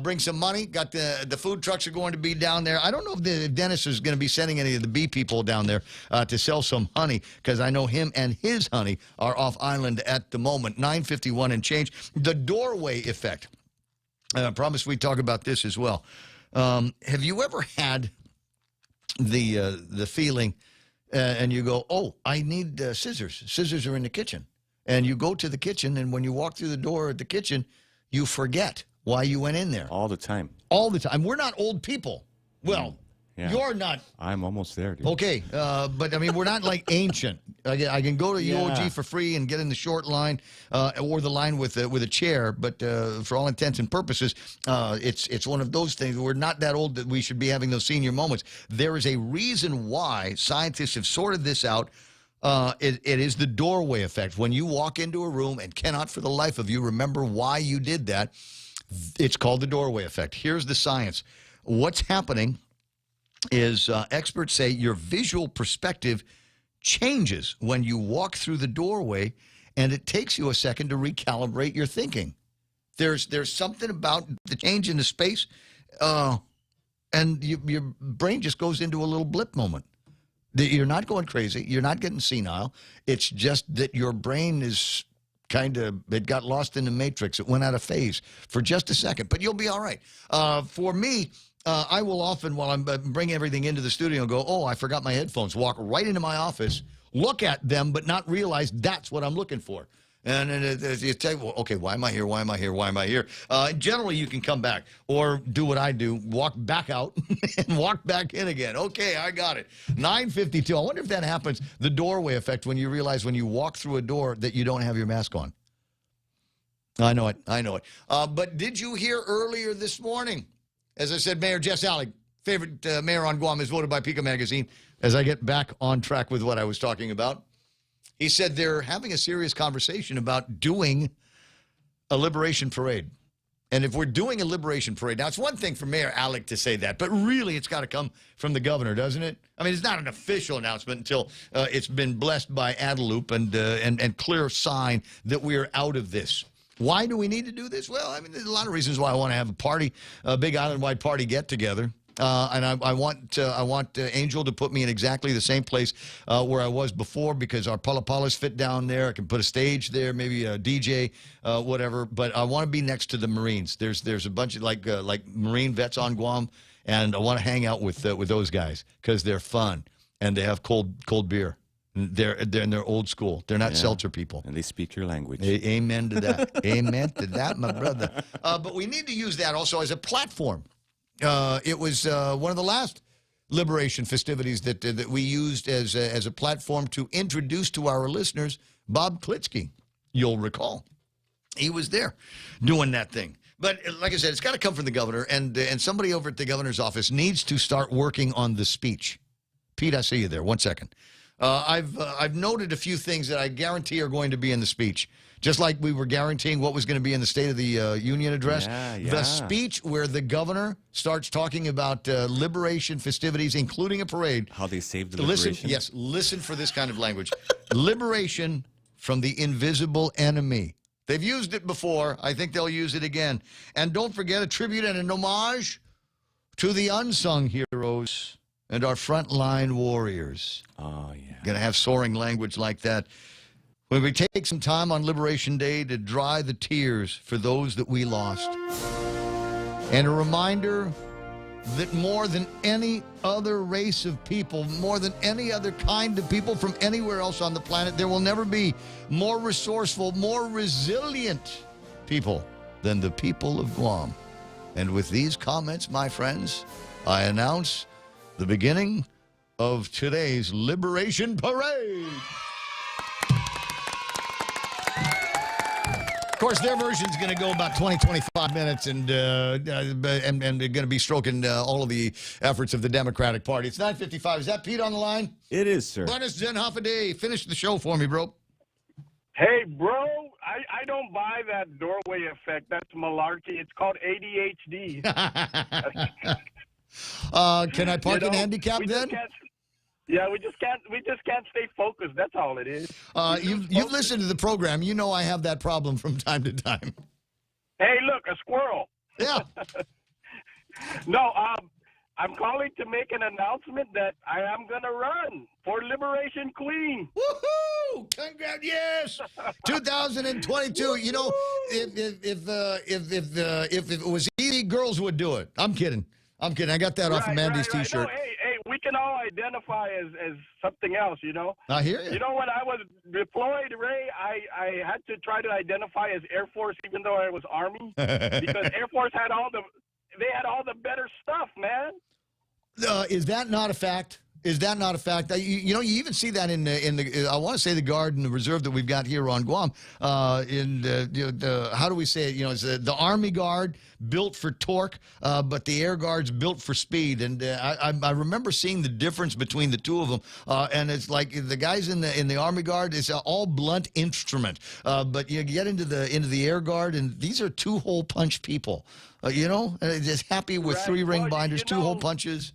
Speaker 11: Bring some money. Got the food trucks are going to be down there. I don't know if Dennis is going to be sending any of the bee people down there to sell some honey, because I know him and his honey are off island at the moment. 9:51 and change. The doorway effect. I promise we talk about this as well. Have you ever had the feeling, and you go, oh, I need scissors. Scissors are in the kitchen. And you go to the kitchen, and when you walk through the door at the kitchen, you forget why you went in there.
Speaker 12: All the time.
Speaker 11: All the time. We're not old people. Well,
Speaker 12: yeah.
Speaker 11: You're not.
Speaker 12: I'm almost there, dude.
Speaker 11: Okay, but I mean, we're not like ancient. I can go to UOG for free and get in the short line or the line with a chair, but for all intents and purposes, it's one of those things. We're not that old that we should be having those senior moments. There is a reason why scientists have sorted this out. It is the doorway effect. When you walk into a room and cannot for the life of you remember why you did that, it's called the doorway effect. Here's the science. What's happening is experts say your visual perspective changes when you walk through the doorway, and it takes you a second to recalibrate your thinking. There's something about the change in the space, and your brain just goes into a little blip moment. You're not going crazy. You're not getting senile. It's just that your brain is it got lost in the matrix. It went out of phase for just a second, but you'll be all right. For me, I will often, while I'm bringing everything into the studio, go, oh, I forgot my headphones. Walk right into my office, look at them, but not realize that's what I'm looking for. And then you tell, well, okay, why am I here? Why am I here? Why am I here? Generally, you can come back or do what I do, walk back out and walk back in again. Okay, I got it. 9:52. I wonder if that happens, the doorway effect, when you realize when you walk through a door that you don't have your mask on. I know it. I know it. But did you hear earlier this morning, as I said, Mayor Jess Alec, favorite mayor on Guam, is voted by Pico Magazine, as I get back on track with what I was talking about. He said they're having a serious conversation about doing a liberation parade. And if we're doing a liberation parade, now it's one thing for Mayor Alec to say that, but really it's got to come from the governor, doesn't it? I mean, it's not an official announcement until it's been blessed by Adelup and clear sign that we're out of this. Why do we need to do this? Well, I mean, there's a lot of reasons why I want to have a party, a big island-wide party get-together. And I want Angel to put me in exactly the same place where I was before, because our palapalas fit down there. I can put a stage there, maybe a DJ, whatever. But I want to be next to the Marines. There's a bunch of like Marine vets on Guam, and I want to hang out with those guys because they're fun and they have cold beer. They're old school. They're not seltzer people.
Speaker 12: And they speak your language.
Speaker 11: Amen to that. Amen to that, my brother. But we need to use that also as a platform. It was one of the last liberation festivities that we used as a platform to introduce to our listeners Bob Klitsky. You'll recall. He was there doing that thing. But like I said, it's got to come from the governor, and somebody over at the governor's office needs to start working on the speech. Pete, I see you there. 1 second. I've noted a few things that I guarantee are going to be in the speech. Just like we were guaranteeing what was going to be in the State of the Union address. The speech where the governor starts talking about liberation festivities, including a parade.
Speaker 12: How they saved the liberation.
Speaker 11: Listen for this kind of language. Liberation from the invisible enemy. They've used it before. I think they'll use it again. And don't forget a tribute and an homage to the unsung heroes and our frontline warriors.
Speaker 12: Oh, yeah.
Speaker 11: Going to have soaring language like that. When we take some time on Liberation Day to dry the tears for those that we lost. And a reminder that more than any other race of people, more than any other kind of people from anywhere else on the planet, there will never be more resourceful, more resilient people than the people of Guam. And with these comments, my friends, I announce the beginning of today's Liberation Parade. Of course, their version's going to go about 20, 25 minutes, and they're going to be stroking all of the efforts of the Democratic Party. It's 9:55. Is that Pete on the line?
Speaker 12: It is, sir.
Speaker 11: Buenos Zen Day. Finish the show for me, bro.
Speaker 2: Hey, bro, I don't buy that doorway effect. That's malarkey. It's called ADHD.
Speaker 11: Can I park in handicap then?
Speaker 2: Yeah, we just can't stay focused. That's all it is.
Speaker 11: You've listened to the program. You know I have that problem from time to time.
Speaker 2: Hey, look, a squirrel.
Speaker 11: Yeah.
Speaker 2: No, I'm calling to make an announcement that I am going to run for Liberation Queen.
Speaker 11: Woohoo! Congrats! Yes, 2022. You know, if it was easy, girls would do it. I'm kidding. I got that off of Mandy's T-shirt.
Speaker 2: No, hey, we can all identify as something else, you know.
Speaker 11: I hear you.
Speaker 2: You know, when I was deployed, Ray, I had to try to identify as Air Force, even though I was Army, because Air Force had all the better stuff, man.
Speaker 11: Is that not a fact? Is that not a fact? You know, you even see that in the I want to say the Guard and the Reserve that we've got here on Guam. How do we say it? You know, it's the Army Guard built for torque, but the Air Guard's built for speed. And I remember seeing the difference between the two of them. And it's like the guys in the Army Guard, it's all blunt instrument. But you get into the Air Guard, and these are two-hole punch people. You know, just happy with three-ring binders, two-hole punches.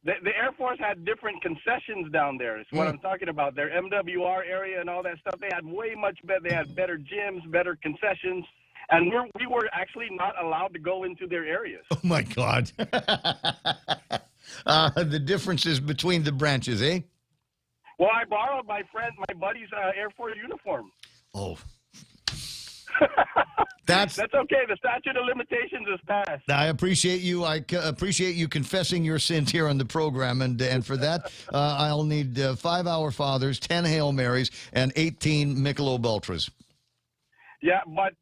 Speaker 2: The Air Force had different concessions down there. Is what I'm talking about. Their MWR area and all that stuff. They had way much better. They had better gyms, better concessions, and we were actually not allowed to go into their areas.
Speaker 11: Oh my God! The differences between the branches, eh?
Speaker 2: Well, I borrowed my buddy's Air Force uniform.
Speaker 11: Oh.
Speaker 2: That's okay. The statute of limitations is passed.
Speaker 11: I appreciate you. I appreciate you confessing your sins here on the program, and for that, I'll need 5 Our Fathers, 10 Hail Marys, and 18 Michelob Ultras.
Speaker 2: Yeah, but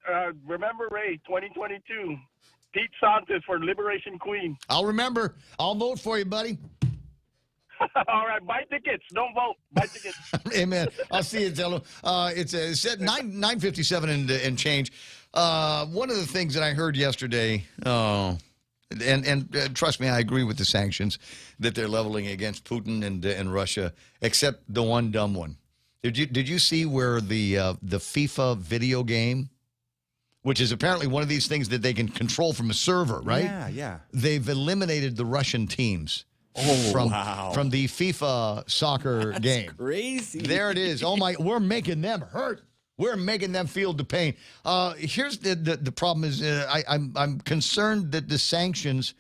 Speaker 2: remember, Ray, 2022, Pete Santos for Liberation Queen.
Speaker 11: I'll remember. I'll vote for you, buddy.
Speaker 2: All right, buy tickets. Don't vote. Buy tickets.
Speaker 11: Amen. I'll see you, Tello. It's set 9:57 and change. One of the things that I heard yesterday, and trust me, I agree with the sanctions that they're leveling against Putin and Russia, except the one dumb one. Did you see where the FIFA video game, which is apparently one of these things that they can control from a server, right?
Speaker 12: Yeah.
Speaker 11: They've eliminated the Russian teams. From the FIFA soccer game.
Speaker 12: Crazy.
Speaker 11: There it is. Oh my! We're making them hurt. We're making them feel the pain. Here's the problem is I'm concerned that the sanctions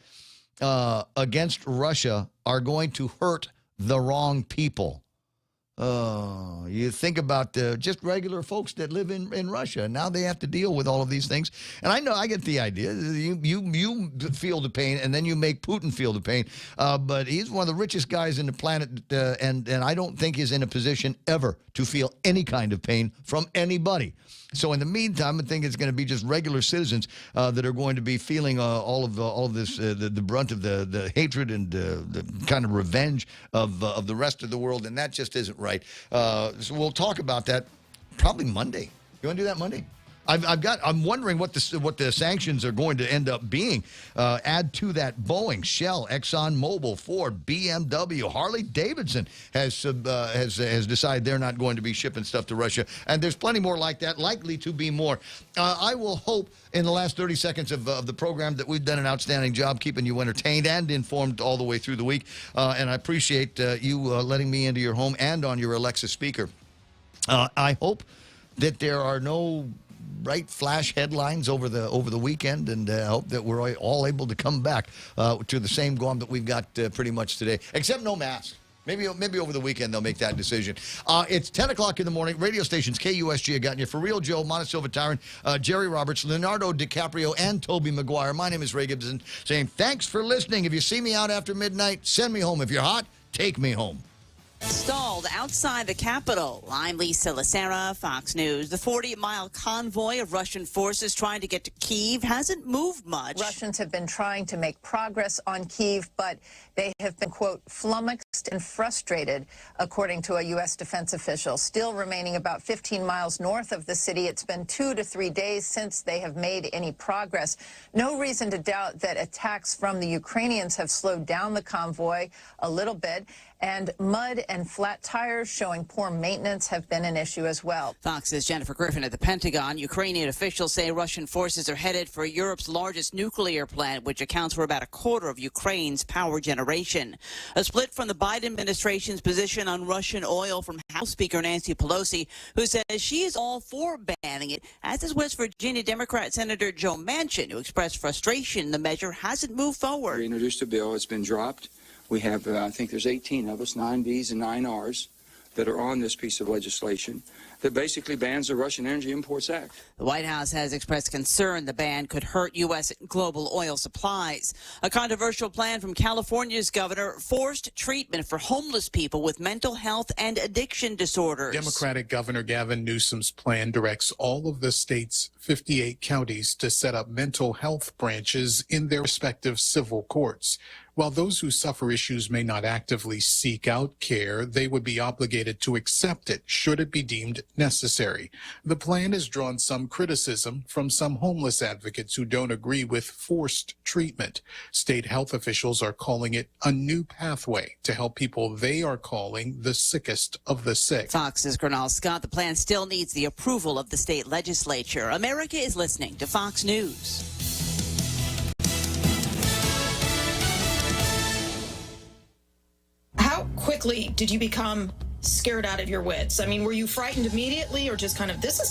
Speaker 11: against Russia are going to hurt the wrong people. You think about just regular folks that live in Russia. Now they have to deal with all of these things. And I know I get the idea. You feel the pain, and then you make Putin feel the pain. But he's one of the richest guys in the planet, and I don't think he's in a position ever to feel any kind of pain from anybody. So in the meantime, I think it's going to be just regular citizens that are going to be feeling all of this, the brunt of the hatred and the kind of revenge of the rest of the world, and that just isn't right. So we'll talk about that probably Monday. You want to do that Monday? I'm wondering what the sanctions are going to end up being. Add to that Boeing, Shell, ExxonMobil, Ford, BMW, Harley Davidson has decided they're not going to be shipping stuff to Russia, and there's plenty more like that, likely to be more. I will hope in the last 30 seconds of the program that we've done an outstanding job keeping you entertained and informed all the way through the week, and I appreciate you letting me into your home and on your Alexa speaker. I hope that there are no bright flash headlines over the weekend, and hope that we're all able to come back to the same Guam that we've got pretty much today, except no mask. Maybe over the weekend they'll make that decision. It's 10 o'clock in the morning. Radio stations KUSG have gotten you. For Real Joe, Montesilva Tyron, Jerry Roberts, Leonardo DiCaprio, and Toby Maguire. My name is Ray Gibson, saying thanks for listening. If you see me out after midnight, send me home. If you're hot, take me home.
Speaker 16: Stalled outside the Capitol. I'm Lisa Lacera, Fox News. The 40-mile convoy of Russian forces trying to get to Kyiv hasn't moved much.
Speaker 6: Russians have been trying to make progress on Kyiv, but they have been, quote, flummoxed and frustrated, according to a U.S. defense official. Still remaining about 15 miles north of the city, it's been 2 to 3 days since they have made any progress. No reason to doubt that attacks from the Ukrainians have slowed down the convoy a little bit, and mud and flat tires showing poor maintenance have been an issue as well.
Speaker 16: Fox's Jennifer Griffin at the Pentagon. Ukrainian officials say Russian forces are headed for Europe's largest nuclear plant, which accounts for about a quarter of Ukraine's power generation. A split from the Biden administration's position on Russian oil from House Speaker Nancy Pelosi, who says she is all for banning it, as is West Virginia Democrat Senator Joe Manchin, who expressed frustration the measure hasn't moved forward.
Speaker 7: We introduced a bill. It's been dropped. We have, I think there's 18 of us, 9 Bs and 9 Rs, that are on this piece of legislation that basically bans the Russian Energy Imports Act.
Speaker 16: The White House has expressed concern the ban could hurt U.S. global oil supplies. A controversial plan from California's governor forced treatment for homeless people with mental health and addiction disorders.
Speaker 8: Democratic Governor Gavin Newsom's plan directs all of the state's 58 counties to set up mental health branches in their respective civil courts. While those who suffer issues may not actively seek out care, they would be obligated to accept it should it be deemed necessary. The plan has drawn some criticism from some homeless advocates who don't agree with forced treatment. State health officials are calling it a new pathway to help people they are calling the sickest of the sick.
Speaker 16: Fox's Gernal Scott. The plan still needs the approval of the state legislature. America is listening to Fox News.
Speaker 23: How quickly did you become scared out of your wits? I mean, were you frightened immediately or just kind of, this is